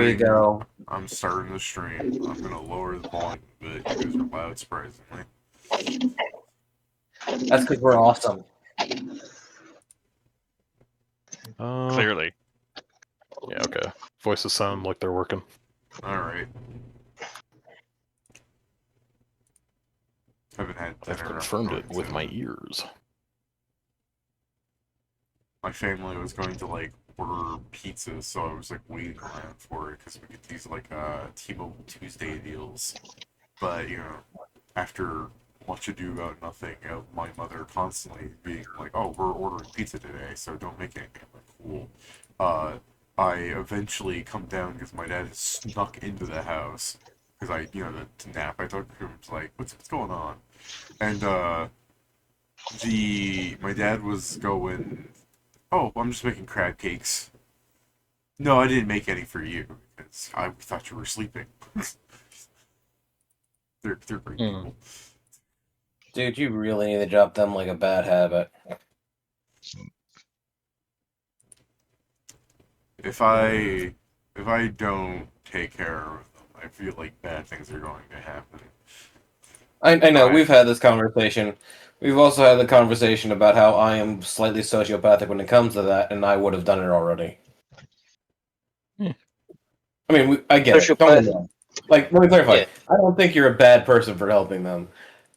There you go. I'm starting the stream. I'm gonna lower the volume a bit. You guys are loud, surprisingly. That's because we're awesome. Clearly. Yeah, okay. Voices sound like they're working. Alright. Haven't had dinner. I've confirmed it with my ears. My family was going to, like, order pizza, so I was, like, waiting around for it, because we get these, like, T-Mobile Tuesday deals. But, you know, after much ado about nothing, my mother constantly being like, oh, we're ordering pizza today, so don't make anything. I'm like, cool. I eventually come down because my dad has snuck into the house. Because the nap I took, I was like, what's going on? And, my dad was going, oh, I'm just making crab cakes. No, I didn't make any for you, because I thought you were sleeping. They're great people. Dude, you really need to drop them like a bad habit. If I don't take care of them, I feel like bad things are going to happen. I know, we've had this conversation. We've also had the conversation about how I am slightly sociopathic when it comes to that, and I would have done it already. I mean, I get it. Don't get me wrong. Like, let me clarify. Yeah. I don't think you're a bad person for helping them.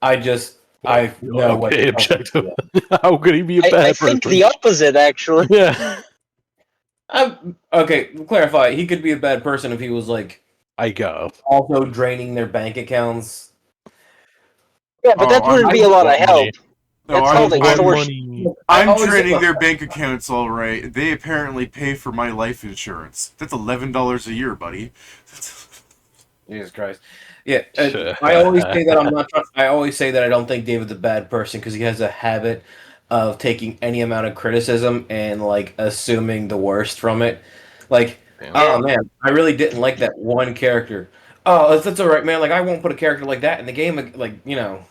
I know what. Okay, objective. How could he be a bad person? I think the opposite, actually. Yeah. Okay, clarify. He could be a bad person if he was like, I guess, also draining their bank accounts. Yeah, but that wouldn't be a lot of help. No, That's called extortion. I'm draining their bank accounts, all right. They apparently pay for my life insurance. That's $11 a year, buddy. Jesus Christ. Yeah, I always say that I'm not. I always say that I don't think David's a bad person because he has a habit of taking any amount of criticism and like assuming the worst from it. Like, oh man, I really didn't like that one character. Oh, that's all right, man. Like, I won't put a character like that in the game. Like, you know.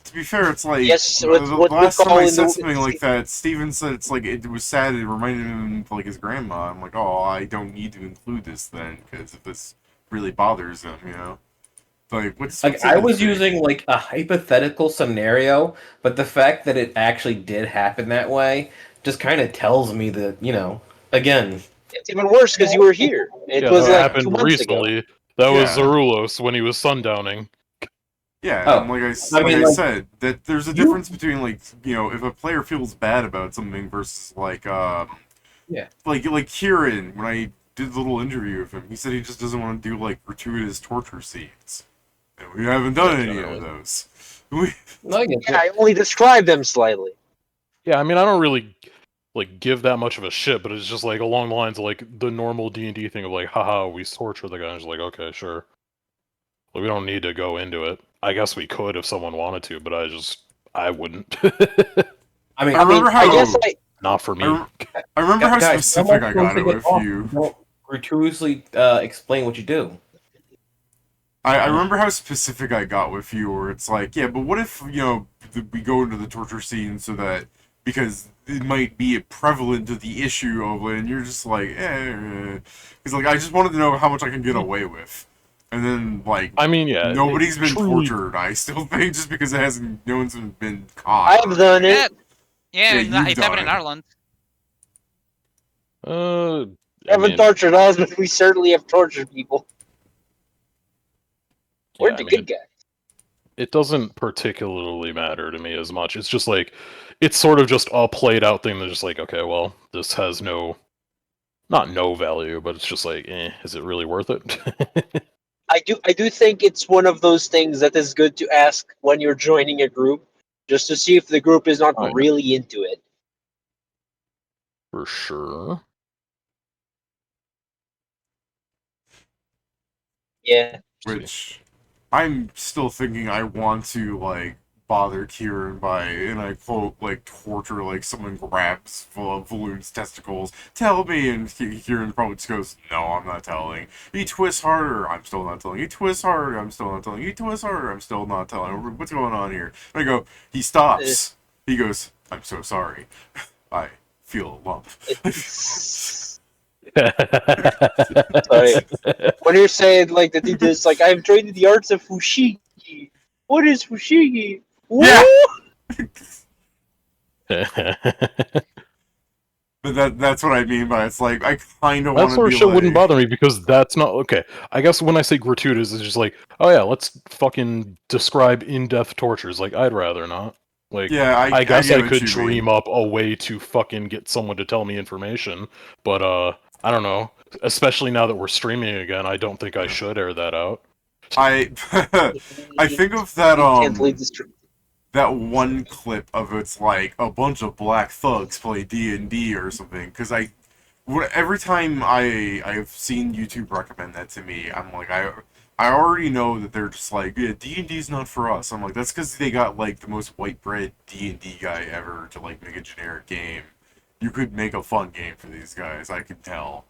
To be fair, it's like yes, the last time I said something like that, Steven said it's like it was sad. It reminded him of like his grandma. I'm like, oh, I don't need to include this then because if this really bothers him, you know. Like, what's I was using like a hypothetical scenario, but the fact that it actually did happen that way just kind of tells me that, you know, again, it's even worse because you were here. It was like happened 2 months recently. Ago. That was Zarulos when he was sundowning. Yeah, and like I said, that there's a difference between like, you know, if a player feels bad about something versus like like Kieran, when I did the little interview with him, he said he just doesn't want to do like gratuitous torture scenes. And we haven't done any of those. I only described them slightly. Yeah, I mean, I don't really like give that much of a shit, but it's just like along the lines of like the normal D&D thing of like, haha, we torture the guy. And it's like, okay, sure. Like, we don't need to go into it. I guess we could if someone wanted to, but I wouldn't. I mean, not for me. I remember how specific I got it with you. Don't gratuitously explain what you do. I remember how specific I got with you, where it's like, yeah, but what if, you know, we go into the torture scene so that, because it might be prevalent to the issue of it, and you're just like, because like, I just wanted to know how much I can get away with. And then, like, I mean, yeah, nobody's been tortured, I still think, just because no one's been caught. I've done it. Yeah, it's happened in Harlonde. Haven't tortured us, but we certainly have tortured people. We're the good guys. It doesn't particularly matter to me as much. It's just like, it's sort of just a played out thing that's just like, okay, well, this has not no value, but it's just like, is it really worth it? I do think it's one of those things that is good to ask when you're joining a group, just to see if the group is not really into it. For sure. Yeah. Which, I'm still thinking I want to, like, bother Kieran by, and I quote, like, torture, like, someone grabs Valoon's testicles. Tell me! And Kieran probably just goes, no, I'm not telling. He twists harder, I'm still not telling. He twists harder, I'm still not telling. He twists harder, I'm still not telling. What's going on here? And I go, he stops. He goes, I'm so sorry. I feel a lump. Sorry. When you're saying like that he does like I've trained the arts of fushigi. What is fushigi? Yeah. Woo! But that's what I mean by it's like I kind of That want to sort be of shit like, wouldn't bother me because that's not okay. I guess when I say gratuitous, it's just like, oh yeah, let's fucking describe in-depth tortures. Like, I'd rather not. Like, yeah, I guess get I what could you dream mean. up a way to fucking get someone to tell me information, but I don't know. Especially now that we're streaming again, I don't think I should air that out. I I think of that You can't leave this trip. that one clip of it's like a bunch of black thugs play D&D or something because every time I've seen YouTube recommend that to me, I'm like I already know that they're just like, yeah, D&D's not for us. I'm like, that's because they got like the most white bread D&D guy ever to like make a generic game. You could make a fun game for these guys, I can tell.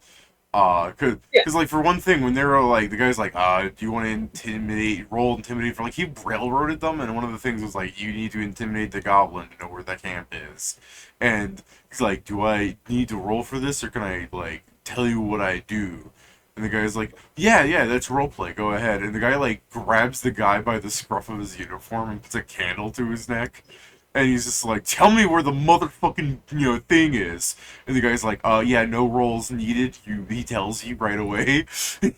Cause like for one thing, when they were like, the guy's like, do you want to roll intimidate for like he railroaded them, and one of the things was like, you need to intimidate the goblin to know where the camp is, and he's like, do I need to roll for this, or can I like tell you what I do? And the guy's like, yeah, that's roleplay, go ahead. And the guy like grabs the guy by the scruff of his uniform and puts a candle to his neck. And he's just like, tell me where the motherfucking, thing is. And the guy's like, yeah, no rolls needed. He tells you right away. I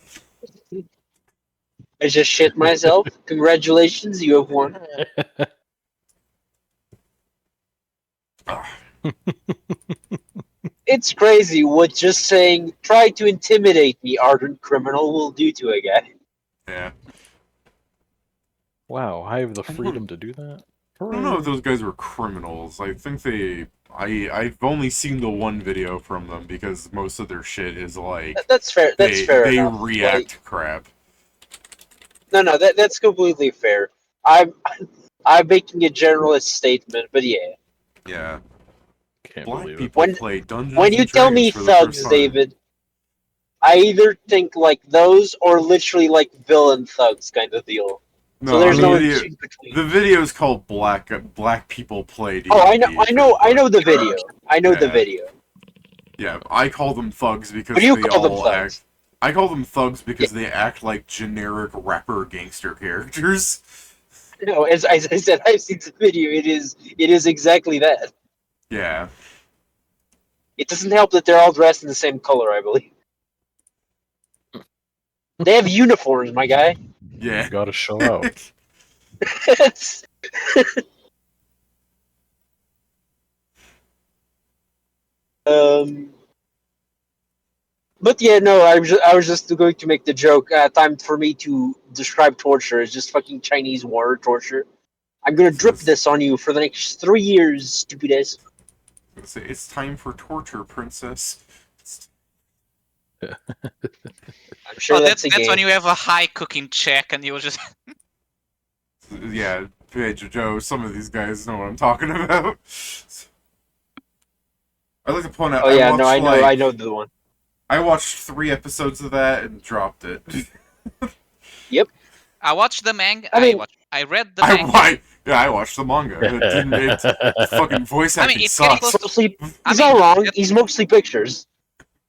just shit myself. Congratulations, you have won. It's crazy what just saying try to intimidate me, ardent criminal, will do to a guy. Yeah. Wow, I have the freedom to do that? I don't know if those guys were criminals. I think I've only seen the one video from them because most of their shit is like That's fair. That's fair they enough. react to crap. No, that's completely fair. I'm I'm making a generalist statement, but yeah. Yeah. Can't Black believe it. people play Dungeons When you and tell Dragons me for the first thugs, time. David, I either think like those or literally like villain thugs kind of deal. No, So there's I no mean, in between. the video is called Black People Play D&D. Oh, I know the video. I know the Yeah. video. Yeah, I call them thugs because But you they call them all thugs. act. I call them thugs because they act like generic rapper gangster characters. No, as I said, I've seen the video. It is exactly that. Yeah. It doesn't help that they're all dressed in the same color, I believe. They have uniforms, my guy. Yeah. Gotta show out. um, but yeah, no, I was just going to make the joke. Time for me to describe torture is just fucking Chinese war torture. I'm gonna drip this on you for the next 3 years, stupid ass. It's time for torture, princess. I'm sure that's a game. when you have a high cooking check and you just Yeah, Joe, some of these guys know what I'm talking about. I'd like to point out. Oh yeah, I know the one. I watched 3 episodes of that and dropped it. Yep. I watched the manga. I read the manga. I watched the manga. It's fucking voice acting it's getting sucks. close to. He's all wrong. He's mostly pictures.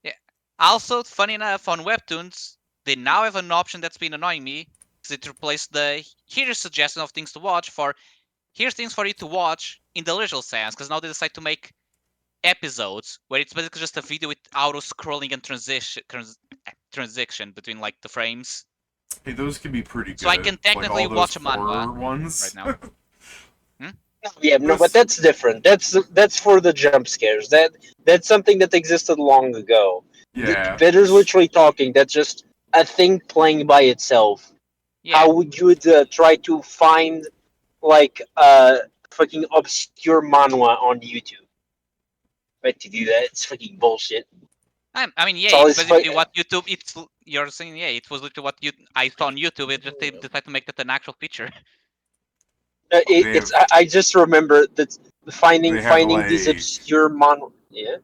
Yeah. Also, funny enough, on Webtoons, they now have an option that's been annoying me. Because it replaced the here's a suggestion of things to watch for here's things for you to watch in the literal sense. Because now they decide to make episodes where it's basically just a video with auto scrolling and transition between like the frames. Hey, those can be pretty good. So I can technically like all watch a those horror manhwa ones. right now. Yeah, no, but that's different. That's for the jump scares. That's something that existed long ago. Yeah. Bitter's literally talking. That's just a thing playing by itself. Yeah. How would you try to find like fucking obscure manhwa on YouTube? But to do that, it's fucking bullshit. I mean, yeah, it's basically what YouTube. You're saying, yeah, it was literally what I saw on YouTube. It just they decided to make that an actual feature. I just remember that finding like, these obscure manhwa. Yeah.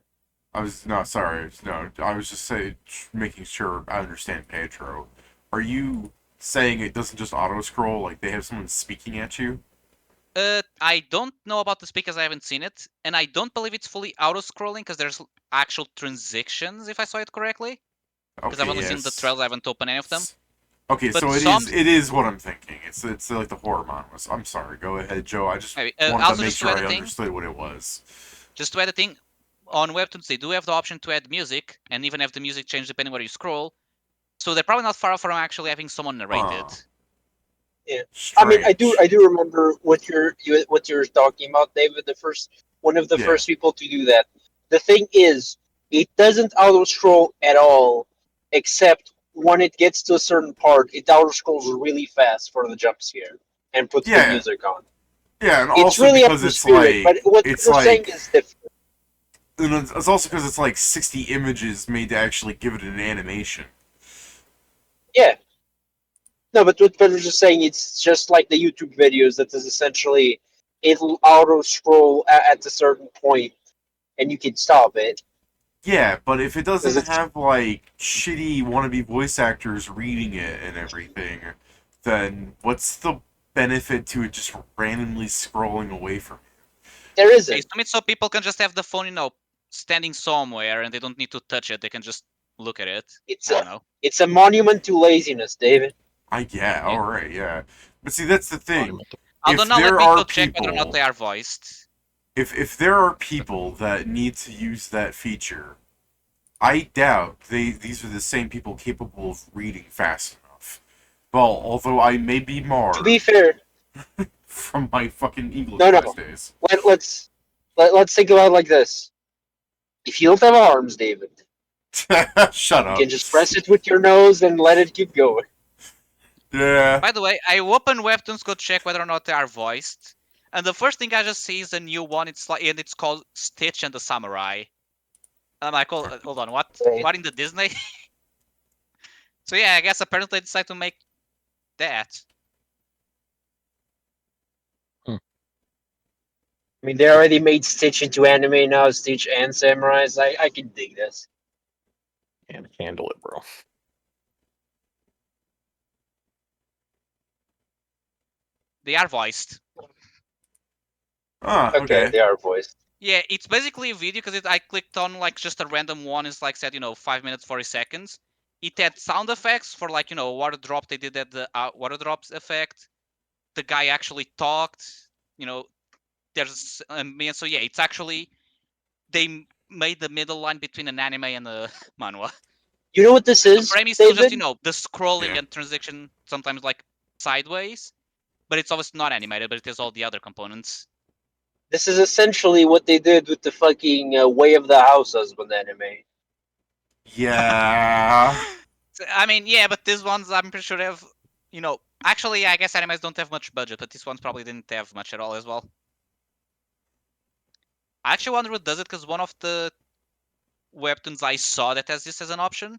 I was just making sure I understand Pedro. Are you saying it doesn't just auto scroll? Like they have someone speaking at you? I don't know about this because I haven't seen it, and I don't believe it's fully auto-scrolling because there's actual transactions, if I saw it correctly. Because I've Okay, only seen the yes. trails, I haven't opened any of them. Okay, But so some- it is what I'm thinking. It's like the horror manhwas. I'm sorry. Go ahead, Joe. I just Maybe. wanted Also, to make just to sure add I a thing, understood what it was. just to add a thing, on Webtoons they do have the option to add music, and even have the music change depending where you scroll. So they're probably not far from actually having someone narrate it. I mean, I do Strange. remember what you're talking about, David. One of the Yeah. first people to do that. The thing is, it doesn't auto scroll at all, except when it gets to a certain part, it auto scrolls really fast for the jump scare and puts the Yeah. music on. Yeah, and It's also really because it's atmospheric, but what you're saying is different. and it's also because it's like 60 images made to actually give it an animation. Yeah. No, but what we're just saying, it's just like the YouTube videos that is essentially it'll auto scroll at a certain point, and you can stop it. Yeah, but if it Because doesn't it's have like shitty wannabe voice actors reading it and everything, then what's the benefit to it just randomly scrolling away from there They isn't. assume it so people can just have the phone, standing somewhere and they don't need to touch it. They can just look at it. It's I don't know. it's a monument to laziness, David. Yeah, alright, yeah. But see, that's the thing. Although If now let there me are go check whether or not people, they are voiced. if there are people that need to use that feature, I doubt these are the same people capable of reading fast enough. Well, although I may be To be marred fair, from my fucking English no. class days. Let's think about it like this. If you don't have arms, David, Shut you up. can just press it with your nose and let it keep going. Yeah. By the way, I open Webtoons, go check whether or not they are voiced. And the first thing I just see is a new one. It's called Stitch and the Samurai. And I'm like, hold on, what? Right. What in the Disney? So yeah, I guess apparently they decided to make that. I mean, they already made Stitch into anime now, Stitch and Samurais. I can dig this. Can't handle it, bro. They are voiced. Ah, Okay, okay. they are voiced. Yeah, it's basically a video because I clicked on like just a random one. It's like said 5 minutes 40 seconds. It had sound effects for like water drop. They did that the water drops effect. The guy actually talked. You know, there's so yeah, it's actually they made the middle line between an anime and a manhwa. You know what this The is, frame is still just David? the scrolling Yeah. and transition sometimes like sideways, but it's obviously not animated. But it has all the other components. This is essentially what they did with the fucking Way of the House husband anime. Yeah. I mean, yeah, but these ones I'm pretty sure have, actually, I guess animes don't have much budget, but these ones probably didn't have much at all as well. I actually wonder who does it because one of the webtoons I saw that has this as an option,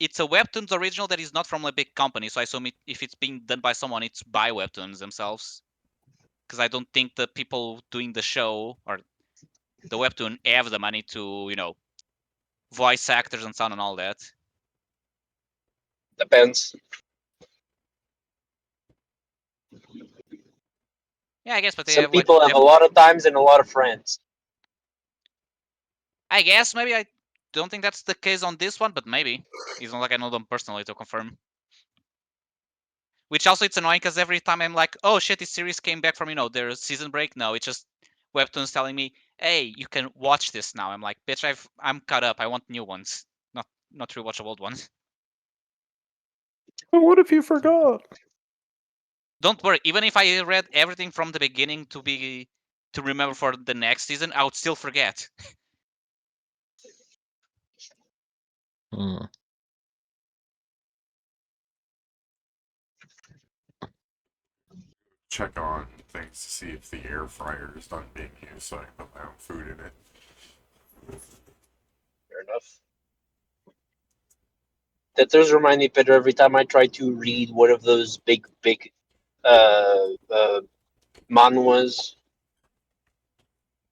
it's a webtoons original that is not from a big company, so I assume if it's being done by someone, it's by webtoons themselves. Because I don't think the people doing the show or the webtoon have the money to, voice actors and sound and all that. Depends. Yeah, I guess, but they Some have people have a lot of times and a lot of friends. I guess maybe I don't think that's the case on this one, but maybe. It's not like I know them personally to confirm. Which also it's annoying because every time I'm like, oh shit, this series came back from their season break. No, it's just Webtoons telling me, hey, you can watch this now. I'm like, bitch, I'm caught up. I want new ones, not rewatch old ones. But what if you forgot? Don't worry. Even if I read everything from the beginning to remember for the next season, I would still forget. Hmm. Check on things to see if the air fryer is done being used so I can put my own food in it. Fair enough. That does remind me, Peter, every time I try to read one of those big manhwas.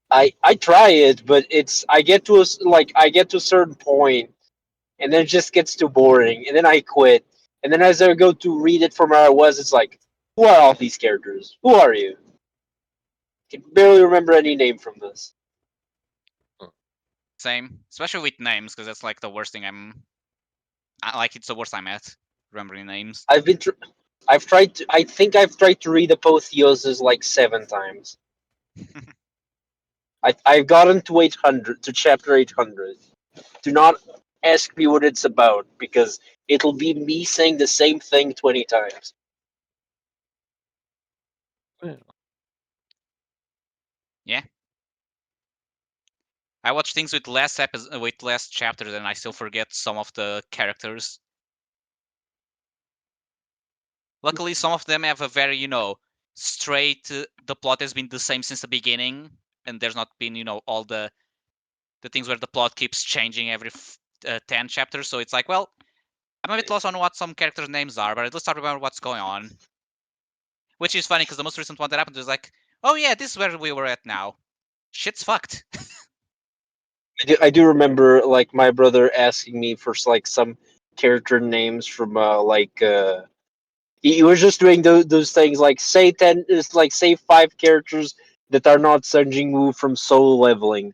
I try it, but I get to a certain point, and then it just gets too boring, and then I quit. And then as I go to read it from where I was, it's like, who are all these characters? Who are you? can barely remember any name from this. Same, especially with names, because that's like the worst thing it's the worst I'm at remembering names. I've tried to. I think I've tried to read Apotheosis like 7 times. I've gotten to 800 to chapter 800. Do not ask me what it's about because it'll be me saying the same thing 20 times. Yeah. I watch things with less chapters, and I still forget some of the characters. Luckily, some of them have a very, straight. The plot has been the same since the beginning, and there's not been, all the things where the plot keeps changing every 10 chapters. So it's like, well, I'm a bit lost on what some characters' names are, but I do start remember what's going on. Which is funny because the most recent one that happened was like, oh yeah, this is where we were at now. Shit's fucked. I do remember like my brother asking me for like some character names from he was just doing those things like say 10 is like say 5 characters that are not Sunjing Wu from Soul Leveling,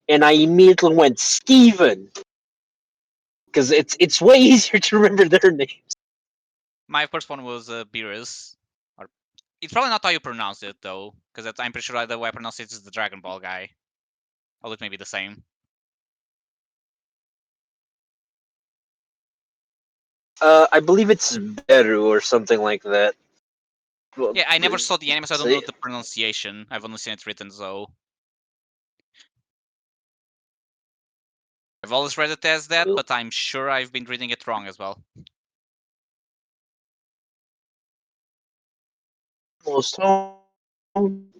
and I immediately went Steven because it's way easier to remember their names. My first one was Beerus. Or it's probably not how you pronounce it though, because I'm pretty sure the way I pronounce it is the Dragon Ball guy. Although it may be the same. I believe it's Beru or something like that. Well, Yeah, I never saw the anime, so I don't see? know the pronunciation. I've only seen it written, so I've always read it as that, but I'm sure I've been reading it wrong as well. Almost home.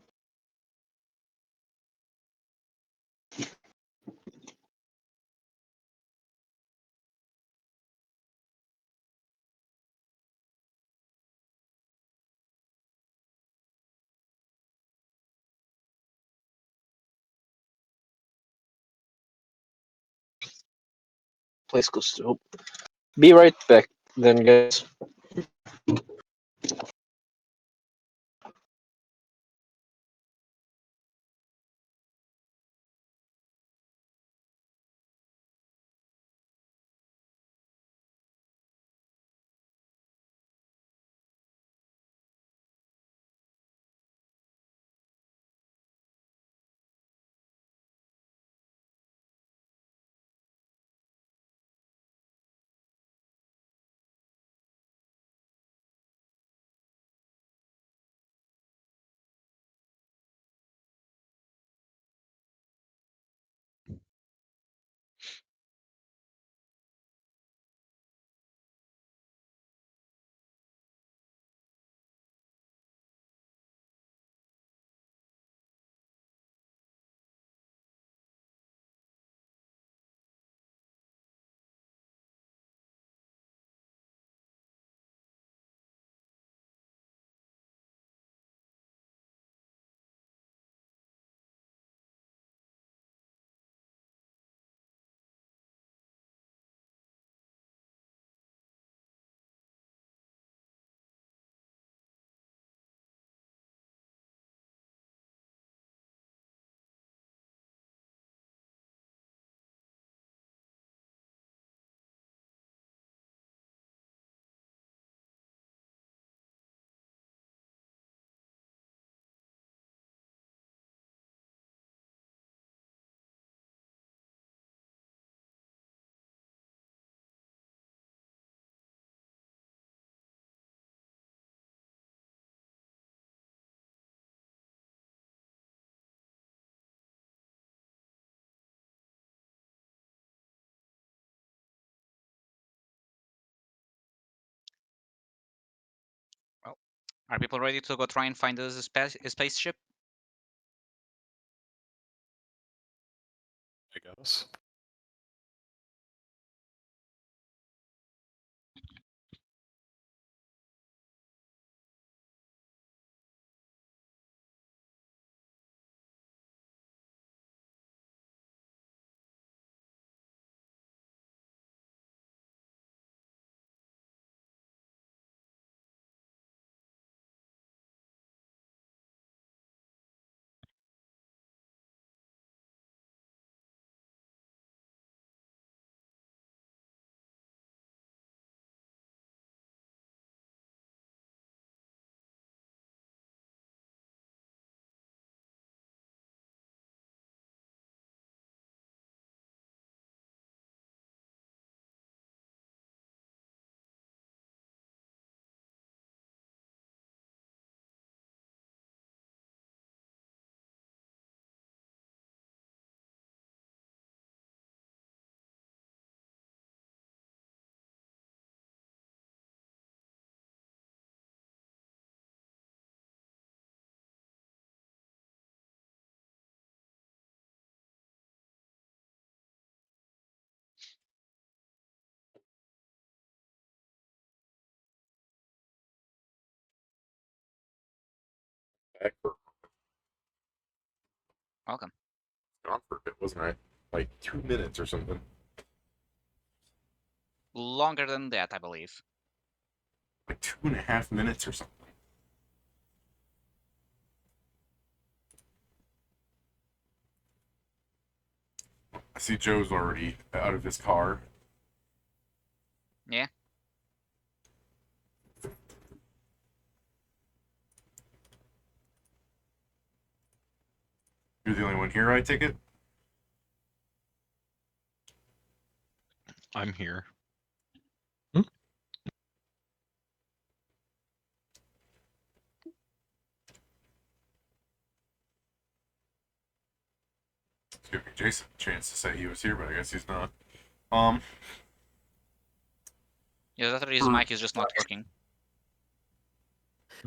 Place goes to. Be right back, then, guys. Well, are people ready to go try and find a spaceship? I guess. back for Welcome. gone for a bit, wasn't I? Like 2 minutes or something. Longer than that, I believe. Like 2.5 minutes or something. I see Joe's already out of his car. Yeah. You're the only one here, I take it? I'm here. Giving Jason a chance to say he was here, but I guess he's not. Yeah, that his mic is just not working.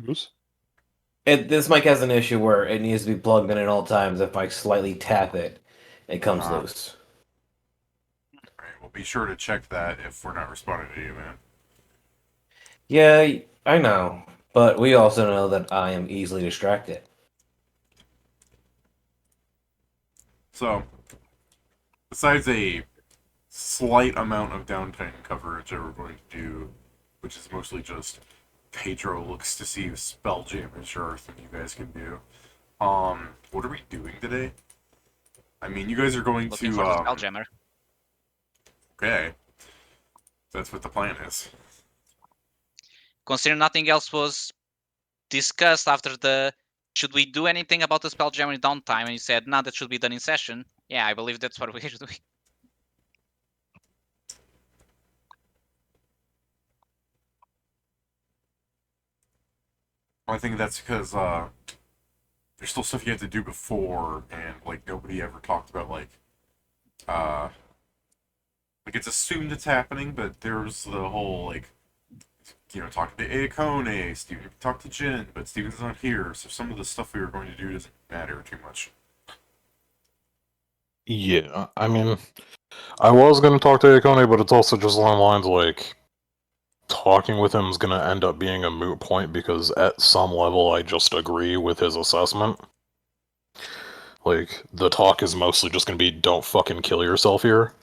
Who's? This mic has an issue where it needs to be plugged in at all times. If I slightly tap it, it comes loose. Alright, well be sure to check that if we're not responding to you, man. Yeah, I know, but we also know that I am easily distracted. So, besides a slight amount of downtime coverage that we're going to do, which is mostly just Pedro looks to see if Spelljam is sure something you guys can do. What are we doing today? I mean, you guys are going Looking to for the Spelljammer. Okay. That's what the plan is. Considering nothing else was discussed after the should we do anything about the Spelljammer in downtime, and you said no, that should be done in session. Yeah, I believe that's what we're doing. I think that's because there's still stuff you have to do before, and like nobody ever talked about like it's assumed it's happening, but there's the whole like talking to Akone, Steven can talk to Jin, but Steven's not here, so some of the stuff we were going to do doesn't matter too much. Yeah, I mean, I was going to talk to Akone, but it's also just along the lines like talking with him is going to end up being a moot point because at some level I just agree with his assessment. Like, the talk is mostly just going to be don't fucking kill yourself here.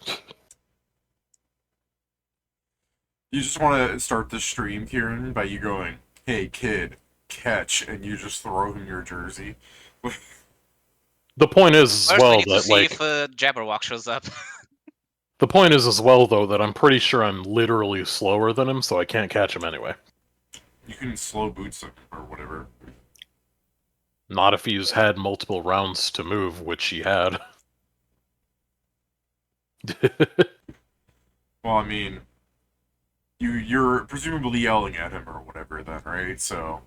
You just want to start the stream, Kieran, by you going, "Hey kid, catch," and you just throw him your jersey. The point is as First, we well need to that, see like, if Jabberwock shows up. the point is as well, though, that I'm pretty sure I'm literally slower than him, so I can't catch him anyway. You can slow boots him or whatever. Not if he's had multiple rounds to move, which he had. Well, I mean, you're presumably yelling at him or whatever then, right? So,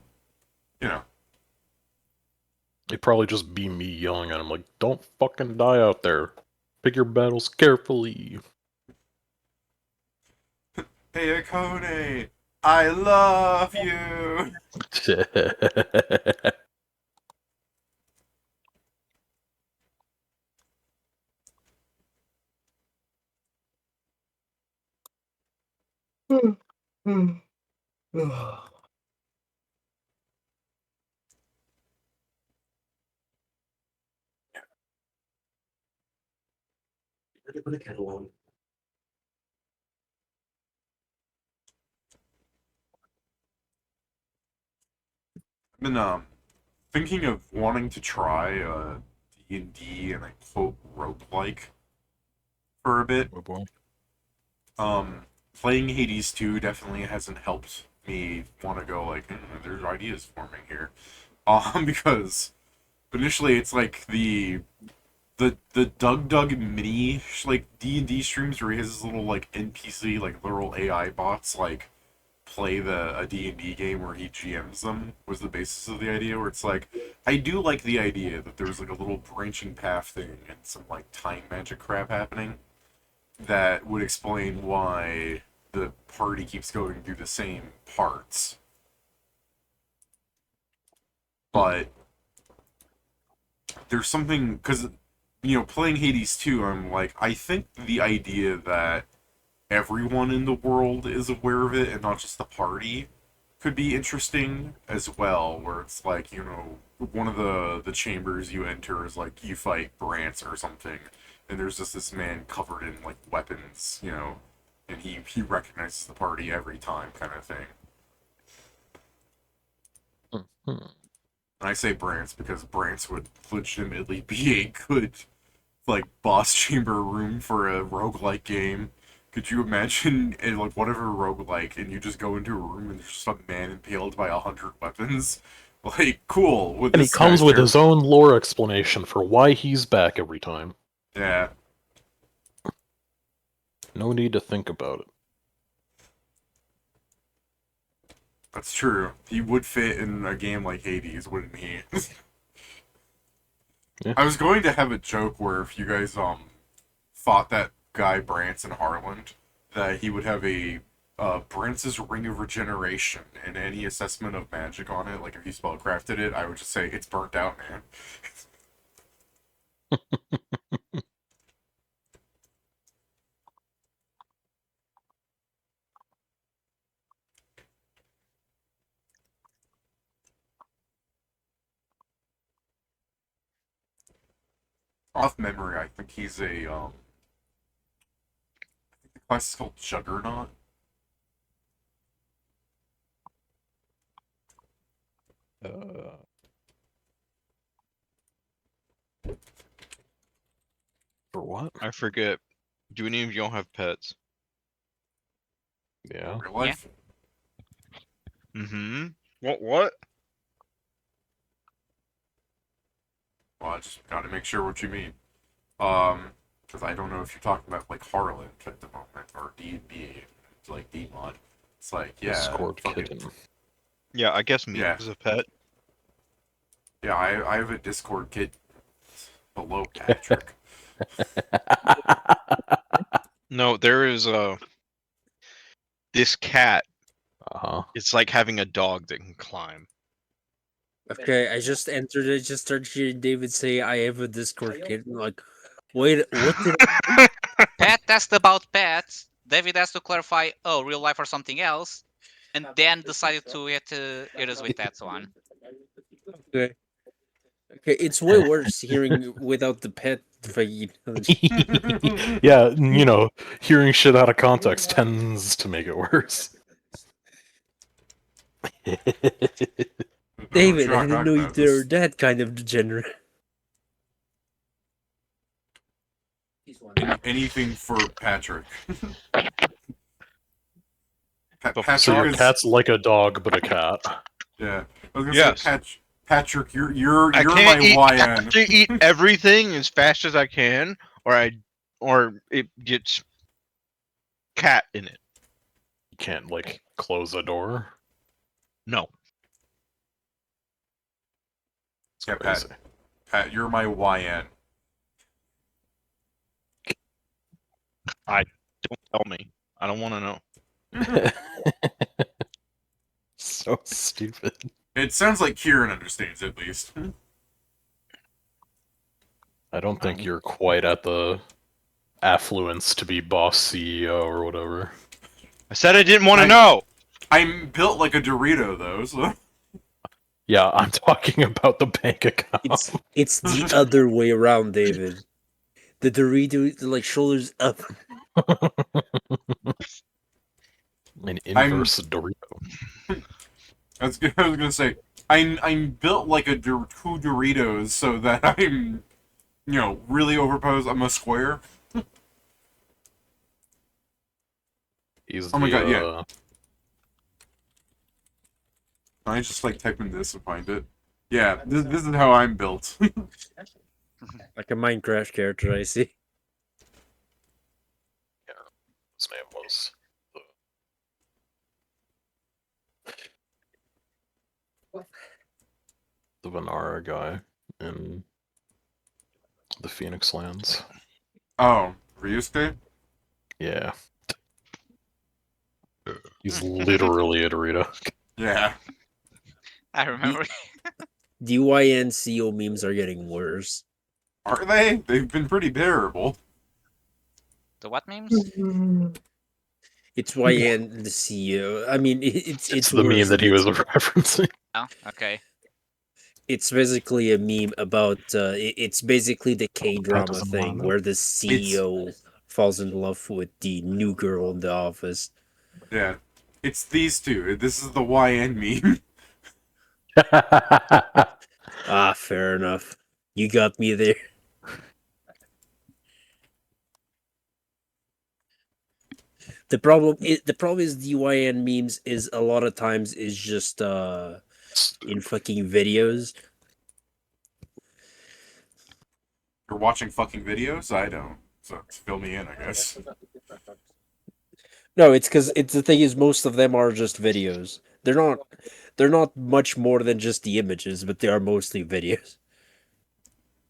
you know. It'd probably just be me yelling at him like, don't fucking die out there. Pick your battles carefully. Hey Akone, I love you! Put a kettle on. I've been thinking of wanting to try D&D and I quote roguelike for a bit. Oh boy. Playing Hades 2 definitely hasn't helped me want to go like, there's ideas forming here. Because initially it's like the Doug mini like D&D streams where he has his little like NPC like literal AI bots like play a D&D game where he GMs them was the basis of the idea, where it's like I do like the idea that there's like a little branching path thing and some like time magic crap happening that would explain why the party keeps going through the same parts. But there's something, because playing Hades 2, I'm like, I think the idea that everyone in the world is aware of it and not just the party could be interesting as well, where it's like, one of the chambers you enter is like you fight Brant or something, and there's just this man covered in like weapons, and he recognizes the party every time, kind of thing. Hmm. And I say Brant's because Brant's would legitimately be a good like boss chamber room for a roguelike game. Could you imagine in like whatever roguelike and you just go into a room and there's just a man impaled by 100 weapons? Like, cool. With And he this comes guy's with his own lore explanation for why he's back every time. Yeah. No need to think about it. That's true. He would fit in a game like Hades, wouldn't he? Yeah. I was going to have a joke where if you guys fought that guy Brant in Harlonde, that he would have a Brant's Ring of Regeneration, and any assessment of magic on it, like if you spellcrafted it, I would just say it's burnt out, man. Off memory, I think he's a I think the class is called Juggernaut. For what? I forget. Do any of y'all have pets? Yeah. Real life. Mm-hmm. What? Well, I just gotta make sure what you mean. Because I don't know if you're talking about like Harlonde at the moment or D&B, like D-Mod. It's like, yeah, Discord fucking, kitten. Yeah, I guess me Yeah. as a pet. yeah. I have a Discord kid below Patrick. No, there is this cat. Uh-huh. It's like having a dog that can climb. Okay, I just entered it. Just started hearing David say, "I have a Discord kid." I'm like, wait, what did? Pet test about pets. David has to clarify, real life or something else, and then decided to hit us with that one. Okay, okay, it's way worse hearing without the pet feed. Yeah, hearing shit out of context tends to make it worse. David, I Shock, didn't know you were that kind of degenerate. Anything for Patrick. So your Patrick is, cat's like a dog, but a cat. yeah. I was gonna Yes. say, Patrick, you're I my can't eat. I YN. have to eat everything as fast as I can, or it gets cat in it. You can't, like, close a door. No. It's Yeah, crazy. Pat, you're my YN. Don't tell me. I don't want to know. So stupid. It sounds like Kieran understands at least. I don't think you're quite at the affluence to be boss CEO or whatever. I said I didn't want to know. I'm built like a Dorito though, so Yeah, I'm talking about the bank account. It's the other way around, David. The Dorito, like shoulders up. An inverse Dorito. I was gonna say I'm built like two Doritos, so that I'm really overposed. I'm a square. He's Oh my God, yeah. uh, I just like type in this and find it. Yeah, this is how I'm built. Like a Minecraft character, I see. his name was. The Vanara guy in the Phoenix Lands. Oh, Ryusuke? Yeah. He's literally a Dorito. Yeah. I remember. DYNCO memes are getting worse. Are they? They've been pretty bearable. The what memes? It's YN the CEO. I mean, it's the meme worse that he than was it's- referencing. Oh, okay. It's basically a meme about. It's basically the K drama doesn't thing line up. where the CEO falls in love with the new girl in the office. Yeah, it's these two. This is the YN meme. Ah, fair enough. You got me there. The problem is the YN memes is a lot of times is just in fucking videos. You're watching fucking videos? I don't. So fill me in, I guess. No, it's because it's the thing is most of them are just videos. They're not much more than just the images, but they are mostly videos.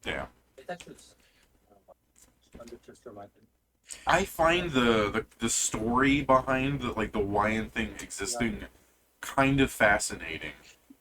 Yeah. I find the story behind the YN thing existing kind of fascinating.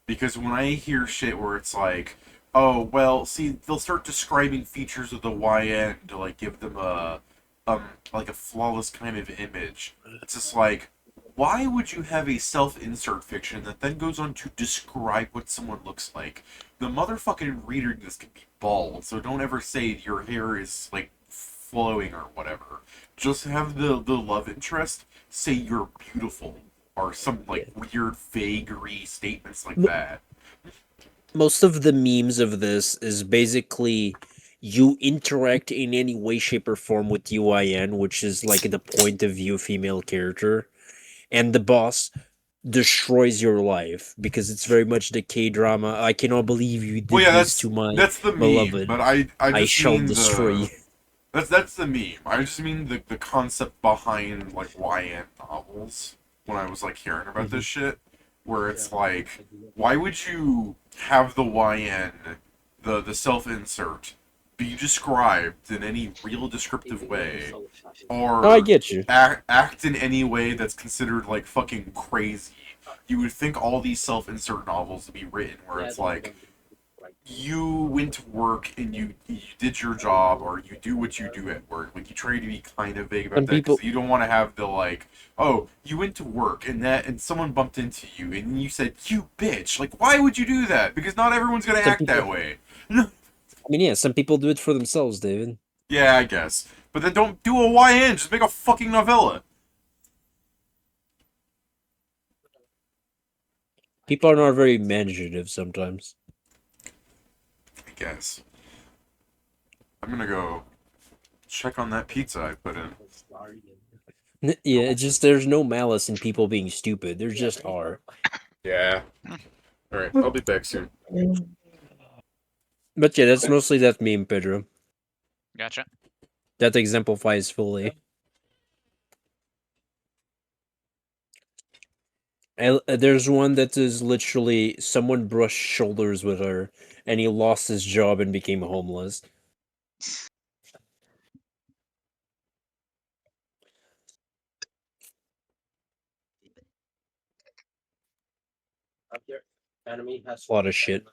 Because when I hear shit where it's like, oh well, see, they'll start describing features of the YN to like give them like a flawless kind of image. It's just like, why would you have a self-insert fiction that then goes on to describe what someone looks like? The motherfucking reader this can be bald, so don't ever say your hair is like flowing or whatever. Just have the love interest say you're beautiful or some like weird vagary statements like that. Most of the memes of this is basically you interact in any way, shape, or form with UIN, which is like the point of view female character, and the boss destroys your life because it's very much the K drama. I cannot believe you Well, did yeah, this to my that's the meme, beloved. but I I just shall mean destroy you. that's the meme. I just mean the concept behind like YN novels when I was like hearing about this shit, where it's like, why would you have the YN, the self insert, be described in any real descriptive way, Oh, I or get you. act in any way that's considered like fucking crazy? You would think all these self insert novels would be written where it's like, you went to work and you did your job or you do what you do at work. Like you try to be kind of vague about Some that because people, you don't want to have the like, oh, you went to work and someone bumped into you and you said you bitch. Like why would you do that? Because not everyone's gonna some act people. that way. I mean, yeah, some people do it for themselves, David. Yeah, I guess. But then don't do a YN. Just make a fucking novella. People are not very imaginative sometimes. I guess. I'm gonna go check on that pizza I put in. Yeah, it's just there's no malice in people being stupid. There just are. Yeah. All right. I'll be back soon. But yeah, that's mostly that meme, Pedro. Gotcha. That exemplifies fully. There's one that is literally someone brushed shoulders with her, and he lost his job and became homeless. Enemy has a lot of shit.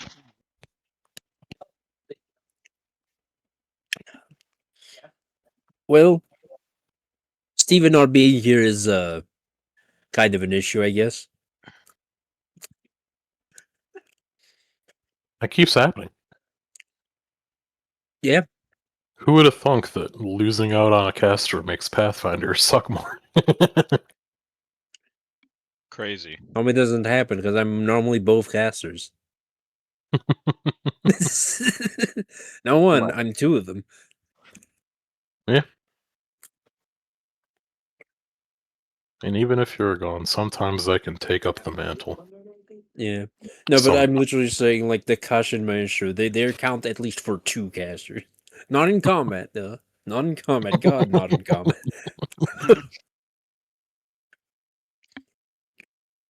Well, Steven not being here is kind of an issue, I guess. That keeps happening. Yeah. Who would have thunk that losing out on a caster makes Pathfinder suck more? Crazy. Normally doesn't happen because I'm normally both casters. No one, I'm two of them. Yeah. And even if you're gone, sometimes I can take up the mantle. Yeah. No, but So- I'm literally saying like the Kashin Maestro, they count at least for two casters. Not in combat, though. Not in combat. God, not in combat.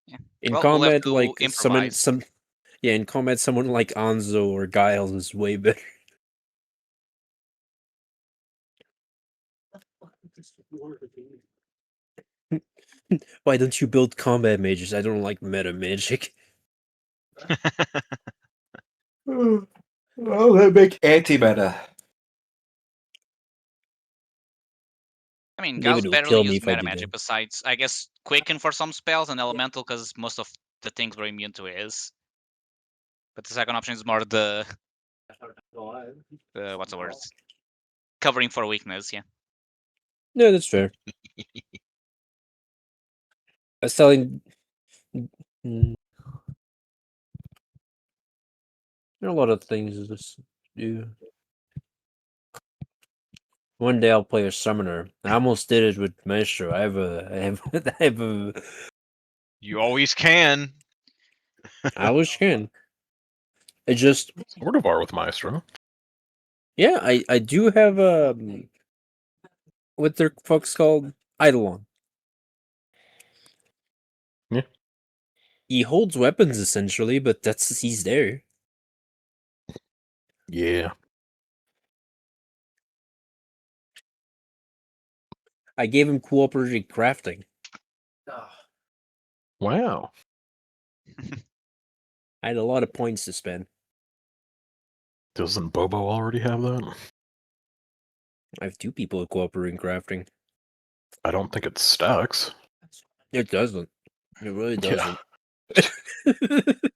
Yeah. In Well, we'll have combat, to like improvise. in combat, someone like Hanzo or Giles is way better. Why don't you build combat mages? I don't like meta magic. Well, that make anti-meta. I mean, David Gauss will barely kill me used if I meta do magic that. besides, I guess, Quicken for some spells and Elemental because most of the things we're immune to is. But the second option is more the what's the word? Covering for weakness. Yeah. No, that's fair. I was telling. There are a lot of things to do. One day I'll play a summoner. I almost did it with Maestro. I have a. You always can. I always can. It just. Sort of are with Maestro. Yeah, I do have what their fuck's called Eidolon. Yeah. He holds weapons essentially, but he's there. Yeah. I gave him cooperative crafting. Wow. I had a lot of points to spend. Doesn't Bobo already have that? I have 2 people with cooperating crafting. I don't think it stacks. It doesn't. It really doesn't.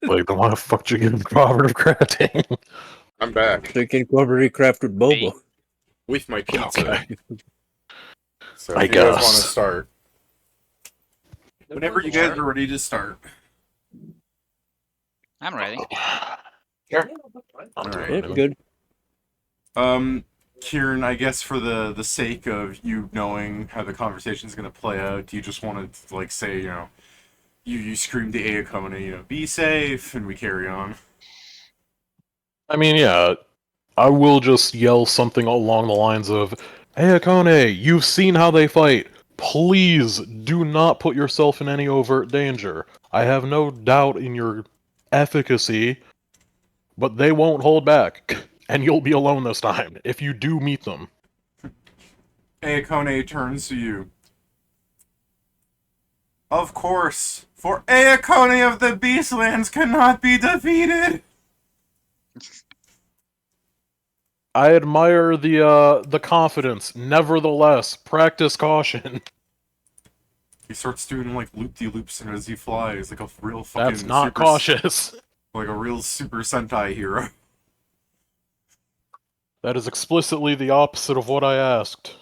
Like, then why the fuck did you give him cooperative crafting? I'm back So you can cooperative craft with Bobo. with my pizza. Okay. So I if you guys want to guess. start, whenever you guys are ready to start. I'm ready. I'll do it Alright. Yeah, anyway. good. Kieran, I guess for the sake of you knowing how the conversation is going to play out, do you just want to like say, you scream to Aokona, be safe, and we carry on? I mean, yeah, I will just yell something along the lines of, "Hey, Akone, you've seen how they fight. Please do not put yourself in any overt danger. I have no doubt in your efficacy, but they won't hold back, and you'll be alone this time if you do meet them." Aokone turns to you. Of course, for Aokone of the Beastlands cannot be defeated! I admire the confidence. Nevertheless, practice caution. He starts doing like loop-de-loops as he flies, like a real fucking That's not super, cautious. like a real Super Sentai hero. That is explicitly the opposite of what I asked.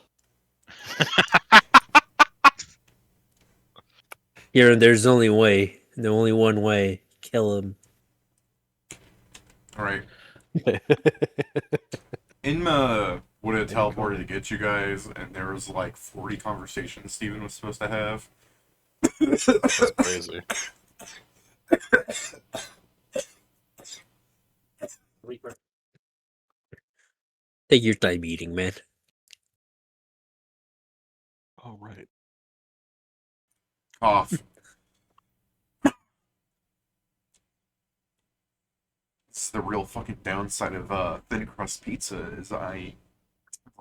Here, there's only one way. Kill him. Alright. Indma would have teleported to get you guys, and there was like 40 conversations Steven was supposed to have. That's crazy. Take your time eating, man. Oh, right. Off. It's the real fucking downside of thin crust pizza is I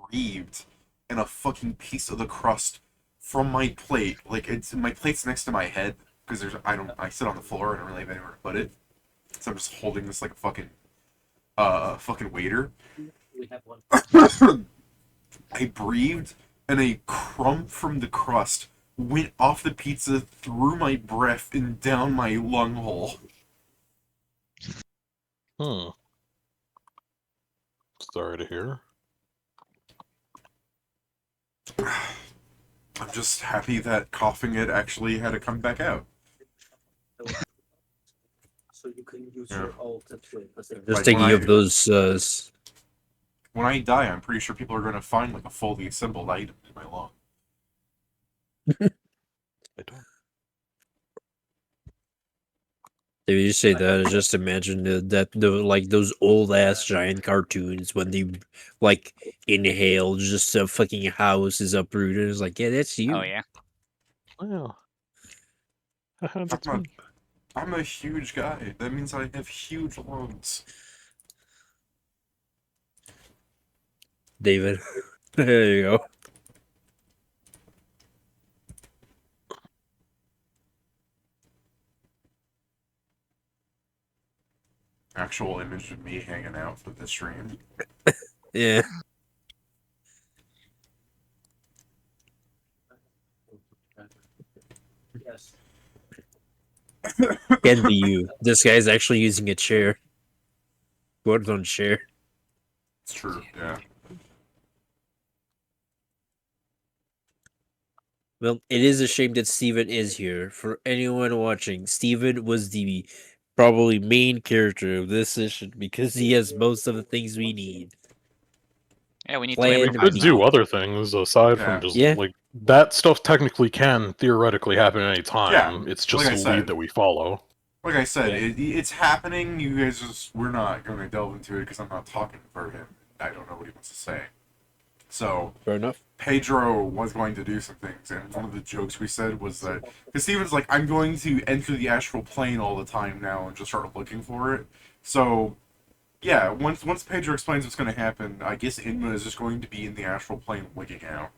breathed in a fucking piece of the crust from my plate. Like my plate's next to my head because I sit on the floor and I don't really have anywhere to put it. So I'm just holding this like a fucking waiter. I breathed and a crumb from the crust went off the pizza through my breath and down my lung hole. Sorry to hear. I'm just happy that coughing it actually had to come back out. So you can use Yeah. your alt to Just Like, thinking when of I- those. When I die, I'm pretty sure people are going to find like a fully assembled item in my lung. I don't. If you say that, I just imagine like those old ass giant cartoons when they like inhale, just a fucking house is uprooted. It's like, yeah, that's you. Oh yeah. Well, that's I'm a, me. I'm a huge guy. That means I have huge lungs. David. There you go. Actual image of me hanging out for the stream. Yeah. Can be you. This guy's actually using a chair. Quote on share. It's true. Yeah. Well, it is a shame that Steven is here. For anyone watching, Steven was the probably main character of this session because he has most of the things we need. Yeah, we need to Plan We every could fight do now. other things aside from Yeah. just Yeah. like that stuff. Technically, can theoretically happen at any time. Yeah, It's just like I a said. lead that we follow. Like I said, Yeah. it's happening. You guys we're not going to delve into it because I'm not talking for him. I don't know what he wants to say. So Fair enough. Pedro was going to do some things, and one of the jokes we said was that because Steven's like, I'm going to enter the astral plane all the time now and just start looking for it. So yeah, once Pedro explains what's going to happen, I guess Indma is just going to be in the astral plane looking out.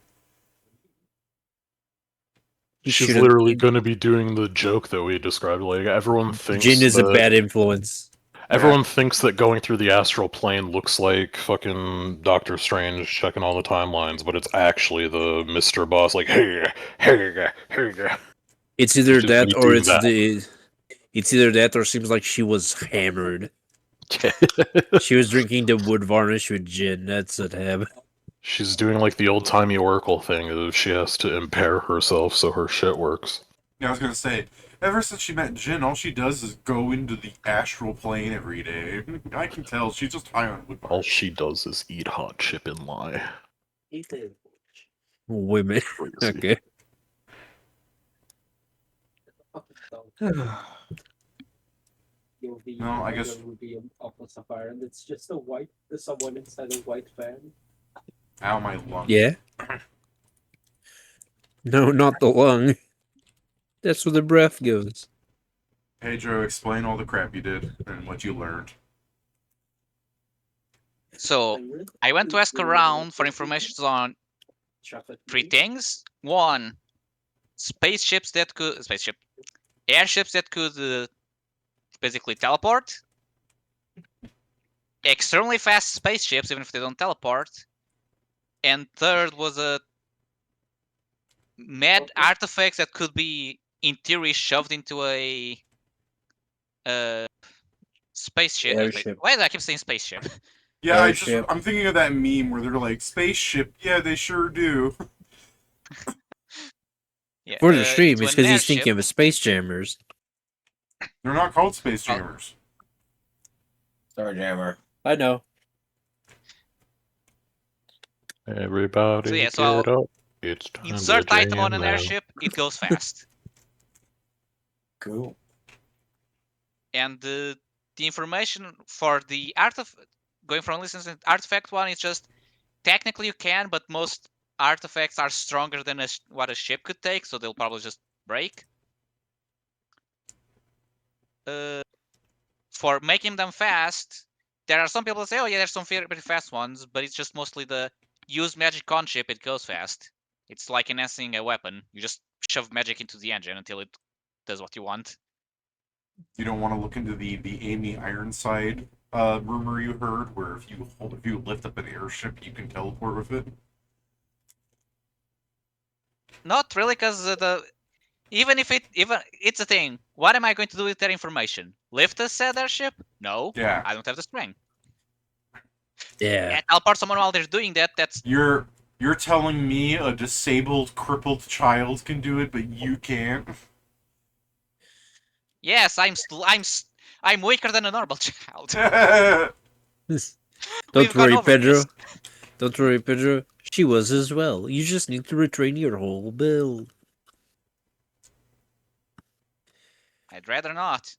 She's Shouldn't- literally going to be doing the joke that we described. Like everyone thinks Jin is a that- bad influence. Everyone thinks that going through the astral plane looks like fucking Doctor Strange checking all the timelines, but it's actually the Mr. Boss, like, hey. It's either She's that gonna or do it's that. it's either that or it seems like she was hammered. She was drinking the wood varnish with gin. That's what happened. She's doing like the old timey Oracle thing of she has to impair herself so her shit works. Yeah, I was going to say, ever since she met Jin, all she does is go into the astral plane every day. I can tell she's just high on wood. All she does is eat hot chip and lie. Women. Crazy. Okay. No, I guess. It's just someone inside a white fan. Ow, my lung. Yeah. No, not the lung. That's where the breath goes. Pedro, explain all the crap you did and what you learned. So I went to ask around for information on three things. One, airships that could basically teleport. Extremely fast spaceships, even if they don't teleport. And third was a mad artifacts that could be, in theory, shoved into a spaceship. Airship. Why do I keep saying spaceship? Yeah, Airship. I'm thinking of that meme where they're like, spaceship, yeah, they sure do. Yeah, For the stream, into it's an because he's airship. thinking of Space Jammers. They're not called space jammers. Starjammer. I know. Everybody So yeah, get so up. It's time Insert to item on jam an now. airship, it goes fast. Cool. And the information for the going from license and artifact one is just technically you can, but most artifacts are stronger than what a ship could take, so they'll probably just break. For making them fast, there are some people that say, oh yeah, there's some very fast ones, but it's just mostly the use magic on ship, it goes fast. It's like enhancing a weapon. You just shove magic into the engine until it does what you want. You don't want to look into the Amy Ironside rumor you heard, where if you lift up an airship, you can teleport with it. Not really, because even it's a thing. What am I going to do with that information? Lift a said airship? No. Yeah. I don't have the strength. Yeah. And teleport someone while they're doing that. That's You're telling me a disabled, crippled child can do it, but you can't? yes. I'm weaker than a normal child. Don't We've gone worry, over Pedro. this. Don't worry, Pedro. She was as well. You just need to retrain your whole build. I'd rather not.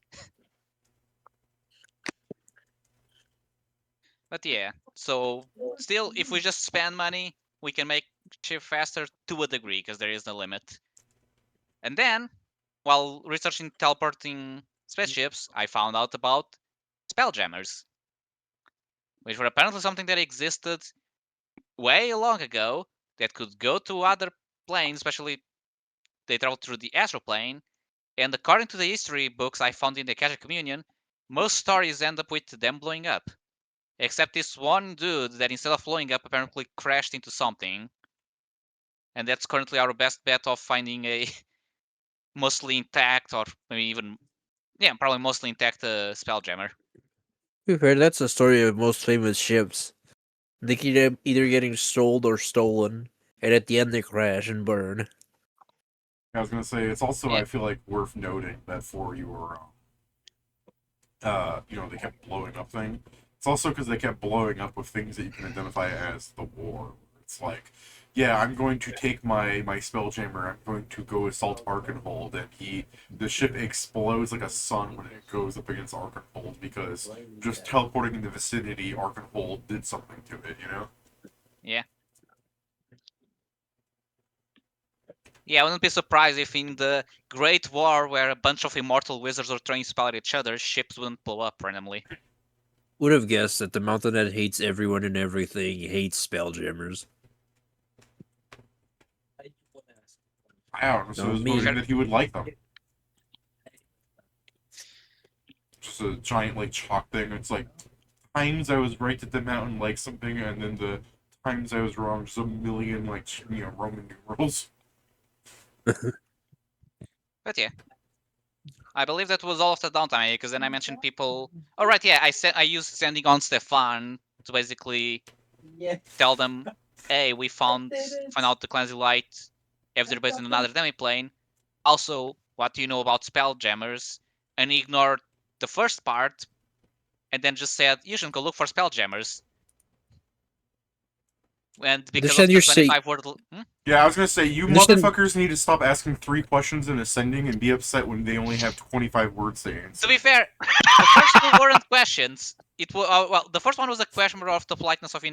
But yeah, so still, if we just spend money, we can make ship faster to a degree, because there is no limit. And then, while researching teleporting spaceships, I found out about spelljammers, which were apparently something that existed way long ago that could go to other planes, especially they travel through the astral plane. And according to the history books I found in the Catholic Communion, most stories end up with them blowing up. Except this one dude that instead of blowing up apparently crashed into something. And that's currently our best bet of finding a mostly intact, or maybe even, yeah, probably mostly intact spelljammer. To be fair, that's the story of most famous ships. They keep either getting sold or stolen, and at the end they crash and burn. I was gonna say it's also Yeah. I feel like worth noting that for your they kept blowing up thing. It's also because they kept blowing up with things that you can identify as the war. It's like, yeah, I'm going to take my spelljammer. I'm going to go assault Arkenhold, and the ship explodes like a sun when it goes up against Arkenhold because just teleporting in the vicinity, Arkenhold did something to it. You know? Yeah. Yeah, I wouldn't be surprised if in the Great War, where a bunch of immortal wizards are throwing spell at each other, ships wouldn't blow up randomly. Would have guessed that the mountain that hates everyone and everything hates spelljammers. I don't know. So No, I was me. wondering that he would like them. Just a giant like chalk thing. It's like times I was right that the mountain likes something, and then the times I was wrong. Just a million like Roman numerals. But yeah, I believe that was all of the downtime because then I mentioned people. Oh right, yeah, I used sending on Stefan to basically tell them, hey, we find out the cleansing light. Everybody's in another demi plane. Also, what do you know about spelljammers? And he ignored the first part, and then just said you should go look for spelljammers. And because of Understand the you're saying 25 word. Yeah, I was gonna say you Understand- motherfuckers need to stop asking 3 questions in ascending and be upset when they only have 25 words to To answer. be fair, the first two weren't questions. It was well, the first one was a question of the politeness of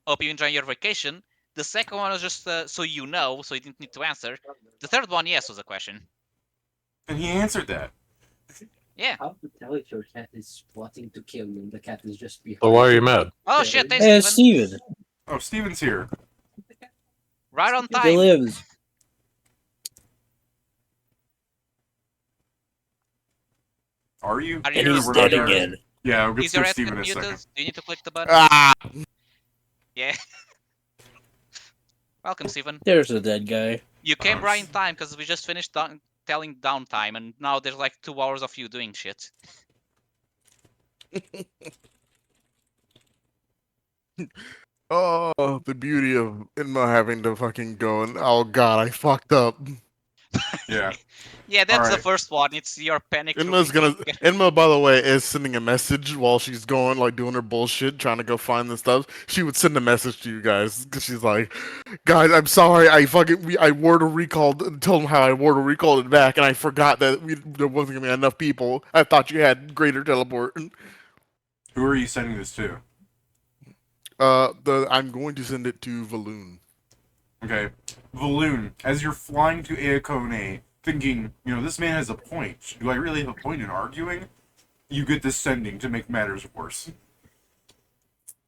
hope you enjoy your vacation. The second one was just so you know, so you didn't need to answer. The third one, yes, was a question. And he answered that. Yeah. How to tell if your cat is plotting to kill you and the cat is just behind So why are you you? mad? Oh shit, hey Hey, Steven. Steven. Oh, Steven's here. Right on He time. lives. Are you? Are And you he's We're dead not there. again. Yeah, we'll Is get your to head Steven in a muted? second. Do you need to click the button? Ah, Yeah. Welcome, Steven. There's a dead guy. You came Oh, right in time because we just finished telling downtime, and now there's like 2 hours of you doing shit. Oh, the beauty of Indma having to fucking go and oh god, I fucked up. Yeah. Yeah, that's the Alright. first one. It's your panic. Inma's gonna Inma, by the way, is sending a message while she's going like doing her bullshit, trying to go find the stuff. She would send a message to you guys because she's like, "Guys, I'm sorry. I word a recalled. Told them how I word a recalled it back, and I forgot that there wasn't gonna be enough people. I thought you had greater teleport. Who are you sending this to? I'm going to send it to Valoon. Okay. Valoon, as you're flying to Aokone, thinking, this man has a point. Do I really have a point in arguing? You get this sending to make matters worse.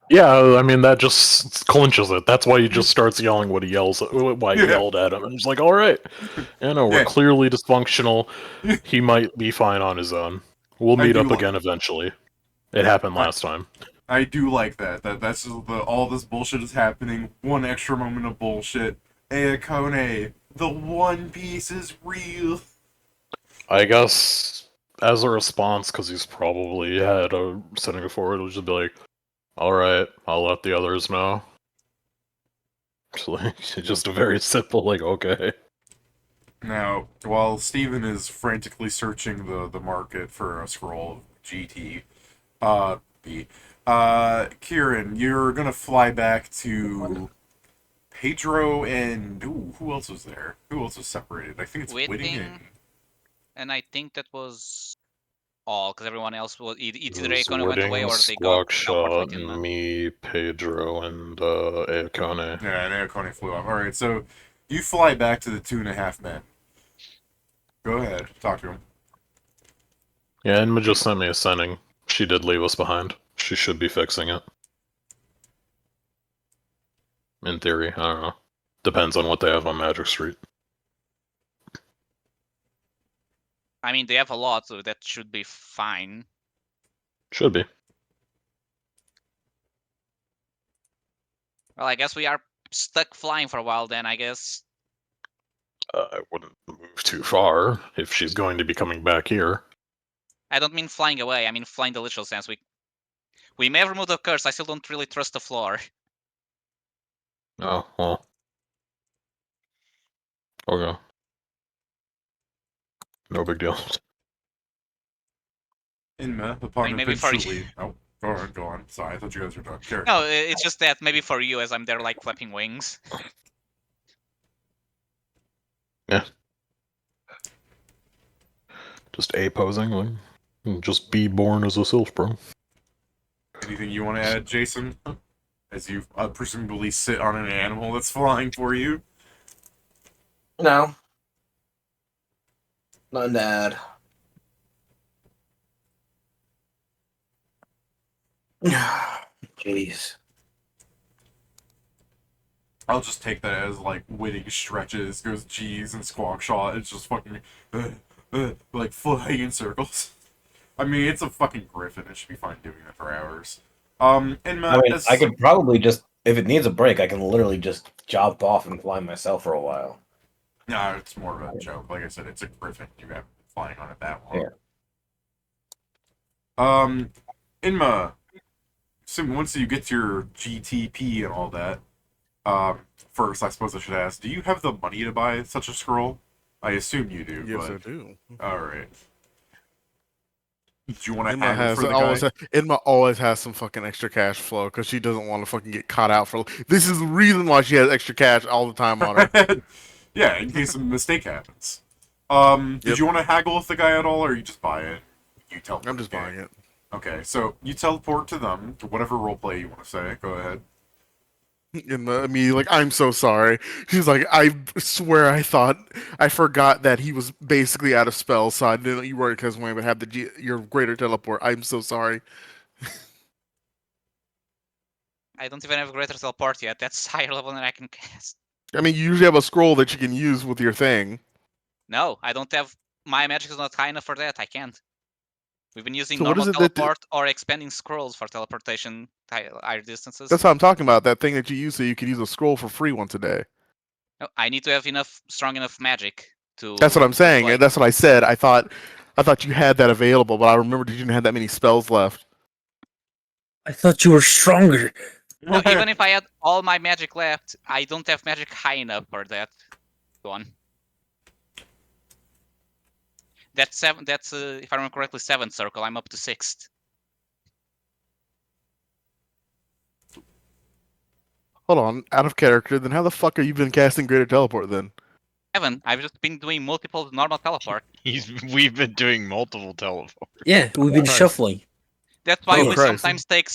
Yeah, I mean that just clinches it. That's why he just starts yelling what he yells. Why he Yeah. yelled at him, and he's like, "All right, we're Yeah. clearly dysfunctional. He might be fine on his own. We'll I meet do up like- again eventually. It happened last time." I do like that. That's just all this bullshit is happening. One extra moment of bullshit. Aokone, the One Piece is real. I guess as a response, because he's probably had a setting before, it'll just be like, "All right, I'll let the others know." Just a very simple, like, okay. Now, while Steven is frantically searching the market for a scroll of GT, Kieran, you're gonna fly back to Pedro and who else was there? Who else was separated? I think it's Whitting and... And I think that was all because everyone else was either It was Aokone went away Whitting, or they got teleported Squawkshot, with Indma. me, Pedro, and Aokone. Yeah, and Aokone flew off. Alright, so you fly back to the 2.5 men. Go ahead, talk to him. Yeah, Inma just sent me a sending. She did leave us behind. She should be fixing it. In theory, I don't know. Depends on what they have on Magic Street. I mean, they have a lot, so that should be fine. Should be. Well, I guess we are stuck flying for a while then, I guess. I wouldn't move too far if she's going to be coming back here. I don't mean flying away, I mean flying the literal sense. We We may have removed the curse. I still don't really trust the floor. Oh, well. Okay. No big deal. Indma, upon Maybe for you. eventually... Oh, go on. Sorry, I thought you guys were done. Carry No, on. it's just that maybe for you, as I'm there like flapping wings. Yeah. Just A posing, like, just be born as a sylph, bro. Anything you want to add, Jason? As you presumably sit on an animal that's flying for you? No. Nothing to add. Jeez. I'll just take that as, like, winning stretches, goes G's and squawk shot. It's just fucking, like, flying in circles. I mean, it's a fucking griffin. It should be fine doing that for hours. And I mean, I could probably just, if it needs a break, I can literally just jump off and fly myself for a while. No, it's more of a joke. Like I said, it's a griffin. You haven't been flying on it that long. Yeah. Indma, so once you get your GTP and all that, first, I suppose I should ask, do you have the money to buy such a scroll? I assume you do. Yes, but... I do. Alright. Do you want to Indma haggle for the guy? Indma always has some fucking extra cash flow because she doesn't want to fucking get caught out for. This is the reason why she has extra cash all the time on her. Yeah, in case a mistake happens. Did you want to haggle with the guy at all, or you just buy it? You tell. I'm just buying it. Okay, so you teleport to them, to whatever roleplay you want to say. Go ahead. Indma immediately like, I'm so sorry. She's like, I swear I forgot that he was basically out of spells, so I didn't. You were because when I would have your greater teleport. I'm so sorry. I don't even have a greater teleport yet. That's higher level than I can cast. I mean, you usually have a scroll that you can use with your thing. No, I don't have. My magic is not high enough for that. I can't. We've been using So what normal is it that teleport or expanding scrolls for teleportation higher distances. That's what I'm talking about. That thing that you use so you can use a scroll for free once a day. No, I need to have strong enough magic to. That's what I'm saying. Deploy. That's what I said. I thought you had that available, but I remembered you didn't have that many spells left. I thought you were stronger. No, even if I had all my magic left, I don't have magic high enough for that. Go on. That's seven. That's if I remember correctly, 7th circle. I'm up to 6th. Hold on, out of character. Then how the fuck have you been casting Greater Teleport then? 7. I've just been doing multiple normal teleport. We've been doing multiple teleports. Yeah, we've been Christ. shuffling. That's why Oh, we Christ. sometimes take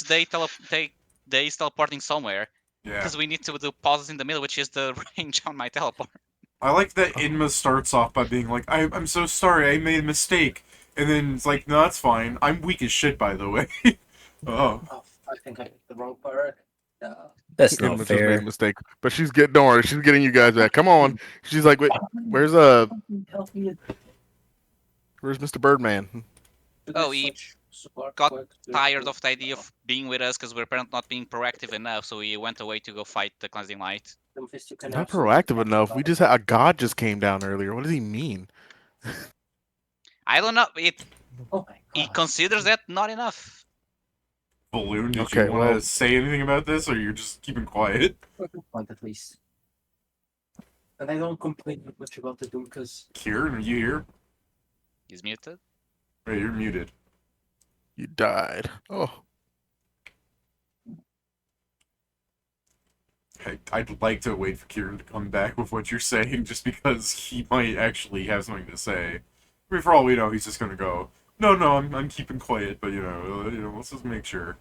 days teleporting somewhere. Yeah. Because we need to do pauses in the middle, which is the range on my teleport. I like that Indma starts off by being like, I'm so sorry, I made a mistake. And then it's like, no, that's fine. I'm weak as shit, by the way. Oh. Oh, I think I hit the wrong part. That's Indma not just made fair. a mistake, but don't worry, she's getting you guys back. Come on. She's like, wait, where's Help me. Mr. Birdman? Oh, he got tired of the idea of being with us because we're apparently not being proactive enough, so he went away to go fight the cleansing light. Not proactive enough. We just had a god just came down earlier. What does he mean? I don't know. Oh my He God. considers that not enough. Balloon, did Okay, you want to well- say anything about this, or you're just keeping quiet? Point at least. And I don't complain much about the Doom because Kieran, are you here? He's muted. Hey, you're muted. You died. Oh. I'd like to wait for Kieran to come back with what you're saying, just because he might actually have something to say. I mean, for all we know, he's just gonna go, no, I'm keeping quiet, but you know, let's just make sure.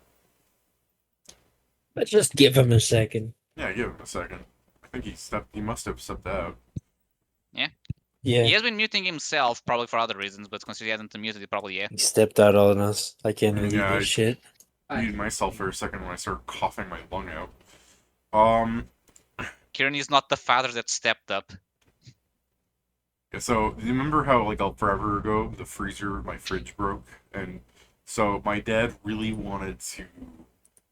Let's just give him a second. Yeah, give him a second. I think he must have stepped out. Yeah, He has been muting himself, probably for other reasons, but considering he hasn't muted, probably yeah. he stepped out on us. I can't believe Yeah, this shit. I muted myself for a second when I started coughing my lung out. Kieran is not the father that stepped up. Yeah, so, you remember how, like, forever ago, my fridge broke? And so my dad really wanted to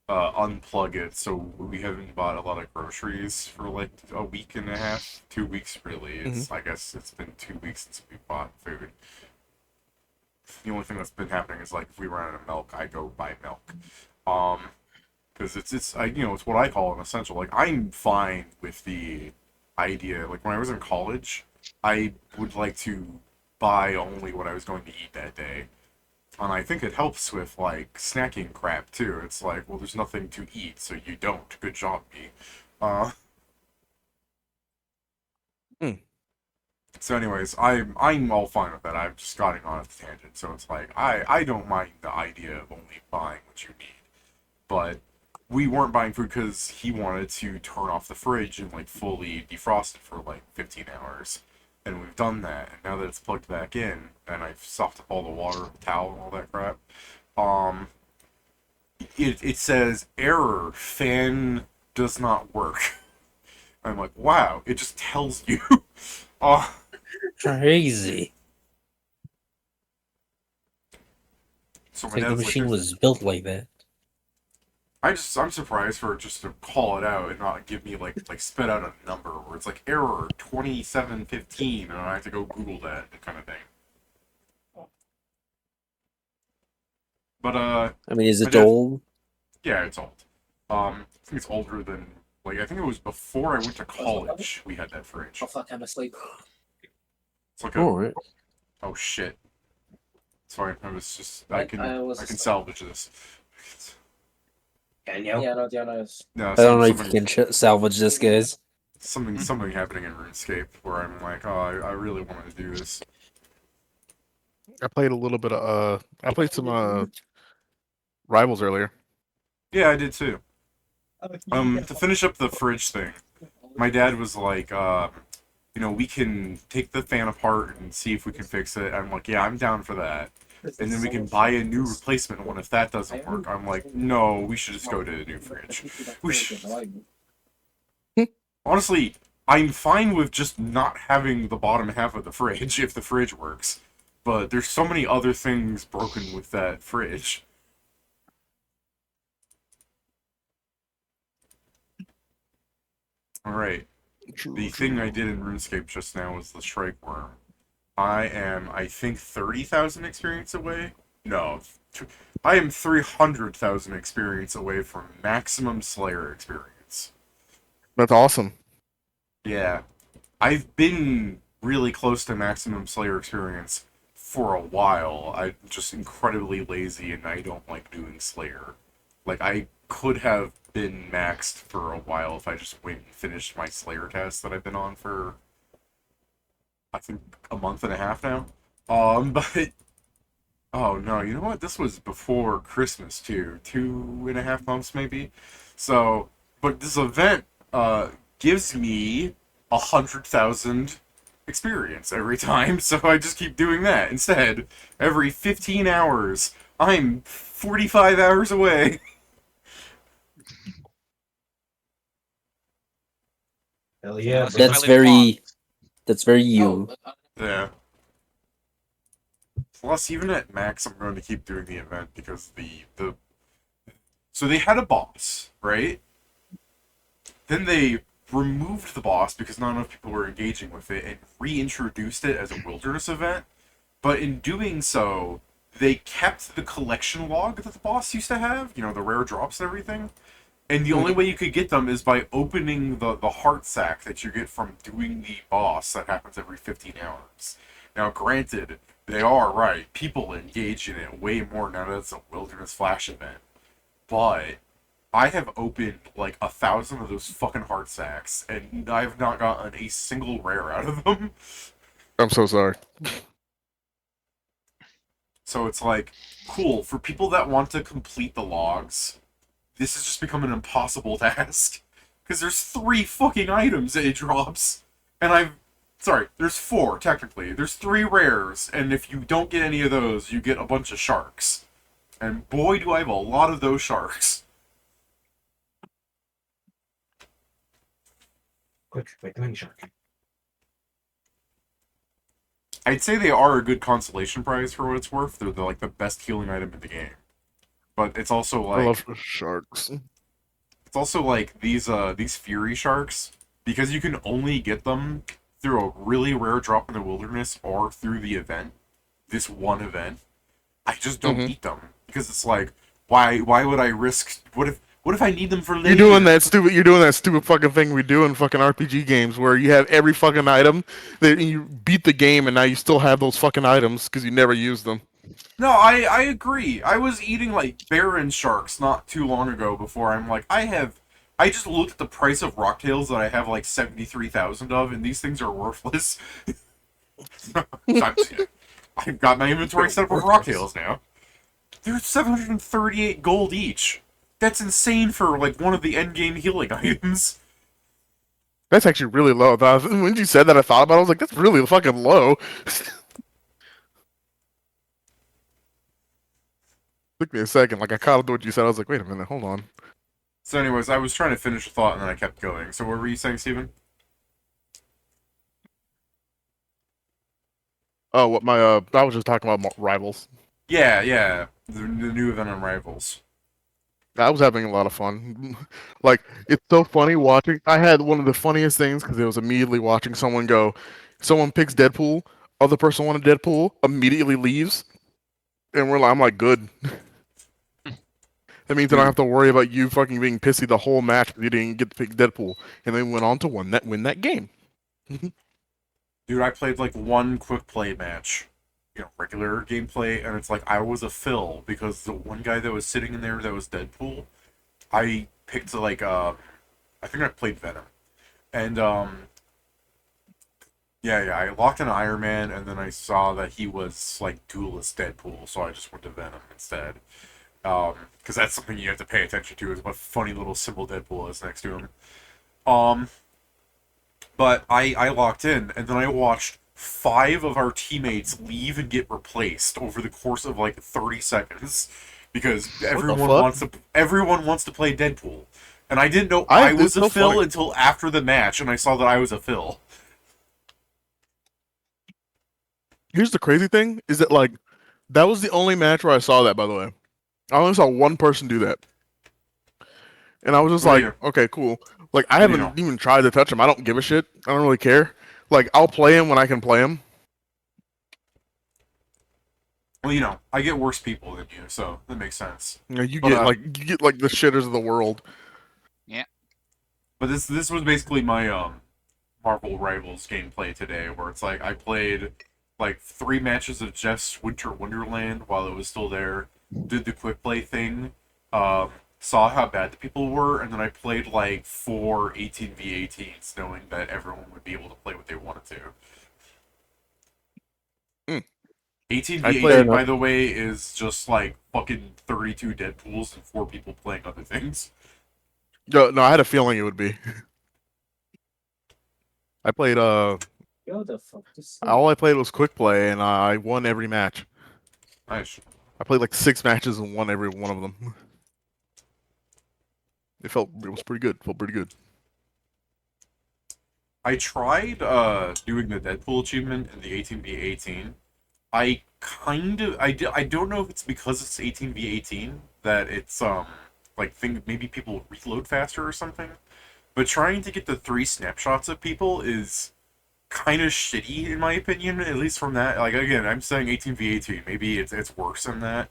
unplug it, so we haven't bought a lot of groceries for, like, a week and a half. 2 weeks, really. I guess it's been 2 weeks since we bought food. The only thing that's been happening is like if we run out of milk, I go buy milk. Because it's it's what I call an essential. Like I'm fine with the idea. Like when I was in college, I would like to buy only what I was going to eat that day. And I think it helps with like snacking crap too. It's like, well, there's nothing to eat, so you don't. Good job, me. Uh, So, anyways, I'm all fine with that. I've just gotten on a tangent, so it's like I don't mind the idea of only buying what you need, but we weren't buying food because he wanted to turn off the fridge and like fully defrost it for like 15 hours, and we've done that. And now that it's plugged back in, and I've sopped up all the water, the towel, and all that crap, um, it says error, fan does not work. I'm like, wow, it just tells you. uh, Crazy. so my Like the dad's machine like, was built like that. I'm surprised for it just to call it out and not give me like spit out a number where it's like error 2715 and I have to go Google that kind of thing. But I mean, is my it dad- old? yeah, it's old. I think it's older than like I think it was before I went to college we had that fridge. Oh fuck, I'm asleep. It's like a Alright. oh shit. It's fine. I was just I I can was- salvage this. Can you? Yeah, no, Diana is. No, I don't know if something- you can salvage this, guys. something happening in RuneScape where I'm like, oh, I really wanted to do this. I played a little bit of I played some rivals earlier. Yeah, I did too. To finish up the fridge thing, my dad was like, we can take the fan apart and see if we can fix it. I'm like, yeah, I'm down for that. And then we can buy a new replacement one if that doesn't work. I'm like, no, we should just go to a new fridge. We should... Honestly, I'm fine with just not having the bottom half of the fridge if the fridge works. But there's so many other things broken with that fridge. Alright. The thing I did in RuneScape just now was the Strike Worm. I am, I think, 30,000 experience away? No. I am 300,000 experience away from maximum Slayer experience. That's awesome. Yeah. I've been really close to maximum Slayer experience for a while. I'm just incredibly lazy and I don't like doing Slayer. Like, I could have been maxed for a while if I just went and finished my Slayer test that I've been on for, I think, a month and a half now. But oh no, you know what? This was before Christmas too, 2.5 months maybe. So, but this event gives me 100,000 experience every time, so I just keep doing that instead. Every 15 hours, I'm 45 hours away. Hell yeah, Unless you That's play with very you. Yeah. Plus, even at max, I'm going to keep doing the event because so they had a boss, right? Then they removed the boss because not enough people were engaging with it and reintroduced it as a wilderness event. But in doing so, they kept the collection log that the boss used to have, the rare drops and everything. And the only way you could get them is by opening the heart sack that you get from doing the boss that happens every 15 hours. Now, granted, they are right. People engage in it way more now that it's a wilderness flash event. But I have opened like 1,000 of those fucking heart sacks, and I've not gotten a single rare out of them. I'm so sorry. So it's like, cool, for people that want to complete the logs, this has just become an impossible task. Because there's 3 fucking items that it drops. And there's 4, technically. There's 3 rares, and if you don't get any of those, you get a bunch of sharks. And boy, do I have a lot of those sharks. Quick, make the mini shark. I'd say they are a good consolation prize for what it's worth. They're the best healing item in the game. But it's also I like... love sharks. It's also like these Fury Sharks, because you can only get them through a really rare drop in the wilderness or through the event, this one event, I just don't eat them because it's like, why would I risk? What if I need them for later? You're doing that stupid fucking thing we do in fucking RPG games where you have every fucking item that you beat the game and now you still have those fucking items because you never use them. No, I agree. I was eating like Baron sharks not too long ago before I'm like, I just looked at the price of rocktails that I have like 73,000 of, and these things are worthless. I've got my inventory set up with rocktails now. They're 738 gold each. That's insane for like one of the endgame healing items. That's actually really low. When you said that, I thought about it. I was like, that's really fucking low. Took me a second. Like, I caught up to what you said. I was like, wait a minute, hold on. So anyways, I was trying to finish a thought and then I kept going. So what were you saying, Steven? Oh, what my, I was just talking about Rivals. Yeah. The new event on Rivals. I was having a lot of fun. Like, it's so funny watching. I had one of the funniest things because it was immediately watching someone picks Deadpool, other person wanted Deadpool, immediately leaves, and I'm like, good. That means I don't have to worry about you fucking being pissy the whole match because you didn't get to pick Deadpool, and then went on to win that game. Dude, I played like one quick play match, regular gameplay, and it's like I was a fill because the one guy that was sitting in there that was Deadpool, I picked like I think I played Venom, and yeah, I locked in Iron Man, and then I saw that he was like duelist Deadpool, so I just went to Venom instead. Because that's something you have to pay attention to is what funny little symbol Deadpool is next to him. But I locked in, and then I watched 5 of our teammates leave and get replaced over the course of like 30 seconds because everyone wants to play Deadpool, and I didn't know I was a fill until after the match, and I saw that I was a fill. Here's the crazy thing: is that like that was the only match where I saw that. By the way, I only saw one person do that, and I was just okay, cool. Like, I haven't even tried to touch him. I don't give a shit. I don't really care. Like, I'll play him when I can play him. Well, I get worse people than you, so that makes sense. You get like the shitters of the world. Yeah. But this was basically my Marvel Rivals gameplay today, where it's like I played like 3 matches of Jeff's Winter Wonderland while it was still there, did the quick play thing, saw how bad the people were, and then I played like 4 18v18s, knowing that everyone would be able to play what they wanted to. 18v18, by the way, is just like fucking 32 Deadpools and 4 people playing other things. No, I had a feeling it would be. I played all I played was quick play, and I won every match. Nice. I played like 6 matches and won every one of them. It was pretty good. Felt pretty good. I tried doing the Deadpool achievement in the 18v18. I don't know if it's because it's 18v18 that it's maybe people reload faster or something. But trying to get the 3 snapshots of people is kind of shitty in my opinion, at least from that. Like, again, I'm saying 18v18. Maybe it's worse than that,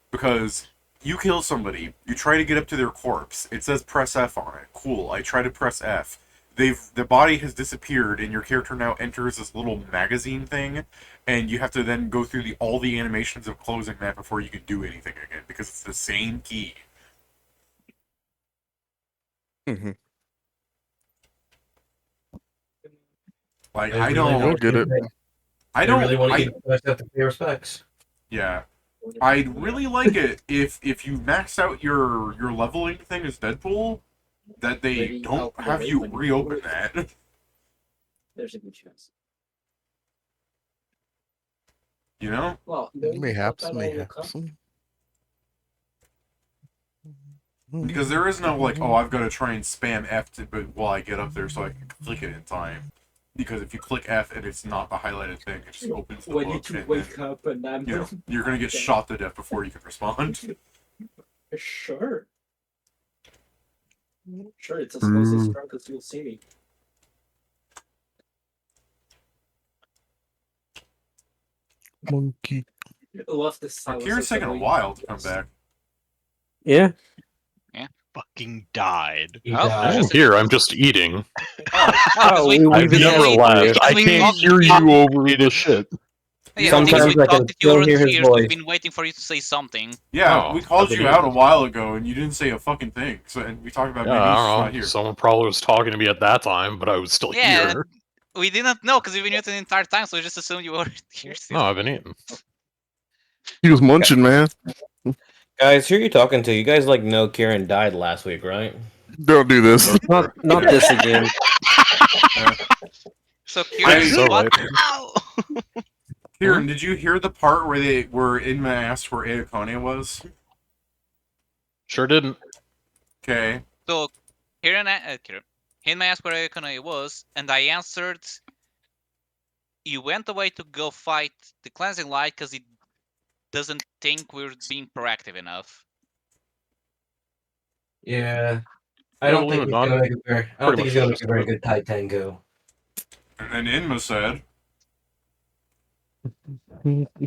because you kill somebody, you try to get up to their corpse. It says press F on it. Cool. I try to press F. The body has disappeared, and your character now enters this little magazine thing, and you have to then go through all the animations of closing that before you can do anything again, because it's the same key. Mm-hmm. Like, I don't get it. I don't really want to get to pay respects. Yeah. I'd really like it if you max out your leveling thing as Deadpool, that they don't have you reopen that. There's a good chance. You know? Well, Mayhaps. Because there is no like, I've got to try and spam F while I get up there so I can click it in time. Because if you click F and it's not the highlighted thing, it just opens the book. Up and I'm you're gonna get shot to death before you can respond. Sure. Sure, it's as close as drunk as you'll see me. Monkey. Lost the silence. Kira's taking a while to come back. Yeah. Fucking died. He Oh, died. just- Here, I'm just eating. Oh, we've I've been never waiting for you. left. I we can't talked- hear you over the shit. Yeah, Sometimes since we I can talked that you still weren't hear his here, so voice. we've been waiting for you to say something. Yeah, Oh, we called okay. you out a while ago, and you didn't say a fucking thing. So, and we talked about Yeah, maybe he's I just don't not know. here. Someone probably was talking to me at that time, but I was still Yeah, here. we didn't know because we've been muted the entire time, so we just assumed you were here still. No, I've been eating. He was munching, man. Guys, who are you talking to? You guys like know Kieran died last week, right? Don't do this. Not this again. So I- curious, so what? right. Ow! Kieran, did you hear the part where Indma asked where Aokone was? Sure didn't. Okay. So Kieran asked where Aokone was, and I answered, "You went away to go fight the cleansing light because he doesn't think we're being proactive enough." Yeah. I Yeah, don't we'll think leave it he's on. gonna make a very. I don't Pretty think he's much gonna just make a very it. good Titango. And then Indma said,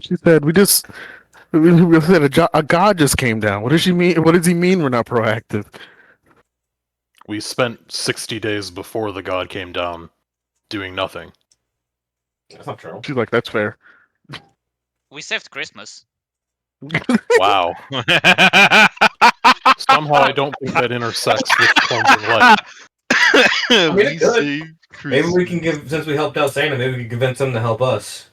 She said, we said a god just came down. What does she mean? What does he mean we're not proactive? We spent 60 days before the god came down doing nothing. That's not true. She's like, that's fair. We saved Christmas. Wow. Somehow I don't think that intersects with cleansing light. mean, it could. saved Maybe we can Christmas. give, since we helped out Santa, maybe we can convince him to help us.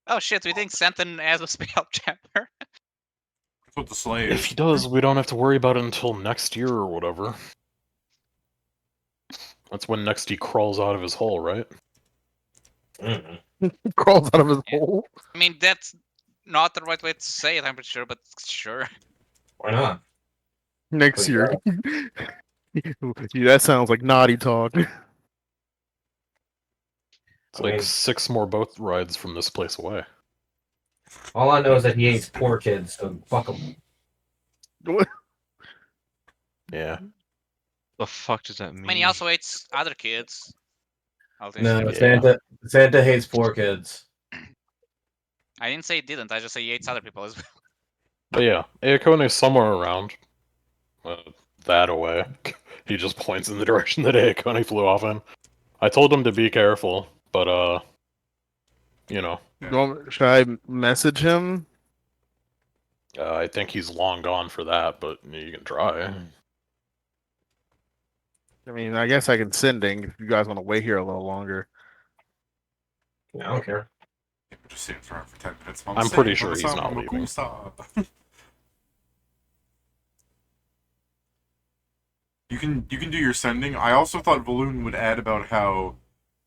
Oh shit, we think Santan as a spell chapter. "That's what the sleigh If is." he does, we don't have to worry about it until next year or whatever. That's when next he crawls out of his hole, right? Mm-hmm. Crawls out of his hole. I mean, that's not the right way to say it, I'm pretty sure, but sure. Why not? Next year. Yeah, that sounds like naughty talk. It's I like mean- 6 more boat rides from this place away. All I know is that he hates poor kids, so fuck him. Yeah. The fuck does that mean? I mean, he also hates other kids. I'll just No, say- Santa hates poor kids. I didn't say he didn't, I just say he hates other people as well. But yeah, Aokone's somewhere around. That away. He just points in the direction that Aokone flew off in. I told him to be careful, but you know, Should I message him? I think he's long gone for that, but you can try. I mean, I guess I can send Ding if you guys want to wait here a little longer. I don't care. Just sitting around for 10 minutes. I'm pretty sure he's not leaving. You can do your sending. I also thought Valoon would add about how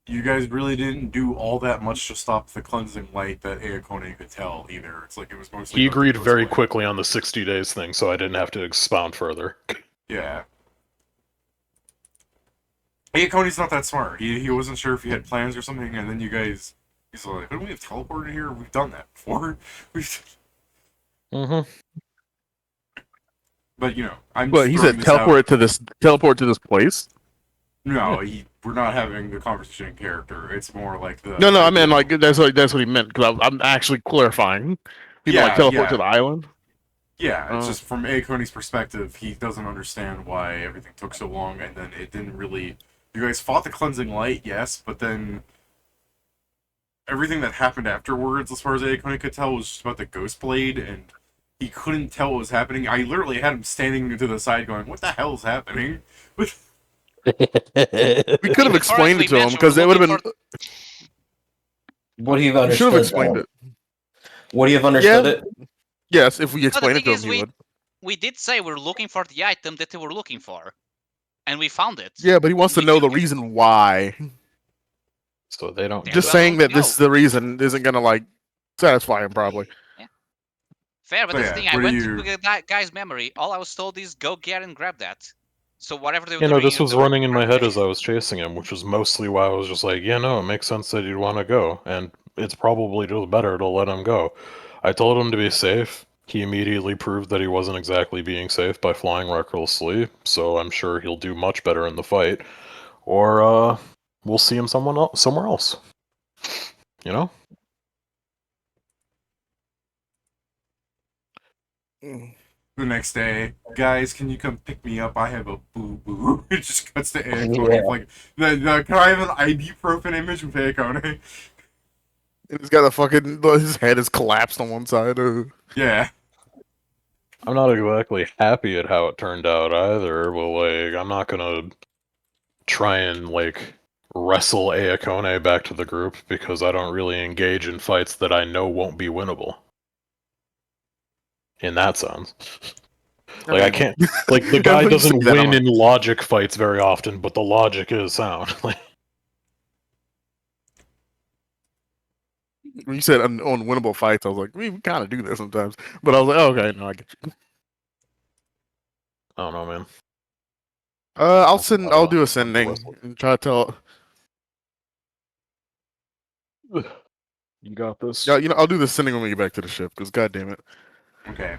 you guys really didn't do all that much to stop the cleansing light that Aokone could tell either. It's like it was mostly. He about the agreed ghost very light. quickly on the 60 days thing, so I didn't have to expound further. Yeah. Aokone's not that smart. He wasn't sure if he had plans or something, and then you guys. He's like, "Couldn't we have teleported here? We've done that before." Mm-hmm. But you know, I'm. What just he throwing said? this out. Teleport to this place. No, we're not having the conversation in character. It's more like the. No, I mean like that's what he meant because I'm actually clarifying. People like teleport to the island. Yeah, it's Oh. just from Aokone's perspective, he doesn't understand why everything took so long, and then it didn't really. You guys fought the cleansing light, yes, but then everything that happened afterwards, as far as Aokone could tell, was just about the ghost blade, and he couldn't tell what was happening. I literally had him standing to the side, going, "What the hell is happening?" We could have explained it to him mentioned because we're it would have looking been. Would he have We understood? should have explained that? it. Would he have understood Yeah. it? Yes, if we explained it thing to is, him, he would. We did say we're looking for the item that they were looking for. And we found it. Yeah, but he wants to We know the took it. reason why. So they don't. Yeah, Just well, saying that no. this is the reason isn't gonna like satisfy him probably. Fair, but So that's yeah, the thing. I what went do to you- get that guy's memory. All I was told is go get and grab that. So whatever they were You know, doing, this was they were running in my head grabbing as I was chasing him, which was mostly why I was just like, yeah, no, it makes sense that you'd want to go, and it's probably just better to let him go. I told him to be safe. He immediately proved that he wasn't exactly being safe by flying recklessly, so I'm sure he'll do much better in the fight. Or, we'll see him somewhere else. You know? The next day, guys, can you come pick me up? I have a boo-boo. It just cuts to Akone. Like, can I have an ibuprofen image with Akone? And he's got a fucking, his head is collapsed on one side. Yeah. I'm not exactly happy at how it turned out either, but like, I'm not gonna try and like wrestle Akone back to the group because I don't really engage in fights that I know won't be winnable. In that sense. Like, I can't. Like, the guy doesn't win in logic fights very often, but the logic is sound. Like, when you said unwinnable fights, I was like, we kind of do that sometimes. But I was like, oh, okay, no, I get you. I don't know, man. I'll do a sending and try to tell. You got this. Yeah, I'll do the sending when we get back to the ship, because goddamn it. Okay.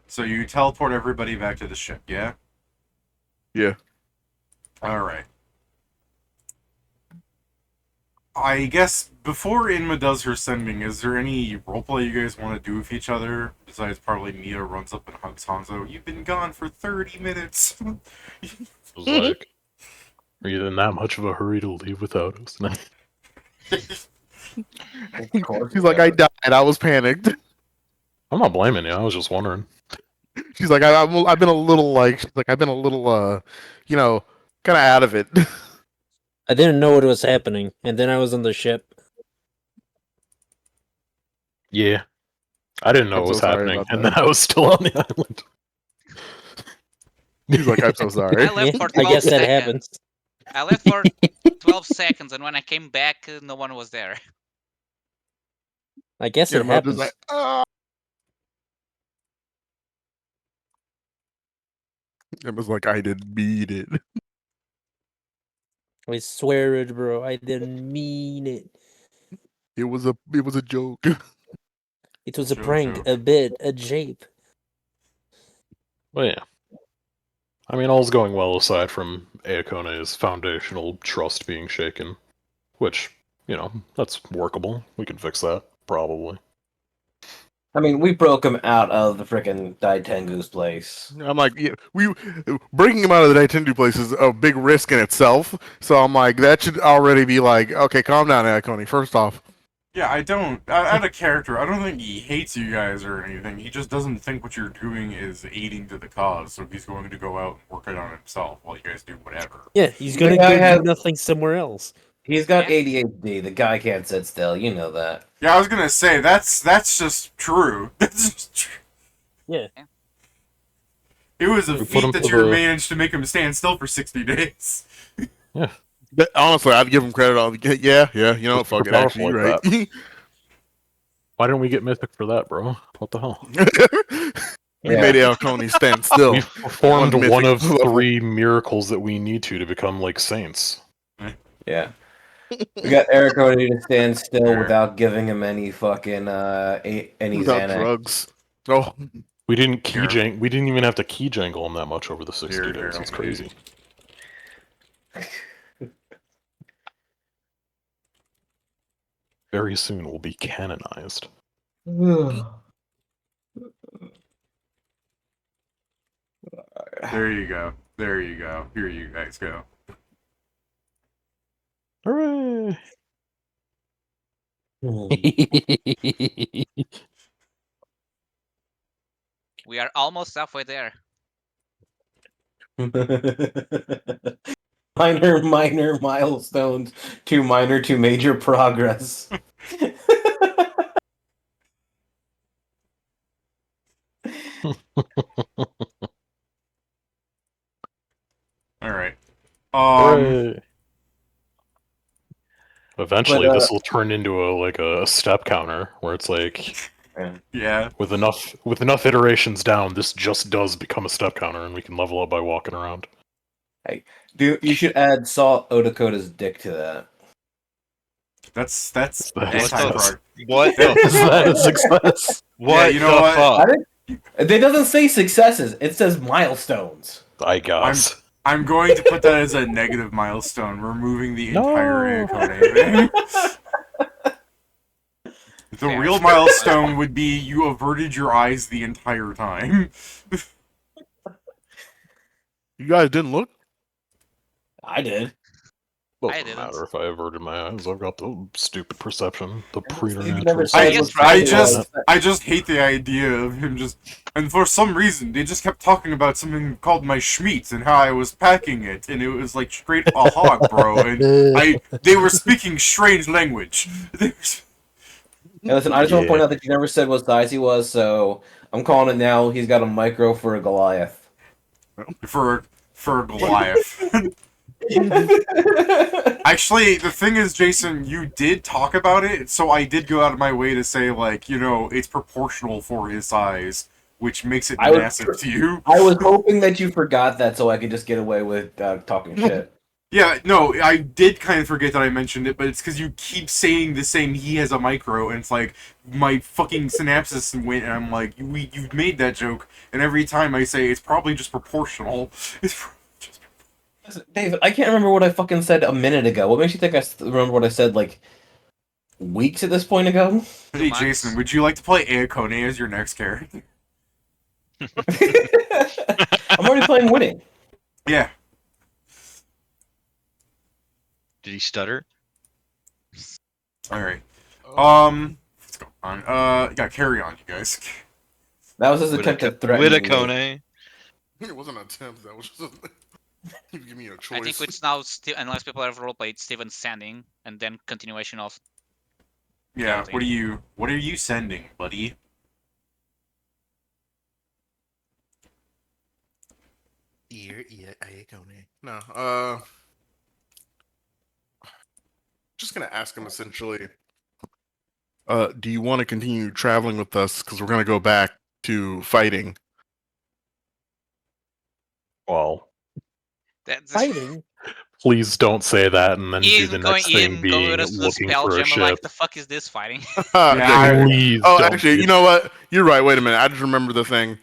So you teleport everybody back to the ship, yeah? Yeah. Alright. I guess before Indma does her sending, is there any roleplay you guys want to do with each other? Besides probably Mia runs up and hugs Hanzo. You've been gone for 30 minutes. It was like, are you in that much of a hurry to leave without us? He's like, I died. I was panicked. I'm not blaming you. I was just wondering. She's like, I've been a little like, I've been a little, kind of out of it. I didn't know what was happening, and then I was on the ship. Yeah. I didn't know I'm what was so sorry happening, about and that. then I was still on the island. He's like, I'm so sorry. I left for 12 I guess that seconds. happens. I left for 12 seconds, and when I came back, no one was there. I guess Yeah, it I'm just happens. like, It was like, I didn't beat it. I swear it, bro. I didn't mean it. It was a joke. It was a Joke, prank, joke. a bit, a jape. Well, yeah. I mean, all's going well aside from Ayakone's foundational trust being shaken. Which, that's workable. We can fix that, probably. I mean, we broke him out of the frickin' Daitengu's place. I'm like, yeah, breaking him out of the Nintendo place is a big risk in itself. So I'm like, that should already be like, okay, calm down, Akone. First off, Yeah, out of character, I don't think he hates you guys or anything. He just doesn't think what you're doing is aiding to the cause, so he's going to go out and work it on himself while you guys do whatever. Yeah, he's gonna go do nothing somewhere else. He's got ADHD. The guy can't sit still. You know that. Yeah, I was gonna say, that's just true. That's just true. Yeah. It was a We put feat him that to you the- managed to make him stand still for 60 days. Yeah. honestly, I'd give him credit. Yeah. You know what? Fuck it. Powerful Actually, you're like right. Why didn't we get Mythic for that, bro? What the hell? We made Akone stand still. We performed On one of Mythic level. 3 miracles that we need to become like saints. Yeah. We got Eric Cody to stand still without giving him any fucking any Without Xanax. drugs. Oh, We didn't Here. We didn't even have to key jangle him that much over the 60 Here, days. It's here. crazy. Very soon we'll be canonized. There you go. There you go. Here you guys go. Hooray! We are almost halfway there. minor milestones, too minor to major progress. Alright. Hooray! Eventually, But, this will turn into a step counter where it's like, Yeah. with enough iterations down, this just does become a step counter, and we can level up by walking around. Dude, you should add Salt Odakota's dick to that. That's That's anti-prog. What Is that a the success? what you know the what? fuck? It doesn't say successes. It says milestones. I guess. I'm going to put that as a negative milestone, removing the entire No. Akone thing. The real milestone would be you averted your eyes the entire time. You guys didn't look? I did. Doesn't didn't. matter if I averted my eyes. I've got the stupid perception, the Steve never preternatural. said I what guess right. Friday I was. just hate the idea of him just, and for some reason they just kept talking about something called my schmeat and how I was packing it, and it was like straight a hog, bro. And they were speaking strange language. Hey, listen, I just want to point out that you never said what size he was, so I'm calling it now. He's got a micro for a Goliath. For a Goliath. Actually, the thing is, Jason, you did talk about it, so I did go out of my way to say, like, it's proportional for his size, which makes it massive to you. I was hoping that you forgot that so I could just get away with talking shit. Yeah, no, I did kind of forget that I mentioned it, but it's because you keep saying the same, he has a micro, and it's like, my fucking synapses went, and I'm like, you've made that joke, and every time I say, it's probably just proportional. Listen, David, I can't remember what I fucking said a minute ago. What makes you think I remember what I said, like, weeks at this point ago? Hey, Jason, would you like to play Aokone as your next character? I'm already playing winning. Yeah. Did he stutter? Alright. What's going on? Yeah, carry on, you guys. That was his attempt to threaten me. Widakone. It wasn't an attempt. That was just. You give me a choice. I think it's now still, unless people have roleplayed Steven sending, and then continuation of. Yeah. What are you sending, buddy? No. Just gonna ask him essentially. Do you want to continue traveling with us? Because we're gonna go back to fighting. Well, That's Fighting? please don't say that and then do Ian the going next thing going being with us to the looking spell for a gem. I'm like, ship. the fuck is this fighting? Please Oh, don't actually, do you know what? You're right. Wait a minute. I just remember the thing.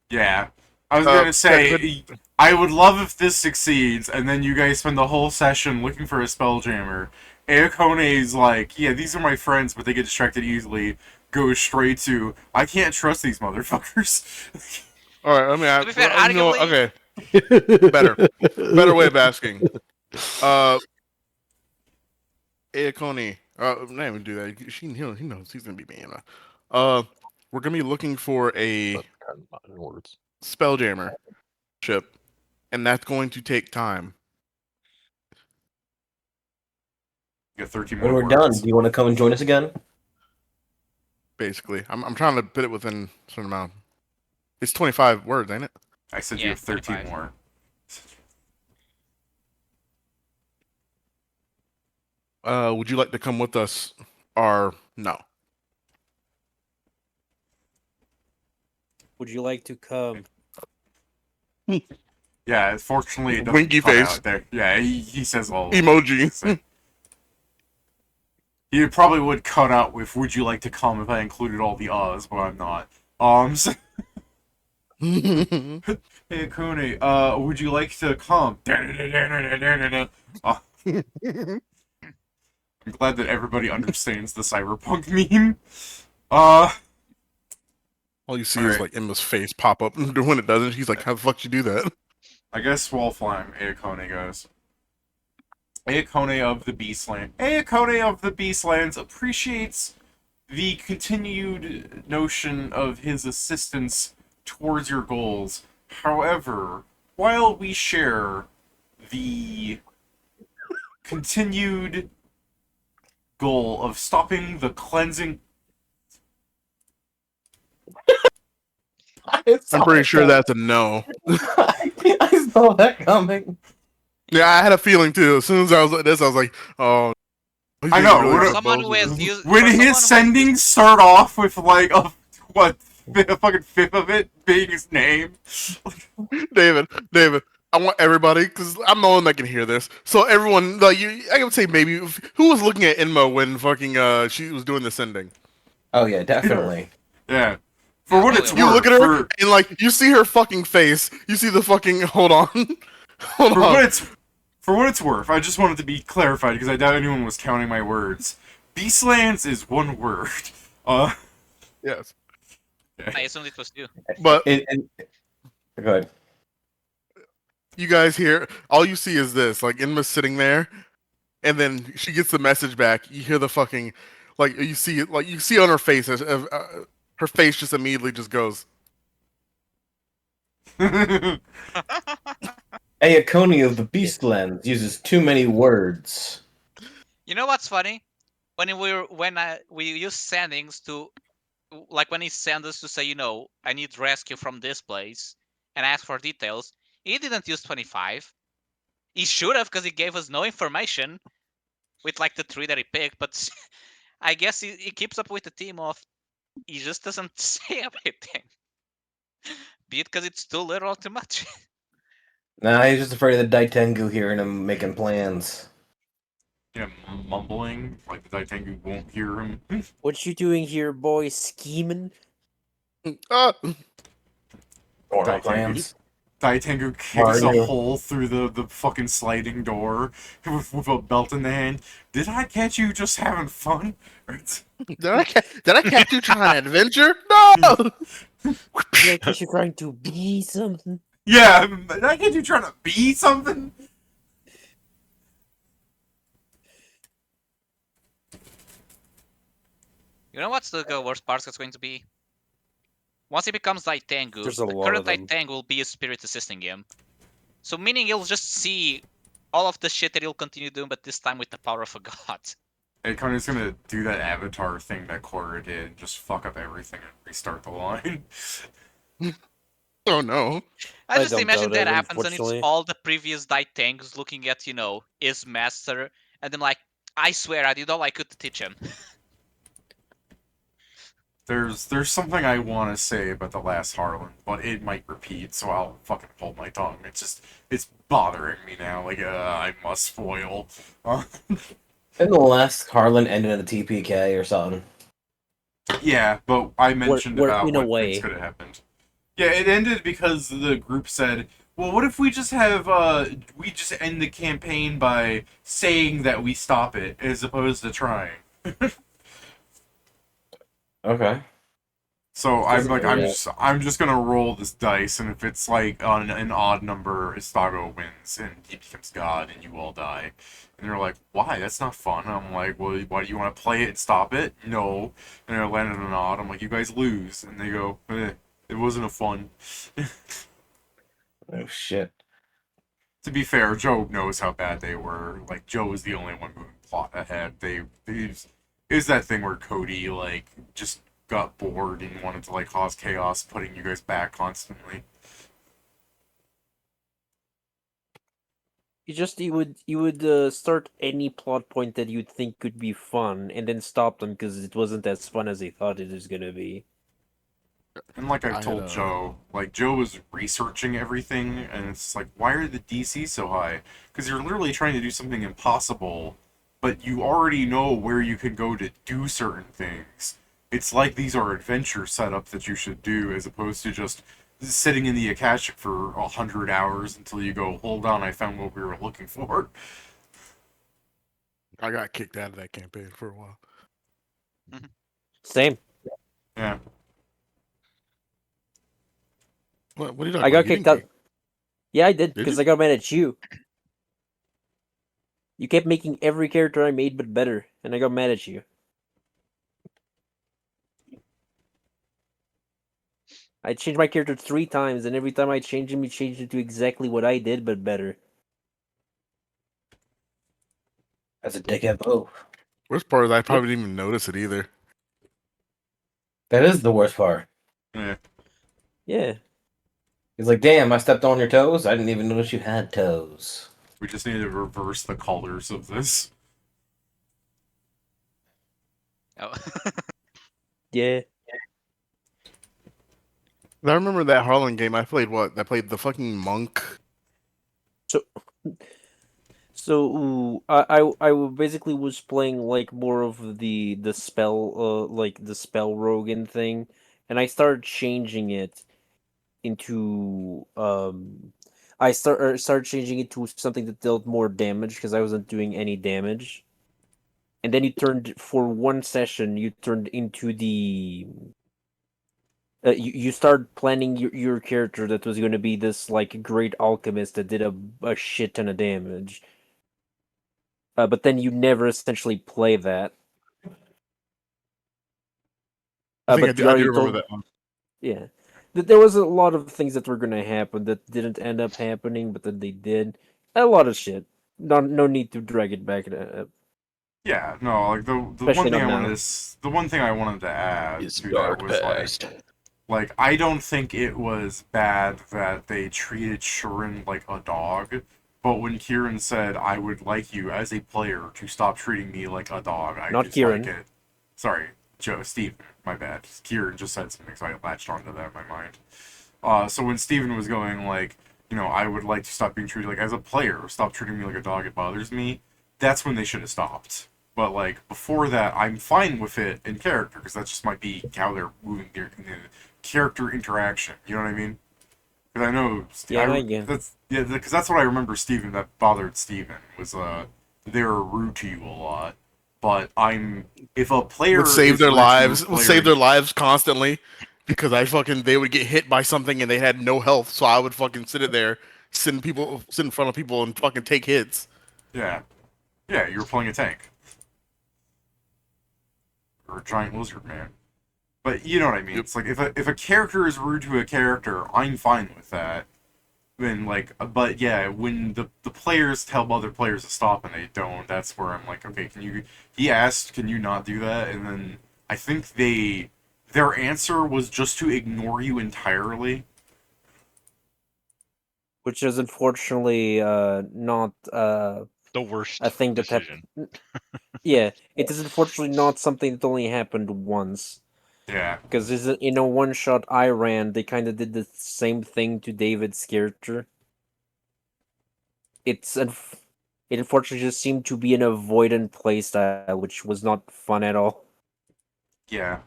Yeah. I was gonna say, I would love if this succeeds, and then you guys spend the whole session looking for a spelljammer. Aokone's like, yeah, these are my friends, but they get distracted easily. Goes straight to, I can't trust these motherfuckers. All right. Let me ask. be fair, You know what? arguably- Okay. Better way of asking. Aokone. Not even do that. He knows he's gonna be mean. We're gonna be looking for a words. spelljammer ship, and that's going to take time. You got 13 When more we're done, words. do you want to come and join us again? Basically, I'm trying to fit it within a certain amount. It's 25 words, ain't it? I said Yeah, you have 13 25. more. Would you like to come with us, or no? Would you like to come? Yeah, fortunately, it doesn't Winky cut face. out there. Yeah, he says all Emoji. He probably would cut out with "Would you like to come?" if I included all the uhs, but I'm not. Hey Kune, would you like to come? I'm glad that everybody understands the cyberpunk meme. All you see is Alright. like Emma's face pop up, and when it doesn't, she's like, "How the fuck did you do that?" I guess Wallflame, Aokone goes. Aokone of the Beastland. Aokone of the Beastlands appreciates the continued notion of his assistance towards your goals. However, while we share the continued goal of stopping the cleansing... I'm pretty sure that's a no. I saw that coming. Yeah, I had a feeling too. As soon as I was like this, I was like, "Oh." I know, Really what got a- Someone both who of has them. used When for someone his who has sendings start off with, like, a fucking fifth of it being his name. David, I want everybody, because I'm the one that can hear this. So everyone, like I would say maybe who was looking at Indma when fucking she was doing the sending. Oh yeah, definitely. Yeah. For what it's probably You worth. look at her and like you see her fucking face. You see the fucking hold on, hold on. For what it's worth, I just wanted to be clarified because I doubt anyone was counting my words. Beastlands is one word. Yes. I assumed it was you. But Go ahead. you guys hear, all you see is this, like Inma's sitting there, and then she gets the message back. You hear the fucking, like you see it, like you see on her face, her face just immediately just goes. Ayakoni of the Beastlands uses too many words. You know what's funny? We use sendings to, like when he sent us to say, I need rescue from this place and ask for details. He didn't use 25. He should have, because he gave us no information with like the 3 that he picked. But I guess he keeps up with the theme of he just doesn't say everything. Be it because it's too little or too much. Nah, he's just afraid of the Daitengu hearing him making plans. Yeah, mumbling, like the Daitengu won't hear him. What you doing here, boy? Scheming? Or Daitengu, plans. Daitengu Are kicks a you? hole through the fucking sliding door with a belt in the hand. Did I catch you just having fun? Did I catch you trying to adventure? No. Yeah, because you're trying to be something. Yeah, did I catch you trying to be something? You know what's the worst part that's going to be? Once he becomes Daitengu, There's a the lot current of them. Daitengu will be a spirit assisting him. So meaning he'll just see all of the shit that he'll continue doing, but this time with the power of a god. And Connor's gonna do that Avatar thing that Cora did, and just fuck up everything and restart the line. Oh no. I just don't imagine doubt that it, happens and it's unfortunately. all the previous Daitengus looking at, his master, and then like, I swear I did all I could to teach him. There's something I want to say about the last Harlonde, but it might repeat, so I'll fucking hold my tongue. It's bothering me now. Like, I must spoil. Didn't the last Harlan ended in a TPK or something? Yeah, but I mentioned We're about in a what things way. could have happened. Yeah, it ended because the group said, "Well, what if we just have we just end the campaign by saying that we stop it as opposed to trying." Okay. So I'm like, Yeah. I'm just gonna roll this dice, and if it's like on an odd number, Istago wins and he becomes god, and you all die. And they're like, "Why? That's not fun." I'm like, "Well, why do you want to play it and stop it?" No. And I landed on an odd. I'm like, "You guys lose," and they go, "It wasn't a fun." Oh shit. To be fair, Joe knows how bad they were. Like, Joe was the only one moving plot ahead. It was that thing where Cody like just got bored and wanted to like cause chaos, putting you guys back constantly. You would start any plot point that you'd think could be fun, and then stop them because it wasn't as fun as they thought it was gonna be. And like I've I had told Joe, like Joe was researching everything, and it's like, why are the DC so high? Because you're literally trying to do something impossible, but you already know where you can go to do certain things. It's like these are adventure setup that you should do, as opposed to just sitting in the Akashic for 100 hours until you go, hold on, I found what we were looking for. I got kicked out of that campaign for a while. Same. Yeah. What are you talking I about? got You kicked didn't out. Yeah, I did Did because you? I got mad at you. You kept making every character I made but better, and I got mad at you. I changed my character 3 times, and every time I changed him, he changed it to exactly what I did but better. That's a dickhead move. Worst part is I probably didn't even notice it either. That is the worst part. Yeah. Yeah. He's like, damn, I stepped on your toes? I didn't even notice you had toes. We just need to reverse the colors of this. Oh. Yeah. I remember that Harlan game. I played what? I played the fucking monk. So I basically was playing like more of the spell like the spell Rogan thing, and I started changing it into started changing it to something that dealt more damage because I wasn't doing any damage. and then you turned for one session. You turned into the. You start planning your character that was going to be this like great alchemist that did a shit ton of damage. But then you never essentially play that. I think But I do you remember told, that one. yeah, there was a lot of things that were going to happen that didn't end up happening, but then they did. A lot of shit. No need to drag it back. Yeah, no, like the one Especially thing not I wanted now. the one thing I wanted to add It's to that dark was past. like I don't think it was bad that they treated Shurin like a dog, but when Kieran said I would like you as a player to stop treating me like a dog, I Not dislike Kieran. it. Sorry, Steve, my bad. Kieran just said something, so I latched onto that in my mind. So when Steven was going like, I would like to stop being treated like as a player, stop treating me like a dog, it bothers me. That's when they should have stopped. But like before that, I'm fine with it in character because that just might be how they're moving their character interaction. You know what I mean? Because I know because that's what I remember. Steven that bothered Steven was they were rude to you a lot. But if a player Would save is their rude to a lives. Would player save their lives constantly, because they would get hit by something and they had no health. So I would fucking sit there, sit in front of people and fucking take hits. yeah, yeah, you were playing a tank or a giant lizard man. But you know what I mean. Yep. It's like if a character is rude to a character, I'm fine with that. Then but yeah, when the players tell other players to stop and they don't, that's where I'm like, okay, He asked, can you not do that? And then I think their answer was just to ignore you entirely. Which is unfortunately not The worst a thing that decision. Yeah, it is unfortunately not something that only happened once. Yeah. Because in a one shot I ran, they kind of did the same thing to David's character. It unfortunately just seemed to be an avoidant playstyle, which was not fun at all. Yeah.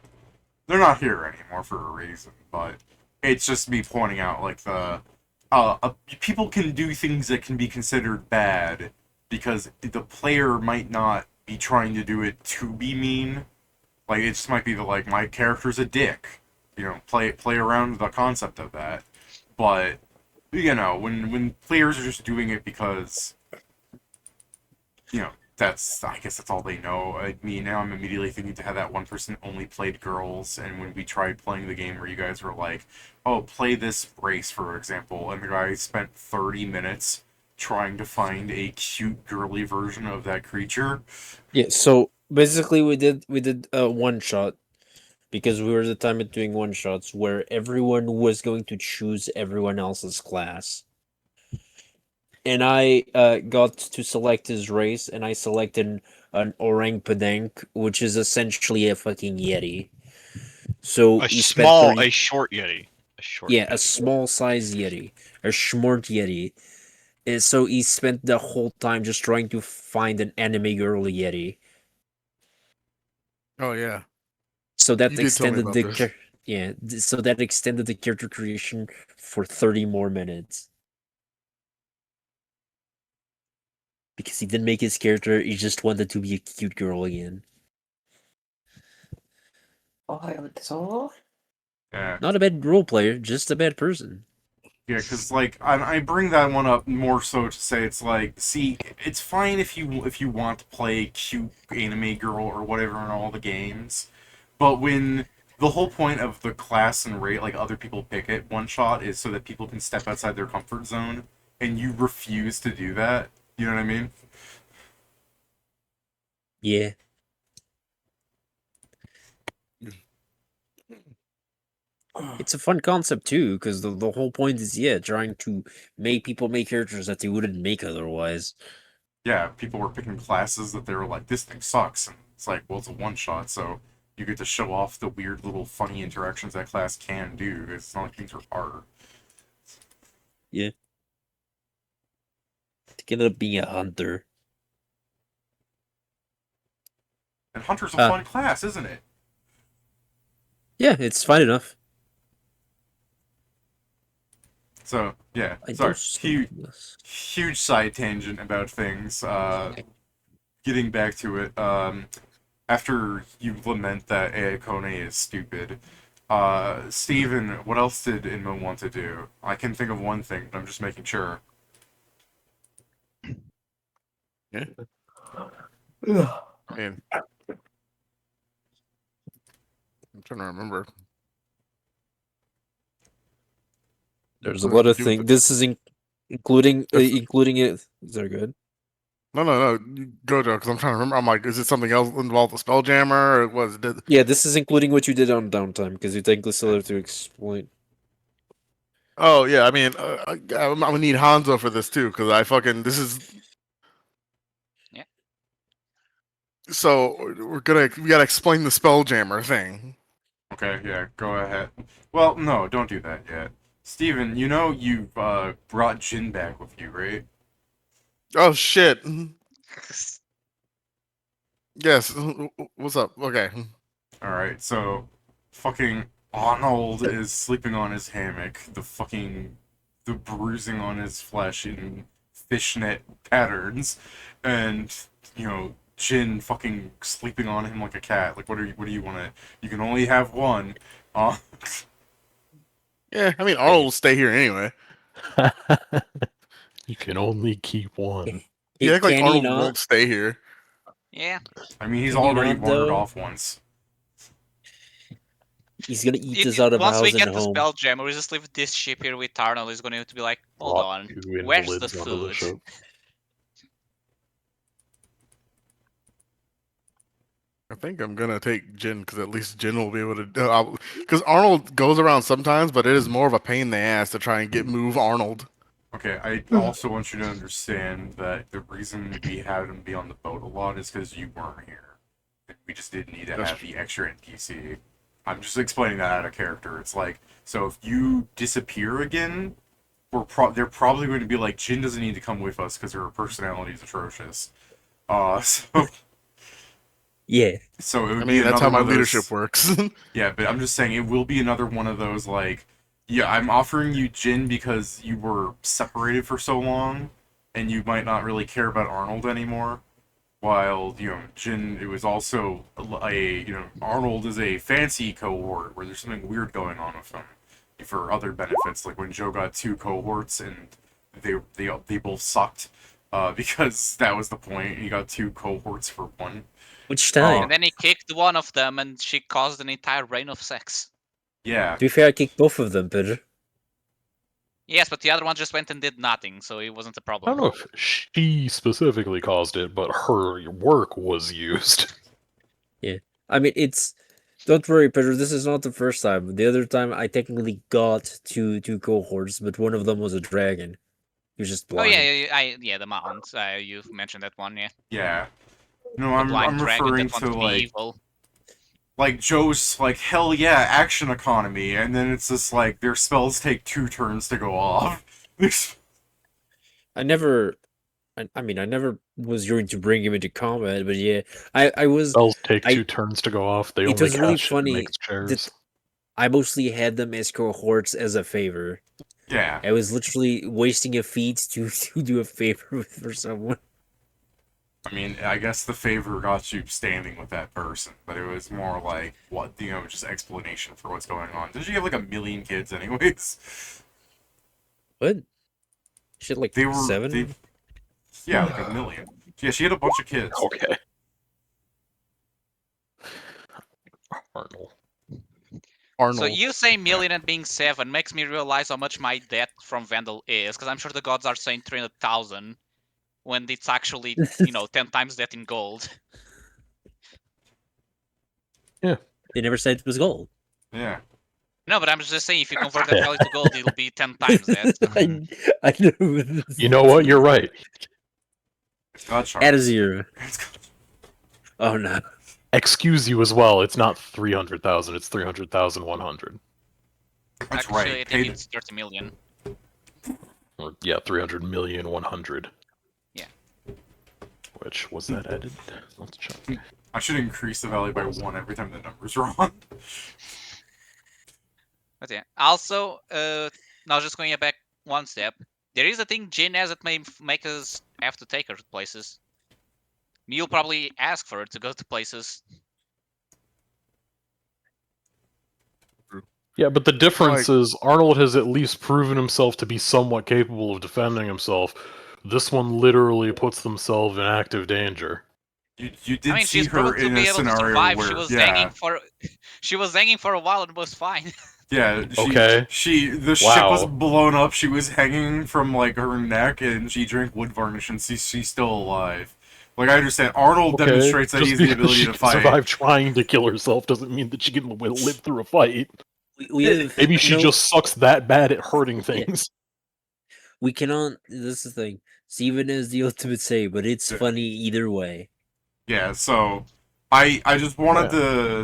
They're not here anymore for a reason, but it's just me pointing out like people can do things that can be considered bad because the player might not be trying to do it to be mean. Like it just might be like my character's a dick. Play around the concept of that. But when players are just doing it because I guess that's all they know. Now I'm immediately thinking to have that one person only played girls, and when we tried playing the game where you guys were like, oh, play this race, for example, and the guy spent 30 minutes trying to find a cute, girly version of that creature. Yeah, so basically we did a one shot because we were at the time of doing one shots where everyone was going to choose everyone else's class. And I got to select his race, and I selected an orang padang, which is essentially a fucking yeti. So A he spent 30. a short yeti. A small size yeti, a schmort yeti. And so he spent the whole time just trying to find an anime girl yeti. Oh yeah. So that You did tell me extended about this. so that extended the character creation for 30 more minutes. Because he didn't make his character, he just wanted to be a cute girl again. Yeah. Not a bad role player, just a bad person. Yeah, because I bring that one up more so to say it's like, see, it's fine if you want to play cute anime girl or whatever in all the games, but when the whole point of the class and rate, like other people pick it one shot, is so that people can step outside their comfort zone, and you refuse to do that. You know what I mean? Yeah. It's a fun concept too, because the whole point is trying to make people make characters that they wouldn't make otherwise. Yeah, people were picking classes that they were like, this thing sucks, and it's like, well, it's a one shot, so you get to show off the weird little funny interactions that class can do. It's not like things are hard. Yeah. To end up being a hunter. And Hunter's a fun class, isn't it? Yeah, it's fine enough. So yeah, sorry, huge side tangent about things. getting back to it, after you lament that Aekone is stupid, Steven, what else did Indma want to do? I can think of one thing, but I'm just making sure. Yeah. Man. I'm trying to remember. There's a lot of things. This is including including it. Is that good? No, go Joe, because I'm trying to remember. I'm like, is it something else involved the Spelljammer, or was it? Yeah, this is including what you did on Downtime, because you technically still have to explain. Oh yeah, I mean, I'm gonna need Hanzo for this too, because this is. Yeah. So we gotta explain the Spelljammer thing. Okay, yeah, go ahead. Well, no, don't do that yet. Steven, you know you've brought Jin back with you, right? Oh shit. Yes. What's up? Okay. Alright, so fucking Arnold is sleeping on his hammock, the bruising on his flesh in fishnet patterns, and Jin fucking sleeping on him like a cat. Like what do you wanna you can only have one. Uh Yeah, I mean, Arnold will stay here anyway. You can only keep one. You act like Can he Arnold not? won't stay here. Yeah. I mean he's Can he already not, wandered though? off once. He's gonna eat us out of Once we house and get to home. Spelljammer, we just leave this ship here with Arnold. He's going to be like, hold Brought on, 2 where's the invalids onto the food? ship. I think I'm gonna take Jin, because at least Jin will be able to. Because Arnold goes around sometimes, but it is more of a pain in the ass to try and move Arnold. Okay, I also want you to understand that the reason we had him be on the boat a lot is because you weren't here. We just didn't need to That's have the extra NPC. I'm just explaining that out of character. It's like, so if you disappear again, they're probably going to be like, Jin doesn't need to come with us because her personality is atrocious. So Yeah. so it would I be mean, that's how another my one of leadership those, works. yeah, but I'm just saying it will be another one of those like, yeah, I'm offering you Jin because you were separated for so long, and you might not really care about Arnold anymore. While Jin, it was also Arnold is a fancy cohort where there's something weird going on with him for other benefits. Like when Joe got 2 cohorts and they both sucked, because that was the point. He got 2 cohorts for one. Which time? And then he kicked one of them, and she caused an entire reign of sex. Yeah. To be fair, I kicked both of them, Peter. Yes, but the other one just went and did nothing, so it wasn't a I problem. don't know if she specifically caused it, but her work was used. Yeah. I mean, it's... Don't worry, Pedro, this is not the first time. The other time, I technically got two cohorts, but one of them was a dragon. He was just Oh blind. yeah, the mount. You've mentioned that one, yeah. Yeah. No, The I'm blind dragon referring that wanted to to be evil. like Joe's like, hell yeah, action economy, and then it's just like their spells take 2 turns to go off. I never was going to bring him into combat, but yeah, I was. Spells take I- 2 turns to go off. They It only was really cast shit funny next chairs. I mostly had them as cohorts as a favor. Yeah. I was literally wasting a feat to do a favor for someone. I mean, I guess the favor got you standing with that person, but it was more like, just explanation for what's going on. Did you have like 1 million kids anyways? What? Shit, like They were 7? yeah, like 1 million. Yeah, she had a bunch of kids. Okay. Arnold. So you say million and being 7 makes me realize how much my debt from Vandal is, because I'm sure the gods are saying 300,000 when it's actually 10 times that in gold. They never said it was gold. Yeah. No, but I'm just saying if you convert that value to gold, it'll be 10 times that. I know. You know what? You're right. Add a 0. Oh no. Excuse you as well. It's not 300,000. It's 300,100. That's Actually, right. I think it's 30 million. Or, yeah, 300,100,000. Yeah. Which was that added? Let's check. I should increase the value by 1 every time the number's wrong. But yeah. Also, now just going back one step, there is a thing Jin has that may make us have to take her places. You'll probably ask for it to go to places. Yeah, but the difference Like- is Arnold has at least proven himself to be somewhat capable of defending himself. This one literally puts themselves in active danger. You did I mean, see she's her proven to in be a able to scenario survive. where She was hanging for, she was hanging for a while and was fine. yeah, Okay. the ship was Wow. blown up. She was hanging from like her neck, and she drank wood varnish, and she's still alive. Like I understand, Arnold Okay, demonstrates that just he's the because ability she to can fight. survive trying to kill herself doesn't mean that she can live through a fight. We have Maybe she no- just sucks that bad at hurting things. We cannot. This is the thing. Steven is the ultimate say, but it's Yeah. funny either way. Yeah, so I just wanted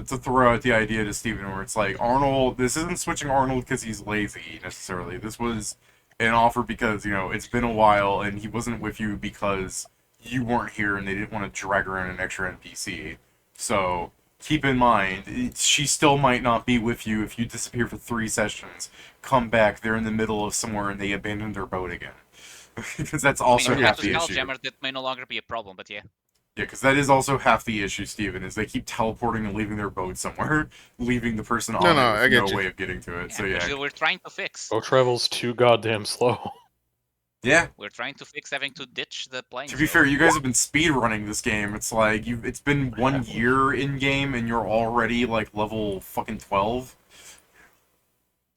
to throw out the idea to Steven where it's like Arnold. This isn't switching Arnold because he's lazy necessarily. This was an offer because it's been a while and he wasn't with you because you weren't here and they didn't want to drag around an extra NPC. So keep in mind, she still might not be with you if you disappear for 3 sessions. Come back, they're in the middle of somewhere and they abandon their boat again. Because that's also I mean, half to the issue. Spelljammer, that may no longer be a problem, but yeah. Yeah, because that is also half the issue, Steven, is they keep teleporting and leaving their boat somewhere, leaving the person on No, it I with get no you. way of getting to it. So Which yeah, we're trying to fix. Boat travel's too goddamn slow. yeah. We're trying to fix having to ditch the plane. To be fair, you guys have been speed running this game. It's like it's been 1 year in game and you're already like level fucking 12.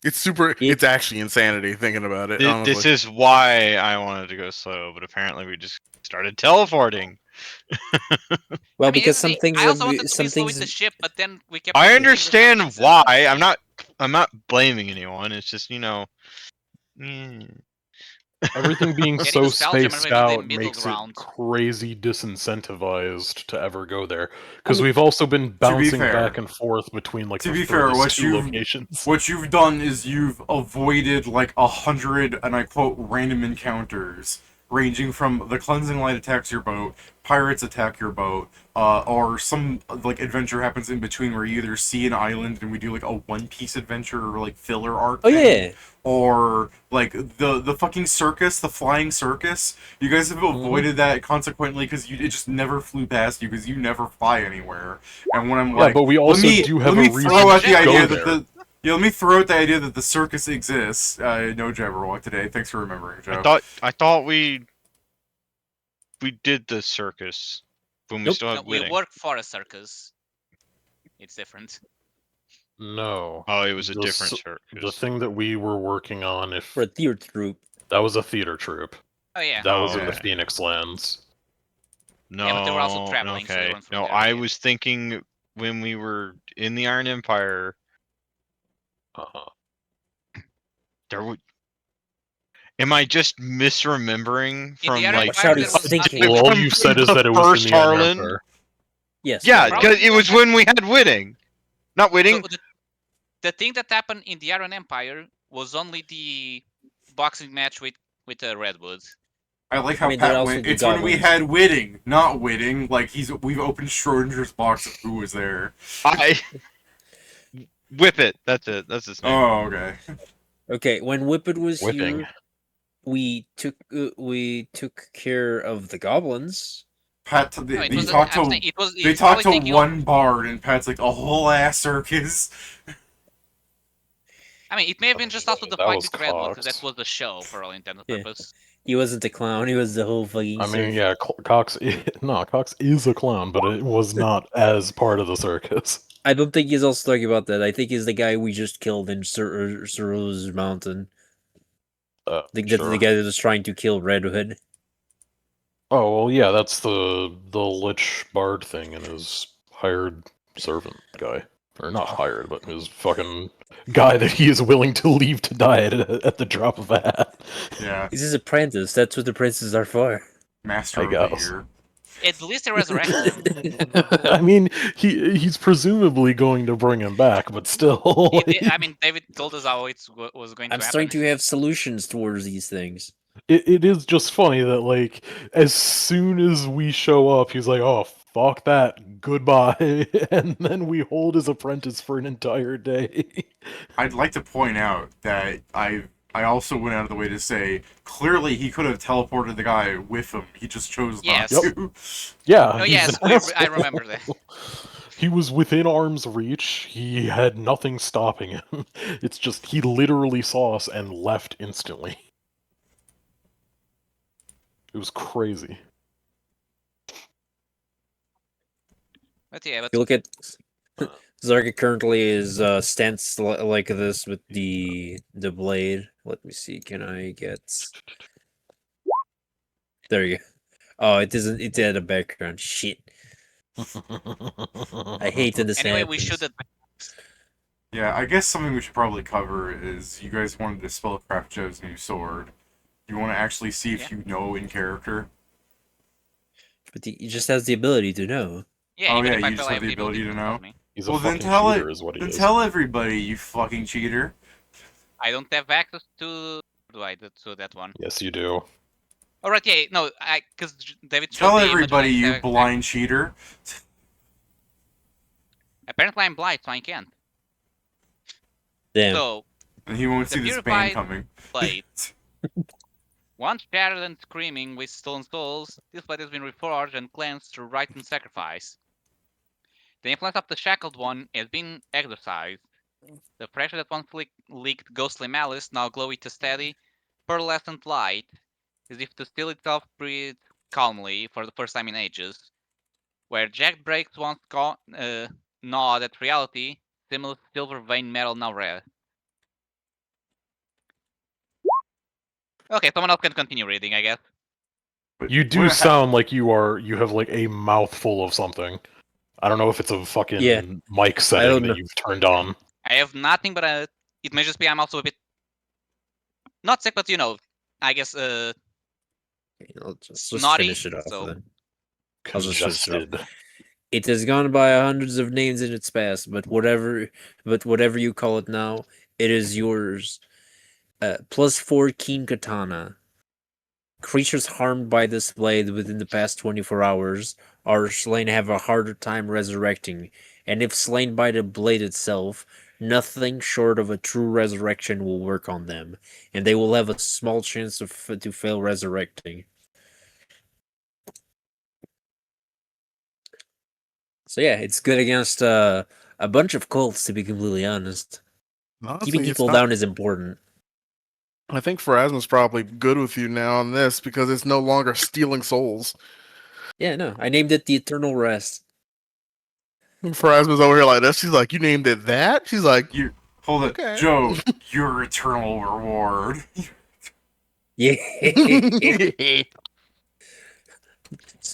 It's super. It's actually insanity thinking about it. honestly. This is why I wanted to go slow, but apparently we just started teleporting. Well, I mean, because it's some the- things I are also wanted to some be slow with things. the ship, but then we kept. I hitting the understand buttons and- why. I'm not blaming anyone. It's just Everything being Getting so to Spelljammer may spaced be the out middle makes ground. it crazy disincentivized to ever go there. Because I mean, we've also been bouncing fair- back and forth between like to the be fair, furthest two locations. what you've done is you've avoided like 100, and I quote, random encounters, ranging from the cleansing light attacks your boat, pirates attack your boat, or some like adventure happens in between where you either see an island and we do like a One-Piece adventure or like filler arc. Oh thing, yeah. or like the fucking circus, the flying circus. You guys have avoided that consequently because it just never flew past you because you never fly anywhere. And when I'm Yeah, like, but we also do have a reason throw out to the go idea there. that let me throw out the idea that the circus exists. No Jabberwock today. Thanks for remembering, Joe. I thought we did the circus when we Nope. still No, had we Whitting. work for a circus. It's different. No. Oh, it was a The different s- circus. The thing that we were working on, if For a theater troupe. that was a theater troupe, Oh yeah. that was in the Okay. Phoenix Lands. No, Yeah, but they were also traveling, so they okay. weren't from No, there, I yeah. was thinking when we were in the Iron Empire, Uh-huh. there would. Am I just misremembering In the from Iron like? Watch out, Empire, he's there was thinking. nothing. Well, all you said is The that it was first in the Iron Harlonde? Empire. Yes. Yeah, Probably because it was when we had Whitting, not Whitting. So the thing that happened in the Iron Empire was only the boxing match with Redwood. I like how I mean, they're Pat also went. the It's when we goblins. had Whitting, not Whitting. Like we've opened Schrodinger's box of who was there. I Whip it. That's it. That's his name. Oh, okay. Okay, when Whippet was Whipping. here, we took care of the goblins. Pat, No, they, it they was. talked I'm to saying it was. they it's talked probably to taking one bard, and Pat's like a whole ass circus. I mean, it may have been just after the That fight was with Redwood, because Cox. that was the show for all intents and Yeah. purposes. He wasn't a clown. He was the whole fucking. I mean, circus. yeah, Cox. No, Cox is a clown, but it was not as part of the circus. I don't think he's also talking about that. I think he's the guy we just killed in Cerul's Mountain. The Sure. guy that was trying to kill Redwood. Oh well, yeah, that's the Lich Bard thing and his hired servant guy, or not hired, but his fucking guy that he is willing to leave to die at the drop of a hat. Yeah, He's his apprentice. That's what apprentices are for. master I of the guess. year. At least they resurrected him. I mean, he's presumably going to bring him back, but still. I mean, David told us how it was going I'm to happen. starting to have solutions towards these things. It is just funny that, like, as soon as we show up, he's like, oh, fuck that, goodbye. And then we hold his apprentice for an entire day. I'd like to point out that I I also went out of the way to say, clearly he could have teleported the guy with him. He just chose Yes. not to. Yeah. Oh he's yes, an I asshole. remember that. He was within arm's reach. He had nothing stopping him. It's just he literally saw us and left instantly. It was crazy. But yeah, If you look at Zarga currently is stance like this with the blade. Let me see. Can I get? There you go. Oh, it isn't. It had a background. Shit. I hate when this anyway, happens. we should. Yeah, I guess something we should probably cover is you guys wanted to spellcraft Joe's new sword. You want to actually see if you know in character? But he just has the ability to know. Yeah, Oh even yeah, if I you fail, just I have have the ability to know. tell me. He's a Well, then fucking tell cheater, it. is what he Then is. tell everybody, you fucking cheater. I don't have access to. Do I to that one? Yes, you do. All right, yeah, no, because David showed Tell the image and everybody, I you have- blind cheater. Apparently, I'm blind, so I can't. Damn. So And he won't The see this purified band coming. blade, once shattered and screaming with stolen souls, this blade has been reforged and cleansed through rite and sacrifice. The influence of the shackled one has been exorcised. The pressure that once leaked ghostly malice now glow with a steady, pearlescent light, as if the steel itself breathed calmly for the first time in ages. Where jagged breaks once gnawed at reality, similar silver vein metal now rare. Okay, someone else can continue reading, I guess. But You do what- sound like you have like a mouthful of something. I don't know if it's a fucking Yeah. mic don't setting know. that you've turned on. I have nothing, but it may just be I'm also a bit not sick, but I guess I'll just snotty, finish it off so- then. I'll just finish it off. Congested. It has gone by hundreds of names in its past, but whatever you call it now, it is yours. +4 Keen Katana. Creatures harmed by this blade within the past 24 hours are slain have a harder time resurrecting, and if slain by the blade itself, nothing short of a true resurrection will work on them, and they will have a small chance to fail resurrecting. So yeah, it's good against a bunch of cults, to be completely honest. Honestly, Keeping it's people not- down is important. I think Pharasma's probably good with you now on this because it's no longer stealing souls. Yeah, no, I named it the Eternal Rest. Pharasma's over here like this. She's like, "You named it that?" She's like, You hold it, Okay. Joe. Your eternal reward. Yeah.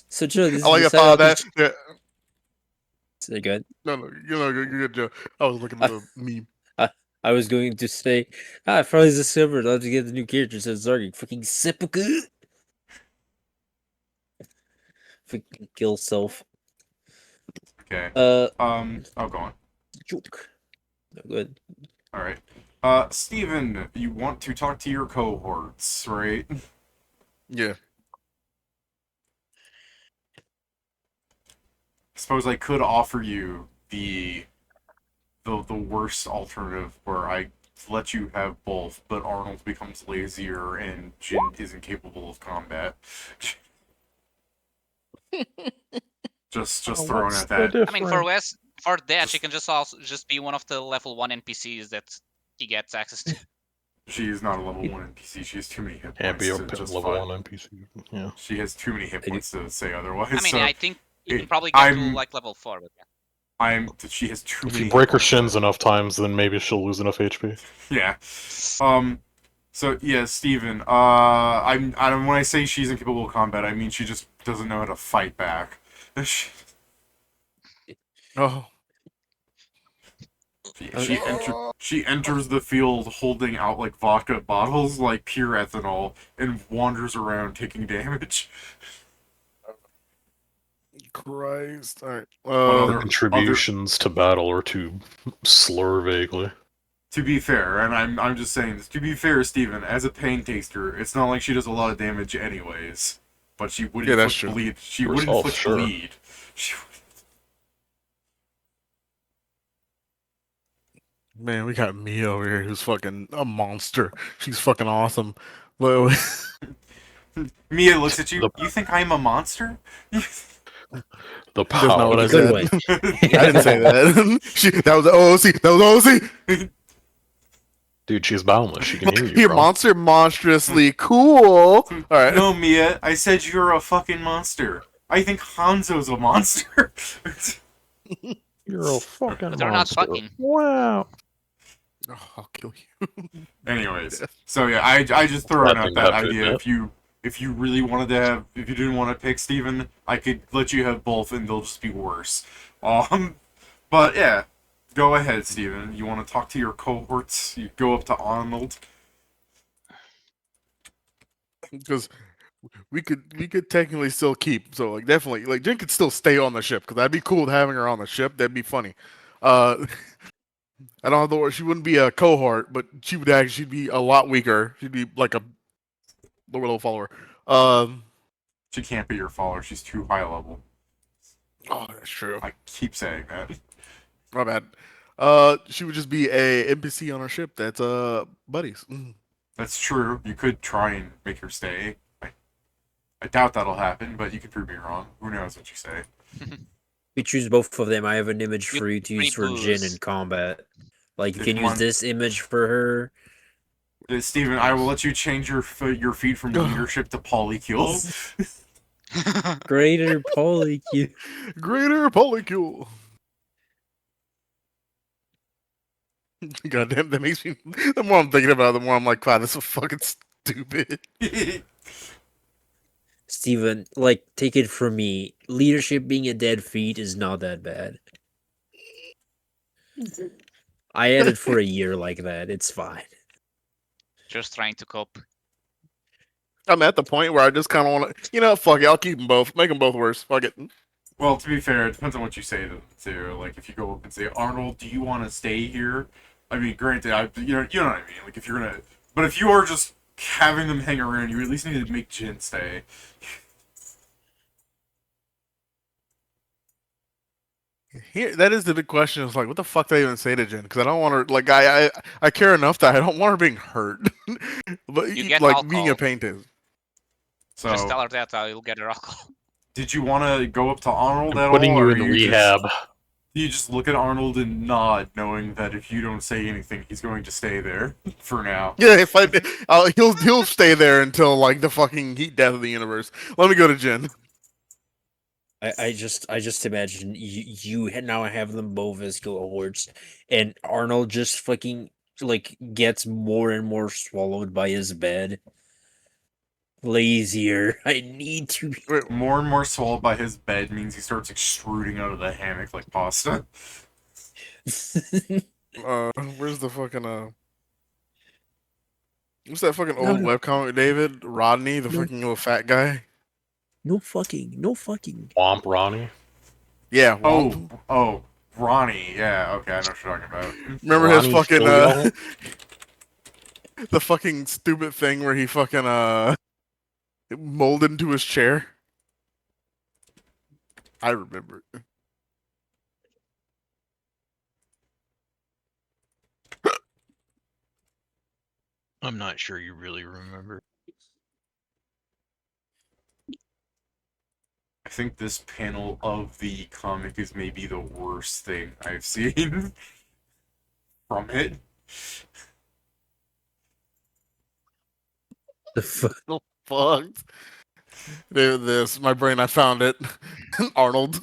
So Joe, this "I like is to follow that." Yeah. Say good. No, you're good, Joe. I was looking at the meme. I was going to say, Friday's the silver. I'd love to get the new character. Says Zargi. Fucking seppuku. Fucking kill self. Okay. Oh, go on. joke. No good. All right. Steven, you want to talk to your cohorts, right? Yeah. Suppose I could offer you the worst alternative where I let you have both, but Arnold becomes lazier and Jin isn't capable of combat. just throwing What's at the that. I mean, for Wes, for that, she can just be one of the level 1 NPCs that he gets access to. She is not a level 1 NPC. She has too many hit Can't points be a to just level fight. 1 NPC. Yeah. She has too many hit points to say otherwise. I mean, so I think you can it- probably get to I'm- like level 4 with that. she has too If many. you break hit her points shins to- enough times, then maybe she'll lose enough HP. Yeah. So yeah, Steven. When I say she's incapable of combat, I mean she just doesn't know how to fight back. Oh. She enters the field holding out like vodka bottles, like pure ethanol, and wanders around taking damage. Christ. All right. other- Contributions to battle or to slur vaguely. To be fair, and I'm just saying this. To be fair, Steven, as a pain taster, it's not like she does a lot of damage anyways. But she would Yeah, that's inflict true. bleed. She would Herself, inflict sure. bleed. She, Man, we got Mia over here who's fucking a monster. She's fucking awesome. But Mia looks at you. The- You think I'm a monster? The that's not what I power. In a good said. way. I didn't say that. That was OOC. That was OOC. Dude, she's boundless. She can hear you, Here, bro. monster, monstrously cool. All right. No, Mia. I said you're a fucking monster. I think Hanzo's a monster. You're a fucking But they're not monster. fucking. Wow. Oh, I'll kill you. Anyways, so yeah, I just throwing out Nothing that left to idea. admit. If you really wanted to have, if you didn't want to pick Steven, I could let you have both, and they'll just be worse. But yeah, go ahead, Steven. You want to talk to your cohorts? You go up to Arnold. Because we could technically still keep. So like definitely like Jen could still stay on the ship because that'd be cool having her on the ship. That'd be funny. I don't know the word. She wouldn't be a cohort, but she would actually she'd be a lot weaker. She'd be like a lower level follower. She can't be your follower. She's too high level. Oh, that's true. I keep saying that. My bad. She would just be a NPC on our ship. That's buddies. That's true. You could try and make her stay. I doubt that'll happen, but you could prove me wrong. Who knows what you say? We choose both of them. I have an image You for you to use for Jin booze. in combat. Like you Pick can use one. this image for her. Steven, I will let you change your feed from leadership to polycule. Greater polycule. Greater polycule. Goddamn, that makes me. The more I'm thinking about it, the more I'm like, wow, this is fucking stupid. Steven, like, take it from me. Leadership being a dead feat is not that bad. I had it for a year like that. It's fine. Just trying to cope. I'm at the point where I just kind of want to, fuck it, I'll keep them both. Make them both worse. Fuck it. Well, to be fair, it depends on what you say to them, too. Like, if you go up and say, Arnold, do you want to stay here? I mean, granted, you know what I mean? Like, if you're gonna... But if you are just having them hang around, you at least need to make Jin stay. Here, that is the big question. It's like, what the fuck do I even say to Jen? Because I don't want her. Like, I care enough that I don't want her being hurt. But You get like being a alcohol. pain to. So, Just tell her that you'll get her alcohol. did you want to go up to Arnold at all? Putting you or in you rehab. You just look at Arnold and nod, knowing that if you don't say anything, he's going to stay there for now. Yeah, if he'll stay there until like the fucking heat death of the universe. Let me go to Jen. I just imagine you now have them both as cohorts, and Arnold just fucking like gets more and more swallowed by his bed. Lazier. I need to. Wait, More and more swallowed by his bed means he starts extruding out of the hammock like pasta. where's the fucking what's that fucking No, old no. webcomic, David? Rodney, the No. fucking little fat guy. No fucking. Womp Ronnie. Yeah. Womp. Oh, Ronnie. Yeah, okay, I know what you're talking about. Remember Ronnie his fucking Filial? the fucking stupid thing where he fucking molded into his chair. I remember. I'm not sure you really remember. I think this panel of the comic is maybe the worst thing I've seen from it. The fuck. Fucked. There, this my brain. I found it. Arnold.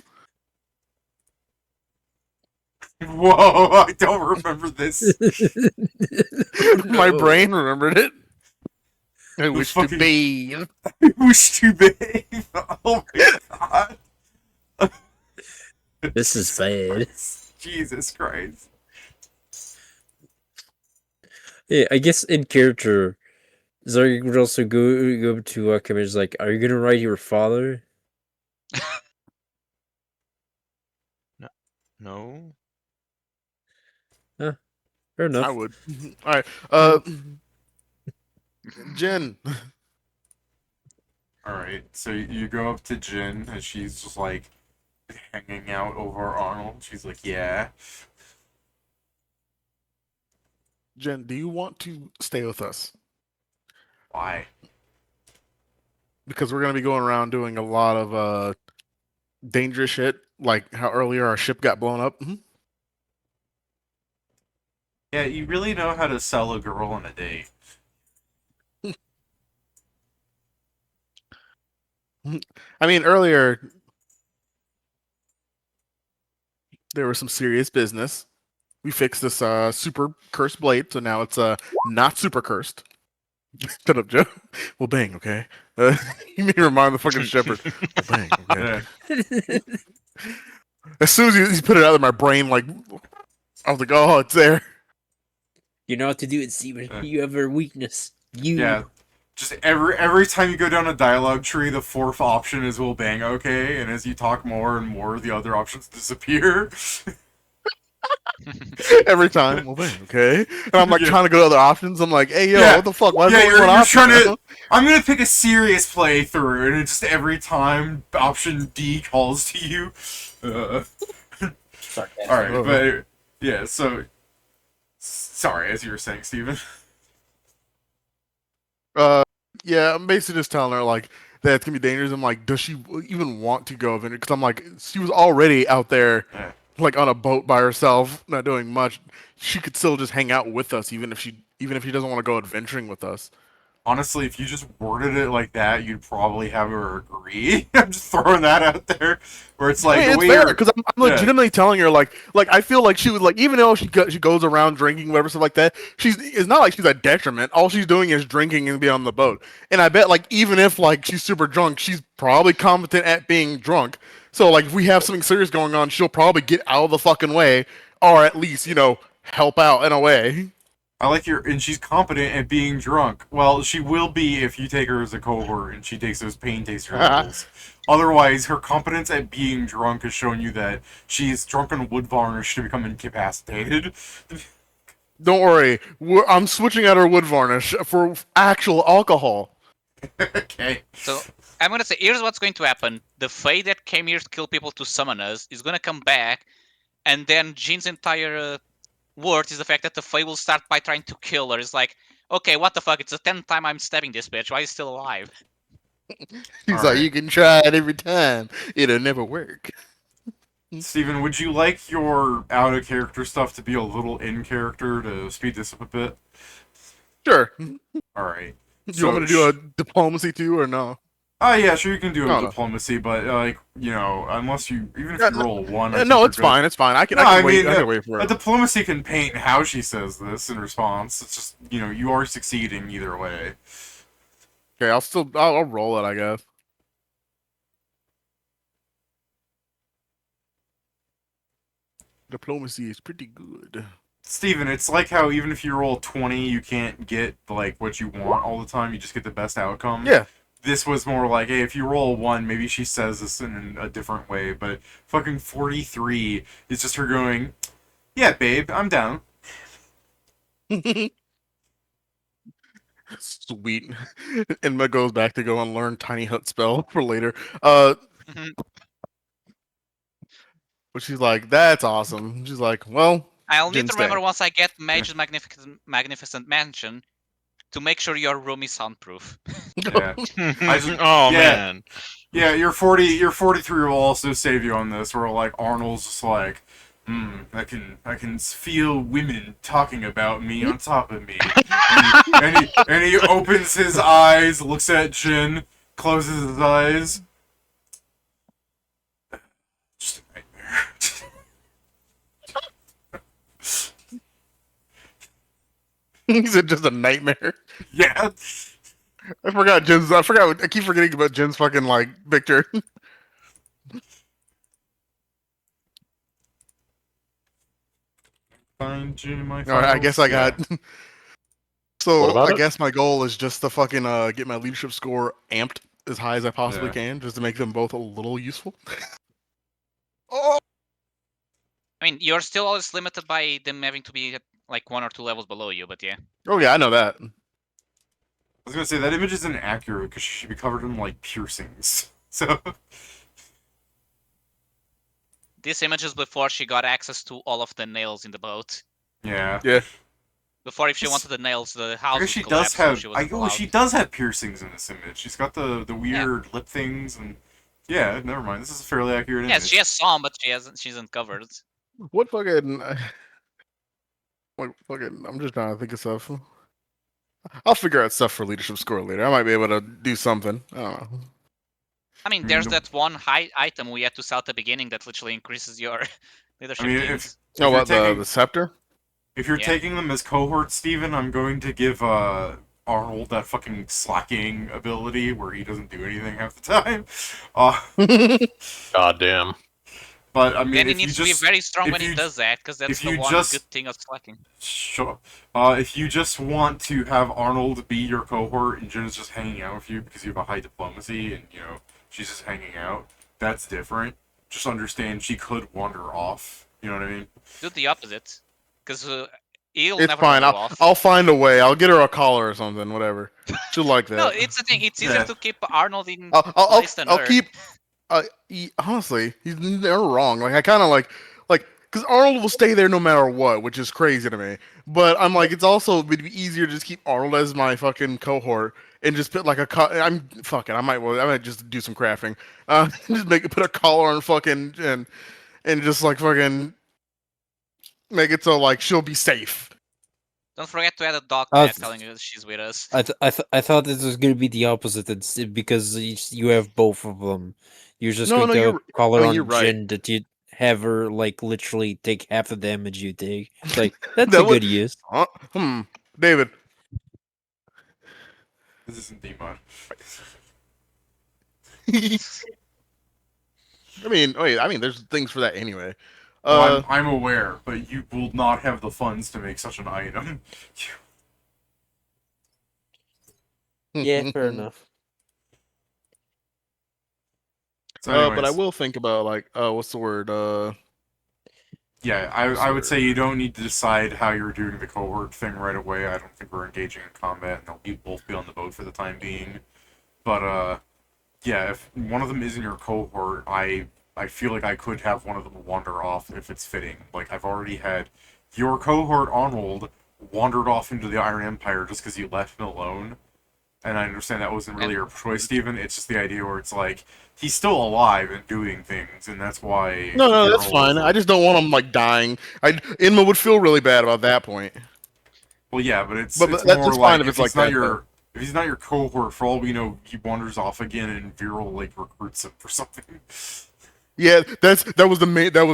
Whoa, I don't remember this. My brain remembered it. I wish to fucking- bathe. I wish to bathe. Oh my god. This is bad. Jesus Christ. Yeah, I guess in character, Zarya would also go to Kami's like, "Are you gonna write your father?" No. Fair enough. I would. All right. Jen. Alright, so you go up to Jin, and she's just like hanging out over Arnold. She's like, yeah. Jen, do you want to stay with us? Why? Because we're gonna be going around doing a lot of dangerous shit, like how earlier our ship got blown up. Yeah, you really know how to sell a girl on a date. I mean, earlier there was some serious business. We fixed this super cursed blade, so now it's not super cursed. Shut up, Joe. Well, bang, okay. You may remind the fucking shepherd. Well, bang, okay. Yeah. As soon as he put it out of my brain, like I was like, oh, it's there. You know how to do it, Steven. You have a weakness. Yeah. Just every time you go down a dialogue tree, the fourth option is "will bang okay," and as you talk more and more, the other options disappear. Every time. Well, bang, okay. And I'm like Yeah. trying to go to other options. I'm like, hey, yo, Yeah. what the fuck? Why is Yeah, there only you're one option trying now? to. I'm gonna pick a serious playthrough, and it's just every time option D calls to you. Sarcastic. All right, but yeah. So sorry, as you were saying, Steven. Yeah, I'm basically just telling her like that it's gonna be dangerous. I'm like, does she even want to go? Because I'm like, she was already out there, Yeah. like on a boat by herself, not doing much. She could still just hang out with us, even if she doesn't want to go adventuring with us. Honestly, if you just worded it like that, you'd probably have her agree. I'm just throwing that out there, where it's like I mean, the it's way fair you're. because I'm Yeah. legitimately telling her like I feel like she would like even though she goes around drinking whatever stuff like that. It's not like she's a detriment. All she's doing is drinking and being on the boat. And I bet like even if like she's super drunk, she's probably competent at being drunk. So like if we have something serious going on, she'll probably get out of the fucking way, or at least help out in a way. I like and she's competent at being drunk. Well, she will be if you take her as a cohort and she takes those pain taster levels. Otherwise, her competence at being drunk has shown you that she's drunk on wood varnish to become incapacitated. Don't worry, I'm switching out her wood varnish for actual alcohol. Okay. So I'm gonna say, here's what's going to happen: the Fae that came here to kill people to summon us is gonna come back, and then Jin's entire word is the fact that the Fae will start by trying to kill her. It's like, okay, what the fuck? It's the 10th time I'm stabbing this bitch. Why is she still alive? He's All like, right. you can try it every time. It'll never work. Steven, would you like your out of character stuff to be a little in character to speed this up a bit? Sure. All right. Do you want me to do a diplomacy too, or no? Oh yeah, sure you can do a No. diplomacy, but unless you even if Yeah, you roll a one, I No, think it's you're good. fine. It's fine. I can wait. I can wait for A it. diplomacy can paint how she says this in response. It's just you are succeeding either way. Okay, I'll roll it, I guess. Diplomacy is pretty good. Steven, it's like how even if you roll 20, you can't get like what you want all the time. You just get the best outcome. Yeah. This was more like, hey, if you roll a 1, maybe she says this in a different way. But fucking 43 is just her going, yeah, babe, I'm down. Sweet. Indma goes back to go and learn tiny hut spell for later. But she's like, that's awesome. She's like, well, I'll need Jin to remember stay. once I get Mage's Magnificent Mansion to make sure your room is soundproof. Yeah. Oh man. Yeah, your 43 will also save you on this. Where like Arnold's just like, I can feel women talking about me on top of me, and he opens his eyes, looks at Jin, closes his eyes. Just a nightmare. Is it just a nightmare? Yeah. I keep forgetting about Jin's fucking like Victor. Find Jin in my All right, I files. guess I got. What So about I it? guess my goal is just to fucking get my leadership score amped as high as I possibly Yeah. can, just to make them both a little useful. Oh, I mean, you're still always limited by them having to be like 1 or 2 levels below you, but yeah. oh yeah, I know that. I was gonna say that image isn't accurate because she should be covered in like piercings. So This image is before she got access to all of the nails in the boat. yeah. Yeah. Before, if she wanted the nails, the I house guess would she collapse, does so have. she wasn't allowed. She does have piercings in this image. She's got the weird lip things and. Yeah, never mind. This is a fairly accurate image. Yes, she has some, but she isn't covered. What fucking? What fucking? I'm just trying to think of stuff. I'll figure out stuff for leadership score later. I might be able to do something. I don't know. I mean, there's that one high item we had to sell at the beginning that literally increases your leadership gains. If Oh, you're what taking, the scepter? If you're Yeah. taking them as cohorts, Steven, I'm going to give Arnold that fucking slacking ability where he doesn't do anything half the time. God damn. But I mean, Then he if needs you to just be very strong if when he you- does that, because that's if the you one just- good thing of slacking. Sure. If you just want to have Arnold be your cohort and Jenna's just hanging out with you because you have a high diplomacy and she's just hanging out, that's different. Just understand she could wander off. You know what I mean? Do the opposite, because he'll It's never fine. wander off. I'll find a way. I'll get her a collar or something. Whatever. She'll like that. No, it's the thing. It's easier Yeah. to keep Arnold in I'll place than her. keep. Honestly, he's never wrong. Like I kind of like, because Arnold will stay there no matter what, which is crazy to me. But I'm like, it's also would be easier to just keep Arnold as my fucking cohort and just put like I'm fucking. I might just do some crafting. Just put a collar on fucking and just like fucking make it so like she'll be safe. Don't forget to add a dog Uh, tag telling you that she's with us. I thought this was gonna be the opposite. It's because you have both of them. You're just going to call her you're on right. Jin that you have her like literally take half the damage you take. It's like that's That a would- good use. David. This isn't Indma. I mean, there's things for that anyway. Well, I'm aware, but you will not have the funds to make such an item. Yeah, fair enough. So but I anyways, will think about like, what's the word? yeah, I would say you don't need to decide how you're doing the cohort thing right away. I don't think we're engaging in combat, and they'll both be on the boat for the time being. But yeah, if one of them is in your cohort, I feel like I could have one of them wander off if it's fitting. Like I've already had your cohort Arnold wandered off into the Iron Empire just because you left him alone. And I understand that wasn't really your choice, Steven. It's just the idea where it's like he's still alive and doing things, and that's why. No, that's fine. I just don't want him like dying. Inma would feel really bad about that point. Well, yeah, but it's But it's that's more just like fine if it's like that, though. if he's not your cohort, for all we know, he wanders off again and Viral like recruits him for something. Yeah, that was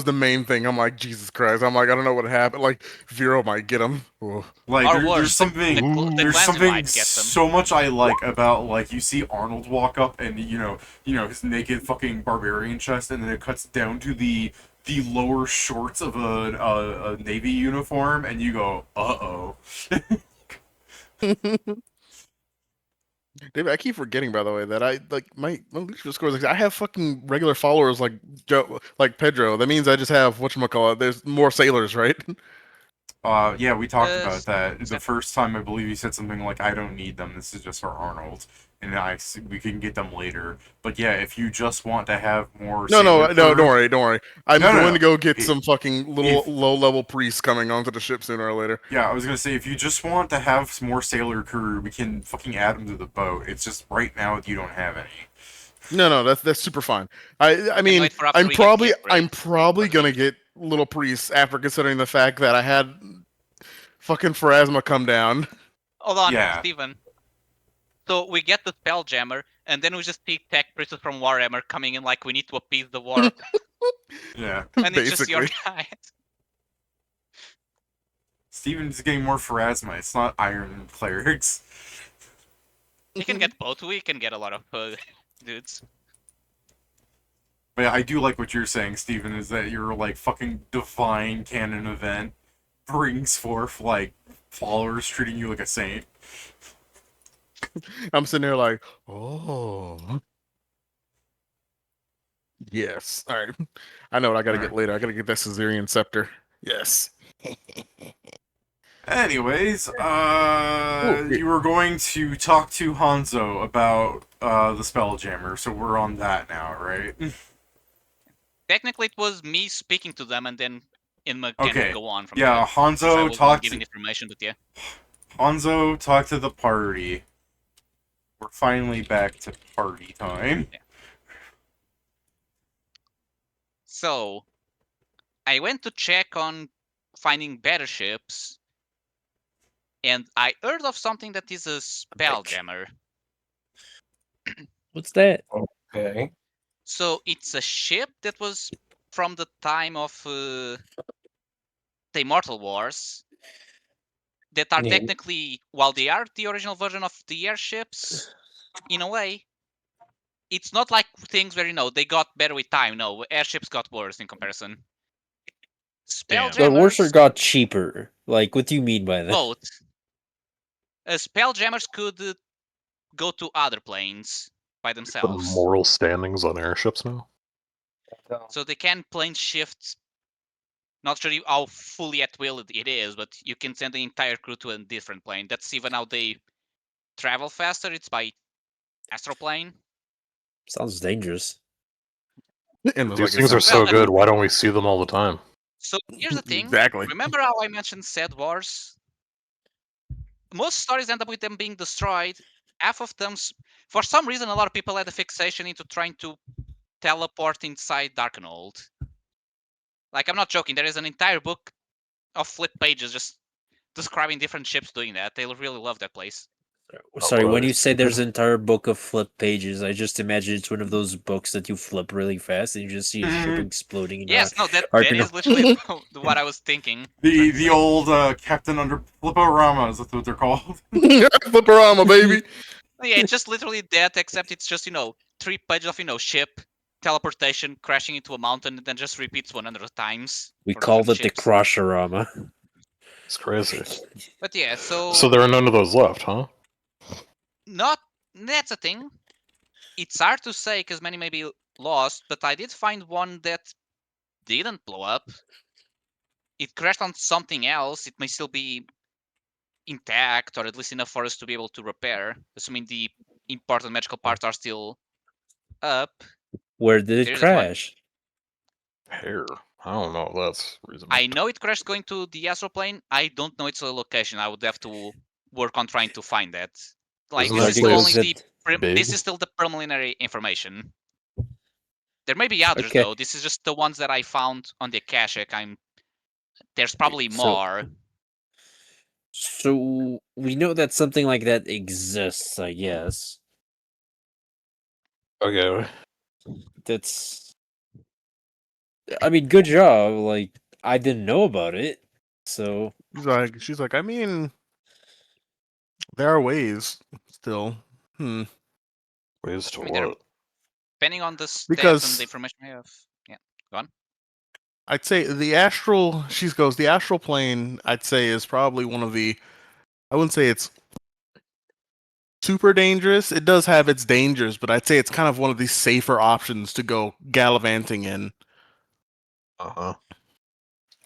the main thing. I'm like, Jesus Christ. I'm like, I don't know what happened. Like, Vero might get him. Ugh. Like Or there's worse, something the there's clans something might get them. so much I like about like you see Arnold walk up and his naked fucking barbarian chest, and then it cuts down to the lower shorts of a navy uniform, and you go, uh-oh. David, I keep forgetting, by the way, that I like my leadership scores. Like, I have fucking regular followers like Joe, like Pedro. That means I just have whatchamacallit. There's more sailors, right? Yeah, we talked about that. The that- first time I believe you said something like, I don't need them, this is just for Arnold. And we can get them later. But yeah, if you just want to have more No, sailor don't crew- worry. I'm No, going no. to go get If- some fucking little if- low-level priests coming onto the ship sooner or later. Yeah, I was gonna say, if you just want to have some more sailor crew, we can fucking add them to the boat. It's just right now you don't have any. No, that's super fine. I mean, wait for after I'm we get gift break. probably gonna get little priests after considering the fact that I had fucking Pharasma come down. Hold on, Yeah. Steven. So we get the Spelljammer, and then we just see tech priestess from Warhammer coming in like we need to appease the war. Yeah. And it's just your Basically. guys. Steven's getting more Pharasma, it's not Iron Clerics. You can get both. We can get a lot of dudes. But yeah, I do like what you're saying, Steven, is that your like fucking divine canon event brings forth like followers treating you like a saint. I'm sitting there like, oh, yes. All right, I know what I gotta get later. I gotta get that Caesarean scepter. Yes. Anyways, Ooh, you were going to talk to Hanzo about the Spelljammer, so we're on that now, right? Technically, it was me speaking to them, and then Indma can Okay. go on from Yeah, there. I Hanzo will talked. giving information, but yeah. Hanzo talked to the party. We're finally back to party time. So, I went to check on finding better ships, and I heard of something that is a spelljammer. What's that? Okay. So it's a ship that was from the time of the Immortal Wars. That are Yeah. technically, while they are the original version of the airships, in a way, it's not like things where they got better with time. No, airships got worse in comparison. Damn. The Warser Spelljammers, got cheaper. Like, what do you mean by that? both. Spelljammers could go to other planes by Put themselves. moral standings on airships now. So they can plane shift. Not sure how fully at will it is, but you can send the entire crew to a different plane. That's even how they travel faster. It's by astral plane. Sounds dangerous. And was These like, things are it's so Well, good. Why don't we see them all the time? So here's the thing. Exactly. Remember how I mentioned Sad Wars? Most stories end up with them being destroyed. Half of them, for some reason, a lot of people had a fixation into trying to teleport inside Darkenold. Like, I'm not joking. There is an entire book of flip pages just describing different ships doing that. They really love that place. Sorry, when right. you say there's an entire book of flip pages, I just imagine it's one of those books that you flip really fast and you just see a ship exploding. In Yes, no, that Arcanum. is literally what I was thinking. The old Captain Under Flipporamas, that's what they're called. Flipperama, baby. Yeah, it's just literally that, except it's just 3 pages of ship teleportation crashing into a mountain and then just repeats 100 times. We for called it different the ships. Crosherama. It's crazy. But yeah, So there are none of those left, huh? not that's a thing. It's hard to say because many may be lost, but I did find one that didn't blow up. It crashed on something else. It may still be intact, or at least enough for us to be able to repair, assuming the important magical parts are still up. Where did it There's that one. crash? Hair. I don't know. That's reasonable. I know it crashed going to the astral plane. I don't know its location. I would have to work on trying to find that. Like, Isn't this that is still only place big? this is still the preliminary information. There may be others Okay. though. This is just the ones that I found on the Akashic. There's probably So- more. So we know that something like that exists, I guess. Okay. That's. I mean, good job. Like, I didn't know about it, so She's like, I mean, there are ways still. Ways to I mean, they're- what? Depending on the stats Because- and the information we have. Yeah, go on. I'd say the astral. She goes. The astral plane. I'd say is probably one of the. I wouldn't say it's super dangerous. It does have its dangers, but I'd say it's kind of one of the safer options to go gallivanting in. Uh-huh.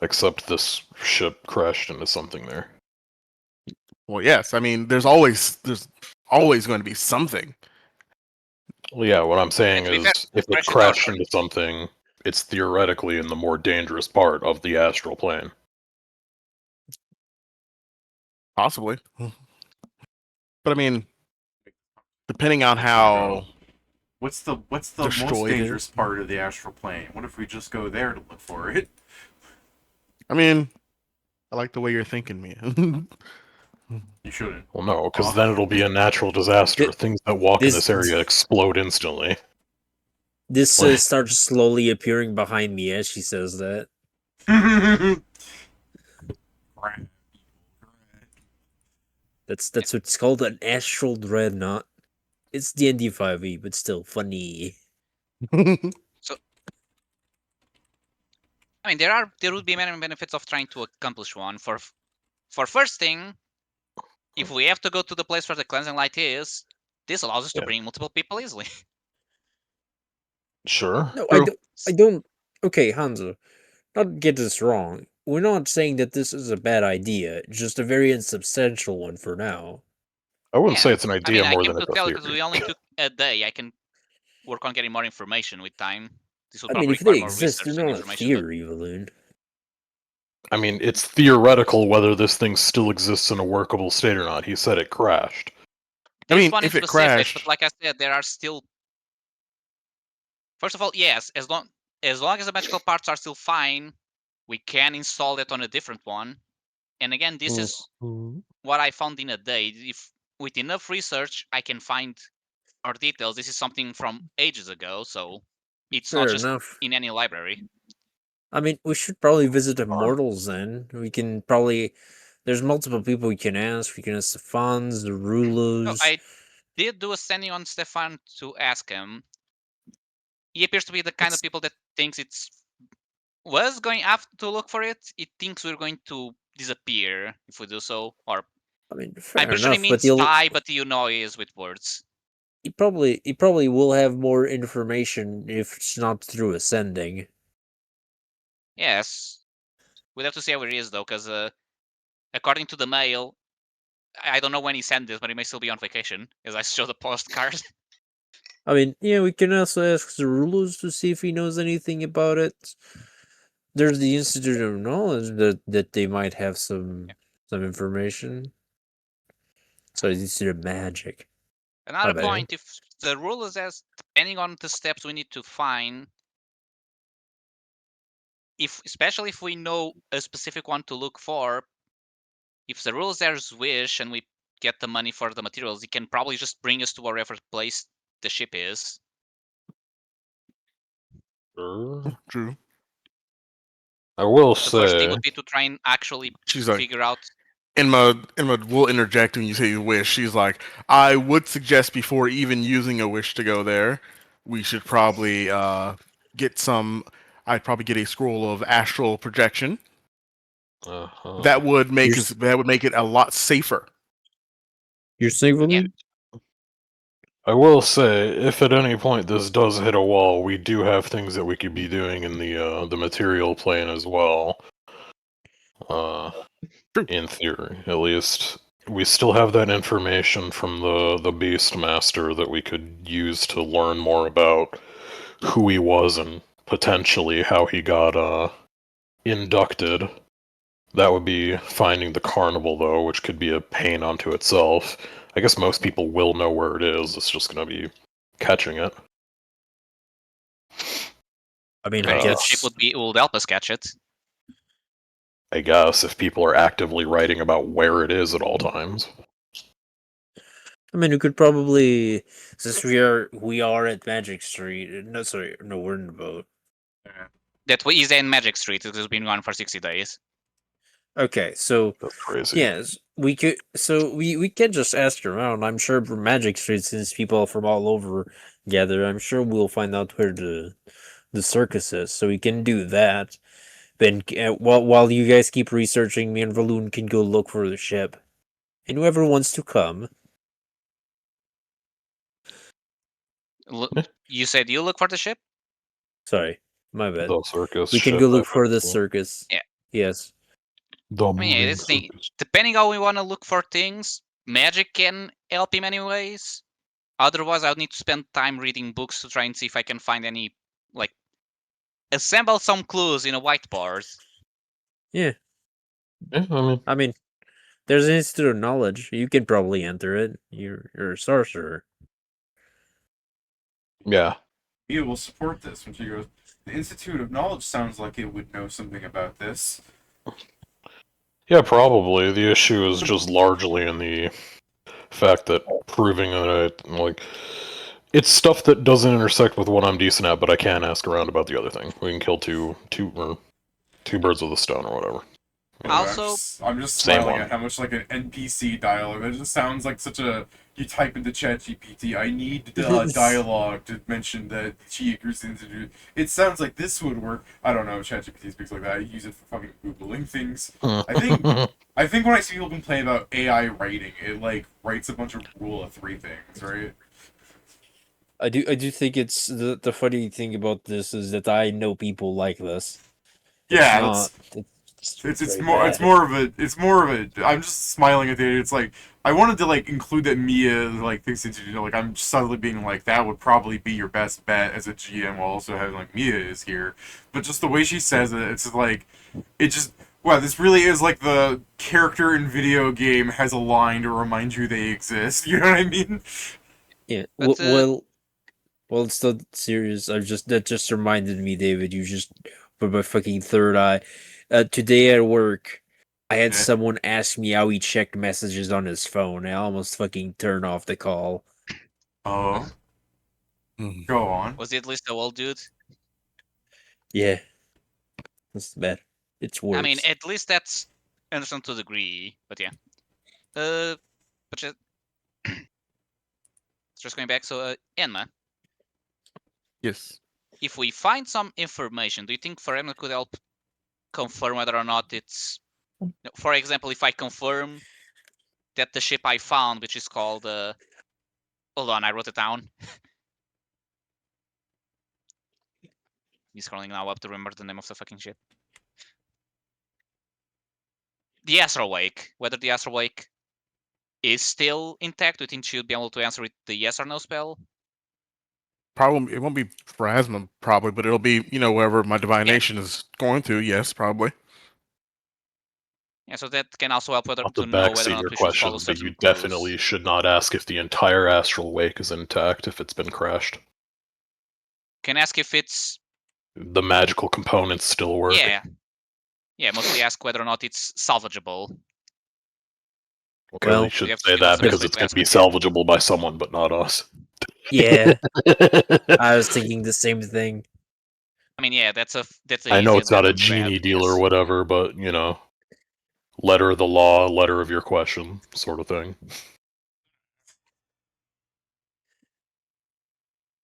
Except this ship crashed into something there. Well, yes. I mean, there's always going to be something. Well, yeah, what I'm saying To be is, fair, if it crashed in crashed Darkhold. into something, it's theoretically in the more dangerous part of the astral plane. Possibly. But I mean, depending on how What's the most Destroyed it. dangerous part of the astral plane? What if we just go there to look for it? I mean, I like the way you're thinking, man. You shouldn't. Well, no, because then it'll be a natural disaster. Th- Things that walk in this- this area explode instantly. this What? starts slowly appearing behind me as she says that. Crap. That's what it's called, an astral dreadnought. It's D&D 5e, but still funny. I mean, there would be many benefits of trying to accomplish one. For first thing, if we have to go to the place where the cleansing light is, this allows us to Yeah. bring multiple people easily. Sure. No, True. I don't. Okay, Hanzo, not get this wrong. We're not saying that this is a bad idea. Just a very insubstantial one for now. I wouldn't Yeah, say it's an I idea mean, I more came than to it's a tell theory. because we only took a day. I can work on getting more information with time. This would I probably mean, if require they more exist, research they're and not a information. but- theory, Valoon. I mean, it's theoretical whether this thing still exists in a workable state or not. He said it crashed. This I mean, one in if it specific, crashed, but like I said, there are still. First of all, yes, as long as the magical parts are still fine, we can install that on a different one. And again, this is what I found in a day. If with enough research, I can find our details. This is something from ages ago, so it's not Fair just enough. in any library. I mean, we should probably visit Immortals then. We can probably. There's multiple people we can ask. We can ask the Fons, the So Rulers. I did do a sending on Stefan to ask him. He appears to be the kind of people that thinks was going to look for it. It thinks we're going to disappear if we do so. Or I mean, I'm fair pretty sure he enough, but means die, but you know he is with words. he probably will have more information if it's not through a sending. Yes. We'd have to see how it is though, because according to the mail, I don't know when he sent this, but he may still be on vacation, as I show the postcard. I mean, yeah, we can also ask the Rulers to see if he knows anything about it. There's the Institute of Knowledge that they might have some information. So the Institute of Magic. Another bad. point, if the rule says, depending on the steps we need to find, especially if we know a specific one to look for, if the rules there's wish and we get the money for the materials, it can probably just bring us to wherever place the ship is. true. I will The first thing say, would be to try and actually She's like, figure out. Indma will interject when you say wish. She's like, I would suggest before even using a wish to go there, we should probably get some. I'd probably get a scroll of astral projection. That would make it a lot safer. You're saying, Yeah. I will say, if at any point this does hit a wall, we do have things that we could be doing in the material plane as well. In theory, at least, we still have that information from the Beast Master that we could use to learn more about who he was and potentially how he got inducted. That would be finding the carnival, though, which could be a pain unto itself. I guess most people will know where it is. It's just going to be catching it. I mean, The ship would help us catch it. I guess if people are actively writing about where it is at all times. I mean, we could probably, since we are at Magic Street. No, sorry, no, we're in the boat. That is in Magic Street. It has been gone for 60 days. Okay, so that's crazy. Yes, we could. So we can just ask around. I'm sure for Magic Street, since people from all over gather, I'm sure we'll find out where the circus is. So we can do that. Then while you guys keep researching, me and Valoon can go look for the ship, and whoever wants to come. You said you look for the ship? Sorry, my bad. The circus. We can go look for the circus. Yeah. Yes. I mean, this thing, depending how we want to look for things, magic can help in many ways. Otherwise, I would need to spend time reading books to try and see if I can find any, like, assemble some clues in a whiteboard. Yeah. Yeah, I mean, there's an Institute of Knowledge. You can probably enter it. You're a sorcerer. Yeah. Mia will support this when she goes, the Institute of Knowledge sounds like it would know something about this. Yeah, probably. The issue is just largely in the fact that proving that it's stuff that doesn't intersect with what I'm decent at, but I can ask around about the other thing. We can kill two birds with a stone or whatever. Also, I'm just smiling at how much like an NPC dialogue. That just sounds like such a. You type into ChatGPT, I need dialogue to mention that she agrees to. It sounds like this would work. I don't know. ChatGPT speaks like that. I use it for fucking googling things. I think when I see people complain about AI writing, it like writes a bunch of rule of 3 things, right? I do think it's the funny thing about this is that I know people like this. Yeah, it's more of a. I'm just smiling at the idea. It's like I wanted to like include that Mia like thinks into, you know, like I'm subtly being like that would probably be your best bet as a GM while also having like Mia is here, but just the way she says it, it's like it just Wow, this really is like the character in video game has a line to remind you they exist. You know what I mean? Yeah. But, Well, it's not serious. That just reminded me, David. You just put my fucking third eye. Today at work, I had Yeah. someone ask me how he checked messages on his phone. I almost fucking turned off the call. Oh, Mm. go on. Was it at least a old dude? Yeah, that's bad. It's worse. I mean, at least that's understand to a degree. But yeah. But just going back. So, Enma, Yes. if we find some information, do you think Forever could help confirm whether or not it's, for example, if I confirm that the ship I found, which is called, hold on, I wrote it down. He's scrolling now up to remember the name of the fucking ship. The Astral Wake. Whether the Astral Wake is still intact, do you think she would be able to answer with the yes or no spell? Probably it won't be Phrasma, probably, but it'll be wherever my divination is going to. Yes, probably. Yeah, so that can also help Not to to know whether or backseat not your we should follow question, but certain you clues. definitely should not ask if the entire astral wake is intact if it's been crashed. Can ask if it's The magical components still work. Yeah, mostly ask whether or not it's salvageable. Okay, Well, you should we have to say see what's that the best because way it's to going ask to be it, yeah. salvageable by someone, but not us. yeah, I was thinking the same thing. I mean, yeah, that's a I know easy it's not a advantage to have, genie deal yes. or whatever, but letter of the law, letter of your question, sort of thing.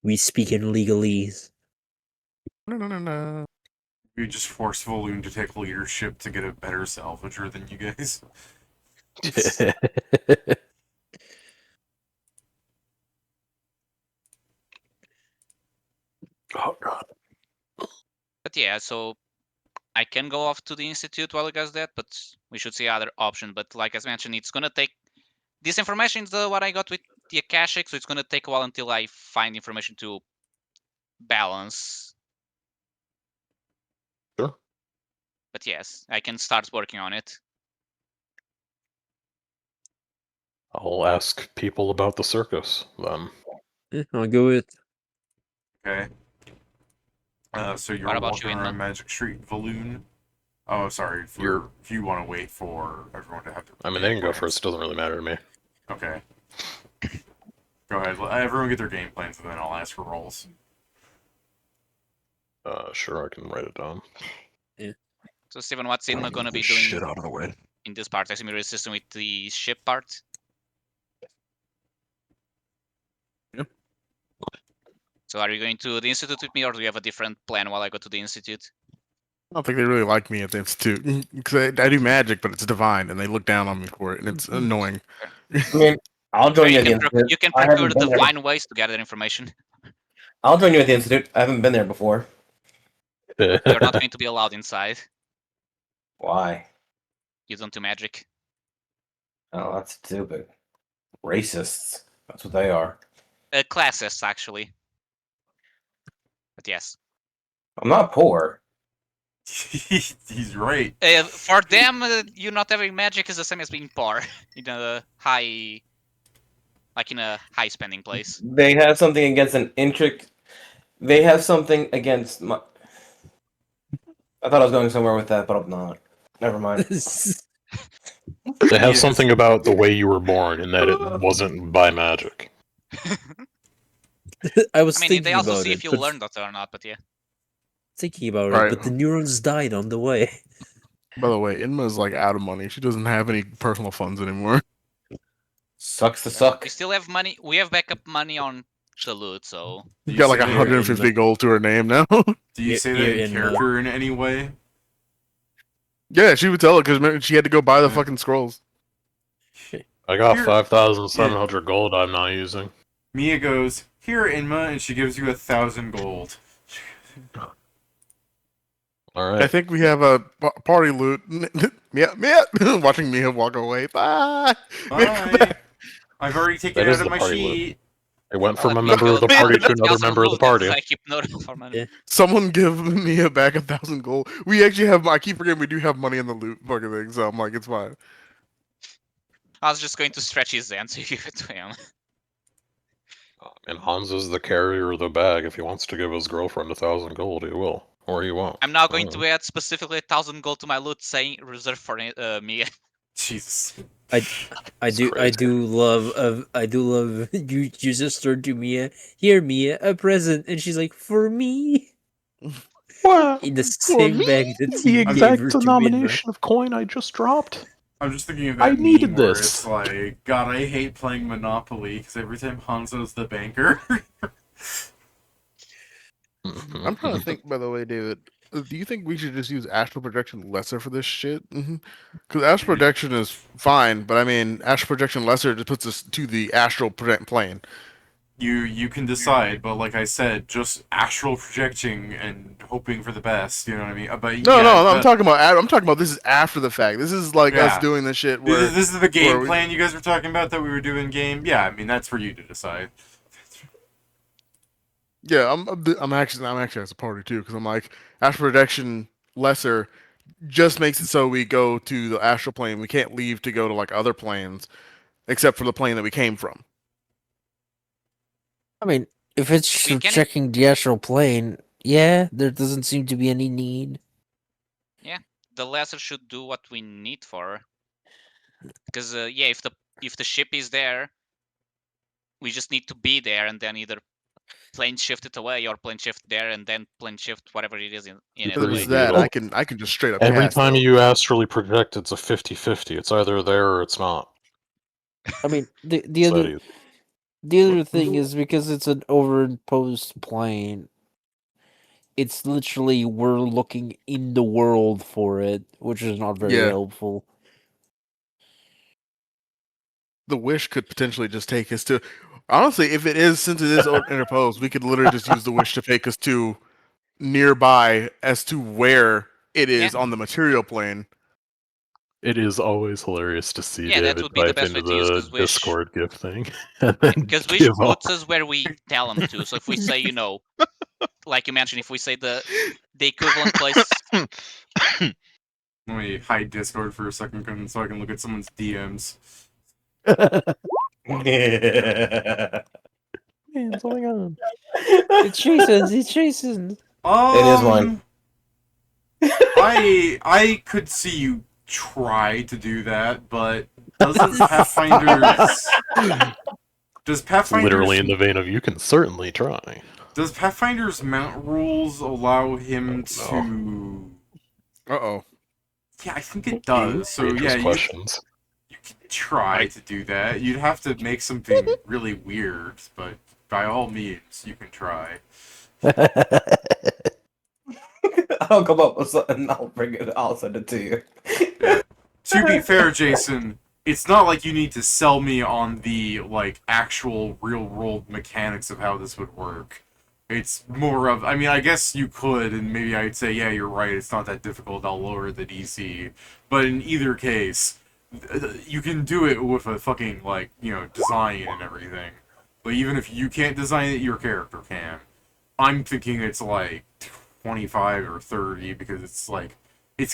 We speak in legalese. No. You just force Valoon to take leadership to get a better salvager than you guys. Oh god. But yeah, so I can go off to the institute while you guys that, but we should see other option. But like as mentioned, it's gonna take this information is what I got with the Akashic, so it's gonna take a while until I find information to balance. Sure. But yes, I can start working on it. I'll ask people about the circus then. I'll go with. Okay. So you're What about walking you, around Indma? Magic Street, Valoon. Oh, sorry. If you want to wait for everyone to have their I mean, they can go plans. first. It doesn't really matter to me. Okay. Go ahead. Let everyone get their game plans, and then I'll ask for rolls. Sure, I can write it down. So Steven, what's Indma gonna be Shit doing out of the way. in this part? Is he resisting with the ship part? Yep. So are you going to the institute with me, or do you have a different plan while I go to the institute? I don't think they really like me at the institute because I do magic, but it's divine, and they look down on me for it, and it's annoying. I mean, I'll join you You at the can, institute. you can I procure haven't been there. divine ways to gather information. I'll join you at the institute. I haven't been there before. You're not going to be allowed inside. Why? You don't do magic. Oh, that's stupid. Racists. That's what they are. Classists, actually. But yes. I'm not poor. He's right. For them, you not having magic is the same as being poor in a high, like in a high spending place. They have something against an intric. They have something against my. I thought I was going somewhere with that, but I'm not. Never mind. They have Yes. something about the way you were born, in that it wasn't by magic. I was I mean, thinking they also about see it, if you but learned that or not, but yeah. thinking about Right. it, but the neurons died on the way. By the way, Inma's like out of money. She doesn't have any personal funds anymore. Sucks to suck. We still have money. We have backup money on the loot, so. Do She's you got like say that- 150 gold to her name now. Do you say that You're in in character in any way? Yeah, she would tell it because she had to go buy the Yeah. fucking scrolls. I got Here- 5,700 gold I'm not using. Mia goes, "Here, Inma," and she gives you 1,000 gold. Alright. I think we have a party loot. Mia, watching Mia walk away. Bye. Mia, come Bye. back. I've already taken That it is out of the my party loot. sheet. It went Well, from a if we member go of the down party to to another 1,000 member of the loot, then party. I keep note for money. Yeah. Someone give me back 1,000 gold. We actually have. I keep forgetting we do have money in the loot fucking thing. So I'm like, it's fine. I was just going to stretch his hand to give it to him. And Hanzo's the carrier of the bag. If he wants to give his girlfriend 1,000 gold, he will. Or he won't. I'm now going to add specifically 1,000 gold to my loot, saying reserved for me. Jesus. I do love you just turned to Mia. Here, Mia, a present, and she's like, for me. What? In the same bag that The you gave her exact to Indma. denomination of coin I just dropped. I'm just thinking of I that needed meme where this. it's like, God, I hate playing Monopoly because every time Hanzo's the banker. I'm trying to think. By the way, David, do you think we should just use astral projection lesser for this shit? Because astral projection is fine, but I mean, astral projection lesser just puts us to the astral plane. You can decide, but like I said, just astral projecting and hoping for the best. You know what I mean? But No, yeah, no, I'm talking about. I'm talking about this is after the fact. This is like us Yeah. doing this shit. Where This is the game we- plan you guys were talking about that we were doing game. Yeah, I mean that's for you to decide. yeah, I'm actually as a party too because I'm like astral projection lesser just makes it so we go to the astral plane. We can't leave to go to like other planes except for the plane that we came from. I mean, if it's We can- checking the astral plane, yeah, there doesn't seem to be any need. The lesser should do what we need for. Because yeah, if the ship is there, we just need to be there and then either plane shift it away or plane shift there and then plane shift whatever it is in it Because away. there's that Well, I can just straight up. Every cast, time though. you astrally project, it's a 50-50. It's either there or it's not. I mean, the It's that other easy. the other thing is because it's an overimposed plane. It's literally we're looking in the world for it, which is not very Yeah. helpful. The wish could potentially just take us to. Honestly, if it is since it is interposed, we could literally just use the wish to take us to nearby as to where it is on the material plane. It is always hilarious to see Yeah, that David would be the type best into way to use, the 'cause Wish- Discord gift thing. And then Because Wish give up. puts us where we tell them to. So if we say, like you mentioned, if we say the equivalent place, Let me hide Discord for a second so I can look at someone's DMs. Man, what's going on? It's Jason's. It's Jason's. It is mine. I could see you try to do that, but doesn't Pathfinder's Literally in the vein of you can certainly try. Does Pathfinder's mount rules allow him to? Uh-oh. Yeah, I think it does. So Dangerous yeah, questions. you can try to do that. You'd have to make something really weird, but by all means, you can try. I'll come up with something. I'll send it to you. To be fair, Jason, it's not like you need to sell me on the actual real world mechanics of how this would work. It's more of, I mean, I guess you could, and maybe I'd say, yeah, you're right, it's not that difficult, I'll lower the DC. But in either case, you can do it with a fucking, design and everything. But even if you can't design it, your character can. I'm thinking it's 25 or 30, because it's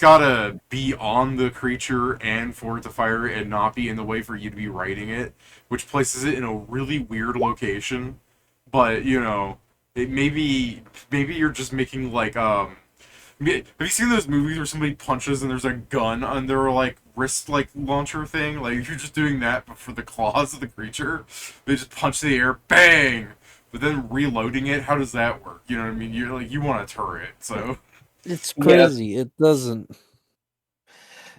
gotta be on the creature and for it to fire it and not be in the way for you to be writing it, which places it in a really weird location. But, maybe you're just making have you seen those movies where somebody punches and there's a gun on their wrist launcher thing? You're just doing that but for the claws of the creature. They just punch the air, bang! But then reloading it, how does that work? You know what I mean? You're you want a turret, so It's crazy. It doesn't.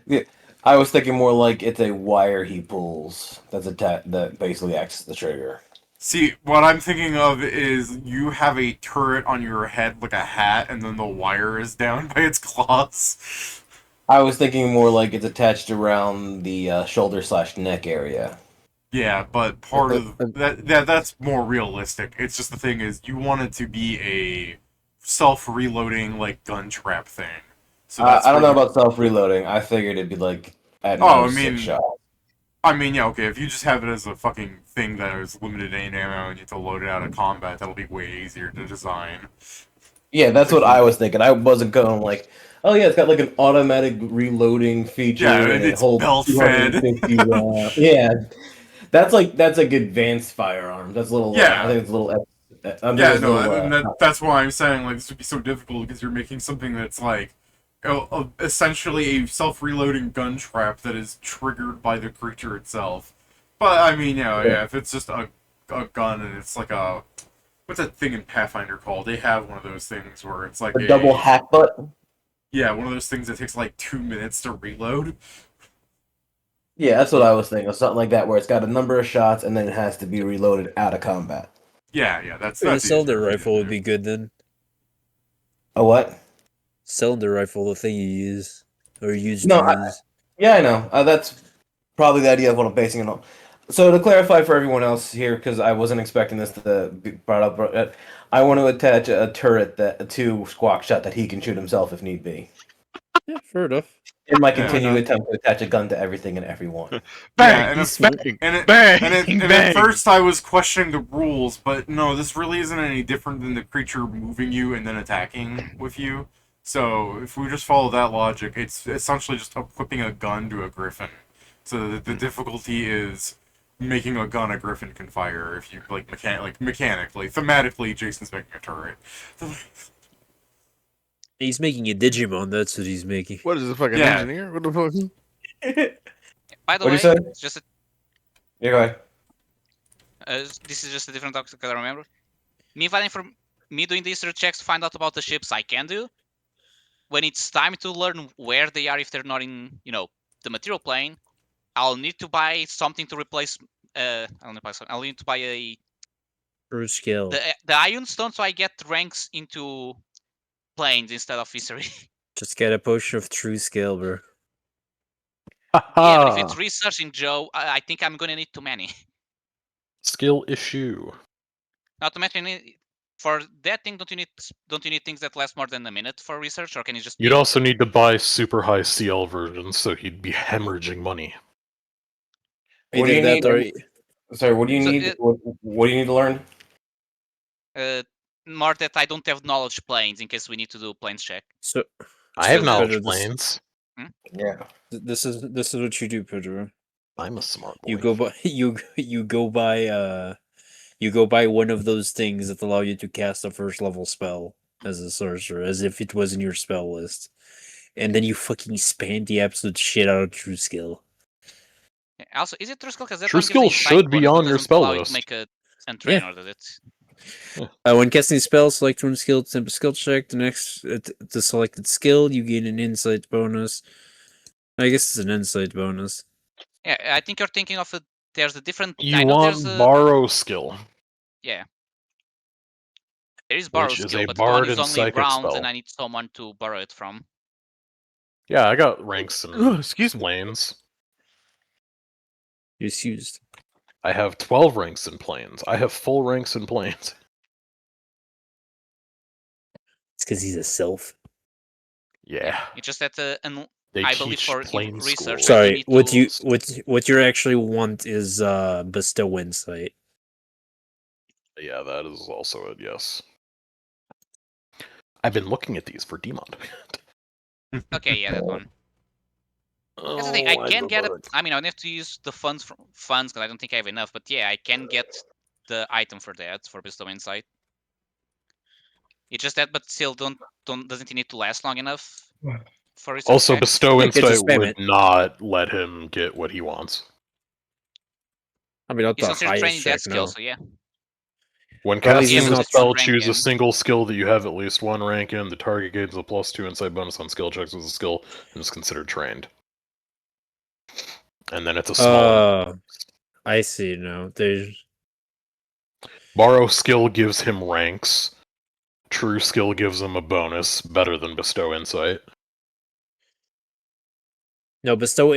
Yeah, I was thinking more like it's a wire he pulls that basically acts as the trigger. see, what I'm thinking of is you have a turret on your head like a hat, and then the wire is down by its claws. I was thinking more like it's attached around the shoulder/neck area. Yeah, but part of that's more realistic. It's just the thing is you want it to be a self-reloading gun trap thing. So I don't know about self-reloading. I figured it'd be at Oh, most I mean, 6 shots. I mean, yeah, okay, if you just have it as a fucking thing that is limited in ammo and you have to load it out of combat, that'll be way easier to design. Yeah, that's what I was thinking. I wasn't going like, oh yeah, it's got like an automatic reloading feature Yeah, and and it it's holds belt fed. 250 rounds. Yeah, that's like advanced firearms. That's a little. I Yeah. think it's a little. I think Yeah, it's a no, little. that's why I'm saying like this would be so difficult because you're making something that's like essentially a self-reloading gun trap that is triggered by the creature itself. But I mean, yeah, if it's just a gun and it's like a what's that thing in Pathfinder called? They have one of those things where it's like a double hack butt. yeah, one of those things that takes like 2 minutes to reload. Yeah, that's what I was thinking. Something like that, where it's got a number of shots and then it has to be reloaded out of combat. Yeah, that's A cylinder easier for you to rifle would do. be good then. A what? Cylinder rifle, the thing you use or used No, to use. yeah, I know. That's probably the idea of what I'm basing it on. So to clarify for everyone else here, because I wasn't expecting this to be brought up, I want to attach a turret to Squawk Shot that he can shoot himself if need be. Yeah, fair enough. In my Yeah. continued not? attempt to attach a gun to everything and everyone. Yeah, Bang! and He's if, smart. and Bang! at first I was questioning the rules, but no, this really isn't any different than the creature moving you and then attacking with you. So if we just follow that logic, it's essentially just equipping a gun to a griffin. So the difficulty is making a gun a griffin can fire. If you like mechanically, thematically, Jason's making a turret. He's making a Digimon, that's what he's making. What is it, fucking Yeah. engineer? What the fuck? By the What'd you way, say? it's just Yeah, go ahead. this is just a different topic that I remember. Me doing the research checks to find out about the ships I can do. When it's time to learn where they are if they're not in, the material plane, I'll need to buy something to replace. I'll need to buy True skill. the Ion Stone so I get ranks into planes instead of Visery. Just get a potion of true skill, bro. Yeah, but if it's researching, Joe, I think I'm gonna need too many. Skill issue. Not to mention, for that thing, don't you need things that last more than a minute for research, or can you just? You'd also need to buy super high CL versions, so he'd be hemorrhaging money. What do Either you that need? or Sorry, what do you So need? What do you need to learn? More that I don't have knowledge planes in case we need to do planes check. so. I have So, knowledge Pedro, planes. Yeah. This is what you do, Pedro. I'm a smart boy. You go by you go buy one of those things that allow you to cast a first level spell as a sorcerer, as if it was in your spell list, and then you fucking spam the absolute shit out of true skill. Yeah, also, is it true skill? Because that True one gives skill a insight should be bonus, but on your doesn't spell allow you list. to make a trainer does it? When casting spells, select one skill, attempt a skill check. The next, the selected skill, you gain an insight bonus. I guess it's an insight bonus. Yeah, I think you're thinking of it. There's a different. You I know want there's a. borrow skill, Yeah. There is borrow which is skill, a but the one bard is and only psychic rounds, spell. and I need someone to borrow it from. Yeah, I got ranks Oh, and excuse me. planes. Just used. I have 12 ranks in planes. I have full ranks in planes. It's because he's a sylph. Yeah. It's just that They I believe teach for plane research, school. I do Sorry, need what to. what you actually want is bestow insight. Yeah, that is also it, yes. I've been looking at these for Demon. Okay, yeah, that one. That's the thing. I can get it. I mean, I would have to use the funds because I don't think I have enough. But yeah, I can get the item for that for bestow insight. It's just that, but still, doesn't it need to last long enough for research Also, checks? bestow Yeah, 'cause you insight spam would it. not let him get what he wants. I mean, not He's the considered highest training check, that skill, no. so yeah. When Well, at least casting he's the not spell, rank choose a in. single skill that you have at least one rank in. The target gains a +2 insight bonus on skill checks with a skill and is considered trained. And then it's a small. I see now. There's Borrow skill gives him ranks. True skill gives him a bonus, better than bestow insight. no bestow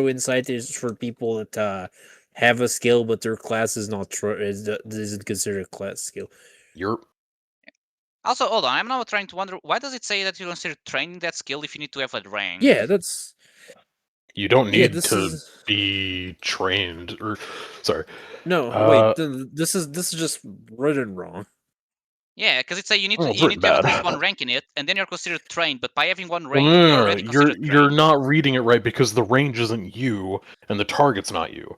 insight is for people that have a skill, but their class is not isn't considered a class skill. You're Also, hold on. I'm now trying to wonder why does it say that you consider training that skill if you need to have a rank? Yeah, that's You don't Yeah, need this to is be trained, or sorry. no wait. This is just written wrong. Yeah, because it's a you need Oh, to it's you written need to have at bad. least one rank in it, and then you're considered trained. But by having one Well, rank, no, you're no, already no. considered You're trained. not reading it right because the range isn't you and the target's not you.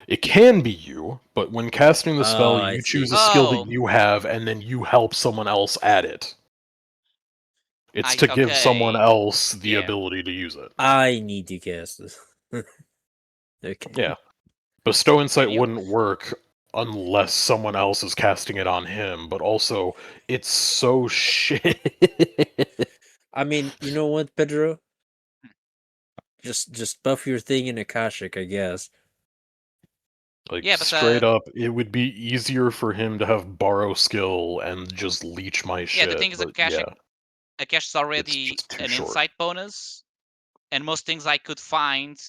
It can be you, but when casting the spell, I you see. choose a skill that Oh. you have, and then you help someone else at it. It's to give someone Okay. else the Yeah. ability to use it. I need to cast this. Okay. Yeah. Bestow Insight you- wouldn't work unless someone else is casting it on him, but also, it's so shit. I mean, you know what, Pedro? Just buff your thing in Akashic, I guess. Like, Yeah, but, straight up, it would be easier for him to have borrow skill and just leech my shit. Yeah, the thing is, but Akash is it's already just too an short. insight bonus, and most things I could find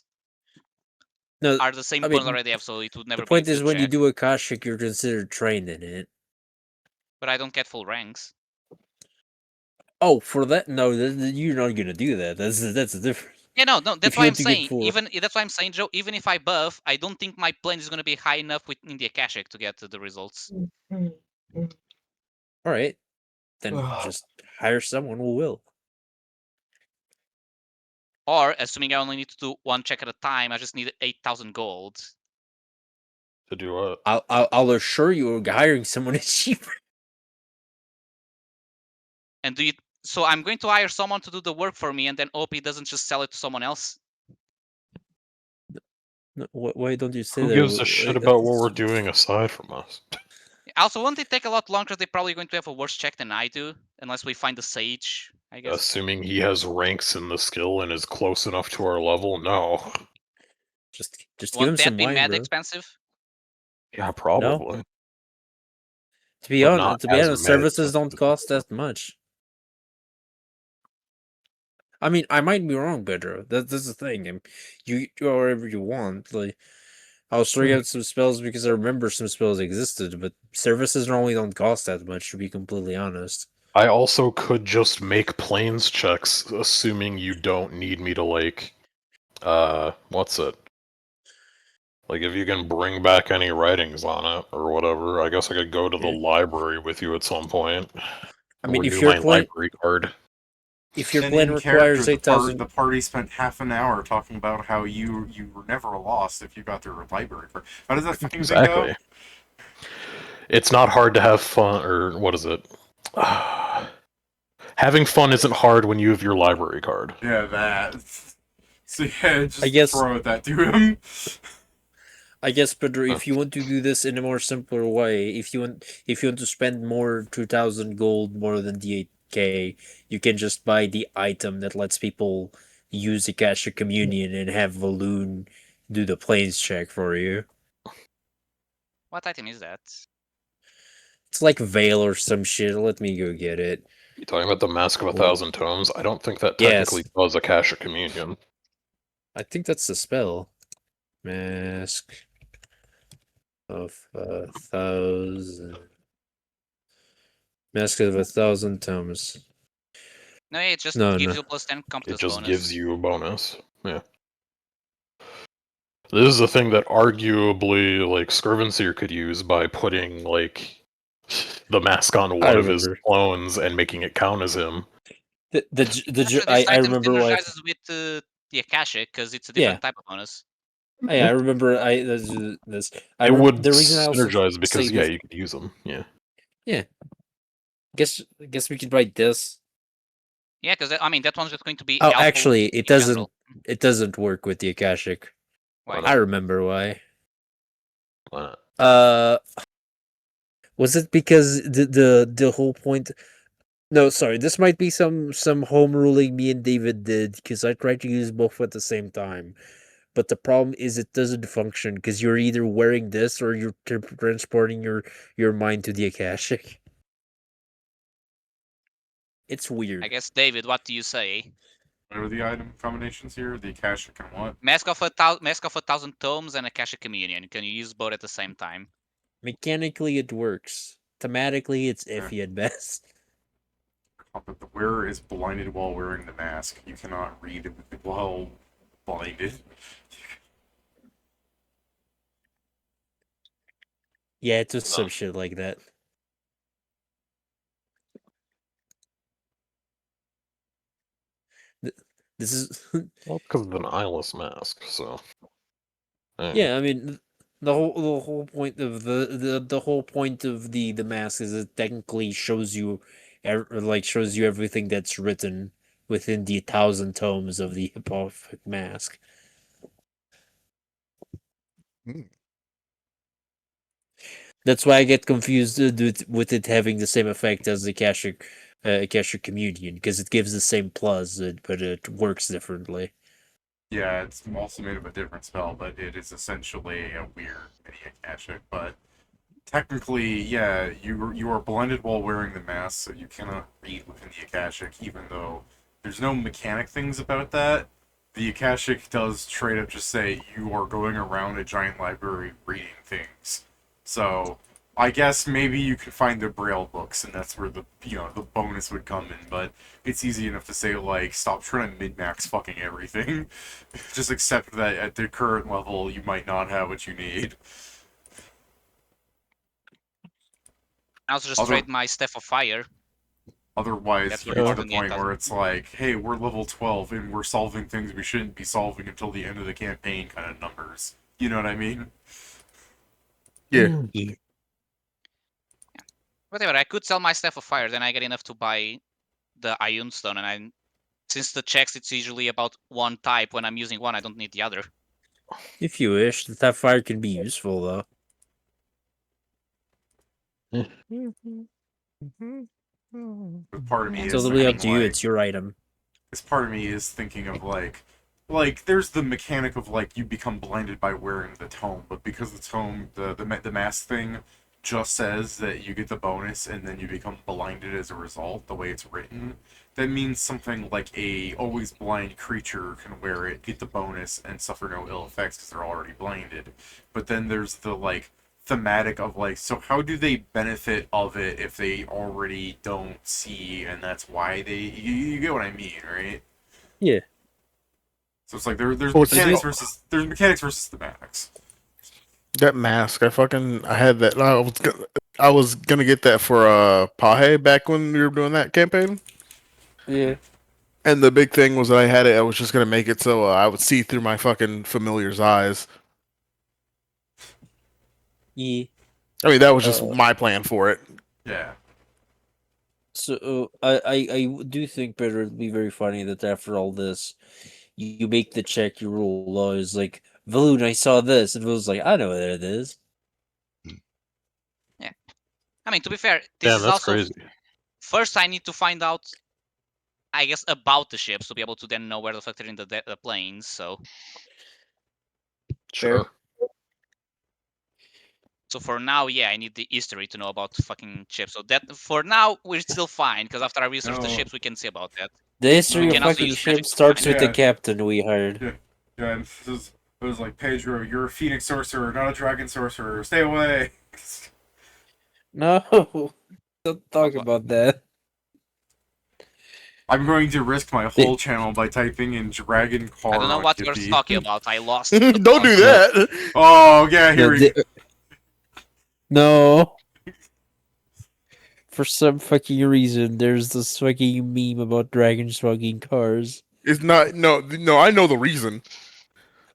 No, are the same I bonus mean, already have, so it would never the be a point is full when you check. do Akashic, you're considered trained in it. But I don't get full ranks. Oh, for that? No, you're not gonna do that. That's the difference. Yeah, no, that's If why you I'm want to get saying. full, That's why I'm saying, Joe. Even if I buff, I don't think my plane is going to be high enough in the Akashic to get to the results. all right, then just hire someone who will. Or, assuming I only need to do one check at a time, I just need 8,000 gold. To do what? I'll assure you, hiring someone is cheaper. And so I'm going to hire someone to do the work for me, and then OP doesn't just sell it to someone else. No, why don't you say Who that? gives a shit about what we're doing aside from us? Also, won't it take a lot longer? They're probably going to have a worse check than I do, unless we find the sage, I guess. Assuming he has ranks in the skill and is close enough to our level, no. Just give Won't him that some be wine, mad bro. expensive? Yeah, probably. To be But not as honest, mad services don't expensive. cost that much. I mean, I might be wrong, Pedro. That's the thing. You do whatever you want. Like, I'll string out some spells because I remember some spells existed, but services normally don't cost that much, to be completely honest. I also could just make planes checks, assuming you don't need me to, like, what's it? Like, if you can bring back any writings on it, or whatever, I guess I could go to the library with you at some point. I mean, if renew your my plan library card. And in requires character, 8,000, the party spent half an hour talking about how you were never lost if you got their library card. How does that fucking thing go? Exactly. It's not hard to have fun, or what is it? Having fun isn't hard when you have your library card. Yeah, that. So yeah, just I guess- throw that to him. I guess, Pedro, if you want to do this in a more simpler way, if you want to spend more 2,000 gold more than the 8k, you can just buy the item that lets people use the Cash of Communion and have Valoon do the planes check for you. What item is that? It's like Veil or some shit. Let me go get it. You talking about the Mask of a Thousand Tomes? I don't think that Yes. technically does a Cash of Communion. I think that's the spell. Mask of a Thousand. Mask of a Thousand Tomes. No, it just No, gives no. you plus 10 It competence just bonus. gives you a bonus. Yeah. This is a thing that arguably, like, Scrivenseer could use by putting, like, the mask on one of his remember. clones and making it count as him. Actually, this I item remember why. synergizes with the Akashic because it's a different type of bonus. Yeah, I remember. This. It would the reason I also synergize because, say yeah, this- you could use them. Yeah. guess we could write this. Yeah, because I mean that one's just going to be. Oh, alpha actually, in it doesn't. general. It doesn't work with the Akashic. Why? I remember why. Why not? Was it because the whole point? No, sorry. This might be some home ruling me and David did because I tried to use both at the same time. But the problem is it doesn't function because you're either wearing this or you're transporting your mind to the Akashic. It's weird. I guess, David, what do you say? What are the item combinations here? The Akashic and what? Mask of a Thousand Tomes and Akashic Communion. Can you use both at the same time? Mechanically, it works. Thematically, it's iffy at best. But the wearer is blinded while wearing the mask. You cannot read while blinded. Yeah, it was some shit like that. This is Well, because of an eyeless mask, so. yeah. I mean, the whole point of the whole point of the mask is it technically shows you, shows you everything that's written within the 1,000 tomes of the Hippogriff mask. That's why I get confused with it having the same effect as the Akashic Communion, because it gives the same plus, but it works differently. Yeah, it's also made of a different spell, but it is essentially a weird mini Akashic. But technically, yeah, you are blinded while wearing the mask, so you cannot read within the Akashic, even though there's no mechanic things about that. The Akashic does straight up just say you are going around a giant library reading things. So I guess maybe you could find the Braille books, and that's where the the bonus would come in. But it's easy enough to say like, stop trying to min max fucking everything. Just accept that at the current level, you might not have what you need. I also just trade my Staff of Fire. Otherwise, That's you very get to important the in point the where it's like, hey, we're level 12 and we're solving things we shouldn't be solving until the end of the campaign kind of numbers. You know what I mean? Yeah. Yeah. Whatever, I could sell my Staff of Fire, then I get enough to buy the Ion Stone, and since the checks it's usually about one type, when I'm using one, I don't need the other. If you wish, the Tap Fire can be useful though. But part of me Yeah, is Totally up thinking to you. like, It's your item. this part of me is thinking of like there's the mechanic of like you become blinded by wearing the tome, but because the tome, the mask thing just says that you get the bonus and then you become blinded as a result, the way it's written, that means something like a always blind creature can wear it, get the bonus, and suffer no ill effects because they're already blinded. But then there's the like thematic of like, so how do they benefit of it if they already don't see, and that's why you get what I mean, right? Yeah. So it's like there's Oh, it's- mechanics versus thematics. That mask, I had that. I was gonna get that for Pahe back when we were doing that campaign. Yeah. And the big thing was that I had it. I was just gonna make it so I would see through my fucking familiar's eyes. Yeah. I mean, that was just my plan for it. Yeah. So I do think, Peter, it'd be very funny that after all this, you make the check, you roll low. It's like, Valoon, I saw this, and Valoon's like, I know what it is. Yeah. I mean, to be fair, this Damn, is that's also crazy. first I need to find out, I guess, about the ships to be able to then know where the fuck they're in the planes. So Sure. So for now, yeah, I need the history to know about fucking ships. So that for now we're still fine because after I research the No. ships, we can see about that. The history We of can also fucking use ship magic to starts find with the Yeah. captain we hired. Yeah, and it was like, Pedro, you're a Phoenix sorcerer, not a dragon sorcerer. Stay away. No, don't talk about that. I'm going to risk my whole channel by typing in dragon car I don't know on what you're Giphy. talking about. I lost. Don't do that. Oh yeah, here we go. No. For some fucking reason, there's this fucking meme about dragons fucking cars. It's not. No. I know the reason.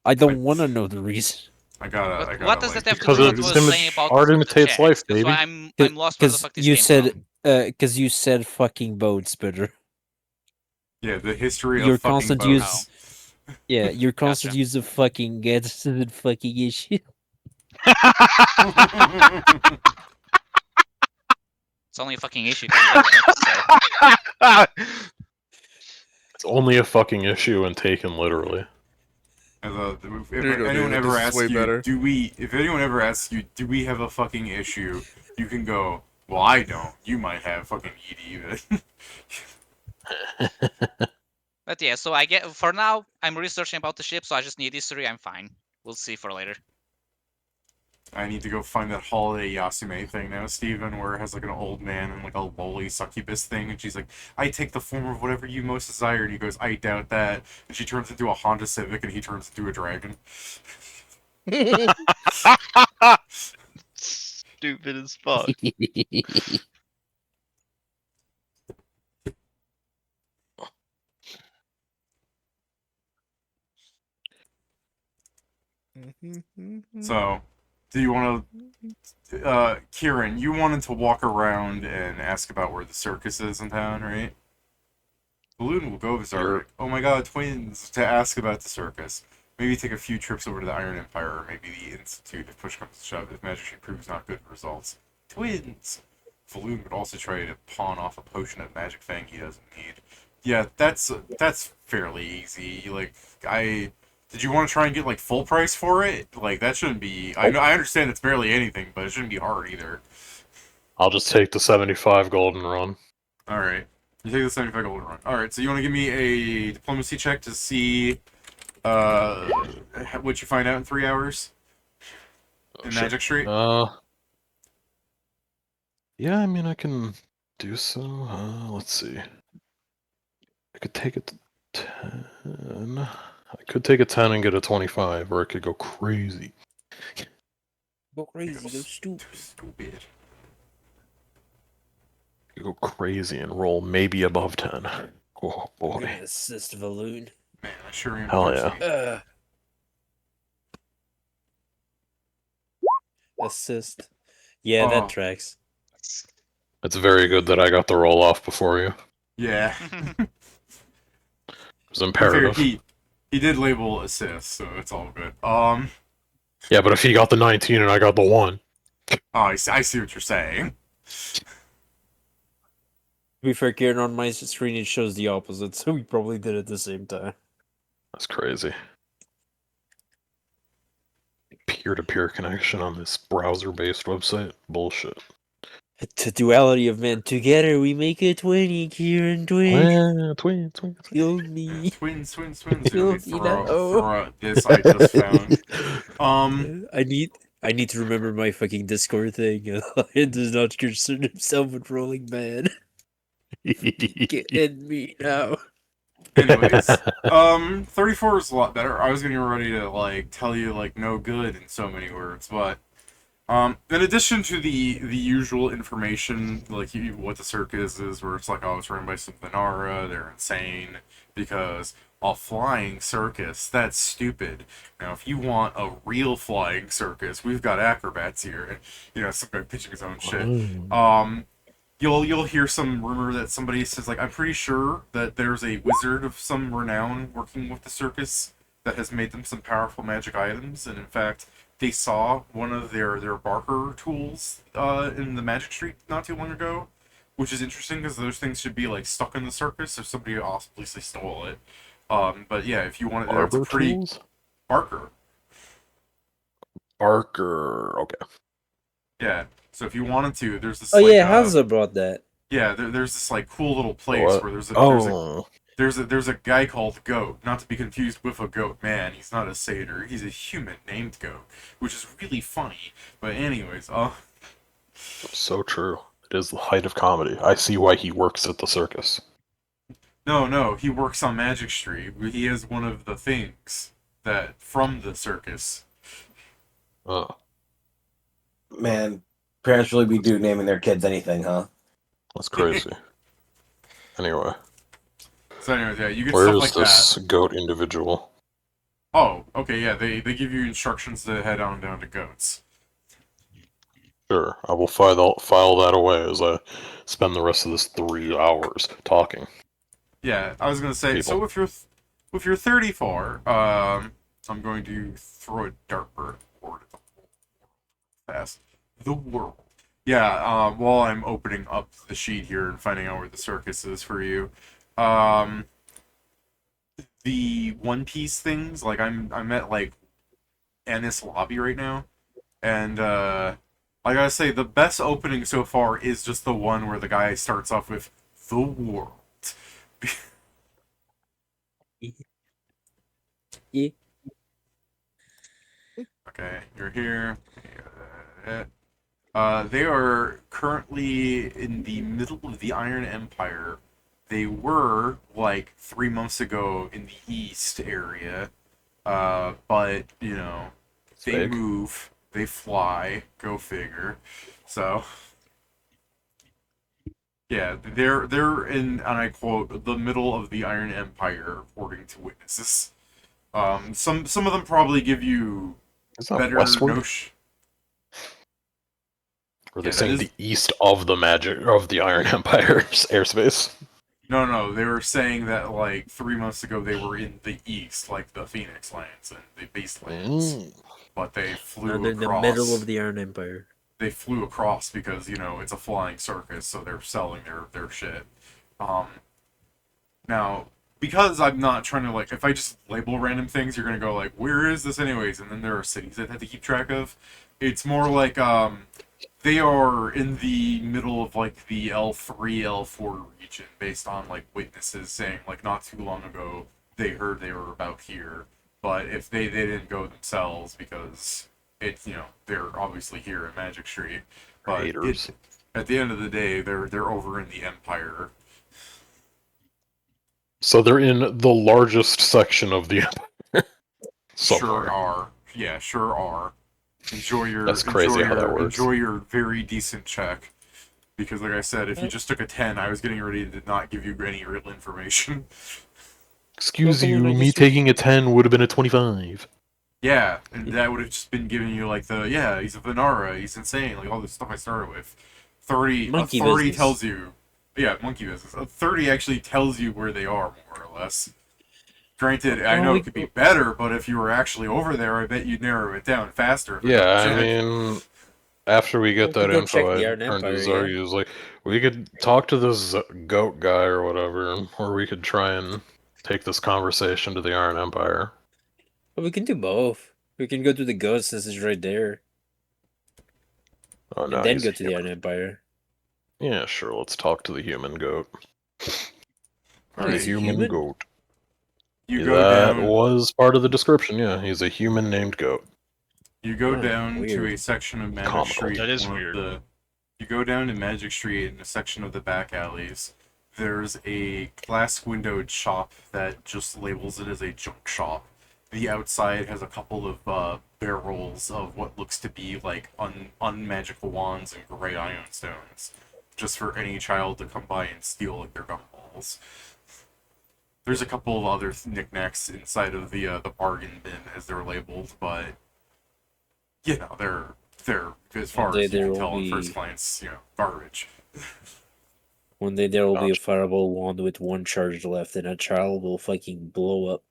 I don't want to know the reason. I gotta. What does that have to Because do with it's what I was saying about art the imitates checks? life, That's why baby. I'm lost where the fuck this you came said, from. because you said fucking boats, Bitter. Yeah, the history Your of fucking constant boats. Yeah, your constant use of fucking gets to the fucking issue. It's only a fucking issue. 'Cause you don't have to say. It's only a fucking issue and taken literally. If There you go, anyone David. ever This is asks way you, better. if anyone ever asks you, do we have a fucking issue? You can go, well, I don't. You might have fucking ED, but But yeah, so I get for now I'm researching about the ship, so I just need history. I'm fine. We'll see for later. I need to go find that holiday Yasume thing now, Steven, where it has like an old man and like a lowly succubus thing, and she's like, I take the form of whatever you most desire, and he goes, I doubt that. And she turns into a Honda Civic, and he turns into a dragon. Stupid as fuck. So, do you want to, Kieran, you wanted to walk around and ask about where the circus is in town, right? Balloon will go visit, oh my god, twins, to ask about the circus. Maybe take a few trips over to the Iron Empire, or maybe the Institute if push comes to shove, if Magic Sheet proves not good results. Twins! Valoon would also try to pawn off a potion of Magic Fang he doesn't need. Yeah, that's fairly easy. Like, did you want to try and get, like, full price for it? Like, that shouldn't be... I understand it's barely anything, but it shouldn't be hard either. I'll just take the 75 golden run. Alright. You take the 75 golden run. Alright, so you want to give me a diplomacy check to see what you find out in 3 hours? In Magic Street? Yeah, I mean, I can do so. Let's see. I could take it to 10. I could take a 10 and get a 25, or I could go crazy. Go crazy, go stupid. Stupid. I could go crazy and roll maybe above 10. Oh, boy. Assist Valoon. Man, I sure am. Hell yeah. Assist. Yeah, that tracks. It's very good that I got the roll off before you. Yeah. It was imperative. He did label assist, so it's all good. Yeah, but if he got the 19 and I got the 1. Oh, I see what you're saying. To be fair, Kieran, on my screen it shows the opposite, so we probably did it at the same time. That's crazy. Peer-to-peer connection on this browser-based website? Bullshit. The duality of men. Together we make a 20, Kieran. Twins. Kill me. Twins. Kill me Throw out this I just found. I need to remember my fucking Discord thing. It does not concern himself with rolling bad. Get me now. Anyways, 34 is a lot better. I was getting ready to, like, tell you, like, no good in so many words, but, in addition to the usual information, like, what the circus is, where it's like, oh, it's run by some Venara, they're insane, because a flying circus, that's stupid. Now, if you want a real flying circus, we've got acrobats here, and, you know, some guy pitching his own shit. You'll hear some rumor that somebody says, like, I'm pretty sure that there's a wizard of some renown working with the circus that has made them some powerful magic items, and in fact, they saw one of their Barker tools in the Magic Street not too long ago, which is interesting because those things should be, like, stuck in the circus if somebody obviously stole it. But yeah, if you want it, it's a pretty... Tools? Barker. Okay. Yeah, so if you wanted to, there's this, Hanzo brought that. Yeah, there's this, like, cool little place where there's a guy called Goat, not to be confused with a goat man. He's not a satyr. He's a human named Goat, which is really funny. But anyways, So true. It is the height of comedy. I see why he works at the circus. No, he works on Magic Street. He is one of the things from the circus. Oh. Man, parents really be naming their kids anything, huh? That's crazy. Anyway. So anyways, yeah, you get Where stuff like is this that. goat individual? Oh, okay, yeah, they give you instructions to head on down to Goats. Sure, I will file that away as I spend the rest of this 3 hours talking. Yeah, I was gonna say, People. so if you're 34, I'm going to throw a dartboard at the world. Yeah, while I'm opening up the sheet here and finding out where the circus is for you, the One Piece things, like I'm at like Ennis Lobby right now, and I gotta say the best opening so far is just the one where the guy starts off with the world. Yeah. Okay, you're here. They are currently in the middle of the Iron Empire. They were like 3 months ago in the east area, but you know, they Fake. move, they fly. Go figure. So yeah, they're in, and I quote, the middle of the Iron Empire, according to witnesses. Some of them probably give you Is that better westward? notion. Or are they Yeah, that saying is. the east of the Iron Empire's airspace? No, they were saying that like 3 months ago they were in the east, like the Phoenix Lands and the Beast Lands, but they Now flew they're in the middle across. of the Iron Empire. They flew across because it's a flying circus, so they're selling their shit. Um, Now, because I'm not trying to like, if I just label random things, you're gonna go like, where is this anyways? And then there are cities that I have to keep track of. It's more like they are in the middle of like the L3, L4 region, based on like witnesses saying like not too long ago they heard they were about here, but if they didn't go themselves because it's they're obviously here at Magic Street, but Haters. at the end of the day they're over in the Empire. So they're in the largest section of the Empire. Sure Somewhere. are. Yeah, sure are. That's crazy how that works. Enjoy your very decent check. Because like I said, if you just took a 10, I was getting ready to not give you any real information. Excuse Welcome you, to me 93. taking a 10 would have been a 25. Yeah, and that would have just been giving you like he's a Venara, he's insane, like all the stuff I started with. 30 Monkey a 30 business. tells you. Yeah, monkey business. A 30 actually tells you where they are, more or less. Granted, I know it could be better, but if you were actually over there, I bet you'd narrow it down faster. If Yeah, I check. mean, after we get We could that go check info, the I Iron turned to Empire, Zarya, like, we could talk to this goat guy or whatever, or we could try and take this conversation to the Iron Empire. But we can do both. We can go to the ghost since it's right there, Oh no, and then he's go a to the Iron Empire. Yeah, sure, let's talk to the human goat. All The right. human goat. You go That down. was part of the description, yeah. He's a human named goat. You go Oh, down to weird. a section of Magic Comical. Street. That is one of weird. You go down to Magic Street in a section of the back alleys. There's a glass windowed shop that just labels it as a junk shop. The outside has a couple of barrels of what looks to be like unmagical wands and gray ion stones, just for any child to come by and steal like their gumballs. There's a couple of other knickknacks inside of the bargain bin as they're labeled, but they're as far One day as you there can will tell on be- first glance, garbage. One day there will be a Gotcha. fireball wand with one charge left, and a child will fucking blow up.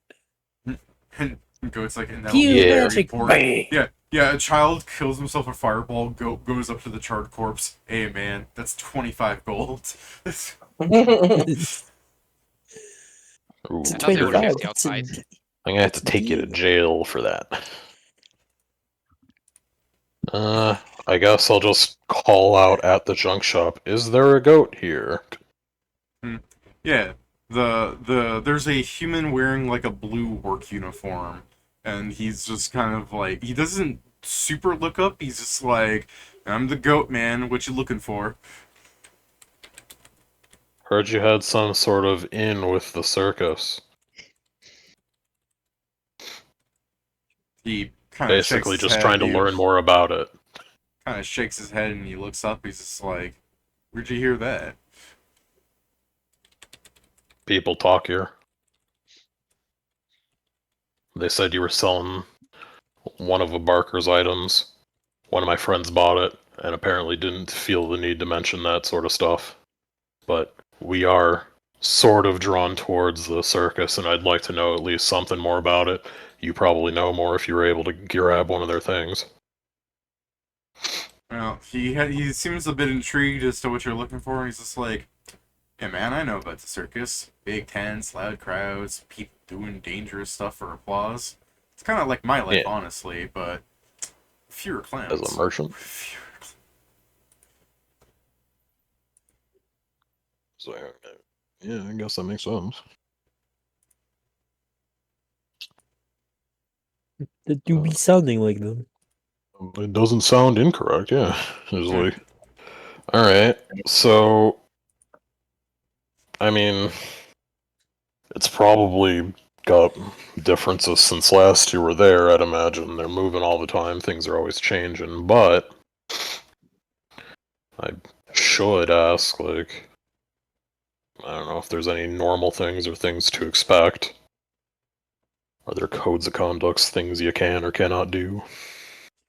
And Goat's like, and that'll Pew, be very magic, important. bang! Yeah. A child kills himself with a fireball. Goat goes up to the charred corpse. Hey man, that's 25 gold. Ooh, I thought they were 25, 50 outside. I'm gonna have to take you to jail for that. I guess I'll just call out at the junk shop. Is there a goat here? Yeah, there's a human wearing like a blue work uniform, and he's just kind of like, he doesn't super look up. He's just like, I'm the goat man. What you looking for? Heard you had some sort of in with the circus. He kind of shakes Basically, his just head. trying to He learn more about it. kind of shakes his head and he looks up. He's just like, "Where'd you hear that?" People talk here. They said you were selling one of a Barker's items. One of my friends bought it, and apparently didn't feel the need to mention that sort of stuff. But we are sort of drawn towards the circus, and I'd like to know at least something more about it. You probably know more if you were able to grab one of their things. Well, he seems a bit intrigued as to what you're looking for. He's just like, "Yeah, man, I know about the circus. Big tents, loud crowds, people doing dangerous stuff for applause. It's kind of like my life, Yeah. honestly, but fewer clowns." As a merchant. So, yeah, I guess that makes sense. That do be sounding like them. It doesn't sound incorrect, yeah. It's like, alright, so, I mean, it's probably got differences since last you were there, I'd imagine. They're moving all the time, things are always changing, but I should ask, like, I don't know if there's any normal things or things to expect. Are there codes of conducts, things you can or cannot do?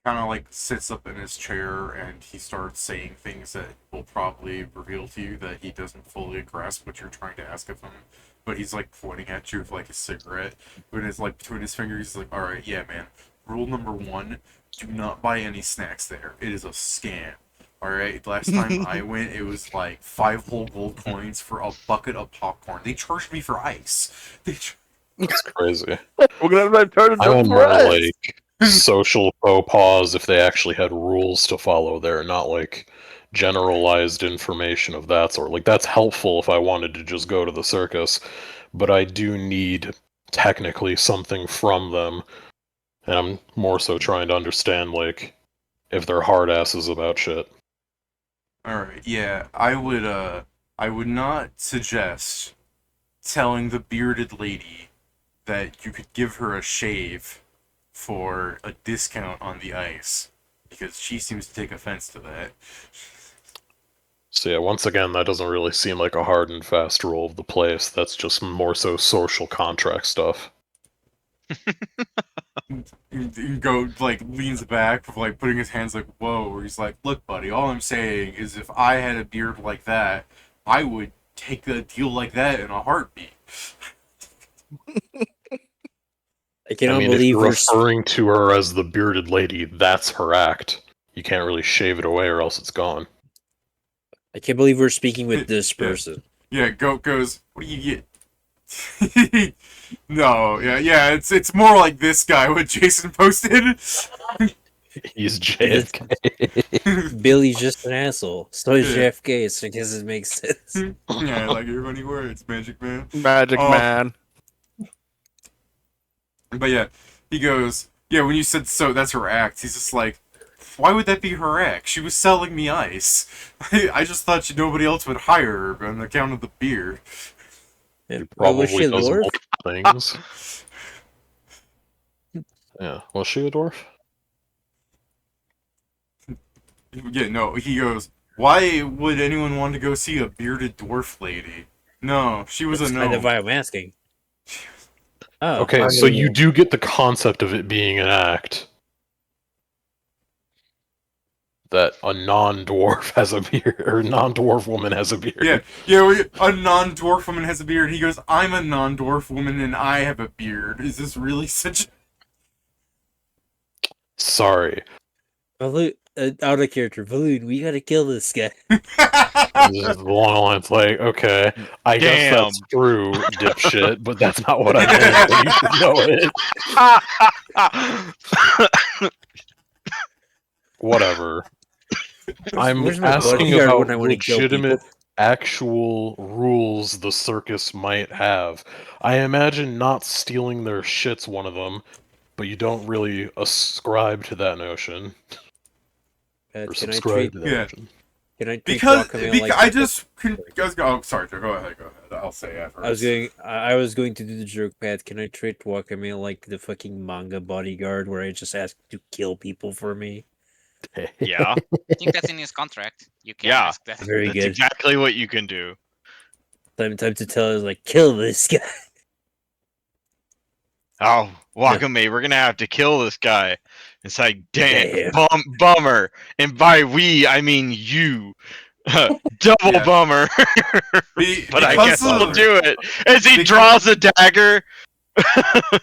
Kind of like sits up in his chair and he starts saying things that will probably reveal to you that he doesn't fully grasp what you're trying to ask of him. But he's like pointing at you with like a cigarette. But it's like between his fingers, he's like, "All right, yeah, man. Rule number 1: do not buy any snacks there. It is a scam. All right. Last time I went, it was like 5 whole gold coins for a bucket of popcorn. They charged me for ice. That's crazy. We're gonna have to turn I want it more to like social faux pas if they actually had rules to follow there, not like generalized information of that sort. Like that's helpful if I wanted to just go to the circus, but I do need technically something from them, and I'm more so trying to understand like if they're hard asses about shit. Alright, yeah, I would not suggest telling the bearded lady that you could give her a shave for a discount on the ice, because she seems to take offense to that. So yeah, once again, that doesn't really seem like a hard and fast rule of the place. That's just more so social contract stuff. He go like leans back, like putting his hands like whoa, where he's like, "Look, buddy, all I'm saying is if I had a beard like that, I would take a deal like that in a heartbeat." I cannot mean, if believe you're we're referring to her as the bearded lady, that's her act. You can't really shave it away or else it's gone. I can't believe we're speaking with this Yeah. person. Yeah, Goat goes, "What do you get?" No, yeah, it's more like this guy what Jason posted. He's JFK. Billy's just an asshole. So is Yeah. JFK, so I guess it makes sense. Yeah, like your funny words, Magic Man. Magic Man. But yeah, he goes, yeah, when you said so, that's her act. He's just like, why would that be her act? She was selling me ice. I just thought nobody else would hire her on account of the beard. Yeah. Probably was she a does dwarf? multiple things. Yeah, was she a dwarf? Yeah, no, he goes, why would anyone want to go see a bearded dwarf lady? No, she was That's a kind of gnome. why I'm asking. Oh, Okay, so you do get the concept of it being an act. That a non-dwarf has a beard, or non-dwarf woman has a beard. Yeah, a non-dwarf woman has a beard. He goes, I'm a non-dwarf woman and I have a beard. Is this really such... Sorry. Balloon, out of character. Balloon, we gotta kill this guy. Just along the lines like, okay, I guess that's true, dipshit, but that's not what I meant, and you should know it. Whatever. I'm Where's my asking bodyguard about when I wanna kill legitimate, people? actual rules the circus might have. I imagine not stealing their shit's one of them, but you don't really ascribe to that notion. Or Can I subscribe treat? to that notion. Can I treat Because Wakame like I the- just... Oh, sorry, Joe, go ahead. I'll say afterwards. I was going to do the joke, Pat. Can I treat Wakame like the fucking manga bodyguard, where I just ask to kill people for me? Yeah. I think that's in his contract. You can Yeah. ask that. Very That's good. exactly what you can do. Time to tell us like kill this guy. Oh, Wakame, we're gonna have to kill this guy. It's like, damn, Damn. bummer. And by we, I mean you. Double Yeah. bummer. But I guess of- we'll do it. As he draws a dagger.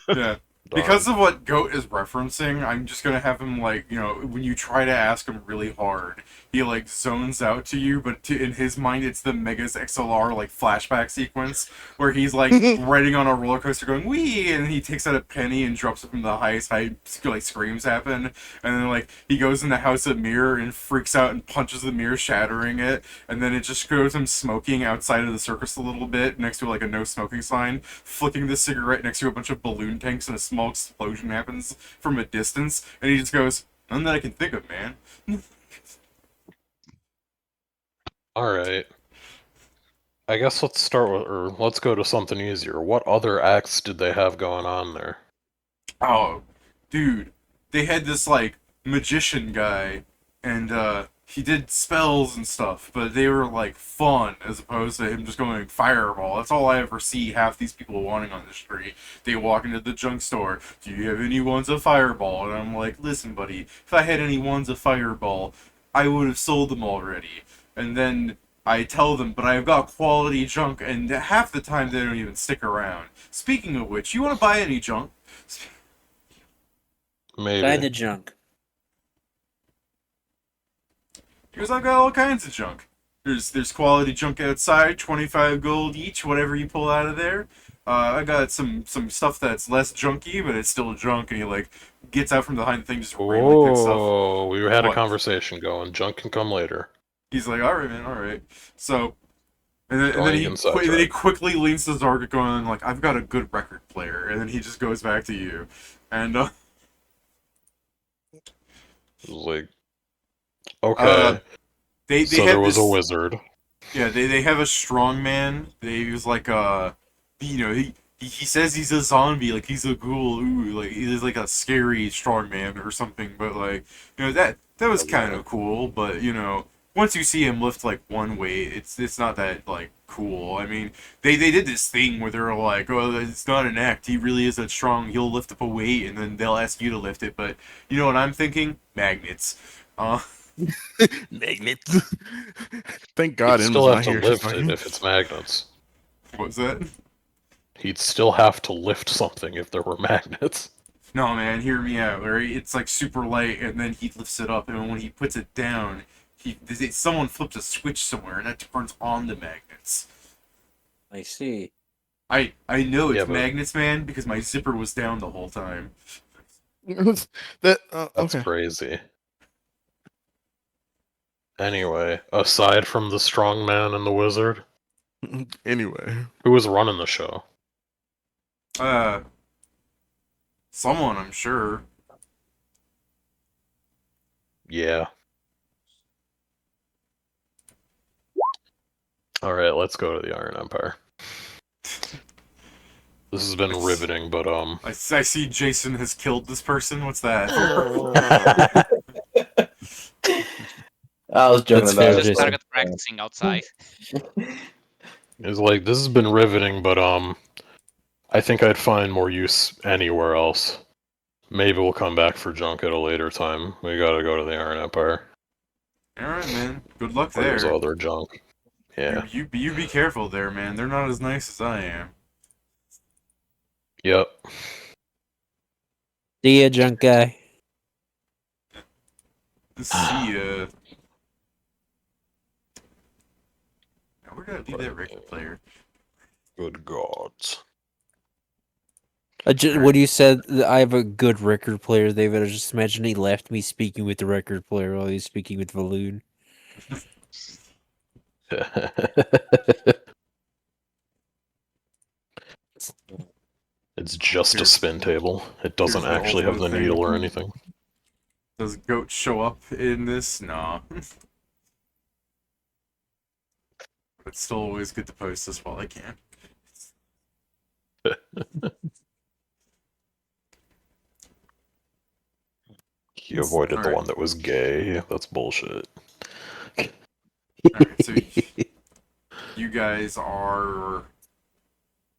Yeah. Because of what Goat is referencing, I'm just gonna have him, like, you know, when you try to ask him really hard, he, like, zones out to you, but in his mind, it's the Megas XLR, like, flashback sequence, where he's, like, riding on a roller coaster going, wee, and he takes out a penny and drops it from the highest height, like, screams happen, and then, like, he goes in the house of mirror and freaks out and punches the mirror, shattering it, and then it just shows him smoking outside of the circus a little bit, next to, like, a no smoking sign, flicking the cigarette next to a bunch of balloon tanks, and a small explosion happens from a distance, and he just goes, None that I can think of, man. Alright. I guess let's start with, or let's go to something easier. What other acts did they have going on there? Oh, dude, they had this like magician guy, and he did spells and stuff, but they were like fun as opposed to him just going fireball. That's all I ever see half these people wanting on the street. They walk into the junk store. Do you have any ones of fireball? And I'm like, listen, buddy, if I had any ones of fireball, I would have sold them already. And then I tell them, but I've got quality junk, and half the time they don't even stick around. Speaking of which, you want to buy any junk? Maybe. Buy the junk. Because I've got all kinds of junk. There's quality junk outside, 25 gold each, whatever you pull out of there. I got some stuff that's less junky, but it's still junk, and he like gets out from behind the thing, just randomly picks stuff. Oh, we had a What? conversation going. Junk can come later. He's like, all right, man, all right. So, and then Going he inside then he track. quickly leans to Zarga, going like, I've got a good record player, and then he just goes back to you, and It was like, okay. they So have there was this, a wizard. Yeah, they have a strong man. He was like he says he's a zombie, like he's a ghoul, like he's like a scary strong man or something. But like that was kind of cool. But once you see him lift like one weight, it's not that like cool. I mean, they did this thing where they're like, oh, it's not an act. He really is that strong. He'll lift up a weight, and then they'll ask you to lift it. But you know what I'm thinking? Magnets. Magnets. Thank God He'd Indma's still not have to here. lift it if it's magnets. What's that? He'd still have to lift something if there were magnets. No, man, hear me out, Larry. It's like super light, and then he lifts it up, and when he puts it down, someone flips a switch somewhere, and that turns on the magnets. I see. I know it's Yeah, but- magnets, man, because my zipper was down the whole time. That's Okay. crazy. Anyway, aside from the strong man and the wizard, Anyway, who was running the show? Someone, I'm sure. Yeah. Alright, let's go to the Iron Empire. This has been riveting, but I see Jason has killed this person. What's that? I was joking That's about fair, it. Just Jason. started practicing outside. it's like this has been riveting, but I think I'd find more use anywhere else. Maybe we'll come back for junk at a later time. We gotta go to the Iron Empire. Alright, man. Good luck Or there's there. other junk. Yeah. You be careful there, man. They're not as nice as I am. Yep. See ya, junk guy. See ya. Now, we're gonna leave that record player. Good gods. When you said that I have a good record player, David, I just imagine he left me speaking with the record player while he's speaking with Valoon. It's just a Here's- spin table. It doesn't here's the actually have the ultimate thing. needle or anything. Does Goat show up in this? Nah. It's still always good to post this while I can. He avoided the Alright. one that was gay. That's bullshit. Alright, so you guys are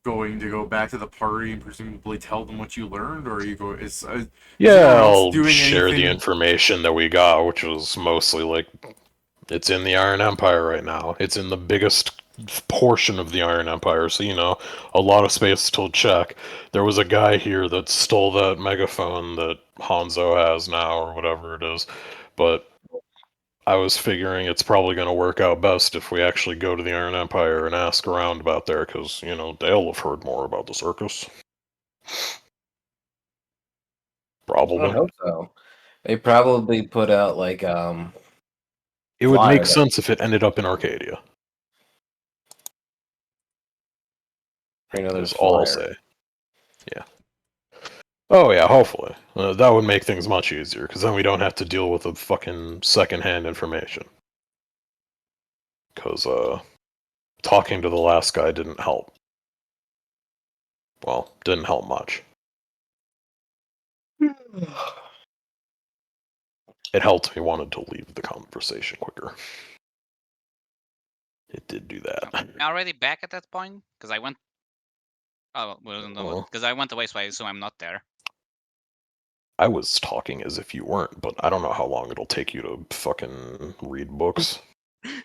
going to go back to the party and presumably tell them what you learned, or are you go? Yeah, anyone else I'll doing share the anything? information that we got, which was mostly like it's in the Iron Empire right now. It's in the biggest portion of the Iron Empire, so a lot of space to check. There was a guy here that stole that megaphone that Hanzo has now, or whatever it is, but I was figuring it's probably going to work out best if we actually go to the Iron Empire and ask around about there, because, they'll have heard more about the circus. I Probably. hope so. They probably put out like It would flyer make that- sense if it ended up in Arcadia. I know there's That's all I'll flyer. say. Yeah. Oh yeah, hopefully. That would make things much easier, because then we don't have to deal with the fucking secondhand information. Because, talking to the last guy didn't help. Well, didn't help much. It helped me wanted to leave the conversation quicker. It did do that. Am I already back at that point? Because I went. Oh, well, because I went away, so I assume I'm not there. I was talking as if you weren't, but I don't know how long it'll take you to fucking read books.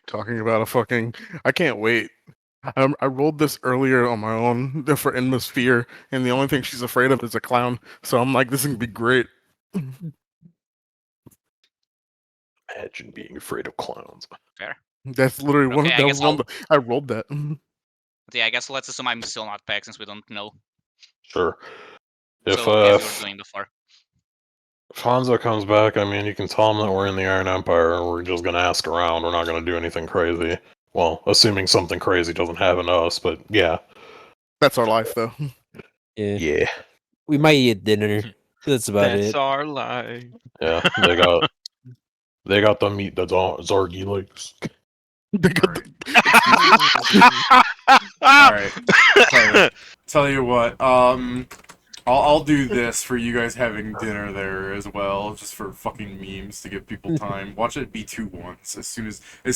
Talking about a fucking. I can't wait. I rolled this earlier on my own for Indma's fear, and the only thing she's afraid of is a clown. So I'm like, this is gonna be great. Imagine being afraid of clowns. Fair. That's literally one. Okay, I That guess was one. I rolled that. But yeah, I guess let's assume I'm still not back since we don't know. Sure. If So as we were doing before. if Hanzo comes back, I mean, you can tell him that we're in the Iron Empire and we're just gonna ask around. We're not gonna do anything crazy. Well, assuming something crazy doesn't happen to us, but yeah. That's our life, though. Yeah. Yeah. We might eat dinner. That's about That's it. our life. Yeah. They got the meat that Zargi likes. They got All right. Tell you what. I'll do this for you guys having dinner there as well, just for fucking memes to give people time. Watch it be 2-1s as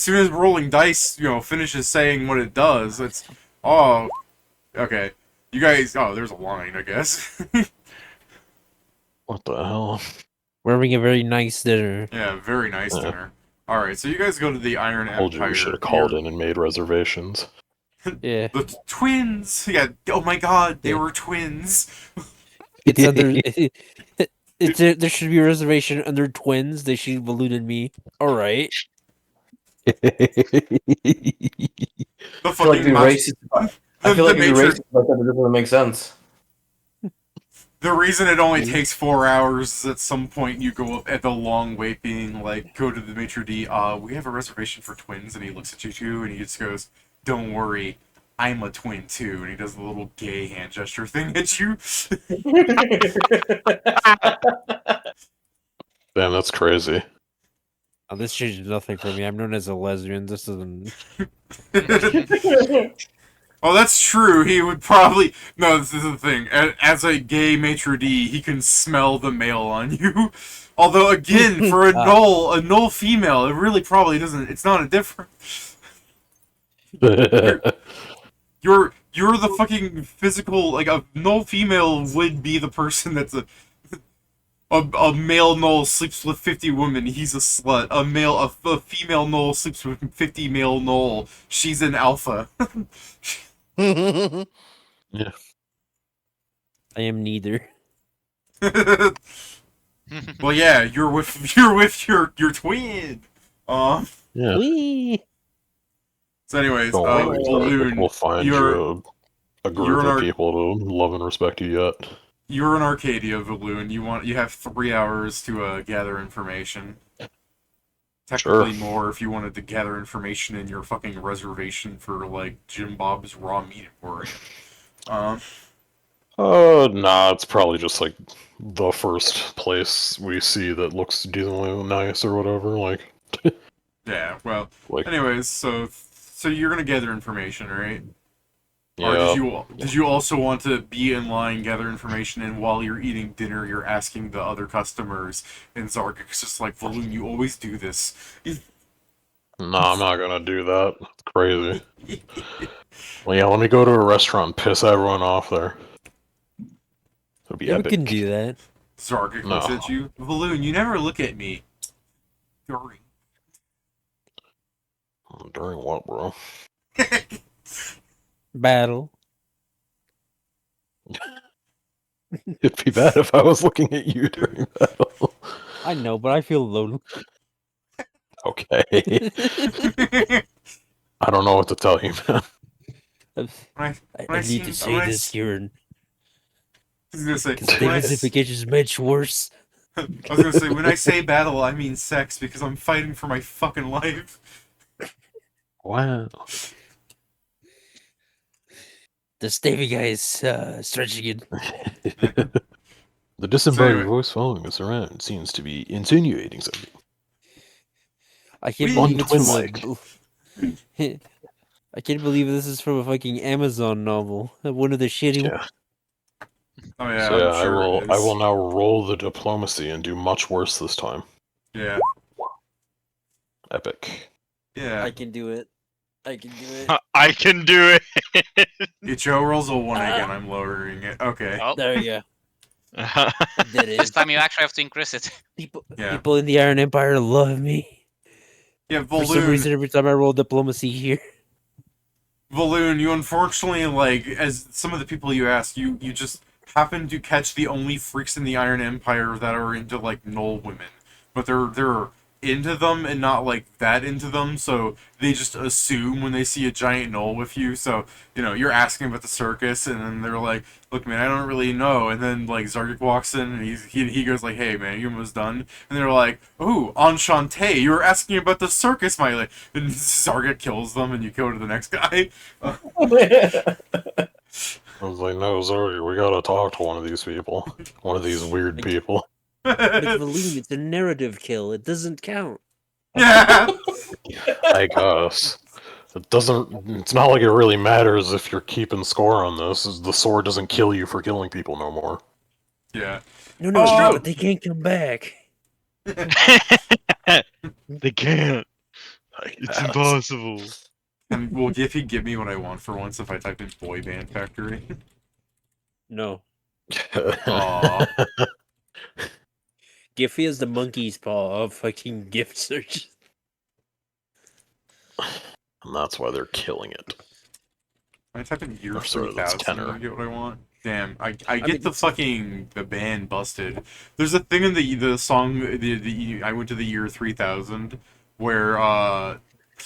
soon as rolling dice, finishes saying what it does. It's okay. You guys, there's a line, I guess. What the hell? We're having a very nice dinner. Yeah, very nice Yeah. dinner. All right, so you guys go to the Iron Told you Empire. we should have called in and made reservations. Yeah. The twins. Yeah. Oh my God, they Yeah. were twins. It's under. There should be a reservation under twins. They should have eluded me. All right. The I feel like fucking it'd be racist. I feel like it'd be matri- racist, but that doesn't make sense. The reason it only takes 4 hours is at some point you go up at the long wait being like, go to the maitre d', we have a reservation for twins, and he looks at you too, and he just goes, don't worry, I'm a twin too, and he does the little gay hand gesture thing at you. Damn, that's crazy. Oh, this changes nothing for me. I'm known as a lesbian. This isn't. Oh, that's true. He would probably... No, this is the thing. As a gay maitre d', he can smell the male on you. Although, again, for a null female, it really probably doesn't... It's not a difference. You're the fucking physical... Like, a null female would be the person that's a male null sleeps with 50 women, he's a slut. A female null sleeps with 50 male null, she's an alpha. Yeah. I am neither. Well, yeah, you're with your twin. Yeah. Wee. So, anyways, Don't worry, I think Balloon, we'll find you're you a you're group an of ar- people to love and respect you yet. you're in Arcadia, Balloon. You have 3 hours to gather information. Technically more if you wanted to gather information in your fucking reservation for like Jim Bob's Raw Meat Emporium. Nah, it's probably just like the first place we see that looks decently nice or whatever. Like, Yeah, well, like anyways, so you're gonna gather information, right? yeah. Or did you also want to be in line, gather information, and while you're eating dinner, you're asking the other customers, and Zargic's just like, Valoon, you always do this. No, I'm not gonna do that. That's crazy. Well, yeah, let me go to a restaurant and piss everyone off there. It'll be Yeah, we epic. can do that. Zargic looks No. at you. Valoon, you never look at me. During. During what, bro? Battle. It'd be bad if I was looking at you during battle. I know, but I feel alone. Okay. I don't know what to tell you, man. I need to say this here, and I was gonna say, diversification is much worse. I was gonna say, when I say battle, I mean sex because I'm fighting for my fucking life. Wow. The Stevie guy is stretching it. The disembodied anyway- voice following us around seems to be insinuating something. I can't We- believe it's from Twin-like. I can't believe this is from a fucking Amazon novel. One of the shitty ones. Yeah. Oh yeah, So yeah, I'm sure it is. I will now roll the diplomacy and do much worse this time. Yeah, Epic. yeah. I can do it. I can do it. I can do it. If Joe rolls a 1 again, I'm lowering it. Okay. Oh, There you go. I did this it. time you actually have to increase it. Yeah. People in the Iron Empire love me. Yeah, For some reason, every time I roll diplomacy here. Valoon, you unfortunately, like, as some of the people you ask, you just happen to catch the only freaks in the Iron Empire that are into, like, Knoll women. But they're into them and not, like, that into them, so they just assume when they see a giant Knoll with you, so, you know, you're asking about the circus, and then they're like, look, man, I don't really know, and then, like, Zargik walks in, and he goes like, hey, man, you almost done? And they're like, ooh, enchanté, you were asking about the circus, my lady. And Zargik kills them, and you go to the next guy. I was like, no, sorry, we gotta talk to one of these people. One of these weird people. But Valine, it's a narrative kill. It doesn't count. Yeah. I guess. It's not like it really matters if you're keeping score on this. The sword doesn't kill you for killing people no more. Yeah. No, Oh! but they can't come back. They can't. It's impossible. And will Giphy give me what I want for once if I type in boy band factory? No. Aww. Giffy is the monkey's paw of fucking gift search. And that's why they're killing it. I type in year Or sorry, that's 3000 tenor. and get what I want. Damn, I get mean, the fucking the band busted. There's a thing in the song the I went to the year 3000 where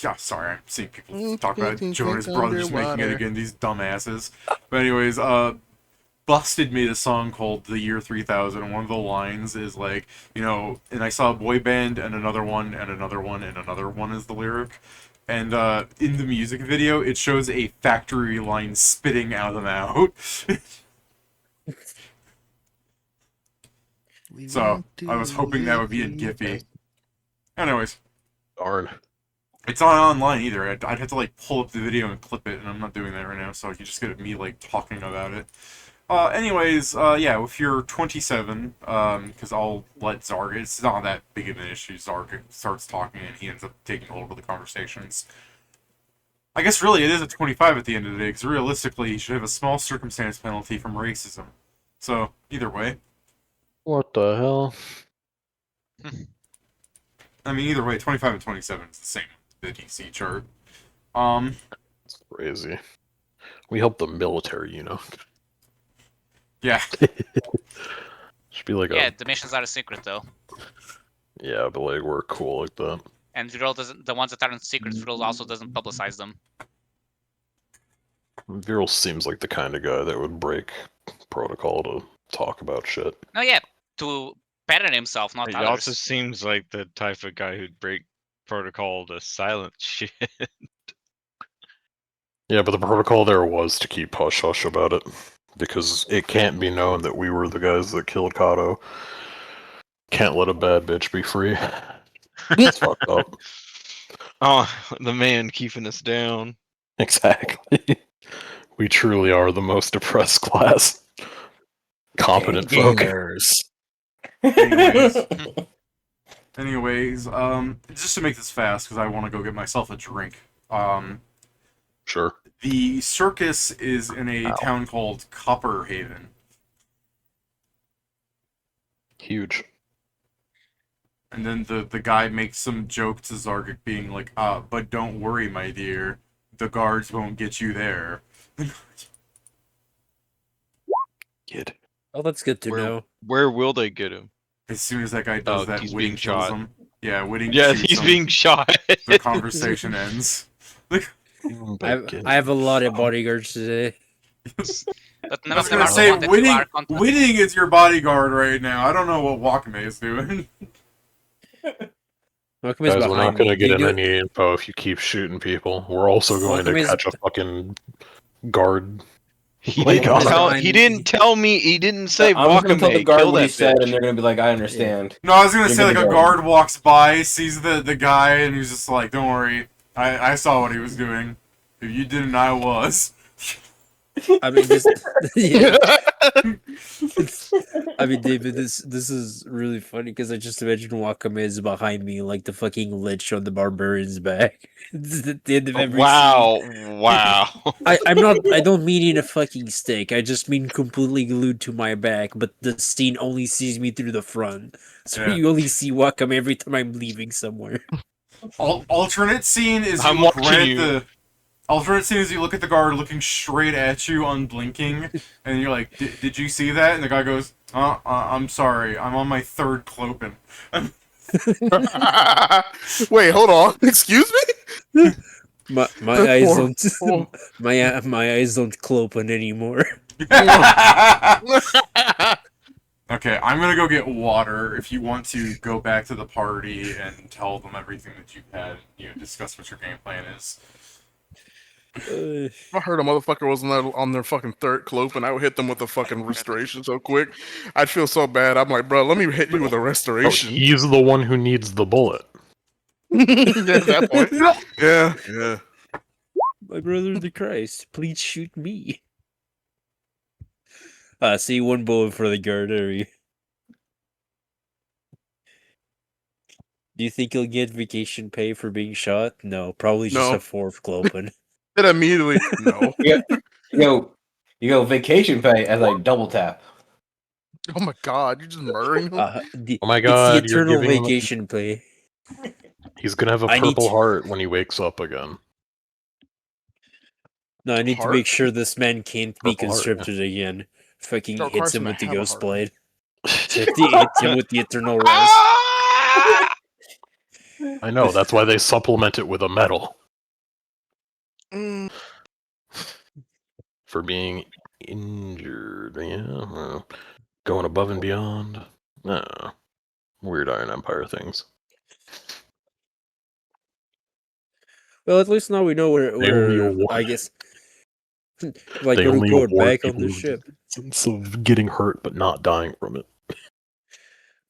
yeah, sorry, I'm seeing people talk about Jonas Brothers making it again, these dumbasses. But anyways, Busted made a song called The Year 3000, and one of the lines is like, you know, and I saw a boy band, and another one, and another one, and another one is the lyric. And in the music video, it shows a factory line spitting out them out. So, I was hoping that would be in Giphy. Anyways, Darn. it's not online either. I'd have to, like, pull up the video and clip it, and I'm not doing that right now, so you just get me, like, talking about it. Anyways, yeah, if you're 27, because I'll let Zarg, it's not that big of an issue. Zarg starts talking and he ends up taking hold of the conversations. I guess really it is a 25 at the end of the day, because realistically you should have a small circumstance penalty from racism. So, either way. What the hell? I mean, either way, 25 and 27 is the same, the DC chart. It's crazy. We help the military, you know. Yeah. Should be like Yeah, a the missions are a secret though. yeah, but like we're cool like that. And Viral doesn't. The ones that aren't secret, Viral also doesn't publicize them. Viral seems like the kind of guy that would break protocol to talk about shit. No, yeah, to pattern himself, not He others. also seems like the type of guy who'd break protocol to silence shit. Yeah, but the protocol there was to keep hush hush about it. Because it can't be known that we were the guys that killed Kato. Can't let a bad bitch be free. It's fucked up. Oh, the man keeping us down. Exactly. We truly are the most oppressed class. Competent folk. Anyways, just to make this fast, because I want to go get myself a drink. Sure. The circus is in a Ow. town called Copperhaven. Huge. And then the guy makes some joke to Zargik being like, but don't worry, my dear. The guards won't get you there. Kid. Oh, that's good to know. Where will they get him? As soon as that guy does that, he's Whitting being kills shot. him. Yeah, Whitting Yeah, shoots he's him. being shot. The conversation ends. I have a lot of bodyguards today. But I none was of them gonna are say, the one that you are content. Whitting is your bodyguard right now. I don't know what Wakame is doing. Welcome is Guys, we're not behind going to me. get You in do- any info if you keep shooting people. We're also going to Welcome is- catch a fucking guard He Like, didn't tell. I'm- He didn't tell me. He didn't say I'm just gonna tell the Wakame. guard Kill what he that said, bitch. and they're gonna be like, "I understand." No, I was gonna Give say me like the a guard. guard walks by, sees the guy, and he's just like, "Don't worry, I saw what he was doing. If you didn't, I was." I mean, this. Yeah. I mean, David, this is really funny because I just imagine Wakame is behind me like the fucking lich on the barbarian's back. It's at the end of every scene. Wow. I'm not. I don't mean in a fucking stick. I just mean completely glued to my back. But the scene only sees me through the front, so Yeah. you only see Wakame every time I'm leaving somewhere. Alternate scene is I'm you look watching right you. at the. Alternate scene is you look at the guard looking straight at you, unblinking, and you're like, "Did you see that?" And the guy goes, I'm sorry, I'm on my third clopen." Wait, hold on. Excuse me? My The eyes poor- don't. poor- My eyes don't clopen anymore. Okay, I'm gonna go get water. If you want to go back to the party and tell them everything that you've had, discuss what your game plan is. I heard a motherfucker was on their fucking third cloak, and I would hit them with a fucking restoration so quick. I'd feel so bad. I'm like, bro, let me hit you with a Oh, restoration. he's the one who needs the bullet. At that point. Yeah. My brother the Christ, please shoot me. See one bullet for the guard area. Do you think he'll get vacation pay for being shot? No, probably just No. a fourth clopen. Then immediately, no. You go vacation pay as I double tap. Oh my god, you're just murdering him? Oh my It's the god, you're eternal giving him. vacation pay. He's gonna have a I need purple to- heart when he wakes up again. No, I need to Heart? make sure this man can't be Purple heart, conscripted again. Fucking No, hits Carson, him I with the have a ghost heart. blade. Hits him with the eternal rest. I know, that's why they supplement it with a medal. Mm, For being injured, yeah. Well, going above and beyond. Weird Iron Empire things. Well, at least now we know They only where award- I guess, like, they we're only going award back on people the with ship. sense of getting hurt but not dying from it.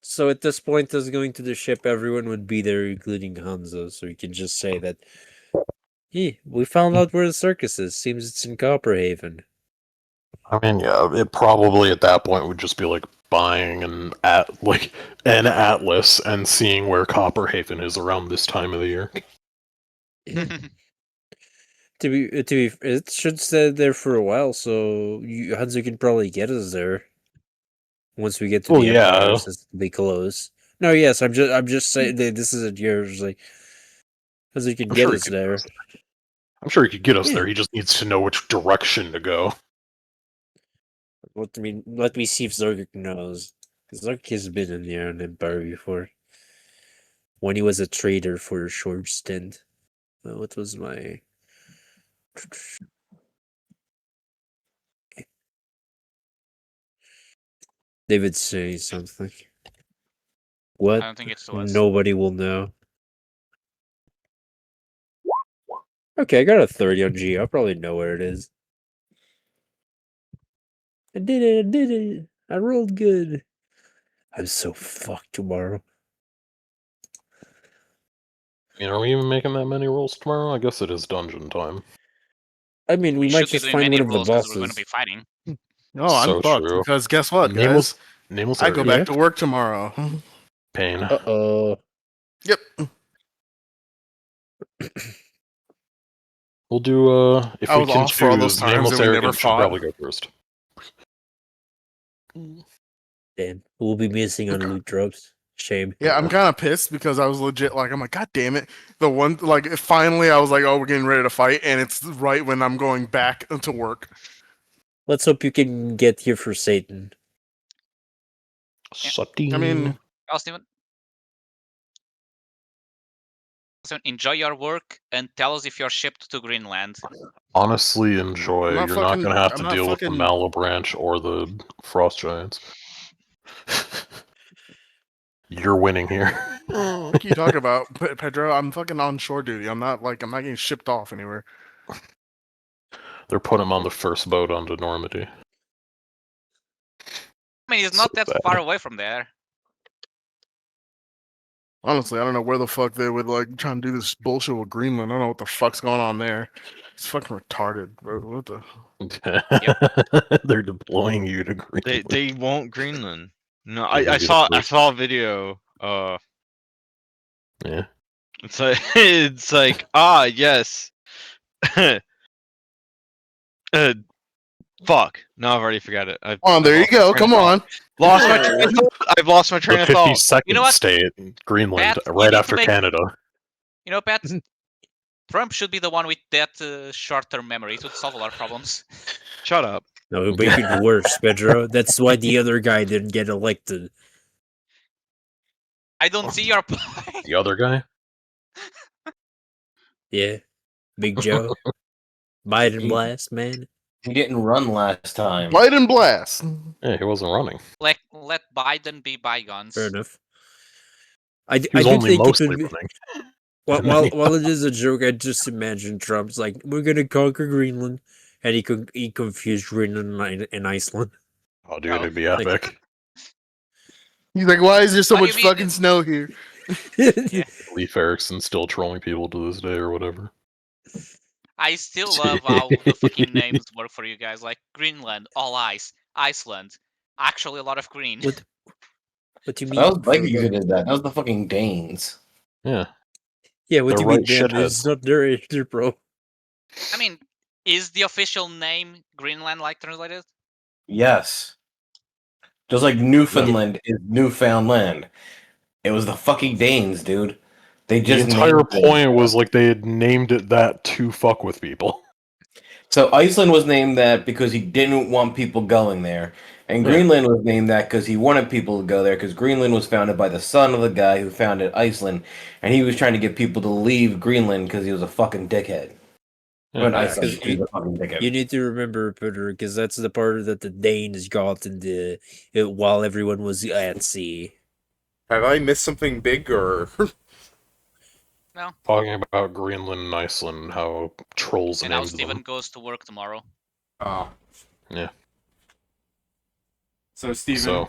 So at this point, us going to the ship, everyone would be there, including Hanzo. So we can just say that, hey, we found out where the circus is. Seems it's in Copperhaven. I mean, yeah, it probably at that point would just be like buying an atlas and seeing where Copperhaven is around this time of the year. To be, it should stay there for a while, so Hanzo can probably get us there. Once we get to Well, the yeah. Empire, since they close. No, yes, I'm just saying that this is a year, like, Hanzo can I'm get sure he us could there. I'm sure he could get us Yeah. there. He just needs to know which direction to go. Let me see if Zergik knows. Zergik has been in the Iron Empire before. When he was a trader for a short stint. What was my... David's saying something. What? I don't think it's to us. Nobody will know. Okay, I got a 30 on G. I'll probably know where it is. I did it. I rolled good. I'm so fucked tomorrow. Are we even making that many rolls tomorrow? I guess it is dungeon time. I mean, we might should be just doing find many one of the rules 'cause we're going to bosses. be fighting. no, I'm So fucked true. because guess what, guys? Nameless I go area. back to work tomorrow. Pain. Uh-oh. Yep. We'll do, if I we was can off for all those choose, times Nameless that we Arrogant never should fought. probably go first. Damn. We'll be missing on loot drops. Shame. Yeah, I'm kind of pissed because I was legit like, I'm like, god damn it. The one, like, finally I was like, oh, we're getting ready to fight, and it's right when I'm going back to work. Let's hope you can get here for Satan. Sutty. I mean, Oh, Steven, enjoy your work and tell us if you're shipped to Greenland. honestly enjoy. I'm not You're not fucking- going to have I'm to not deal with the fucking- Malabranch or the Frost Giants. You're winning here. what are you talking about, Pedro? I'm fucking on shore duty. I'm not getting shipped off anywhere. They're putting him on the first boat onto Normandy. I mean, he's not So that bad. far away from there. Honestly, I don't know where the fuck they would like try and do this bullshit with Greenland. I don't know what the fuck's going on there. It's fucking retarded, bro. What the? They're deploying you to Greenland. They want Greenland. No, They're gonna I be the saw first. a video. Yeah. It's like yes. Fuck. No, I've already forgot it. There you go. Come on. Lost my train of thought. I've lost my train The of thought. 52nd You know what? state, Greenland, Pat, you right need to after make- Canada. You know, Pat, Trump should be the one with that short-term memory. It would solve a lot of problems. Shut up. No, it would make it worse, Pedro. That's why the other guy didn't get elected. I don't see your point. The other guy? Yeah. Big Joe. Biden blast, man. He didn't run last time. Biden blast. Yeah, he wasn't running. Let Biden be bygones. Fair enough. I He was do only think it mostly could be, running. while it is a joke, I just imagine Trump's like, we're gonna conquer Greenland, and he confused Greenland and Iceland. Oh, dude, Oh, it'd be like- epic. He's like, why is there so What do much you mean? fucking snow here? Leif Erikson still trolling people to this day or whatever. I still love how the fucking names work for you guys. Like Greenland, all ice. Iceland, actually a lot of green. What do you mean? That was Vikings for who the- did that. That was the fucking Danes. Yeah. Yeah, what They're do you mean? right Damn, shitheads. it's not their either, bro. I mean, is the official name Greenland like translated? Yes. Just like Newfoundland is Newfoundland. It was the fucking Danes, dude. They The just entire named it. point was like they had named it that to fuck with people. So Iceland was named that because he didn't want people going there. And Yeah. Greenland was named that because he wanted people to go there because Greenland was founded by the son of the guy who founded Iceland. And he was trying to get people to leave Greenland because he was a fucking dickhead. When Yeah. Iceland, Because he was a fucking dickhead. You need to remember, Peter, because that's the part that the Danes got in while everyone was at sea. Have I missed something big or? Talking about Greenland and Iceland, how trolls And now named Steven them. goes to work tomorrow. Yeah. So Steven, So,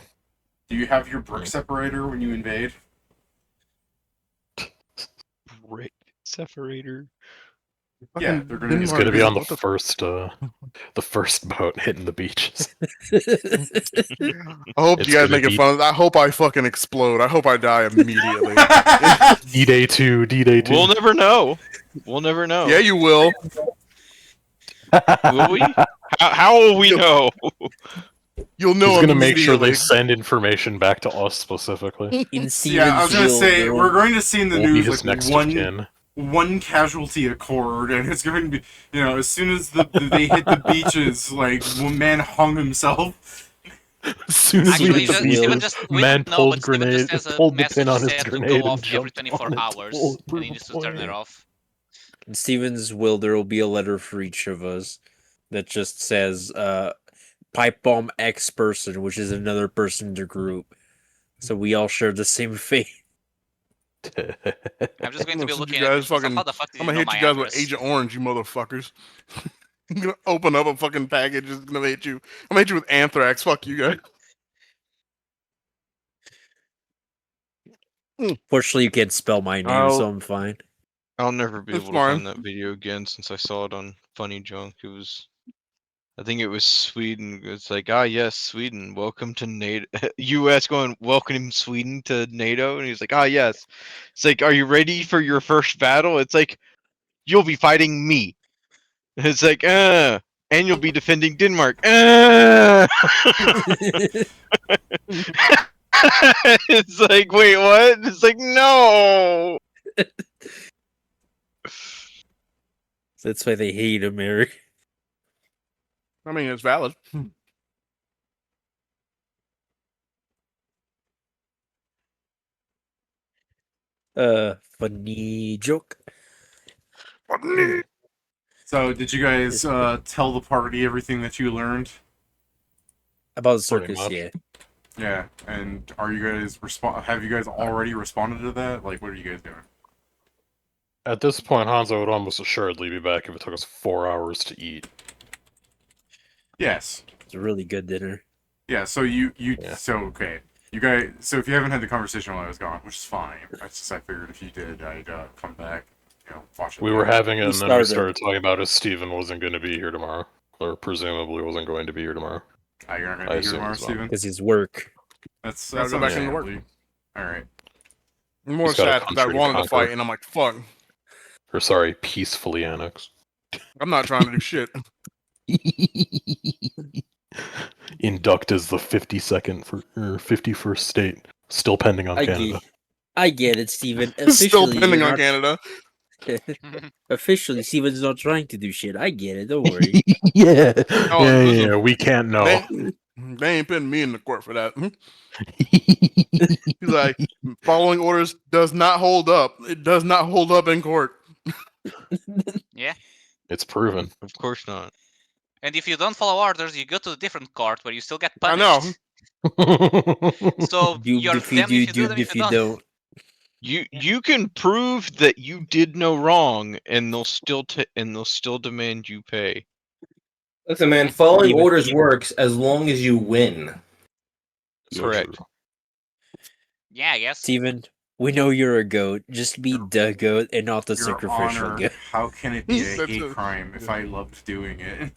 do you have your brick separator when you invade? Brick separator. Yeah, they're gonna he's Denmark gonna be is- on the what the- first boat hitting the beaches. I hope It's you guys gonna make it be- fun. I hope I fucking explode. I hope I die immediately. D-Day 2, D-Day 2. We'll never know. We'll never know. Yeah, you will. Will we? How will we know? You'll know. He's gonna make sure they immediately. send information back to us specifically. In Yeah, I was gonna Stevensville, say bro. we're going to see in the We'll be news his like next of one kin. one casualty occurred, and it's going to be, you know, as soon as they hit the beaches, like one man hung himself. As soon as Actually, we hit the Steven beaches, we man don't know, pulled but Steven grenade, just has a pulled the message pin on his set to grenade go and off every jumped 24 on it, hours, pulled and he needs to turn it off. In Stevensville, there will be a letter for each of us that just says pipe bomb X person, which is another person in the group. So we all share the same fate. I'm just going to be Shoot looking you at guys it. How fucking- the fuck did I'm you gonna know hit my you guys address? with Agent Orange, you motherfuckers. I'm gonna open up a fucking package. It's gonna hit you. I'm gonna hit you with anthrax. Fuck you guys. Fortunately, you can't spell my name, I'll- so I'm fine. I'll never be It's able to find fine. that video again since I saw it on Funny Junk. It was, I think it was Sweden. It's like, yes, Sweden, welcome to NATO. U.S. going, welcome Sweden to NATO, and he's like, yes. It's like, are you ready for your first battle? It's like, you'll be fighting me. It's like, and you'll be defending Denmark. It's like, wait, what? It's like, no. That's why they hate America. I mean, it's valid. Funny joke. So, did you guys tell the party everything that you learned? About the Pretty circus, much. yeah. Yeah, and are you guys have you guys already responded to that? Like, what are you guys doing? At this point, Hanzo would almost assuredly be back if it took us 4 hours to eat. Yes. It's a really good dinner. Yeah. So okay. You guys. So if you haven't had the conversation while I was gone, which is fine. I figured if you did, I'd come back. Watch it. We were having it, and then we started. started talking about if Steven wasn't going to be here tomorrow, or presumably wasn't going to be here tomorrow. You're not going I to be here assume tomorrow, he's not. Steven? Because his work. That's Gotta go back into work. understandably. All right. I'm more He's got a sad because I country to wanted to conquer. fight, and I'm like, fuck. Or sorry, peacefully annex. I'm not trying to do shit. Induct as the 51st state, still pending on Canada. I get it, Steven. Still Officially, pending you're on not- Canada. Officially, Steven's not trying to do shit. I get it. Don't worry. Yeah, Oh, listen. yeah, we can't know. They ain't putting me in the court for that. He's like, following orders does not hold up. It does not hold up in court. Yeah. It's proven. Of course not. And if you don't follow orders, you go to a different court where you still get I punished. know. So Doomed you're if you damned do, if you do, doomed them if if you you don't. don't. You can prove that you did no wrong, and they'll still demand you pay. Listen, man, following Even- orders works as long as you win. So Correct. true. Yeah, I guess. Steven, we know you're a goat. Just be the goat and not the Your sacrificial Honor, goat. how can it be a That's hate a- crime if I loved doing it?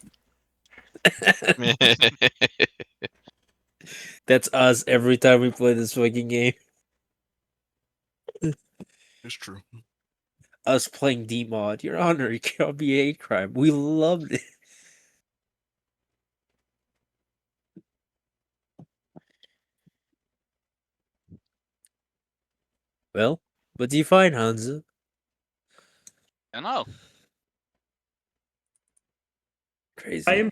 That's us every time we play this fucking game. It's true. Us playing D-Mod. Your Honor, it cannot be a hate crime. We loved it. Well, what do you find, Hanzo? I know. Crazy.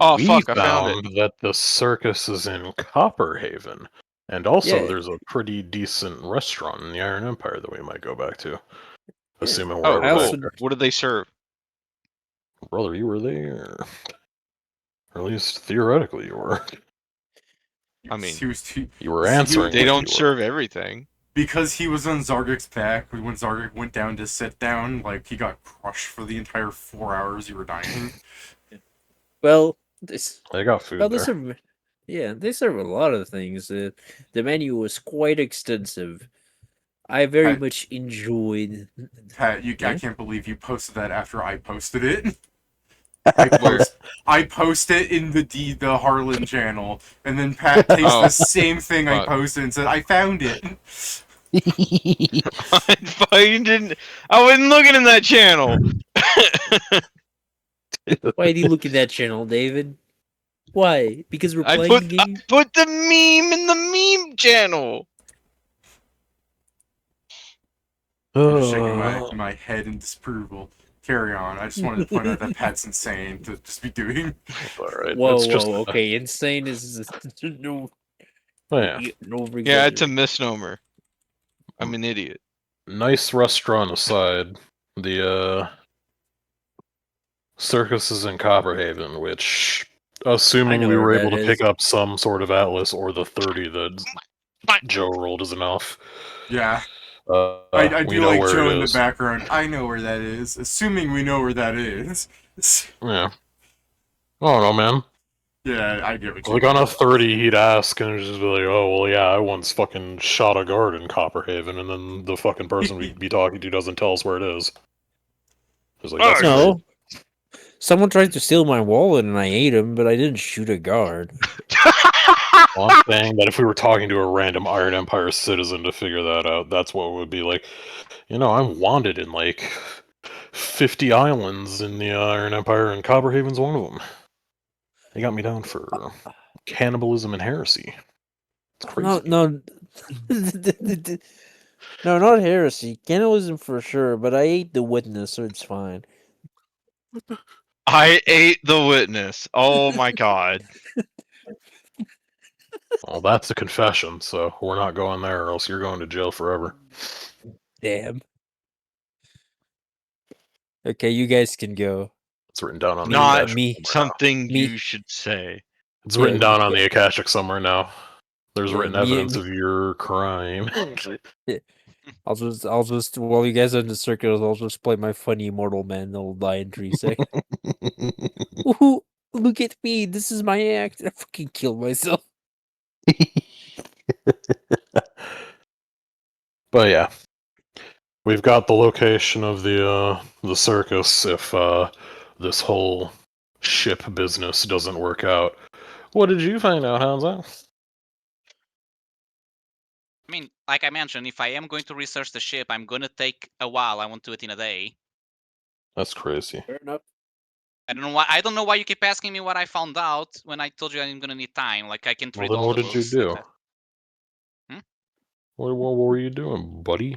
Oh We fuck! I found it. that the circus is in Copperhaven, and also Yeah. there's a pretty decent restaurant in the Iron Empire that we might go back to. Assuming we're Oh, ever I also- back there. what did they serve? Brother, you were there. Or at least theoretically you were. I mean, he was too, You were answering. They like don't you were. serve everything. because he was on Zargic's back. When Zargic went down to sit down, like he got crushed for the entire 4 hours you were dying. Well, this. They got food Well, they there. serve. Yeah, they serve a lot of things. The menu was quite extensive. I very Pat- much enjoyed. Pat, I Yeah? can't believe you posted that after I posted it. Where? I post it in the Harlonde channel, and then Pat takes Oh, the same thing I fuck. posted and said, "I found it." I wasn't looking in that channel. Why do you look at that channel, David? Why? Because we're I playing the game? put the meme in the meme channel. I'm just shaking my head in disapproval. Carry on. I just wanted to point out that Pat's insane to just be doing. Alright. Whoa, it's just, okay. Insane is no, yeah. no. Yeah, it's a misnomer. I'm an idiot. Nice restaurant aside, the circus is in Copperhaven, which, assuming know we where were that able to is. pick up some sort of atlas or the 30 that Joe rolled is enough. Yeah. I we do know like where Joe it in the is. background. I know where that is. Assuming we know where that is. Yeah. I don't know, man. Yeah, I get what you Like mean. on a 30, he'd ask and just be like, "Oh, well, yeah, I once fucking shot a guard in Copperhaven," and then the fucking person we'd be talking to doesn't tell us where it is. It's like, that's No. Someone tried to steal my wallet and I ate him, but I didn't shoot a guard. Well, I'm saying that if we were talking to a random Iron Empire citizen to figure that out, that's what it would be like. I'm wanted in like 50 islands in the Iron Empire, and Copperhaven's one of them. They got me down for cannibalism and heresy. It's crazy. No. No, not heresy. Cannibalism for sure, but I ate the witness, so it's fine. I ate the witness. Oh my god. Well, that's a confession, so we're not going there, or else you're going to jail forever. Damn. Okay, you guys can go. It's written down on the Not Akashic me. somewhere now. Something Me- you should say. It's Yeah, written down on the Akashic somewhere now. There's Yeah, written me- evidence of your crime. I'll just while you guys are in the circles, I'll just play my funny immortal man. They'll die in 3 seconds. Woohoo! Look at me. This is my act. I fucking killed myself. But yeah, we've got the location of the circus. If this whole ship business doesn't work out, what did you find out, Hanzo? I mean, like I mentioned, if I am going to research the ship, I'm gonna take a while. I won't do it in a day. That's crazy. Fair enough. I don't know why you keep asking me what I found out when I told you I'm gonna need time. Like I can't Well, read then all what the did you books. do? What were you doing, buddy?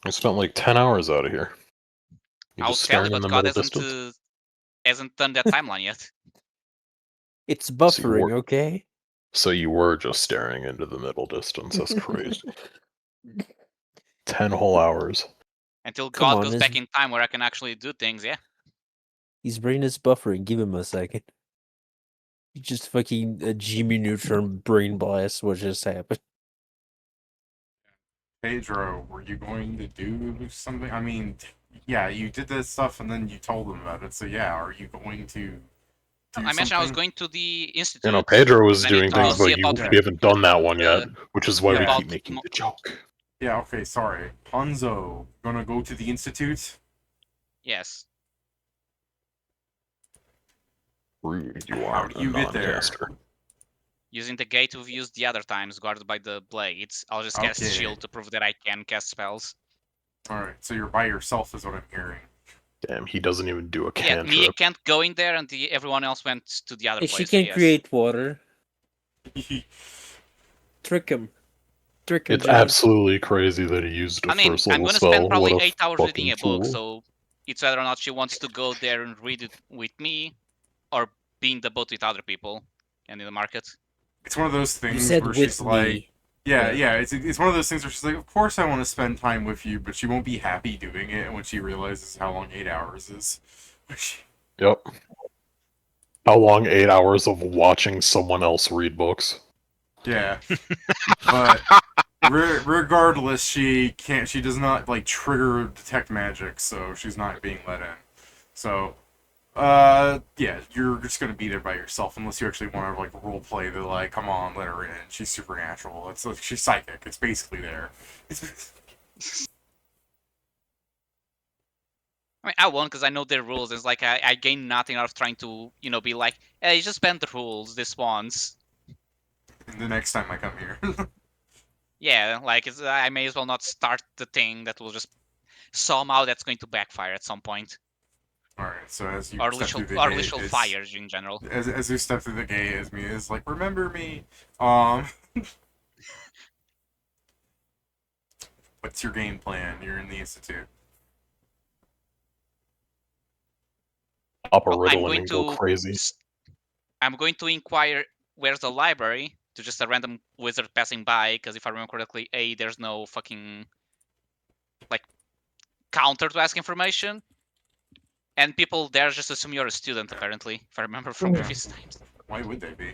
I spent like 10 hours out of here. You I'll just tell you, staring in but the God middle distance. hasn't done that timeline yet. It's So you buffering, were- okay? So you were just staring into the middle distance. That's crazy. 10 whole hours. Until Come God on, goes his- back in time where I can actually do things, yeah. His brain is buffering. Give him a second. You just fucking a Jimmy Neutron brain blast. What just happened? Pedro, were you going to do something? I mean, yeah, you did this stuff and then you told them about it. So yeah, are you going to do I mentioned I was something? going to the institute. You know, Pedro was I need doing to go things, see but about we haven't done that one the- yet, which is why we Yeah. keep making the joke. Yeah, okay, sorry. Hanzo, gonna go to the institute? Yes. Rude, you How are do a you get there? non-caster. Using the gate we've used the other times, guarded by the blades. I'll just cast Okay. shield to prove that I can cast spells. Alright, so you're by yourself is what I'm hearing. Damn, he doesn't even do a Yeah, Mia cantrip. can't go in there, and everyone else went to the other Hey, place. she so can yes. create water. Trick him. Trick him, It's Johnny. absolutely crazy that he used a I mean, first I'm level gonna spell. spend probably What a 8 hours fucking reading a book, fool. so it's whether or not she wants to go there and read it with me, or be in the boat with other people and in the market. It's one of those You things said where with she's like, me. yeah, it's one of those things where she's like, of course I want to spend time with you, but she won't be happy doing it when she realizes how long 8 hours is. Yep. How long 8 hours of watching someone else read books? Yeah, but regardless, she can't. She does not like trigger detect magic, so she's not being let in. So, yeah, you're just gonna be there by yourself unless you actually want to like role play the like, come on, let her in. She's supernatural. It's like she's psychic. It's basically there. I mean, I won't because I know their rules. It's like I gain nothing out of trying to, be like, hey, just bend the rules this once. The next time I come here. Yeah, like I may as well not start the thing that will just somehow that's going to backfire at some point. Alright, so as you Or step through the literal gate, fires in general. as you step through the gate, as me is like, remember me. What's your game plan? You're in the institute. Pop a Well, I'm riddle going and go to crazy. I'm going to inquire where's the library to just a random wizard passing by, because if I remember correctly, there's no fucking like counter to ask information, and people there just assume you're a student. Apparently, if I remember from previous times. Why would they be?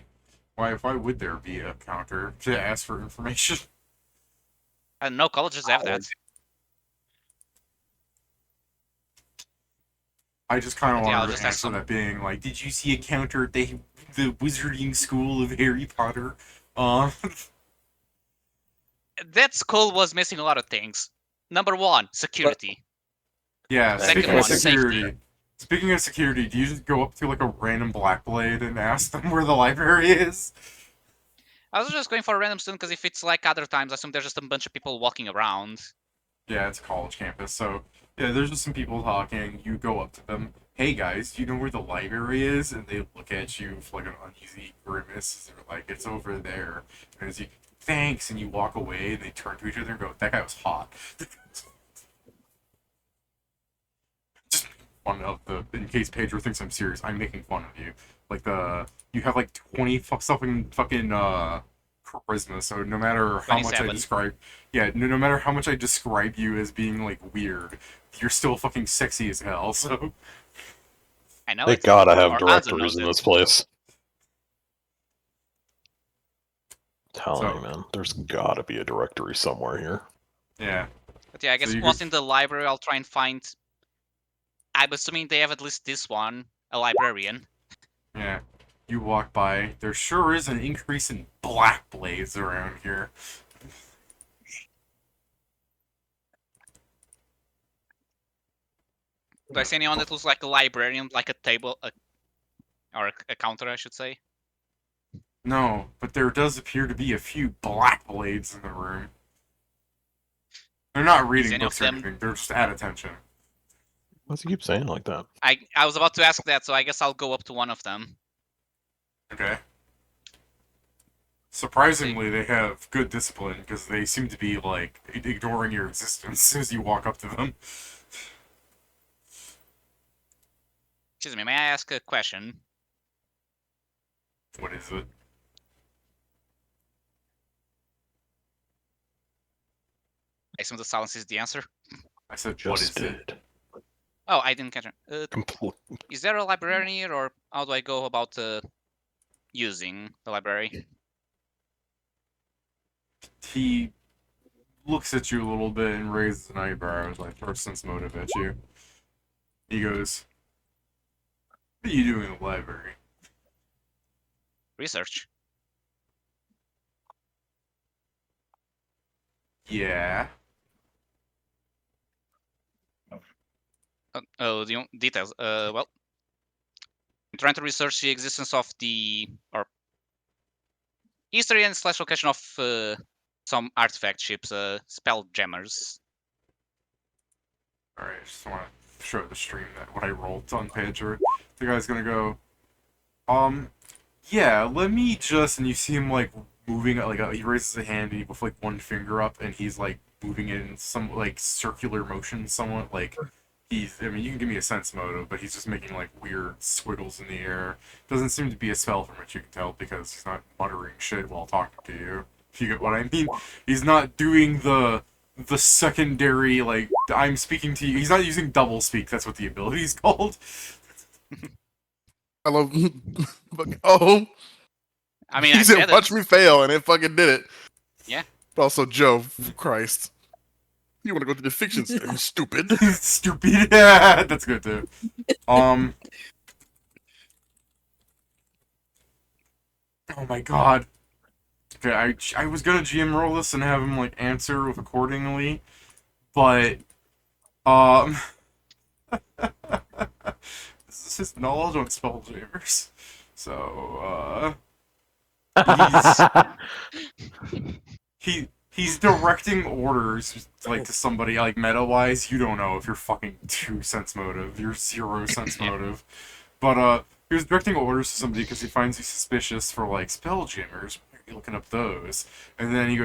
Why would there be a counter to ask for information? I don't know, colleges have that. I just kind of But yeah, I'll wanted just to ask answer some- that being like, did you see a counter at the Wizarding School of Harry Potter? That school was missing a lot of things. Number one, security. Yeah, Second speaking one, of security. safety. Speaking of security, do you just go up to like a random black blade and ask them where the library is? I was just going for a random student because if it's like other times, I assume there's just a bunch of people walking around. Yeah, it's a college campus, so yeah, there's just some people talking. You go up to them. Hey guys, do you know where the library is? And they look at you with like an uneasy grimace. They're like, it's over there. And as you, thanks, and you walk away, and they turn to each other and go, that guy was hot. Just fun of the, in case Pedro thinks I'm serious, I'm making fun of you. Like you have like 20 fucking charisma, so no matter how much I 27. describe, yeah, no matter how much I describe you as being like weird, you're still fucking sexy as hell. So I know Thank it. God I Or have Hanzo directors knows in it. this place. Telling you, man, there's gotta be a directory somewhere here. Yeah. But yeah, I guess once in the library, I'll try and find. I'm assuming they have at least this one, a librarian. Yeah. You walk by. There sure is an increase in black blades around here. Do I see anyone that looks like a librarian, like a table, or a counter, I should say? No, but there does appear to be a few black blades in the room. They're not reading any of books or them- anything. They're just at attention. Why does he keep saying like that? I was about to ask that, so I guess I'll go up to one of them. Okay. Surprisingly, they have good discipline because they seem to be like ignoring your existence as you walk up to them. Excuse me, may I ask a question? What is it? I assume the silence is the answer. I said, what is Just it? did. Oh, I didn't catch it. Complete. Is there a librarian here, or how do I go about using the library? He looks at you a little bit and raises an eyebrow as like first sense motive at you. He goes, "What are you doing in the library?" Research. Yeah. The details. Well, I'm trying to research the existence of or history and slash location of some artifact ships, spell jammers. Alright, I just want to show the stream that what I rolled on Pedro. The guy's gonna go, yeah, let me just, and you see him like moving, like he raises a hand and he puts like one finger up and he's like moving it in some like circular motion somewhat, like I mean, you can give me a sense motive, but he's just making like weird squiggles in the air. Doesn't seem to be a spell from what you can tell because he's not muttering shit while talking to you. If you get what I mean. He's not doing the secondary, like, I'm speaking to you. He's not using double speak, that's what the ability is called. I love. Oh, I mean, he I said, said "Watch it. me fail," and it fucking did it. Yeah. But also, Joe, Christ, you want to go to the fiction center, you stupid. Stupid. Yeah, that's good too. Oh my god. Okay, I was gonna GM roll this and have him like answer accordingly, but this is his knowledge on spelljamers. So he's directing orders like to somebody like meta wise. You don't know if you're fucking 2 sense motive, you're 0 sense motive, but he was directing orders to somebody because he finds you suspicious for like spelljammers. You're looking up those, and then he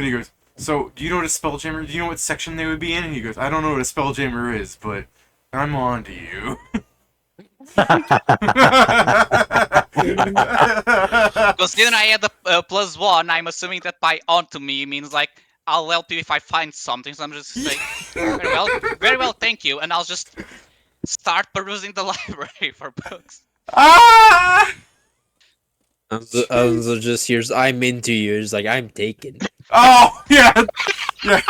goes. So, do you know what a spelljammer? Do you know what section they would be in? And he goes, I don't know what a spelljammer is, but I'm on to you. Considering I had the +1, I'm assuming that by on to me means like I'll help you if I find something. So I'm just saying, very well, thank you, and I'll just start perusing the library for books. Ah! Hanzo just hears, "I'm into you." It's like, I'm taken. Oh, yeah. Yeah.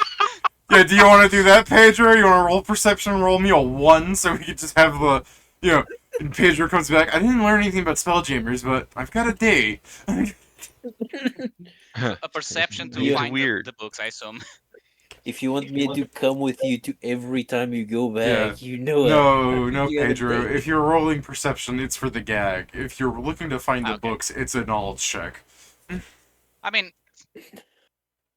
Yeah, do you want to do that, Pedro? You want to roll perception, roll me a 1 so we can just have the, you know, and Pedro comes back. I didn't learn anything about spelljammers, but I've got a date. A perception to Yeah. find Weird. the books, I assume. If you want me to come with you to every time you go back, you know No, You gotta Pedro. think. If you're rolling perception, it's for the gag. If you're looking to find the Okay. books, it's a knowledge check. I mean,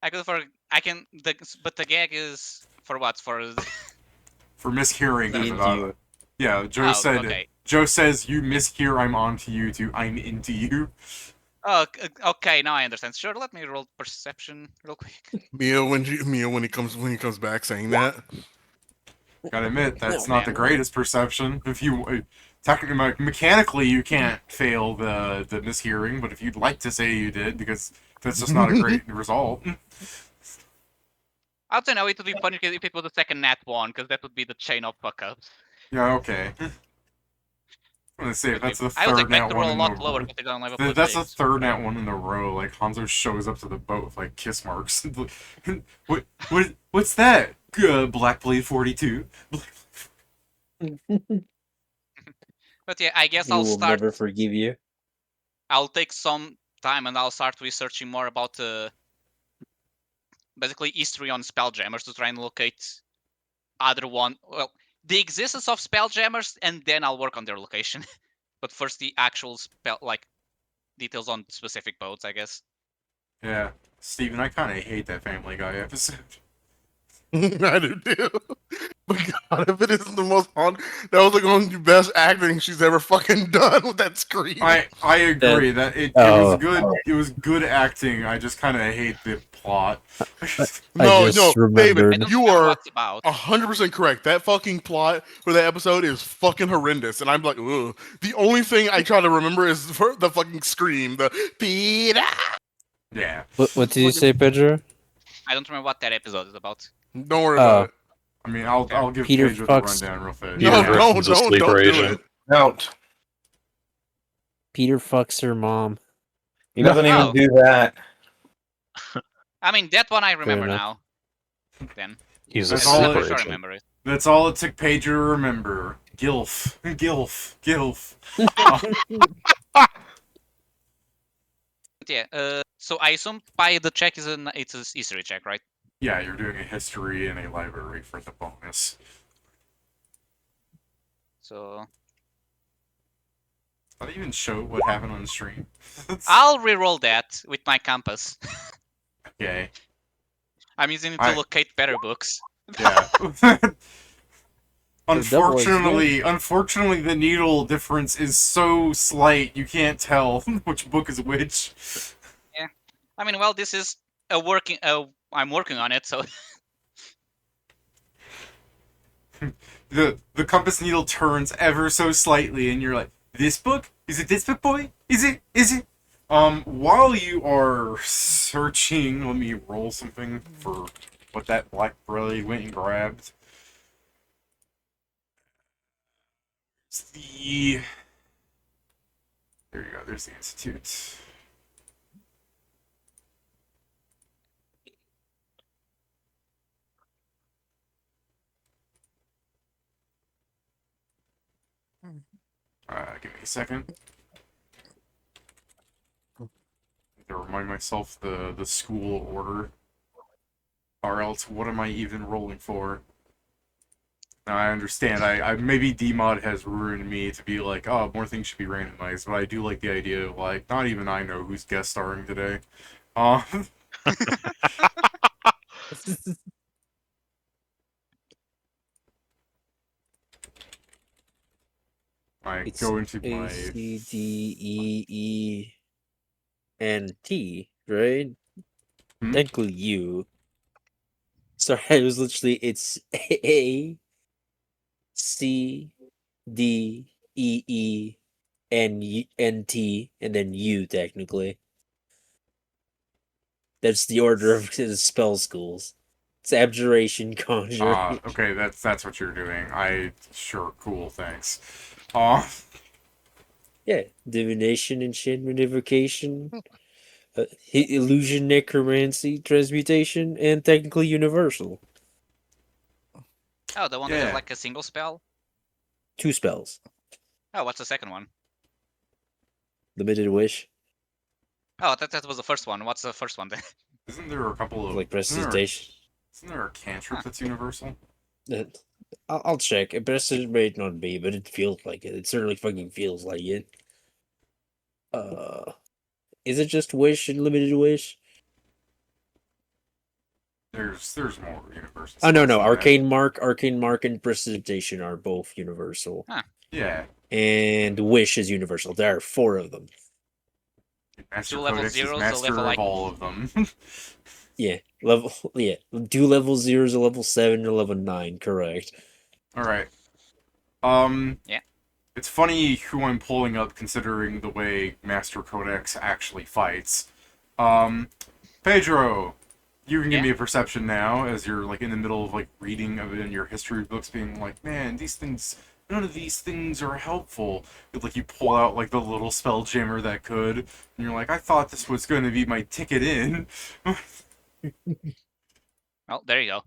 but the gag is for what? For For mishearing him Into about you. it. Yeah, Joe said. okay. Joe says you mishear. I'm on to you. To I'm into you. Oh, okay, now I understand. Sure, let me roll perception real quick. Mio, when he comes back saying that, Gotta admit, that's No, not the man. greatest perception. If you technically, mechanically, you can't fail the mishearing, but if you'd like to say you did, because that's just not a great result. I'd say no, it would be funny if it was the second nat one, because that would be the chain of fuck ups. Yeah, okay. I'm gonna say that's the I would third expect nat to one roll a in lot the lower row. because they don't have a That's the +6. third nat one in a row. Like Hanzo shows up to the boat with like kiss marks. What's that? Black Blade 42. But yeah, I guess He I'll will start. never forgive you. I'll take some time and I'll start researching more about basically history on spelljammers to try and locate other one. Well, the existence of spelljammers, and then I'll work on their location. But first, the actual spell, like details on specific boats, I guess. Yeah, Steven, I kind of hate that Family Guy episode. I do too. But God, if it isn't the most fun, that was like one of the best acting she's ever fucking done with that scream. I agree that it was good. It was good acting. I just kind of hate the plot. No, just no, David, remembered. you know are what's about. 100% correct. That fucking plot for that episode is fucking horrendous, and I'm like, ugh. The only thing I try to remember is for the fucking scream, the Peter. Yeah. What did you say, Pedro? I don't remember what that episode is about. Don't worry about it. I mean, I'll give Peter Pedro the fucks- rundown real fast. No, Peter Yeah. Griffin's a don't sleeper do agent. it. Don't. Peter fucks her mom. He doesn't even Oh. do that. I mean, that one I remember enough. now. Then He's a That's I'm all not sleeper sure I agent. remember it. That's all it took Pedro to remember. Gilf. Gilf. Gilf. But yeah, so I assume by the check it's a history check, right? Yeah, you're doing a history in a library for the bonus. So Not even show what happened on the stream. I'll re-roll that with my compass. Okay. I'm using it to locate better books. Yeah. Unfortunately, unfortunately, the needle difference is so slight you can't tell which book is which. Yeah. I mean, well, this is a working. I'm working on it, so The compass needle turns ever so slightly, and you're like, "This book? Is it this book, boy? Is it? Is it?" While you are searching, let me roll something for what that black brother went and grabbed. It's the... There you go, there's the Institute. Give me a second. To remind myself the school order. Or else, what am I even rolling for? Now, I understand. I maybe DMod has ruined me to be like, oh, more things should be randomized, but I do like the idea of like, not even I know who's guest starring today. I It's go into A, my... C, D, E, E, and T, right? Hmm? Technically U. Sorry, it was literally, it's A, C, D, E, E, and T, and then U, technically. That's the order of the spell schools. It's abjuration, conjuring. Okay, that's what you're doing. Sure, cool, thanks. Yeah, divination, enchantment, invocation, illusion, necromancy, transmutation, and technically universal. oh, the one that Yeah. is like a single spell. 2 spells. Oh, what's the second one? Limited wish, Oh, that was the first one. What's the first one then? Isn't there a couple of... like prestidigitation. Isn't there a cantrip that's universal? I'll check. It may not be, but it feels like it. It certainly fucking feels like it. Is it just wish and limited wish? There's more universal. Oh no, spells than that. arcane mark, and prestidigitation are both universal. Yeah. And wish is universal. There are 4 of them. Master Two level Codex is zeros, a master level, of like- all of them. Yeah, 2 level 0s, a level 7, a level 9. Correct. Alright. Yeah. It's funny who I'm pulling up considering the way Master Codex actually fights. Pedro, you can give Yeah. me a perception now as you're like in the middle of like reading of it in your history books being like, man, these things none of these things are helpful. But, like, you pull out, like, the little spell jammer that could, and you're like, I thought this was going to be my ticket in. Well, there you go.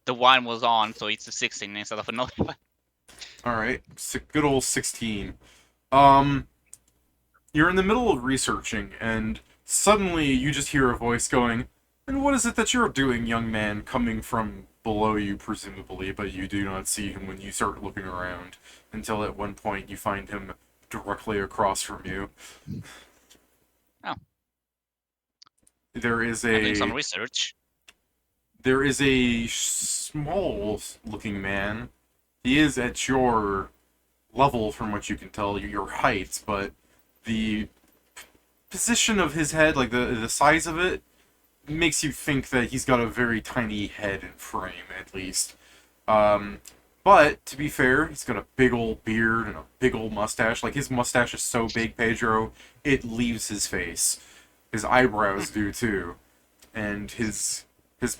The one was on, so it's a 16 instead of a no. Alright, good old 16. You're in the middle of researching, and suddenly you just hear a voice going, and what is it that you're doing, young man, coming from below you, presumably, but you do not see him when you start looking around, until at one point you find him directly across from you. Oh. There is I'm doing a... some research. There is a small-looking man. He is at your level, from what you can tell, your height, but the position of his head, like the size of it, makes you think that he's got a very tiny head and frame, at least. But, to be fair, he's got a big old beard and a big old mustache. Like, his mustache is so big, Pedro, it leaves his face. His eyebrows do, too. And his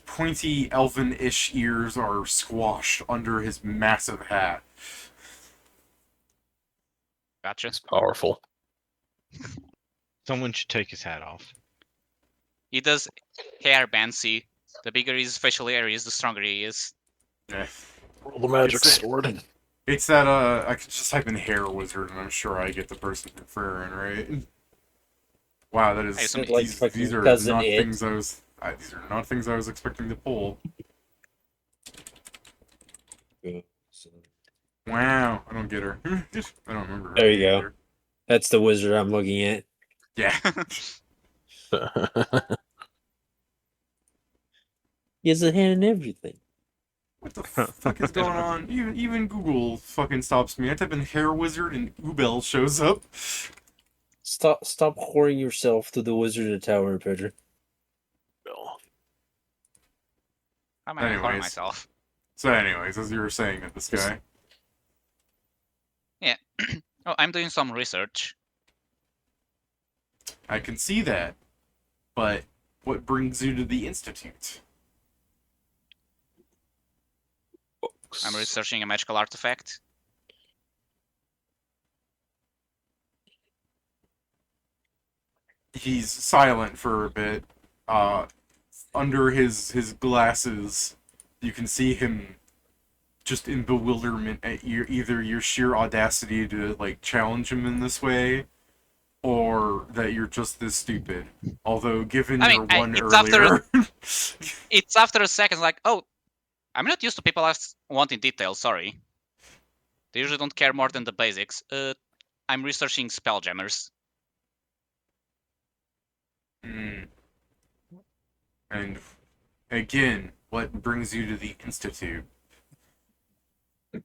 pointy, elven-ish ears are squashed under his massive hat. Gotcha. It's powerful. Someone should take his hat off. He does hair bancy. The bigger his facial area is, the stronger he is. Yeah. Roll the magic It's- sword. It's that, I could just type in hair wizard, and I'm sure I get the person referring, right? Wow, that is... Hey, Like these fucking are Cousin not Ed. things I was... these are not things I was expecting to pull. Wow, I don't get her. I don't remember her. There you go. either. That's the wizard I'm looking at. Yeah. He has a hand in everything. What the fuck is going on? Even Google fucking stops me. I type in hair wizard and Ubel shows up. Stop whoring yourself to the wizard of Tower, Pedro. How am I gonna harm Anyways. myself? So anyways, as you were saying at this guy. Oh, I'm doing some research. I can see that. But what brings you to the Institute? I'm researching a magical artifact. He's silent for a bit. Under his glasses, you can see him just in bewilderment at either your sheer audacity to, like, challenge him in this way, or that you're just this stupid. Although, given I your mean, one it's after earlier... It's after a second, like, oh, I'm not used to people wanting details, sorry. They usually don't care more than the basics. I'm researching spelljammers. And, again, what brings you to the Institute? You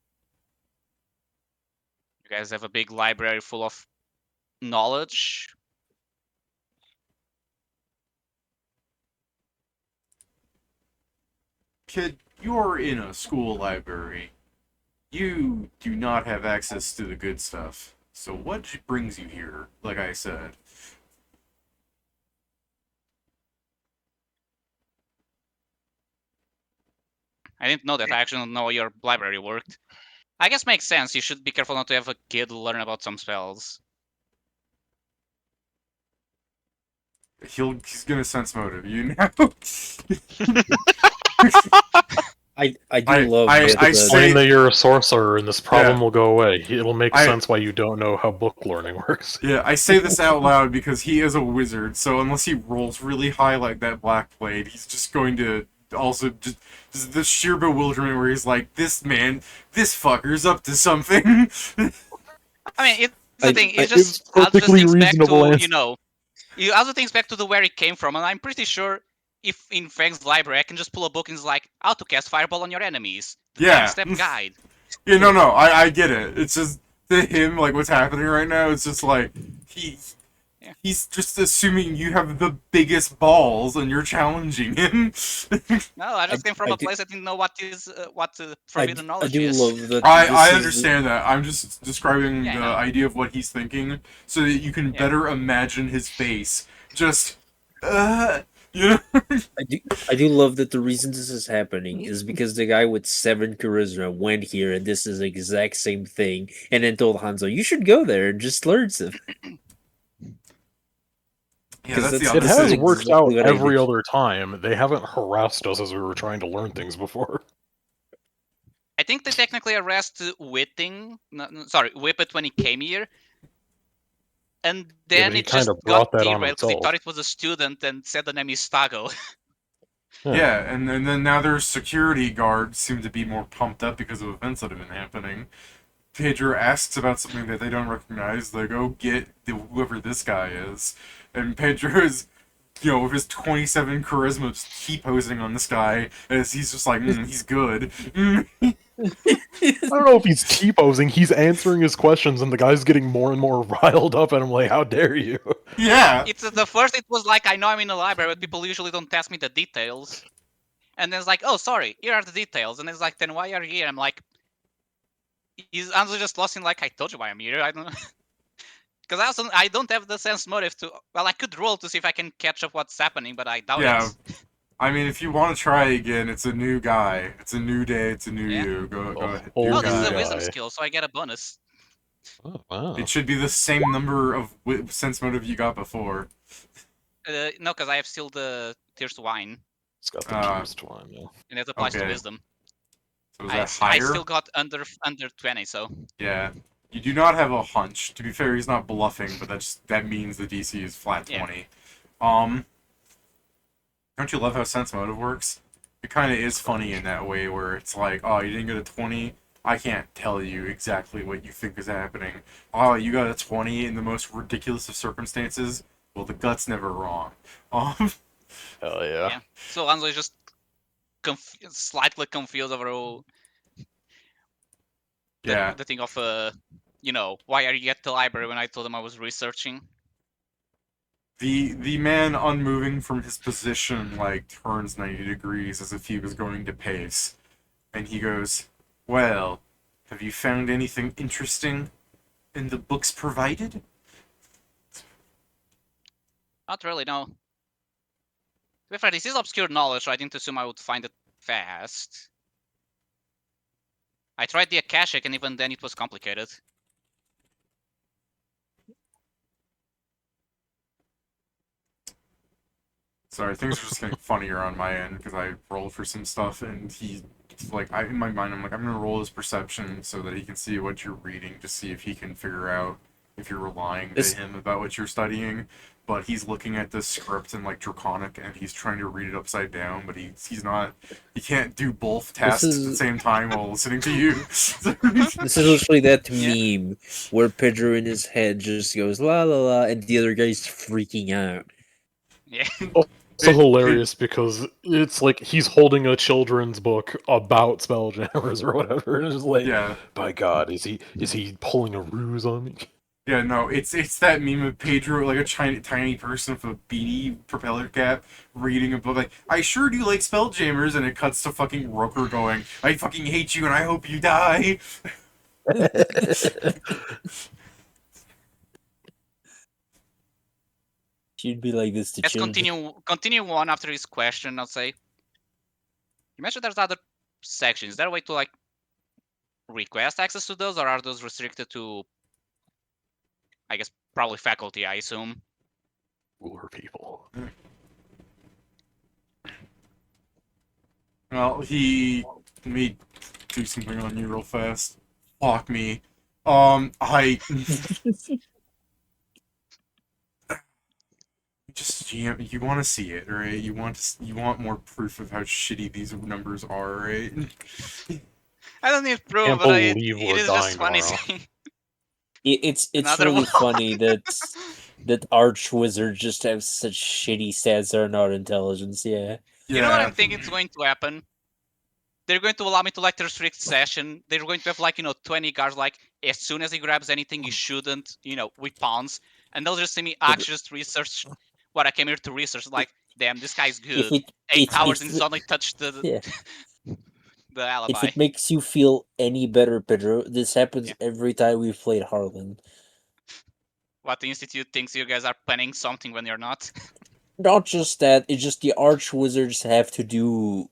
guys have a big library full of knowledge. Kid, you're in a school library. You do not have access to the good stuff. So what brings you here, like I said? I didn't know that. I actually don't know how your library worked. I guess makes sense. You should be careful not to have a kid learn about some spells. He's gonna sense motive, you know? I do love I that the- say- Explain that you're a sorcerer and this problem Yeah. will go away. It'll make I- sense why you don't know how book learning works. Yeah, I say this out loud because he is a wizard, so unless he rolls really high like that Black Blade, he's just going to also just the sheer bewilderment where he's like, this fucker's up to something. I mean, it's the thing. It's it's just also perfectly thinks back reasonable to answer. you also thinks back to where it came from, and I'm pretty sure if in Fang's library I can just pull a book and it's like how to cast fireball on your enemies. The Yeah. 10-step guide. Yeah, no, I get it. It's just to him, like what's happening right now. It's just like he's just assuming you have the biggest balls and you're challenging him. No, I just came from I a place I didn't know what I I forbidden knowledge do is. love that. I this is- understand that. I'm just describing Yeah, I the know. idea of what he's thinking so that you can Yeah. better imagine his face. Just You know? I do love that the reason this is happening is because the guy with 7 charisma went here and this is the exact same thing, and then told Hanzo, "You should go there and just learn some." Yeah, that's the This It is has opposite. worked exactly out what I every did. other time. They haven't harassed us as we were trying to learn things before. I think they technically arrested Whippet when he came here, and Yeah, then but he it kind just of got brought that on derailed because he himself. thought it was a student and said the name is Stago. Yeah, and then now their security guards seem to be more pumped up because of events that have been happening. Pedro asks about something that they don't recognize. They go get whoever this guy is, and Pedro is, with his 27 charisma, just T-posing on this guy as he's just like, he's good. I don't know if he's T-posing, he's answering his questions, and the guy's getting more and more riled up, and I'm like, how dare you? Yeah. It's the first. It was like I know I'm in the library, but people usually don't ask me the details. And then it's like, oh, sorry, here are the details. And it's like, then why are you here? I'm like, he's Anzo just lost in like I told you why I'm here. I don't know. Because I don't have the sense motive to. Well, I could roll to see if I can catch up what's happening, but I doubt Yeah. it. I mean, if you want to try again, it's a new guy. It's a new day. It's a new you. Go ahead. whole New Oh, this is a guy. wisdom guy. skill, so I get a bonus. Oh, wow. It should be the same number of sense motive you got before. No, because I have still the Tears to Wine, It's got the tears twine, yeah. and it applies to Okay. wisdom. So is I that higher? still got under 20, so. Yeah. You do not have a hunch. To be fair, he's not bluffing, but that means the DC is flat 20. Yeah. Don't you love how sense motive works? It kind of is funny in that way where it's like, oh, you didn't get a 20. I can't tell you exactly what you think is happening. Oh, you got a 20 in the most ridiculous of circumstances. Well, the gut's never wrong. Hell yeah. Yeah. So Anzo is just slightly confused over the thing of why are you at the library when I told him I was researching. The man unmoving from his position turns 90 degrees as if he was going to pace, and he goes, "Well, have you found anything interesting in the books provided?" Not really, no. To be fair, this is obscure knowledge, so I didn't assume I would find it fast. I tried the Akashic, and even then it was complicated. Sorry, things are just getting funnier on my end because I rolled for some stuff, and in my mind, I'm like, I'm gonna roll his perception so that he can see what you're reading, to see if he can figure out if you're relying to him about what you're studying. But he's looking at the script in Draconic, and he's trying to read it upside down, but he's not. He can't do both tasks at the same time while listening to you. This is literally that meme where Pedro in his head just goes la la la, and the other guy's freaking out. Yeah. So hilarious because it's like he's holding a children's book about spelljammers or whatever, and it's just like, by God, is he pulling a ruse on me? Yeah, no, it's that meme of Pedro, like a tiny person with a beanie propeller cap, reading a book like, I sure do like spelljammers, and it cuts to fucking Roker going, I fucking hate you and I hope you die. She'd be like this to Let's children. continue on after his question. I'll say, you mentioned there's other sections. Is there a way to request access to those, or are those restricted to, I guess, probably faculty, I assume? Cooler people. Well, let me do something on you real fast. Fuck me. I just you want to see it, right? You want more proof of how shitty these numbers are, right? I don't need proof, Can't but it believe is we're just funny dying seeing. It's Another really one. funny that arch wizards just have such shitty stats that are not intelligence. Yeah. You know what I'm thinking is going to happen? They're going to allow me to restrict session. They're going to have 20 guards as soon as he grabs anything he shouldn't, with pawns, and they'll just see me actually just research what I came here to research. Damn, this guy's good. 8 hours and suddenly touched the alibi. If it makes you feel any better, Pedro, this happens every time we've played Harlonde. What the Institute thinks you guys are planning something when you're not. Not just that, it's just the arch wizards have to do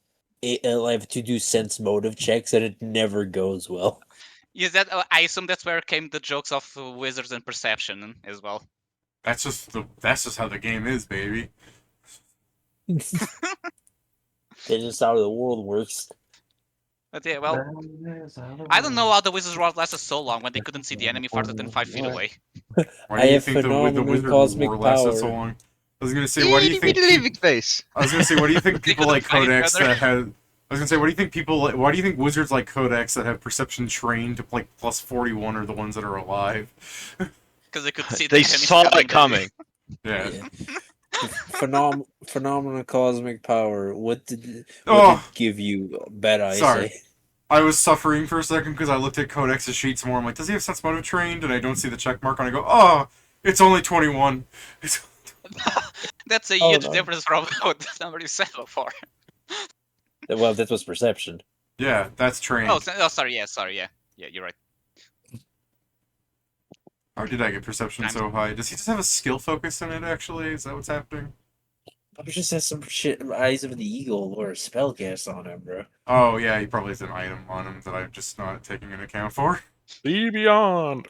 sense motive checks, and it never goes well. Is that? I assume that's where came the jokes of wizards and perception as well. That's just how the game is, baby. That's just how the world works. But yeah, well, I don't know how the wizards' war lasted so long when they couldn't see the enemy farther than 5 feet away. Why I do you have think the phenomenal wizard cosmic war lasted so power. long? I was gonna say, why do you think? Leaving space. I was gonna say, what do you think They people couldn't like fight each Codex other. that have? I was gonna say, what do you think why do you think wizards like Codex that have perception trained to like plus 41 are the ones that are alive? Because they could see They the enemy saw coming. it coming. Yeah. Phenomenal cosmic power. What did it give you? Bad Sorry. eyesight. I was suffering for a second because I looked at Codex's sheets more. I'm like, does he have sense motive trained? And I don't see the check mark, and I go, oh, it's only 21. That's a Oh, huge no. difference from what the number you said before. Well, that was perception. Yeah, that's trained. Sorry, yeah. Yeah, you're right. How did I get perception so high? Does he just have a skill focus in it, actually? Is that what's happening? Probably just has some shit Eyes of the Eagle or a spellcast on him, bro. Oh, yeah, he probably has an item on him that I'm just not taking into account for. See beyond.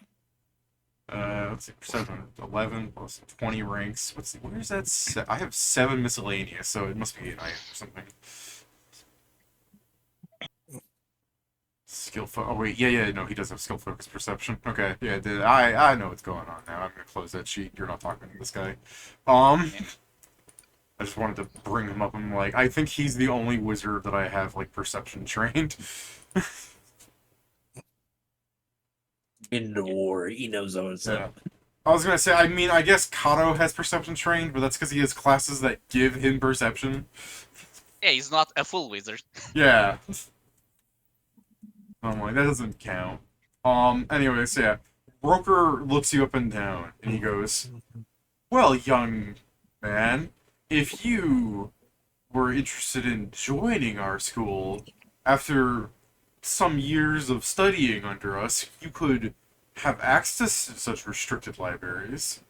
Let's see, perception 11 plus 20 ranks. Where's that? I have 7 miscellaneous, so it must be an item or something. Skill oh wait, yeah, no, he does have skill focus perception. Okay, yeah, I know what's going on now. I'm gonna close that sheet. You're not talking to this guy. I just wanted to bring him up. I'm like, I think he's the only wizard that I have like perception trained. In the war, he knows what's up. I was gonna say, I mean, I guess Kato has perception trained, but that's because he has classes that give him perception. Yeah, he's not a full wizard. Yeah. I'm like, that doesn't count. Anyways, yeah. Broker looks you up and down, and he goes, well, young man, if you were interested in joining our school, after some years of studying under us, you could have access to such restricted libraries.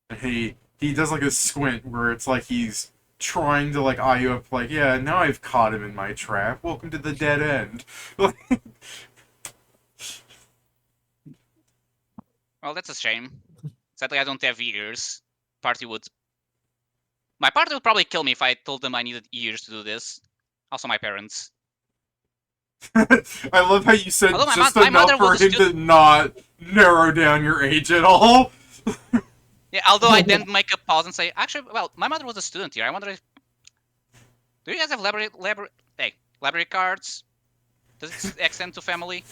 And he does like a squint where it's like he's trying to like eye you up, like, yeah, now I've caught him in my trap. Welcome to the dead end. Well, that's a shame. Sadly, I don't have ears. My party would probably kill me if I told them I needed ears to do this. Also, my parents. I love how you said Although just my enough mother for was a him to not narrow down your age at all. Yeah, although I then make a pause and say, actually, well, my mother was a student here. I wonder if... Do you guys have library cards? Does it extend to family?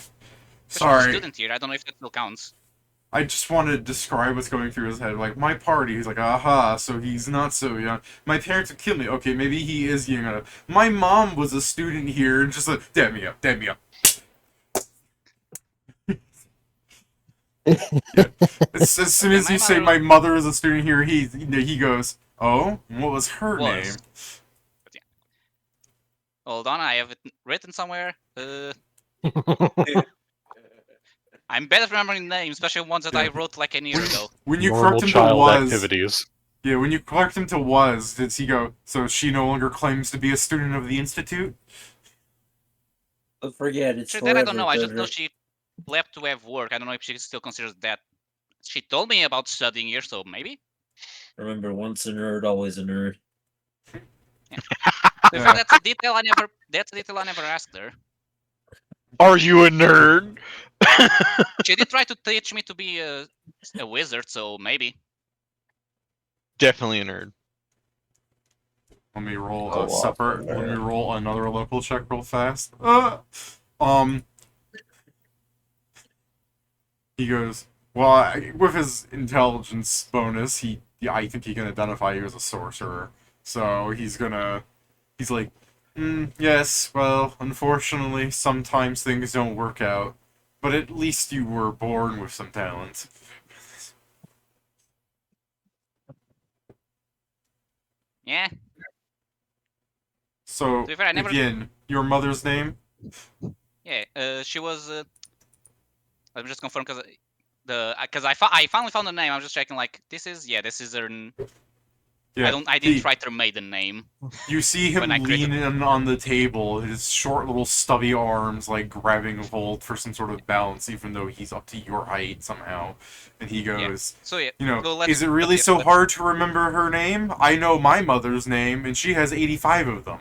Sorry. Student here. I don't know if that still counts. I just wanted to describe what's going through his head. Like, my party, he's like, aha, so he's not so young. My parents would kill me. Okay, maybe he is young enough. My mom was a student here, and just like, dab me up. Yeah. As soon as you say my mother is a student here, he goes, oh, what was her name? But yeah. Hold on, I have it written somewhere. I'm bad at remembering names, especially ones that I wrote like a year ago. When you Normal correct him to child was, activities. yeah, when you correct him to was, does he go, so she no longer claims to be a student of the Institute? Forget it's Actually, that I don't know. I just know she left to have work. I don't know if she still considers that. She told me about studying here, so maybe? Remember, once a nerd, always a nerd. Yeah. That's a detail I never asked her. Are you a nerd? She did try to teach me to be a wizard, so maybe. Definitely a nerd. Let me roll Let me roll another local check real fast. He goes, well, with his intelligence bonus, I think he can identify you as a sorcerer. So he's like, yes, well, unfortunately, sometimes things don't work out. But at least you were born with some talent. Yeah. So, be fair, I never- again, your mother's name? Yeah, she was. Let me just confirm because I finally found the name. I'm just checking. Like this is her. Yeah, I didn't write her maiden name. You see him when I created- leaning on the table, his short little stubby arms like grabbing a hold for some sort of balance, even though he's up to your height somehow. And he goes, So yeah, you know, so let's- is it really let's- so let's- hard to remember her name? I know my mother's name, and she has 85 of them.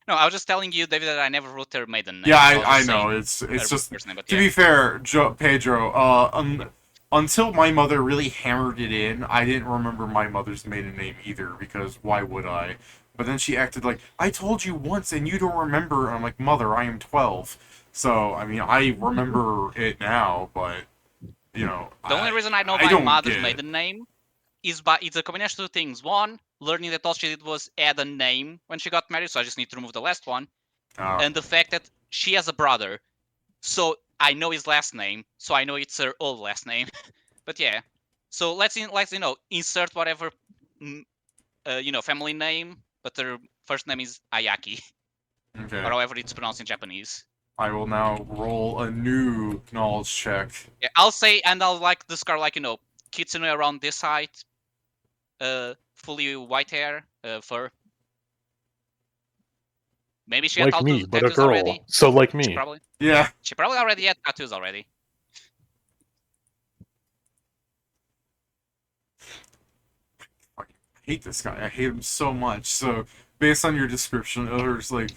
No, I was just telling you, David, that I never wrote her maiden name. Yeah, I was I just know. saying It's her just first name, but to yeah. be fair, Pedro. Until my mother really hammered it in, I didn't remember my mother's maiden name either, because why would I? But then she acted like, I told you once and you don't remember. And I'm like, Mother, I am 12. So, I mean, I remember it now, but, you know. The only reason I know I my don't mother's get it. maiden name is it's a combination of two things. One, learning that all she did was add a name when she got married, so I just need to remove the last one. And the fact that she has a brother, so I know his last name, so I know it's her old last name. But yeah, so let's insert whatever family name, but her first name is Ayaki, Okay. or however it's pronounced in Japanese. I will now roll a new knowledge check. Yeah, I'll say, and I'll describe kitsune around this height, fully white hair, fur. Maybe she had Like me, but a tattoos girl. already. So like She me. probably Yeah. already had tattoos already. I hate this guy. I hate him so much. So, based on your description, Ilher's like,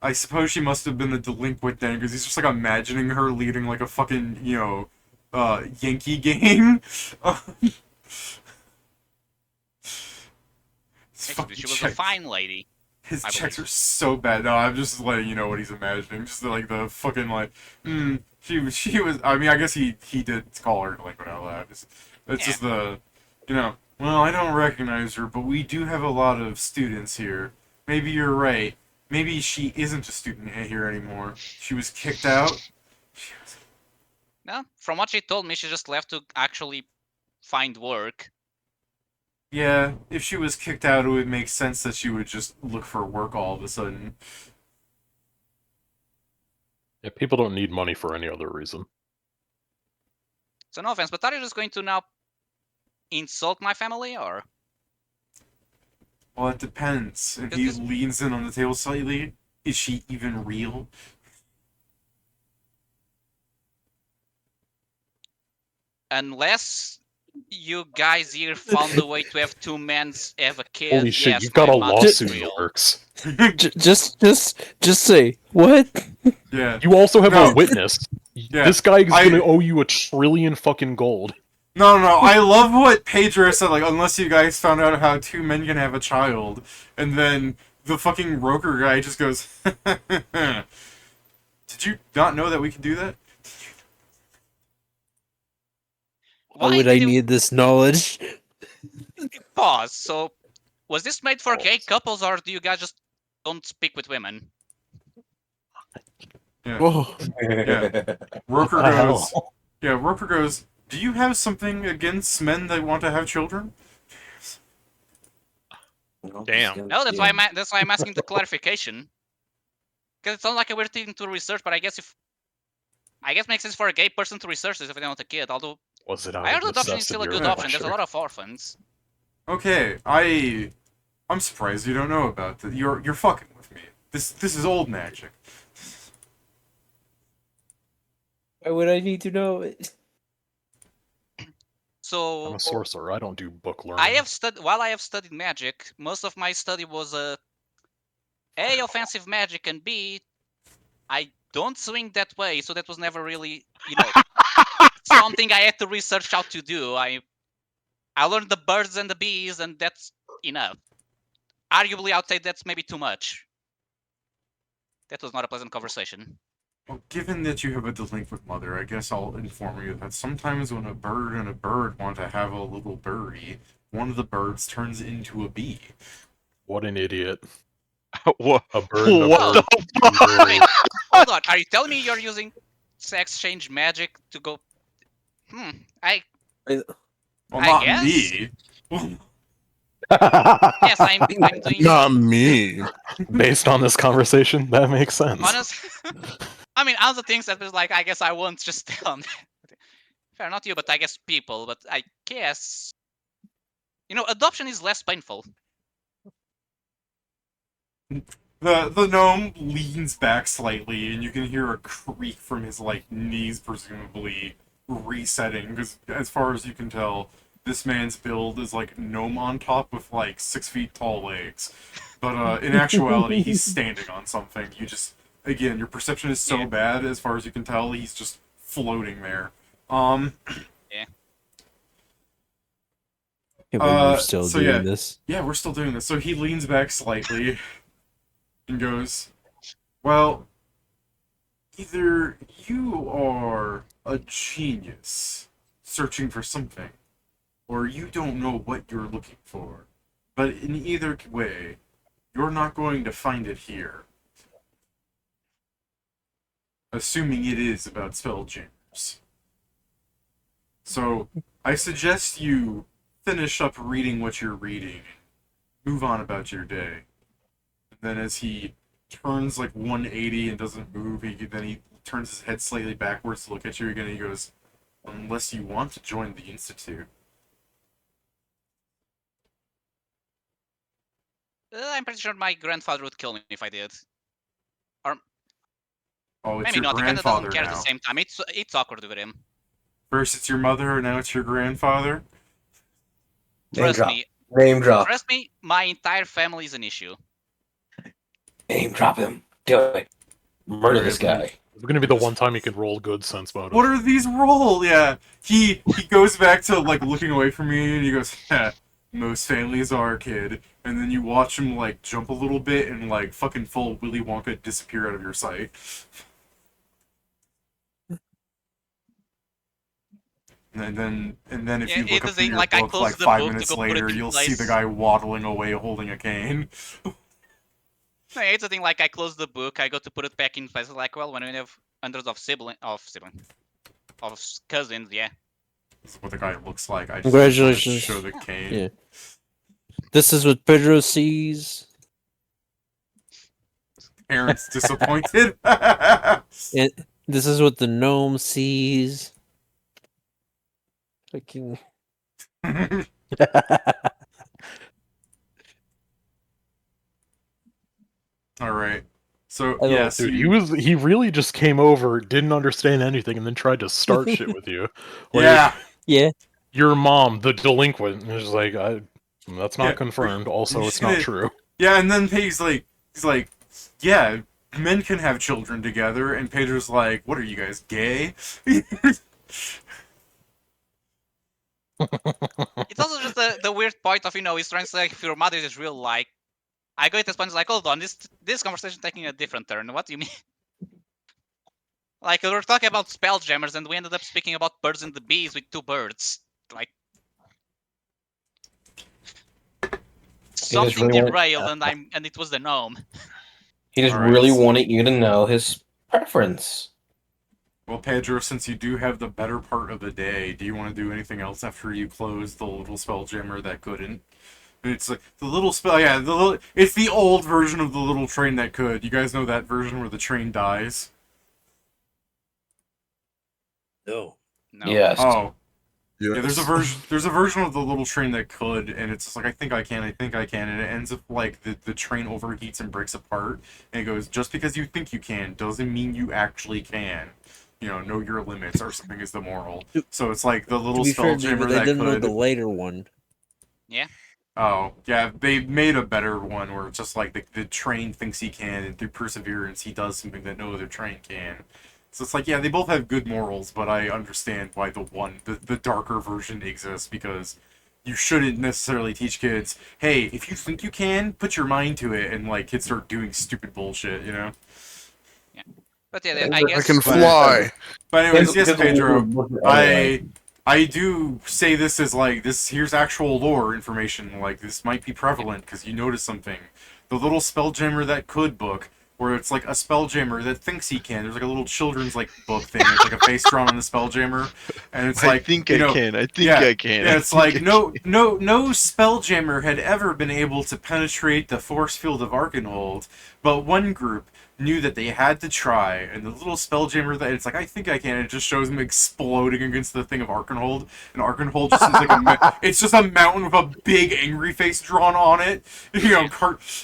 I suppose she must have been the delinquent then, because he's just like imagining her leading like a fucking, Yankee game. She was a fine lady. His I checks believe. are so bad. No, I'm just letting you know what he's imagining. Just like the fucking she was. I mean, I guess he did call her delinquent out loud. It's just the, well, I don't recognize her, but we do have a lot of students here. Maybe you're right. Maybe she isn't a student here anymore. She was kicked out. No, from what she told me, she just left to actually find work. Yeah, if she was kicked out, it would make sense that she would just look for work all of a sudden. Yeah, people don't need money for any other reason. So no offense, but are you just going to now insult my family, or? Well, it depends. And he leans in on the table slightly. Is she even real? Unless you guys here found a way to have two men have a kid. Holy shit, yes, you've got my a mother's lawsuit in real. the works. Just say what? Yeah. You also have No. a witness. Yeah, This guy is gonna owe you $1 trillion fucking gold. No. I love what Pedro said, like, unless you guys found out how two men can have a child. And then the fucking Roker guy just goes, Did you not know that we could do that? Why would I need this knowledge? Pause. So, was this made for gay couples, or do you guys just don't speak with women? Yeah. Whoa. Yeah. Roker goes, do you have something against men that want to have children? Damn. No, that's why I'm asking the clarification. Because it sounds like a weird thing to research, but I guess it makes sense for a gay person to research this if they want a kid. Although Was it out I heard of adoption is still a good necessity or option. There's a pressure? lot of orphans. Okay, I'm surprised you don't know about that. You're fucking with me. This is old magic. Why would I need to know it? So I'm a sorcerer. I don't do book learning. while I have studied magic, most of my study was A, offensive magic, and B, I don't swing that way, so that was never really, something I had to research how to do. I learned the birds and the bees, and that's enough. Arguably, I'd say that's maybe too much. That was not a pleasant conversation. Well, given that you have a delinquent mother, I guess I'll inform you that sometimes when a bird and a bird want to have a little birdie, one of the birds turns into a bee. What an idiot. What? A bird and a What bird. Wait, hold on. Are you telling me you're using sex change magic to go? Well, I not guess? me. Yes, I'm doing. Not me. Based on this conversation, that makes sense. Honest. I mean, other things that was like, I guess I won't just tell them. Fair, not you, but I guess people. But I guess Adoption is less painful. The gnome leans back slightly, and you can hear a creak from his knees, presumably resetting. Because as far as you can tell, this man's build is gnome on top with 6 feet tall legs. But in actuality, he's standing on something. You just, again, your perception is so bad. As far as you can tell, he's just floating there. Yeah. We're still doing this. Yeah, we're still doing this. So he leans back slightly and goes, well, either you are a genius searching for something, or you don't know what you're looking for. But in either way, you're not going to find it here. Assuming it is about spelljammers. So, I suggest you finish up reading what you're reading, move on about your day. And then as he turns 180 and doesn't move, then he turns his head slightly backwards to look at you again, and he goes, unless you want to join the Institute. I'm pretty sure my grandfather would kill me if I did. Or Oh, it's maybe your not. He kind of doesn't grandfather care at now. the same time. It's awkward with him. First it's your mother, now it's your grandfather. Trust me. Name drop. Trust me. My entire family is an issue. Name drop him. Do it. Murder this guy. It's gonna be the one time you can roll good sense motive. What are these roll? Yeah. He goes back to looking away from me and he goes, heh, most families are, kid. And then you watch him jump a little bit and fucking full Willy Wonka disappear out of your sight. And then if you look up through your book 5 minutes later, you'll see the guy waddling away holding a cane. No, it's the thing. I close the book, I go to put it back in place. Well, when we have hundreds of cousins, yeah. This is what the guy looks like. I just Congratulations. show the cane. Yeah. This is what Pedro sees. Parents disappointed. This is what the gnome sees. Fucking. All right. So I yes, Dude, he really just came over, didn't understand anything, and then tried to start shit with you. yeah. Yeah. Your mom, the delinquent, is that's not confirmed. Also, you're it's just not gonna- true. Yeah, and then he's like, yeah, men can have children together, and Pedro's like, what are you guys, gay? It's also just the weird point of he's trying to say if your mother is real. I go to this point, hold on, this conversation taking a different turn. What do you mean? We were talking about spelljammers, and we ended up speaking about birds and the bees with 2 birds. Something really derailed, and it was the gnome. He just Alright, really so- wanted you to know his preference. Well, Pedro, since you do have the better part of the day, do you want to do anything else after you close the little spelljammer that couldn't? It's the little spell, yeah, it's the old version of the little train that could. You guys know that version where the train dies? No. No. Yes. Oh. Yeah, there's a version of the little train that could, and it's just I think I can, and it ends up the train overheats and breaks apart, and it goes, just because you think you can doesn't mean you actually can. Know your limits or something is the moral. So it's the little To be fair, spelljammer David, I that didn't know could. the later one. Yeah. Oh, yeah, they made a better one where it's just the train thinks he can, and through perseverance he does something that no other train can. So it's yeah, they both have good morals, but I understand why the darker version exists, because you shouldn't necessarily teach kids, hey, if you think you can, put your mind to it, and kids start doing stupid bullshit, Yeah. But yeah, I guess. I can fly. But anyways, yes, Because- Pedro, I do say this as here's actual lore information, this might be prevalent because you notice something. The little spelljammer that could book, where it's a spelljammer that thinks he can. There's a little children's book thing. It's a face drawn on the spelljammer, and it's I think I can. I think yeah, I can. Yeah, I it's think I no spelljammer had ever been able to penetrate the force field of Arkenhold, but one group, knew that they had to try, and the little spelljammer that it's like, I think I can, it just shows him exploding against the thing of Arkenhold, and Arkenhold just is like it's just a mountain with a big angry face drawn on it, you know,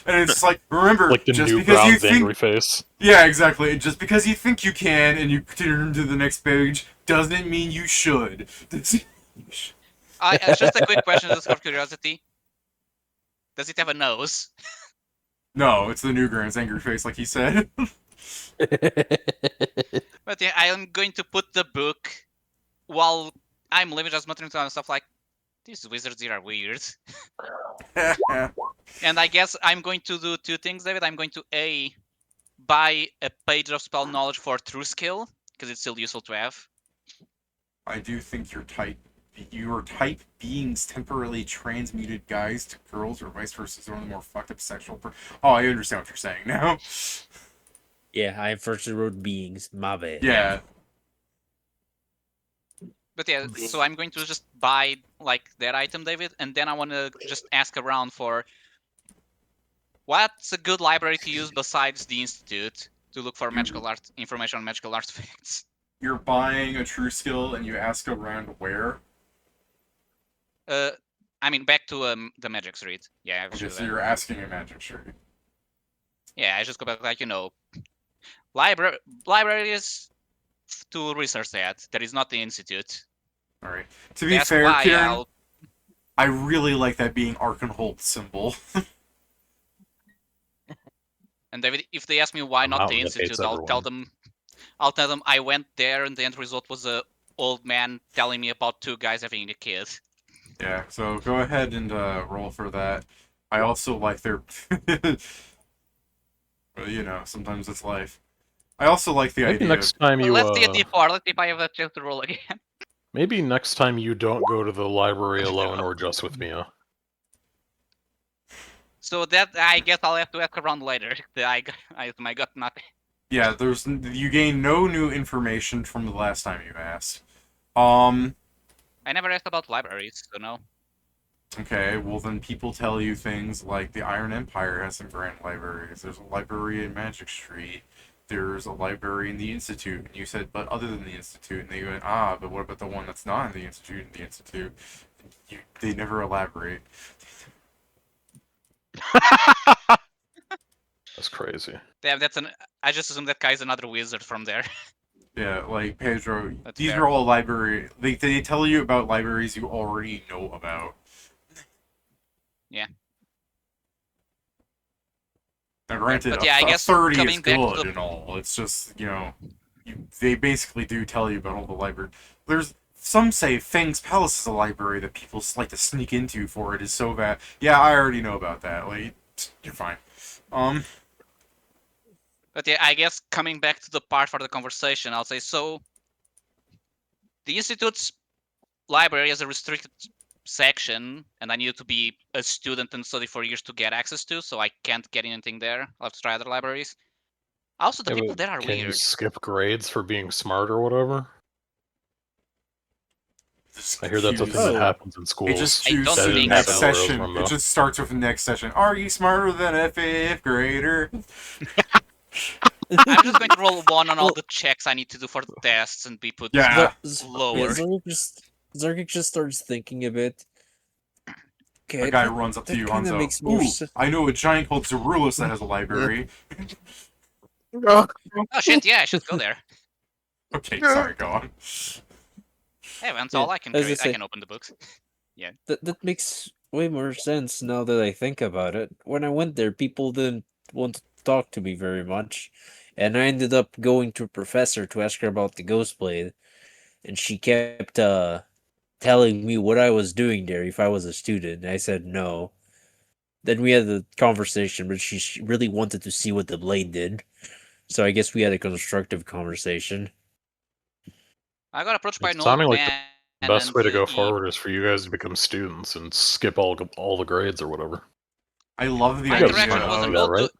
and it's like, remember, Like the just new because you Brown's think, angry face. yeah, exactly, just because you think you can, and you turn to the next page, doesn't mean you should. Just a quick question, just for curiosity. Does it have a nose? No, it's the new Grand's angry face, like he said. But yeah, I am going to put the book while I'm living, just muttering to myself like, these wizards here are weird. And I guess I'm going to do two things, David. I'm going to buy a page of spell knowledge for true skill, because it's still useful to have. I do think your type beings temporarily transmuted guys to girls or vice versa is one of the more fucked up sexual oh, I understand what you're saying now. Yeah, I first wrote beings. My bad. Yeah. But yeah, so I'm going to just buy like that item, David, and then I want to just ask around for what's a good library to use besides the Institute to look for magical art information on magical artifacts. You're buying a true skill and you ask around where? I mean, back to the Magic Street. Yeah, Okay, so you're asking a Magic Street. Yeah, I just go back like, you know, libraries to research that. That is not the Institute. Alright. To be fair, Kieran, I really like that being Arkenhold's symbol. And David, if they ask me why not the Institute, I'll tell them I went there and the end result was a old man telling me about two guys having a kid. Yeah, so go ahead and roll for that. I also like their... well, you know, sometimes it's life. I also like the idea next time you... Let's see a D4, let's see if I have a chance to roll again. Maybe next time you don't go to the library alone or just with Mia. So that, I guess I'll have to ask around later. My gut nothing. Yeah, you gain no new information from the last time you asked. I never asked about libraries, so no. Okay, well then people tell you things like the Iron Empire has some grand libraries. There's a library in Magic Street. There's a library in the Institute. And you said, but other than the Institute. And they went, but what about the one that's not in the Institute? In the Institute, they never elaborate. That's crazy. Yeah, I just assume that guy's another wizard from there. Yeah, like Pedro, That's these fair. are all library. They tell you about libraries you already know about. Yeah. Now, granted, But yeah, I guess 30 coming is back to good the- and all. It's just, you know, they basically do tell you about all the library. There's some say Fang's Palace is a library that people like to sneak into for it is so bad. Yeah, I already know about that. Like, you're fine. But yeah, I guess coming back to the part for the conversation, I'll say, so the Institute's library has a restricted section, and I need to be a student and study for years to get access to, so I can't get anything there. I'll have to try other libraries. Also, the people there are Can weird. you skip grades for being smart or whatever? I hear that's a thing that happens in schools. It just I chooses don't the think next so. session. It just starts with the next session. Are you smarter than a fifth grader? I'm just going to roll 1 on all the checks I need to do for the tests and be put lower. Zargic just starts thinking a bit. Okay, a guy runs up to you, Hanzo. Makes more I know a giant called Zerulus that has a library. Oh shit, yeah, I should go there. Okay, sorry, go on. Hey, that's all I can create. I can open the books. Yeah. That makes way more sense now that I think about it. When I went there, people didn't want to talk to me very much. And I ended up going to a professor to ask her about the Ghost Blade. And she kept telling me what I was doing there if I was a student. I said no. Then we had a conversation, but she really wanted to see what the blade did. So I guess we had a constructive conversation. I got approached by an old Sounding like man. the best way to go forward is for you guys to become students and skip all the grades or whatever. I love the My idea direction was that, right?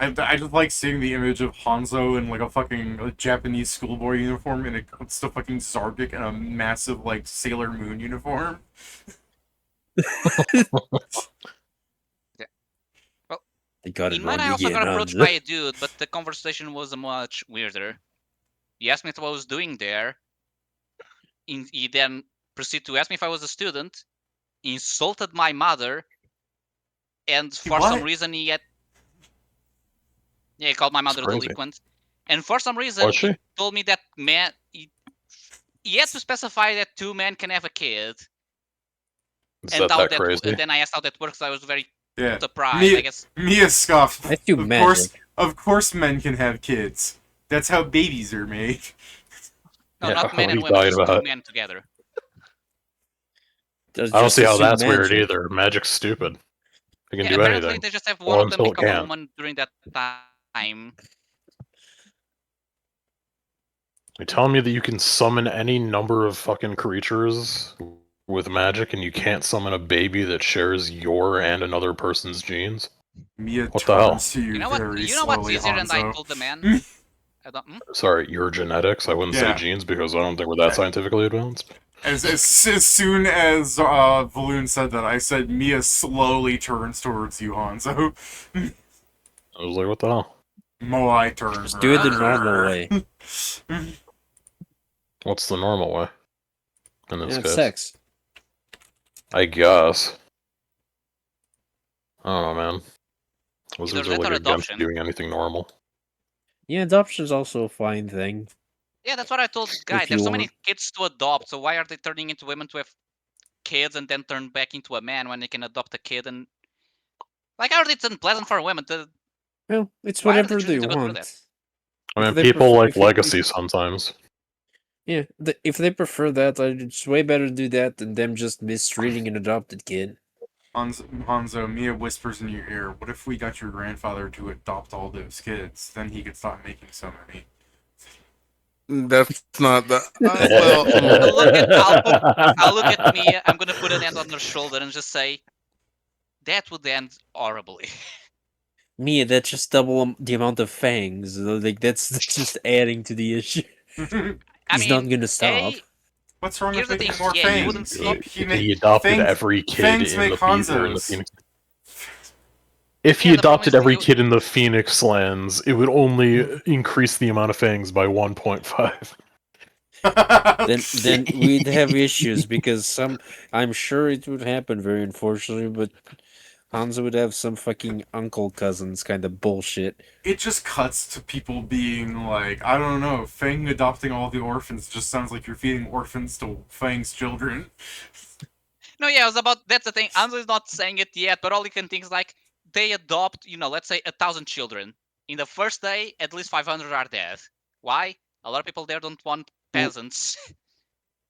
I just like seeing the image of Hanzo in like a fucking Japanese schoolboy uniform and it's the fucking Zargic in a massive like Sailor Moon uniform. Well, I got In it mine, wrong I also again, got approached Hanzo. by a dude, but the conversation was much weirder. He asked me what I was doing there. He then proceeded to ask me if I was a student. He insulted my mother, and for some What? reason he called my mother a crazy. delinquent. And for some reason Was she? he told me that he had to specify that 2 men can have a kid. Is And that crazy? then I asked how that works. So I was very Yeah. surprised. I guess Mia scoffed. Let's do magic. Of course, men can have kids. That's how babies are made. no, Yeah, not what men are and you women, talking just 2 about? men together. I don't see how that's weird either. Magic's stupid. It can Yeah, do apparently anything. they just have one Well, of them until it become a can't. woman during that time. You're telling me that you can summon any number of fucking creatures with magic, and you can't summon a baby that shares your and another person's genes? Mia What the hell? turns to you, You know what? very You know what's slowly, easier? And I Hanzo. told the man. I don't. Sorry, your genetics? I wouldn't say Yeah. genes because I don't think we're that scientifically advanced. As soon as Valoon said that, I said Mia slowly turns towards you, Hanzo. I was like, what the hell? Moai turns. Just do it the normal way. What's the normal way? In this Have case? sex. I guess. I don't know, man. Wizards Either are that like or against adoption. doing anything normal. Yeah, adoption's also a fine thing. Yeah, that's what I told Guy. If There's you so many want. kids to adopt, so why are they turning into women to have kids and then turn back into a man when they can adopt a kid? And like, how are it's unpleasant for women to? Well, it's Why are they whatever choosing they to go through want. that? I If mean, they people prefer- like if you- legacy sometimes. Yeah, if they prefer that, it's way better to do that than them just mistreating an adopted kid. Hanzo, Mia whispers in your ear, what if we got your grandfather to adopt all those kids? Then he could stop making so many. That's not the. I'll look at Mia. I'm gonna put an hand on her shoulder and just say, "That would end horribly." Mia, that's just double the amount of fangs. Like that's just adding to the issue. I He's mean, not gonna stop. What's wrong Here's with the making thing, more yeah, fangs? you wouldn't stop. He adopted fangs, every kid fangs in make the Hanzos. Phoenix. If he Yeah, the problem adopted is every you- kid in the Phoenix lands, it would only increase the amount of fangs by 1.5. Then we'd have issues because I'm sure it would happen very unfortunately, but Hanzo would have some fucking uncle cousins kind of bullshit. It just cuts to people being like, I don't know, Fang adopting all the orphans just sounds like you're feeding orphans to Fang's children. No, yeah, it was about that's the thing. Anzo is not saying it yet, but all he can think is like they adopt, let's say 1,000 children. In the first day, at least 500 are dead. Why? A lot of people there don't want peasants.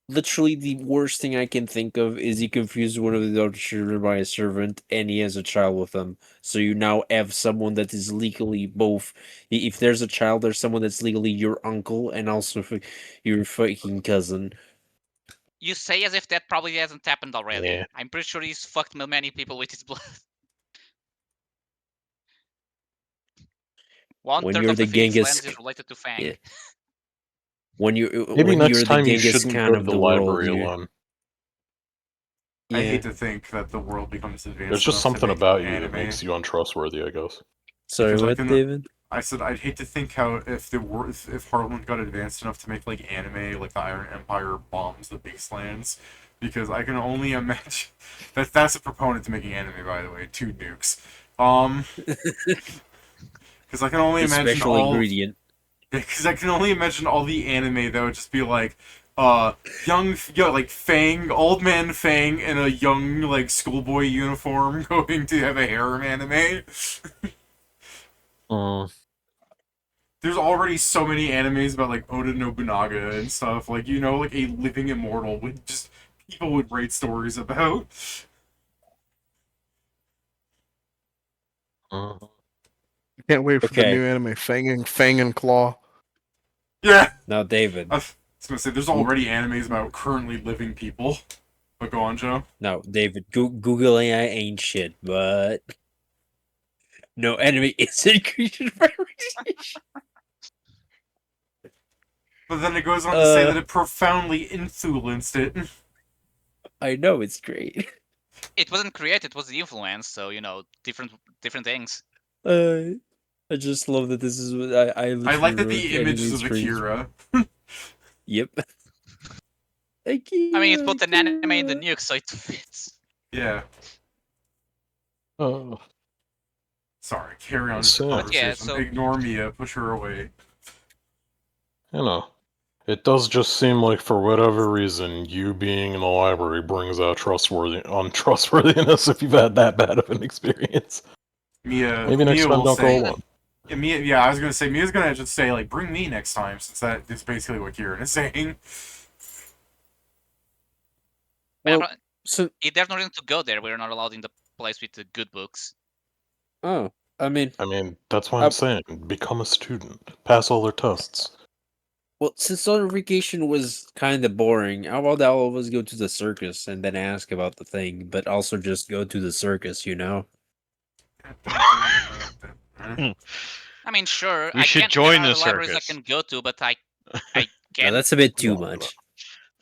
Literally, the worst thing I can think of is he confused one of the other children by a servant, and he has a child with him. So you now have someone that is legally both. If there's a child, there's someone that's legally your uncle and also your fucking cousin. You say as if that probably hasn't happened already. Yeah. I'm pretty sure he's fucked many people with his blood. One When third you're of the the Phoenix Genghis, lands is related to Fang. yeah. When you Maybe when next you're the time you Genghis shouldn't Khan go to of the the world, library you alone. I yeah. hate to think that the world becomes advanced. There's just enough to something make about you anime. that makes you untrustworthy, I guess. Sorry, Because I what, can- David? I said I'd hate to think how if Harlonde got advanced enough to make like anime, like the Iron Empire bombs the wastelands, because I can only imagine that's a proponent to making anime, by the way, 2 nukes. Because I can only The imagine special all. ingredient. Because I can only imagine all the anime that would just be like, like Fang, old man Fang in a young like schoolboy uniform going to have a harem anime. There's already so many animes about like Oda Nobunaga and stuff, like like a living immortal would just people would write stories about. Can't wait for the Okay. new anime, Fang and Claw. Yeah, Now, David. I was gonna say there's already animes about currently living people. But go on, Joe. No, David. Google AI ain't shit, but no enemy is increasing prioritization. But then it goes on to say that it profoundly influenced it. I know it's great. It wasn't created; it was the influence. So different things. I just love that this is what I I like that literally the wrote images anime of streams. Akira. Yep. I mean, it's Akira, put an anime in the Akira. nuke, so it fits. Yeah. Oh, Sorry, carry on with So- your But conversation. yeah, so- Ignore Mia, push her away. you know, it does just seem like for whatever reason, you being in the library brings out untrustworthiness if you've had that bad of an experience. Maybe next Mia time will don't go say. alone. Yeah, I was gonna say Mia's gonna just say like, bring me next time, since that is basically what Kieran is saying. Well, But so there's no reason to go there. We're not allowed in the place with the good books. oh, I mean, That's why I'm saying, become a student. Pass all their tests. well, since notification was kind of boring, how about all of us go to the circus and then ask about the thing, but also just go to the circus, you know? I mean, sure. We should join the libraries I circus. can go to, but I No, can. that's a bit too much.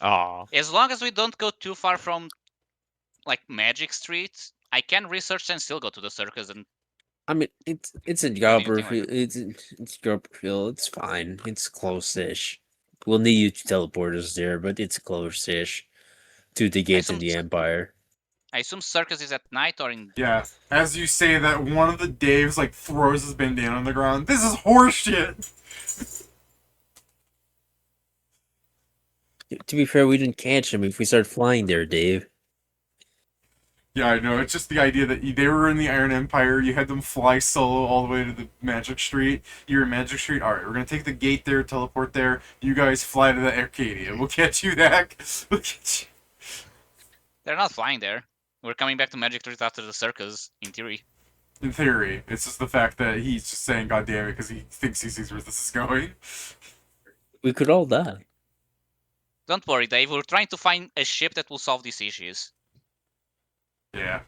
Aw. As long as we don't go too far from, like, Magic Street, I can research and still go to the circus. And I mean, it's in Continue thing like Copperfield. It's Copperfield. It's fine. It's close-ish. We'll need you to teleport us there, but it's close-ish to the gates of the Empire. I assume circus is at night or in. Yeah, as you say that, one of the Daves like throws his bandana on the ground. This is horseshit. To be fair, we didn't catch him if we start flying there, Dave. Yeah, I know. It's just the idea that they were in the Iron Empire. You had them fly solo all the way to the Magic Street. You're in Magic Street. All right, we're gonna take the gate there, teleport there. You guys fly to the Arcadia. We'll catch you back. We'll get you. They're not flying there. We're coming back to Magic Street after the circus, in theory. In theory, it's just the fact that he's just saying "God damn it" because he thinks he sees where this is going. We could all die. Don't worry, Dave. We're trying to find a ship that will solve these issues. Yeah.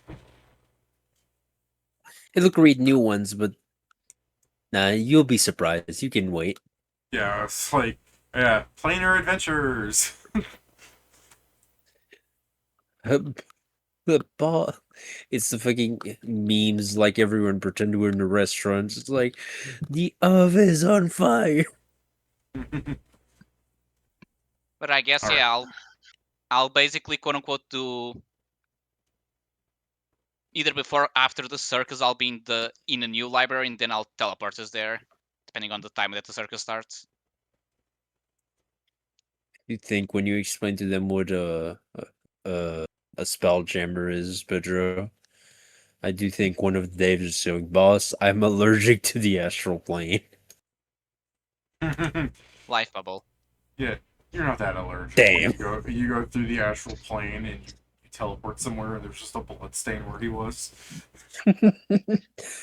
It'll create new ones, but nah, you'll be surprised. You can wait. Yeah, it's like, yeah, planar adventures. The ball. It's the fucking memes. Like everyone pretend we're in a restaurant. It's like the oven is on fire. But I guess, yeah, I'll basically, quote unquote, do either before or after the circus. I'll be in a new library, and then I'll teleport us there, depending on the time that the circus starts. You think when you explain to them what a spell jammer is, Pedro? I do think one of the Daves is saying, "Boss, I'm allergic to the astral plane." Life bubble. Yeah, you're not that allergic. Damn. You go through the astral plane and you teleport somewhere and there's just a blood stain where he was.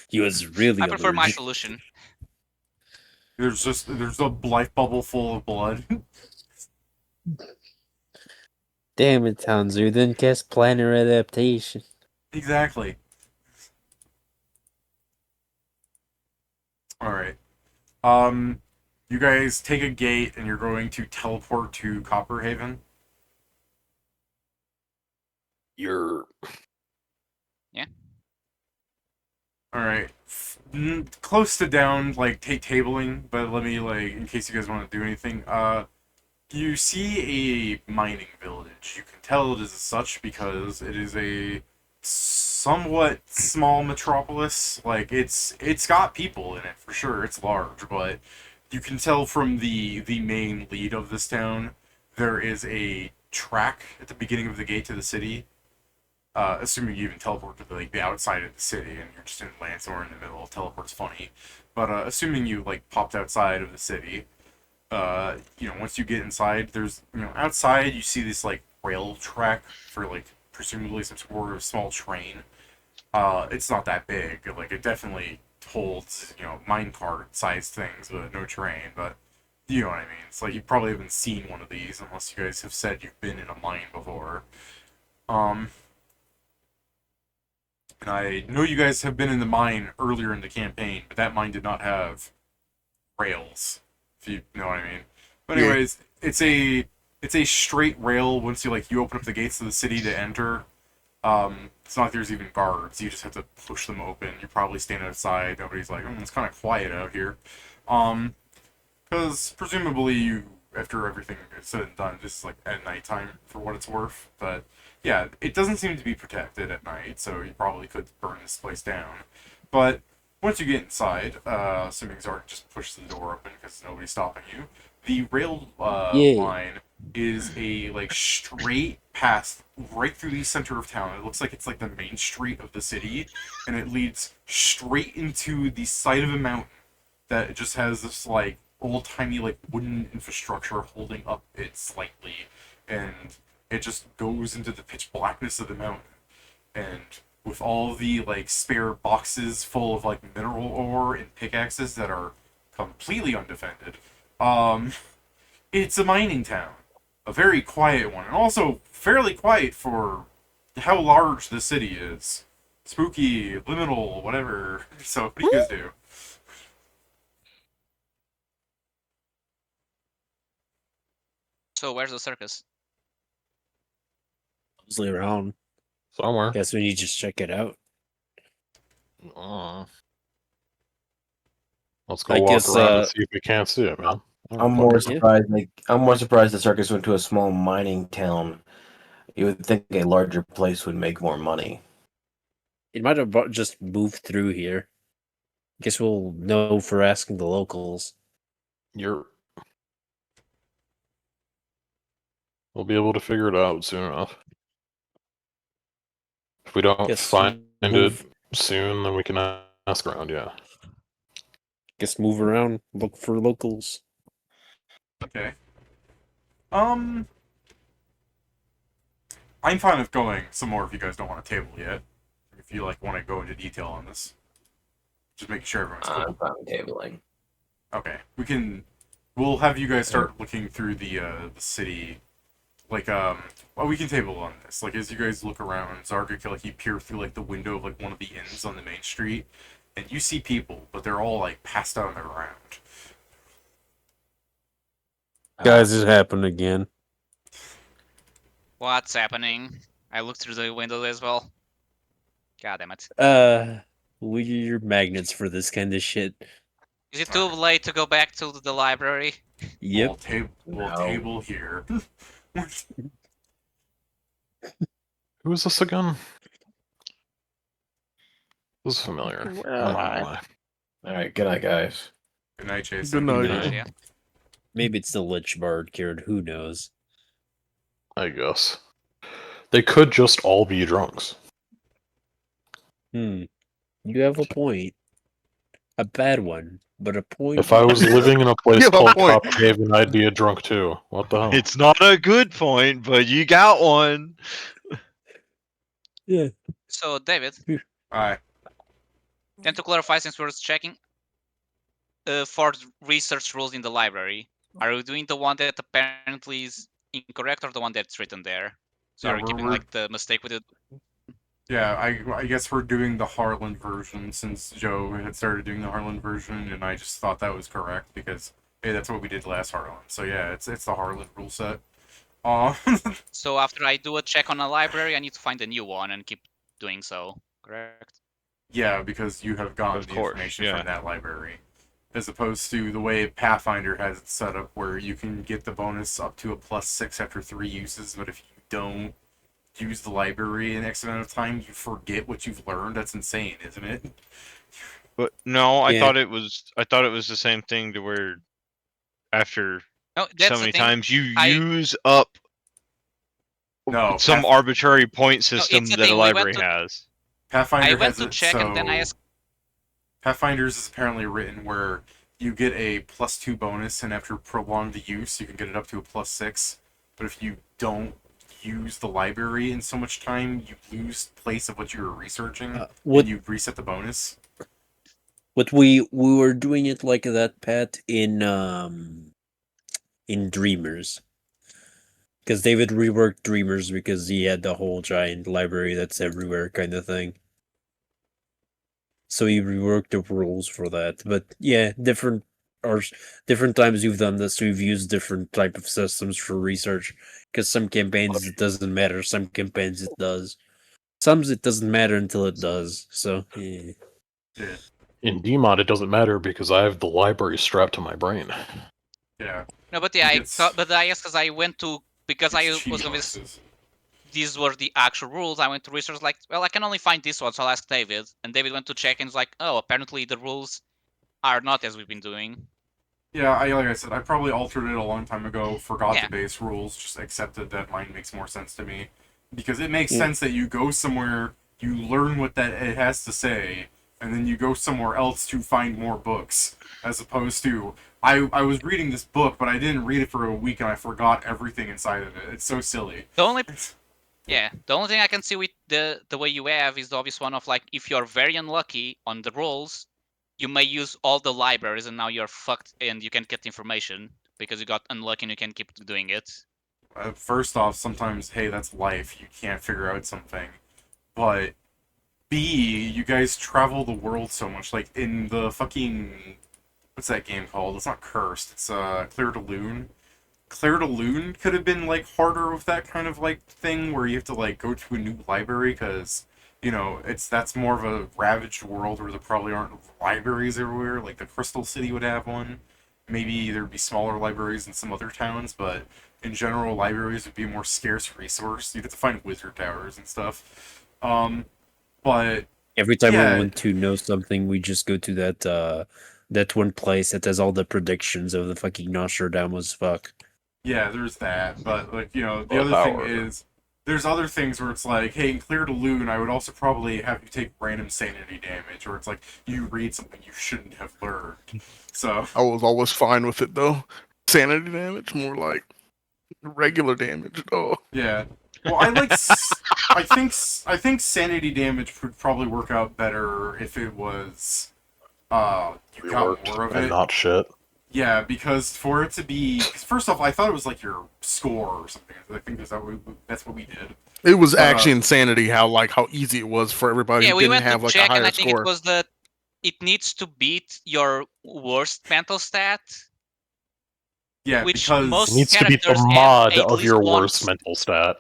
He was really I prefer my allergic. solution. There's a life bubble full of blood. Damn it, Hanzo, you didn't cast planner adaptation. Exactly. Alright. You guys take a gate and you're going to teleport to Copperhaven. You're Yeah. Alright. Close to down, like, take tabling, but let me, like, in case you guys want to do anything, you see a mining village. You can tell it is as such because it is a somewhat small metropolis. Like, it's got people in it, for sure. It's large, but you can tell from the main lead of this town, there is a track at the beginning of the gate to the city. Assuming you even teleport to the outside of the city and you're just in land somewhere in the middle, teleport's funny. But assuming you like popped outside of the city, once you get inside, there's outside you see this like rail track for like presumably some sort of small train. It's not that big. Like it definitely holds minecart sized things, but no train. But you know what I mean. It's like you probably haven't seen one of these unless you guys have said you've been in a mine before. And I know you guys have been in the mine earlier in the campaign, but that mine did not have rails, if you know what I mean. But anyways, it's a straight rail once you open up the gates of the city to enter. It's not like there's even guards. You just have to push them open. You probably stand outside. Nobody's like, it's kind of quiet out here. Because presumably you, after everything is said and done, just like at nighttime for what it's worth. But yeah, it doesn't seem to be protected at night, so you probably could burn this place down. But once you get inside, assuming Zark just pushes the door open because nobody's stopping you, the rail Yay. line is a like straight path right through the center of town. It looks like it's like the main street of the city, and it leads straight into the side of a mountain that just has this like old timey like wooden infrastructure holding up it slightly, and it just goes into the pitch blackness of the mountain. And with all the like spare boxes full of like mineral ore and pickaxes that are completely undefended, it's a mining town, a very quiet one, and also fairly quiet for how large the city is. Spooky, liminal, whatever. So what do you guys do? So where's the circus? Mostly around. Somewhere. Guess we need to just check it out. Let's go I walk guess, around and see if we can't see it, man. I'm more Yeah. surprised. I'm more surprised the circus went to a small mining town. You would think a larger place would make more money. It might have just moved through here. Guess we'll know for asking the locals. We'll be able to figure it out soon enough. If we don't Guess find move- it soon, then we can ask around, yeah. Guess move around, look for locals. Okay. I'm fine with going some more if you guys don't want a table yet. If you like want to go into detail on this. Just making sure everyone's cool. I'm fine with tabling. Okay. We'll have you guys start looking through the city. Like, well, we can table on this. Like, as you guys look around, Zarga can, like, you peer through, like, the window of, like, one of the inns on the main street, and you see people, but they're all, like, passed out on the ground. Guys, it happened again. What's happening? I looked through the window as well. God damn it. We're magnets for this kind of shit. Is it too late to go back to the library? Yep. We'll No. table here. Who is this again? This is familiar. I'm not gonna lie. All right, good night, guys. Good night, Chase. Good night. night. Yeah. Maybe it's the Lich Bard card, who knows? I guess. They could just all be drunks. You have a point. A bad one, but a point. If I was living in a place You have a called point. Cop Haven, I'd be a drunk too. What the hell? It's not a good point, but you got one. Yeah. So, David, Alright. then to clarify, since we're checking, for research rules in the library, are we doing the one that apparently is incorrect or the one that's written there? So Yeah, are we keeping like the mistake with it? Yeah, I guess we're doing the Harlonde version since Joe had started doing the Harlonde version, and I just thought that was correct because, hey, that's what we did last Harlonde. So yeah, it's the Harlonde rule set. So after I do a check on a library, I need to find a new one and keep doing so, correct? Yeah, because you have gotten Of the course, information yeah. from that library. As opposed to the way Pathfinder has it set up where you can get the bonus up to a +6 after 3 uses, but if you don't use the library in X amount of time, you forget what you've learned. That's insane, isn't it? But no, I Yeah. thought it was the same thing to where after No, that's so the many thing. times you I- use up No, some arbitrary point system it's the that a thing, we went library to- has. Pathfinder I went has to it check and then I so- asked. Pathfinder's is apparently written where you get a +2 bonus, and after prolonged use, you can get it up to a +6. But if you don't use the library in so much time, you lose place of what you were researching, What and you reset the bonus. what we were doing it like that, Pat, in Dreamers. Because David reworked Dreamers because he had the whole giant library that's everywhere kind of thing. So he reworked the rules for that. But yeah, different times we've done this, we've used different type of systems for research. Because some campaigns it doesn't matter, some campaigns it does. Some it doesn't matter until it does. So yeah. Yeah. In DMod, it doesn't matter because I have the library strapped to my brain. Yeah. No, but yeah, He I gets- thought, but I guess because I went to because I It's was cheat convinced boxes. these were the actual rules. I went to research like, well, I can only find this one, so I'll ask David. And David went to check and was like, oh, apparently the rules are not as we've been doing. Yeah, like I said, I probably altered it a long time ago, forgot Yeah. the base rules, just accepted that mine makes more sense to me. Because it makes Yeah. sense that you go somewhere, you learn what that it has to say, and then you go somewhere else to find more books. As opposed to, I was reading this book, but I didn't read it for a week and I forgot everything inside of it. It's so silly. The only thing I can see with the way you have is the obvious one of like, if you're very unlucky on the rolls, you may use all the libraries and now you're fucked and you can't get information because you got unlucky and you can keep doing it. First off, sometimes, hey, that's life. You can't figure out something. But B, you guys travel the world so much. Like, in the fucking... What's that game called? It's not Cursed. It's, Clear to Lune. Clear to Lune could have been, like, harder with that kind of, like, thing where you have to, like, go to a new library because, you know, that's more of a ravaged world where there probably aren't libraries everywhere. Like, the Crystal City would have one. Maybe there'd be smaller libraries in some other towns, but in general, libraries would be a more scarce resource. You'd have to find wizard towers and stuff. But Every time Yeah. we want to know something, we just go to that one place that has all the predictions of the fucking Nostradamus fuck. yeah, there's that. But like, you know, the Well, other thing Howard. is there's other things where it's like, hey, in Clear to Lune, I would also probably have you take random sanity damage, or it's like you read something you shouldn't have learned. So I was always fine with it though. Sanity damage, more like regular damage. Oh, yeah. Well, I think sanity damage would probably work out better if it was you got Reworked more of and it. not shit. Yeah, because for it to be, cause first off, I thought it was like your score or something. I think that's what we did. it was actually insanity how easy it was for everybody Yeah, who we didn't went have to like a check and higher I think score. it was that it needs to beat your worst mental stat. Yeah, Which because most- It needs to beat the characters have mod at of least your one worst mental stat.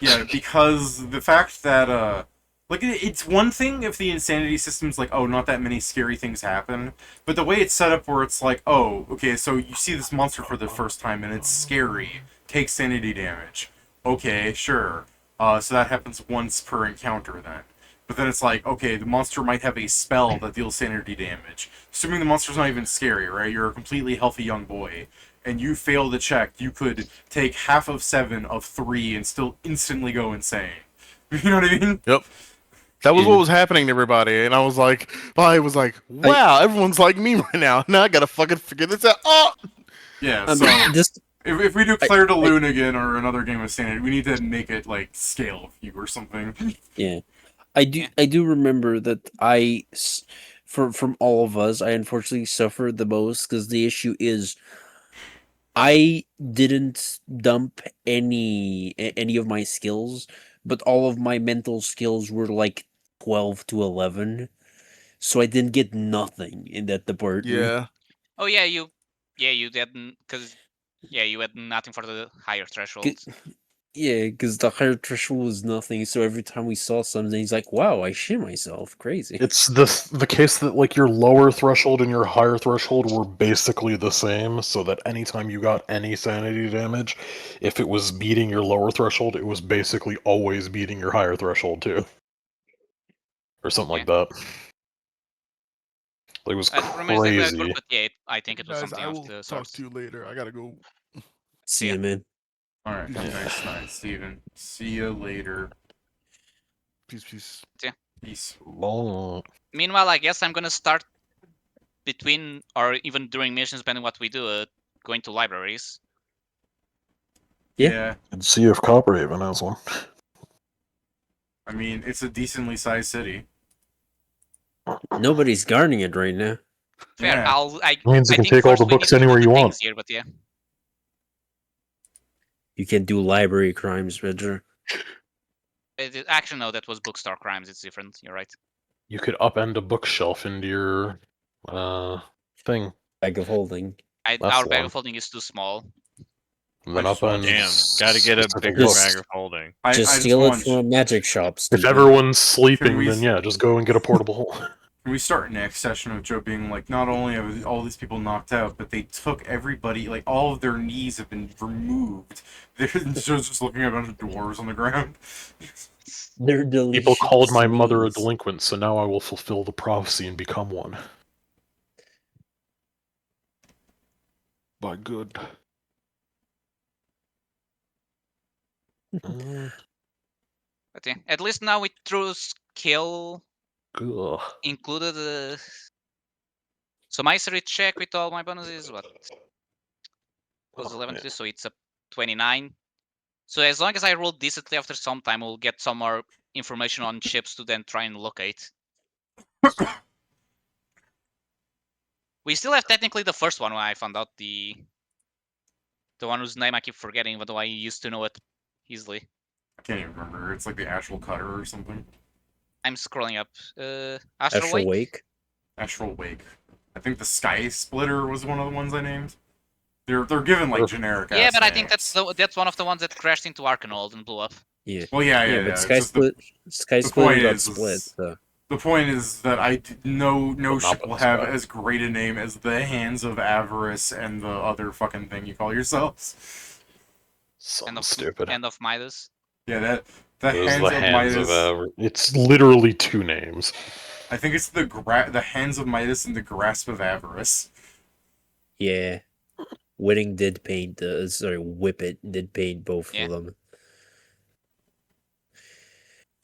yeah, because the fact that like it's one thing if the insanity system's like, oh, not that many scary things happen, but the way it's set up where it's like, oh, okay, so you see this monster for the first time and it's scary, take sanity damage. Okay, sure. So that happens once per encounter then. But then it's like, okay, the monster might have a spell that deals sanity damage. Assuming the monster's not even scary, right? You're a completely healthy young boy, and you fail the check, you could take half of 7 of 3 and still instantly go insane. You know what I mean? Yep. That was what was happening to everybody, and I was like, wow, everyone's like me right now. Now I gotta fucking figure this out. Oh! Yeah, I so mean, this if we do Claire de Lune again or another game of sanity, we need to make it like scale view or something. yeah, I do remember that from all of us, I unfortunately suffered the most because the issue is I didn't dump any of my skills, but all of my mental skills were like 12 to 11, so I didn't get nothing in that department. Yeah. Oh yeah, you didn't because you had nothing for the higher thresholds. Yeah, because the higher threshold was nothing, so every time we saw something, he's like, wow, I shit myself. Crazy. It's the case that like your lower threshold and your higher threshold were basically the same, so that anytime you got any sanity damage, if it was beating your lower threshold, it was basically always beating your higher threshold too. Or something like that. It was crazy. But yeah, I think it was Guys, something I of will the talk sorts. to you later. I gotta go. See ya, man. Alright, nice, Steven. See you later. Peace. Peace. Long. Meanwhile, I guess I'm gonna start between or even during missions, depending what we do, going to libraries. Yeah. And see if Copperhaven has one. I mean, it's a decently sized city. Nobody's guarding it right now. Fair. Yeah. Means you I can think take all first the we need books to do anywhere the you things want. Here, but yeah. You can do library crimes, Roger. Actually, no, that was bookstore crimes. It's different. You're right. You could upend a bookshelf into your thing. Bag of holding. Our bag of holding is too small. Then I up just want- and Damn, gotta get a specific bigger books. bag of holding. I Just just steal it want- from a magic shop. If Stupid. everyone's sleeping, we then yeah, just go and get a portable. Can we start next session of Joe being like, not only are all these people knocked out, but they took everybody, like, all of their knees have been removed. Joe's just looking at a bunch of dwarves on the ground. They're People called my mother a delicious. delinquent, so now I will fulfill the prophecy and become one. By good. But yeah, at least now with true skill Ugh. included. So my history check with all my bonuses, what? Was 11 to this, so it's a 29. So as long as I roll decently after some time, we'll get some more information on ships to then try and locate. We still have technically the first one when I found out the one whose name I keep forgetting, even though I used to know it easily. I can't even remember. It's like the Astral Cutter or something. I'm scrolling up. Astral Astral Wake? Wake. Astral Wake. I think the Sky Splitter was one of the ones I named. They're given like generic. Yeah, but I think names. that's one of the ones that crashed into Arkanold and blew up. Yeah. Well, yeah. But It's Sky just the Split point got is- split. So. The point is that no not ship the will have Sky. as great a name as the Hands of Avarice and the other fucking thing you call yourselves. Something stupid. End of Midas. Yeah, that the It was Hands the of hands Midas. of It's literally two names. I think it's the Hands of Midas and the Grasp of Avarice. Yeah. Whippet did paint both Yeah. of them.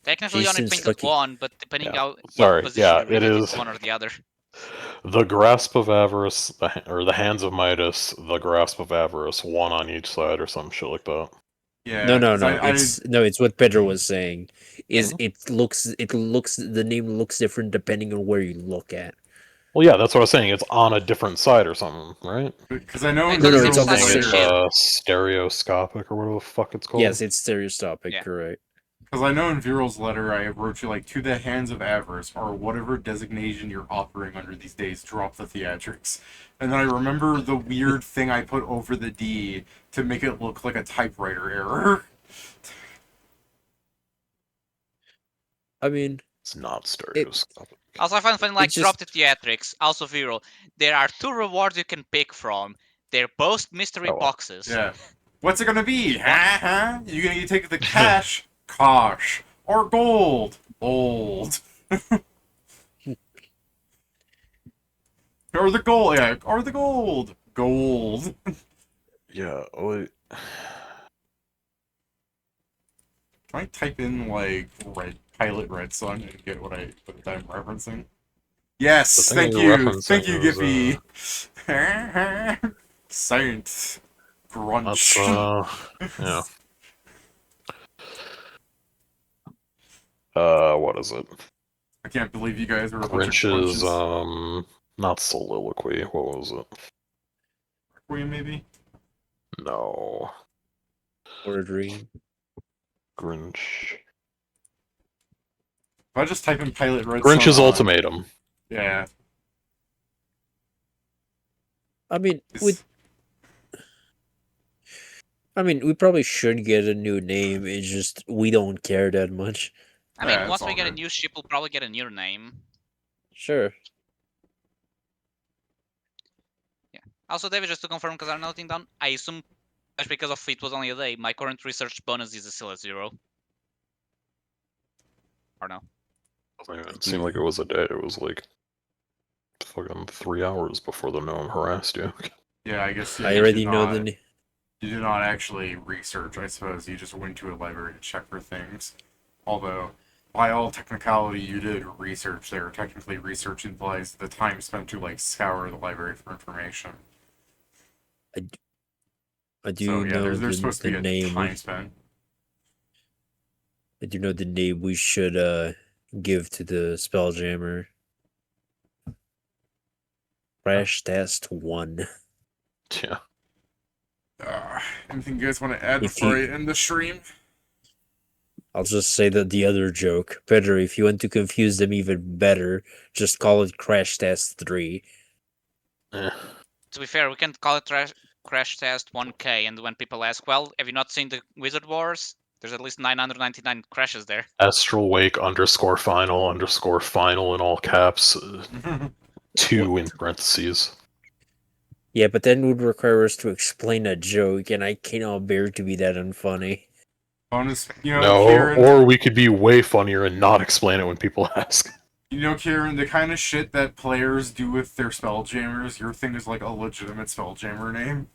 Technically, only Jason's painted fucking- one, but depending Yeah. how Sorry, position yeah, you read it it's is. one or the other. The Grasp of Avarice, the Hands of Midas, the Grasp of Avarice, one on each side or some shit like that. Yeah. No. 'cause It's what Pedro was saying. The name looks different depending on where you look at. Well, yeah, that's what I was saying. It's on a different side or something, right? Because I know No, in no, Virtual it's on the Layer- same- stereoscopic or whatever the fuck it's called. Yes, it's stereoscopic, Yeah. correct. Because I know in Viral's letter I wrote you like, to the Hands of Avarice, or whatever designation you're operating under these days, drop the theatrics. And then I remember the weird thing I put over the D to make it look like a typewriter error. I mean, It's not stereoscopic. Also, I find funny, like, It's just- drop the theatrics. Also, Viral. There are two rewards you can pick from. They're both mystery Oh, well. boxes. Yeah. What's it gonna be? Huh? You gonna take the cash? Cash. Or gold? Gold. Or the gold, yeah. Or the gold. Gold. Yeah, wait. Can I type in like Pilot Red Sun and get what I'm referencing? Yes, The thing thank you're you, referencing thank you, is, Giffy. Saint Grunch. Yeah. What is it? I can't believe you guys are a bunch of Grinch's, grunches. not soliloquy. What was it? Requiem, maybe? No. Ordering. Grinch. If I just type in Pilot Red Grinch's Sun on- Ultimatum. Yeah. I mean, It's- we probably should get a new name. It's just we don't care that much. I mean, Yeah, once it's we all get a good. new ship, we'll probably get a new name. Sure. Also, David, just to confirm, because I'm noting down, I assume, just because of it was only a day, my current research bonus is still at 0. Or no? It seemed like it was a day. It was like fucking 3 hours before the gnome harassed you. Yeah, I guess I you already do know not- the. You do not actually research, I suppose. You just went to a library to check for things. Although, by all technicality, you did research there. Technically, research implies the time spent to, like, scour the library for information. I do So, yeah, know there's supposed to the be a name. time spent. I do know the name we should give to the Spelljammer. Crash Test 1. Yeah. Anything you guys want to add If before you- I end the stream? I'll just say that the other joke. Pedro, if you want to confuse them even better, just call it Crash Test 3. Eh. To be fair, we can call it crash test 1K, and when people ask, well, have you not seen the Wizard Wars? There's at least 999 crashes there. Astral Wake _final in all caps. 2 in parentheses. Yeah, but then would require us to explain a joke, and I cannot bear to be that unfunny. Bonus, No, Kieran, or we could be way funnier and not explain it when people ask. Kieran, the kind of shit that players do with their Spelljammers, your thing is like a legitimate Spelljammer name.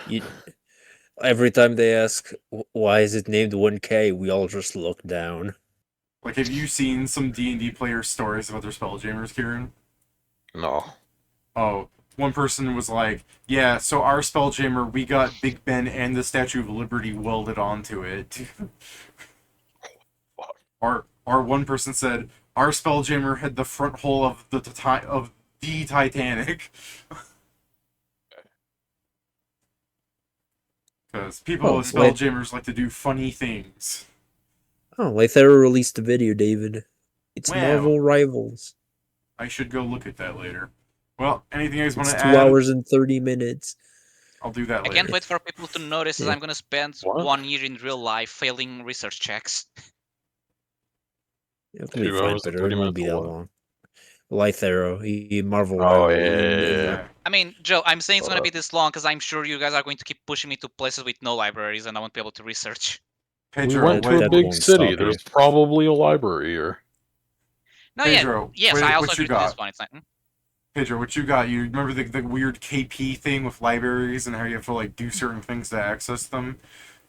You, every time they ask, why is it named 1K, we all just look down. Like, have you seen some D&D players' stories about their Spelljammers, Kieran? No. Oh, one person was like, yeah, so our Spelljammer, we got Big Ben and the Statue of Liberty welded onto it. Or one person said, our Spelljammer had the front hull of the Titanic. Because people with Spelljammers like to do funny things. Oh, Lythera released a video, David. It's Wow. Marvel Rivals. I should go look at that later. Well, anything you guys want to It's add? 2 hours and 30 minutes. I'll do that I later. can't wait for people to notice that Yeah. I'm gonna spend 1 year in real life failing research checks. It'll be 2 fine, hours and Peter. It 30 won't be minutes that of what? long. Lythera, Marvel Oh, Rivals. yeah. I mean, Joe, I'm saying it's gonna be this long because I'm sure you guys are going to keep pushing me to places with no libraries, and I won't be able to research. Pedro, We went to a that big won't city. stop There's you. probably a library here. No, Pedro, yes, what I also you agree to this got? one. It's like, Pedro, what you got? You remember the weird KP thing with libraries and how you have to like do certain things to access them?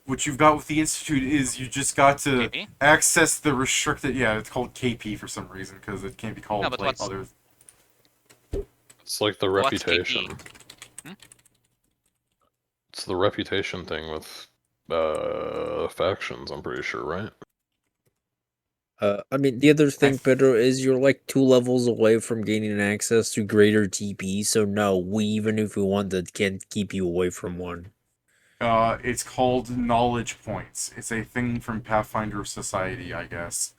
What you've got with the Institute is you just got to KP? access the restricted... Yeah, it's called KP for some reason, because it can't be called No, but like what's- other... It's like the What's reputation. KP? It's the reputation thing with factions, I'm pretty sure, right? I mean, the other thing, Pedro, is you're like 2 levels away from gaining access to greater TP, so no, we, even if we wanted, can't keep you away from one. It's called knowledge points. It's a thing from Pathfinder Society, I guess.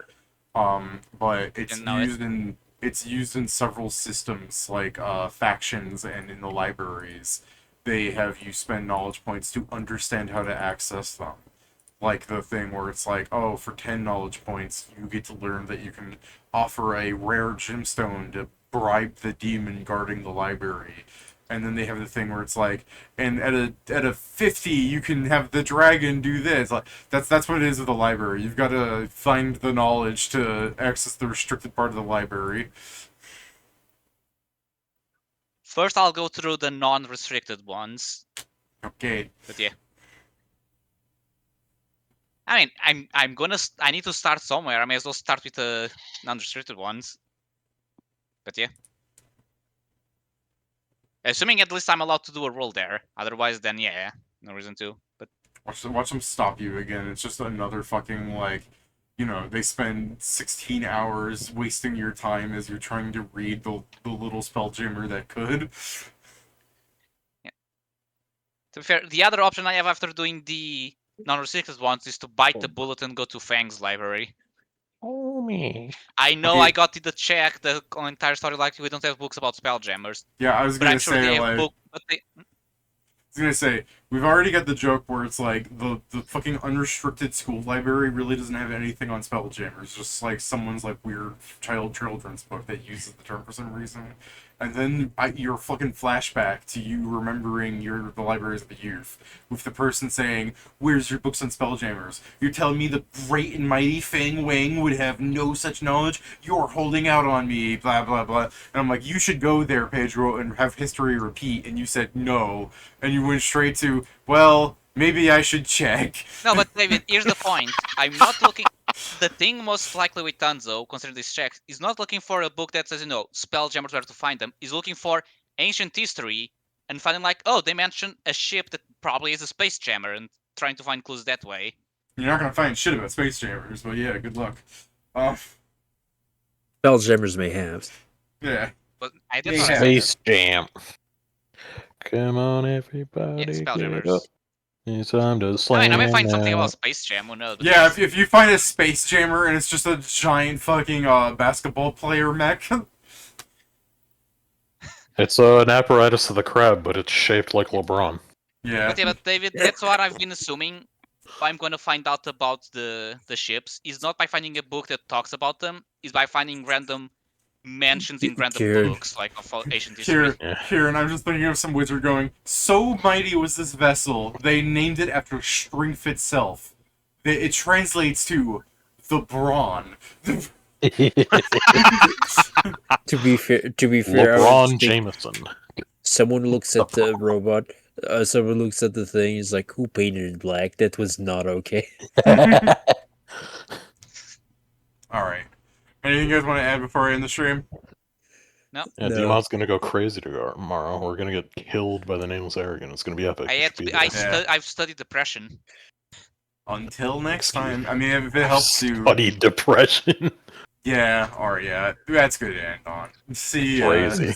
But it's used in several systems, like factions and in the libraries. They have you spend knowledge points to understand how to access them. Like the thing where it's like, oh, for 10 knowledge points, you get to learn that you can offer a rare gemstone to bribe the demon guarding the library. And then they have the thing where it's like, and at a 50, you can have the dragon do this. Like that's what it is with the library. You've got to find the knowledge to access the restricted part of the library. First, I'll go through the non-restricted ones. Okay. But yeah. I mean, I need to start somewhere. I may as well start with the non-restricted ones. But yeah. Assuming at least I'm allowed to do a roll there. Otherwise, then yeah, no reason to. But Watch them stop you again. It's just another fucking, like, they spend 16 hours wasting your time as you're trying to read the little Spelljammer that could. yeah. To be fair, the other option I have after doing the non-restricted ones is to bite the bullet and go to Fang's library. Oh me. I know Okay. I got it to check the entire story, like we don't have books about Spelljammers. Yeah, I was But gonna I'm sure say, they have like... books. But they, I was gonna say, we've already got the joke where it's like, the fucking unrestricted school library really doesn't have anything on Spelljammers, just like someone's like weird children's book that uses the term for some reason. And then your fucking flashback to you remembering the libraries of the youth, with the person saying, where's your books on Spelljammers? You're telling me the great and mighty Fang Wang would have no such knowledge? You're holding out on me, blah, blah, blah. And I'm like, you should go there, Pedro, and have history repeat. And you said no. And you went straight to, well, maybe I should check. no, but David, here's the point. I'm not looking. The thing most likely with Hanzo, considering this check, is not looking for a book that says, Spelljammers, where to find them. He's looking for ancient history and finding like, oh, they mentioned a ship that probably is a space jammer and trying to find clues that way. You're not gonna find shit about Space Jammers, but yeah, good luck. Spelljammers may have. Yeah. But I did Yeah, not yeah. Space Jam. Come on, everybody. Yeah, get Spelljammers. up. It's time to I slam mean, I may find something out. about Space Jam, who knows? But Yeah, yes. if you find a Space Jammer and it's just a giant fucking basketball player mech. It's an apparatus of the crab, but it's shaped like LeBron. Yeah. But David, that's what I've been assuming. I'm going to find out about the ships is not by finding a book that talks about them, is by finding random mentions in random Kieran. books like of ancient history. Here, and I'm just thinking of some wizard going, so mighty was this vessel, they named it after strength itself. It translates to the brawn. To be fair, I was LeBron thinking- Jameson. Someone looks at the robot. Someone looks at the thing. Is like, who painted it black? That was not okay. All right. Anything you guys want to add before I end the stream? No. Yeah, No. Demon's gonna go crazy tomorrow. We're gonna get killed by the nameless arrogant. It's gonna be epic. I You had should to be be, I there. Yeah. I've studied depression. Until next Excuse time. I mean, if it helps you. Studied depression. Yeah, or yeah. That's good to end on. See ya. Crazy.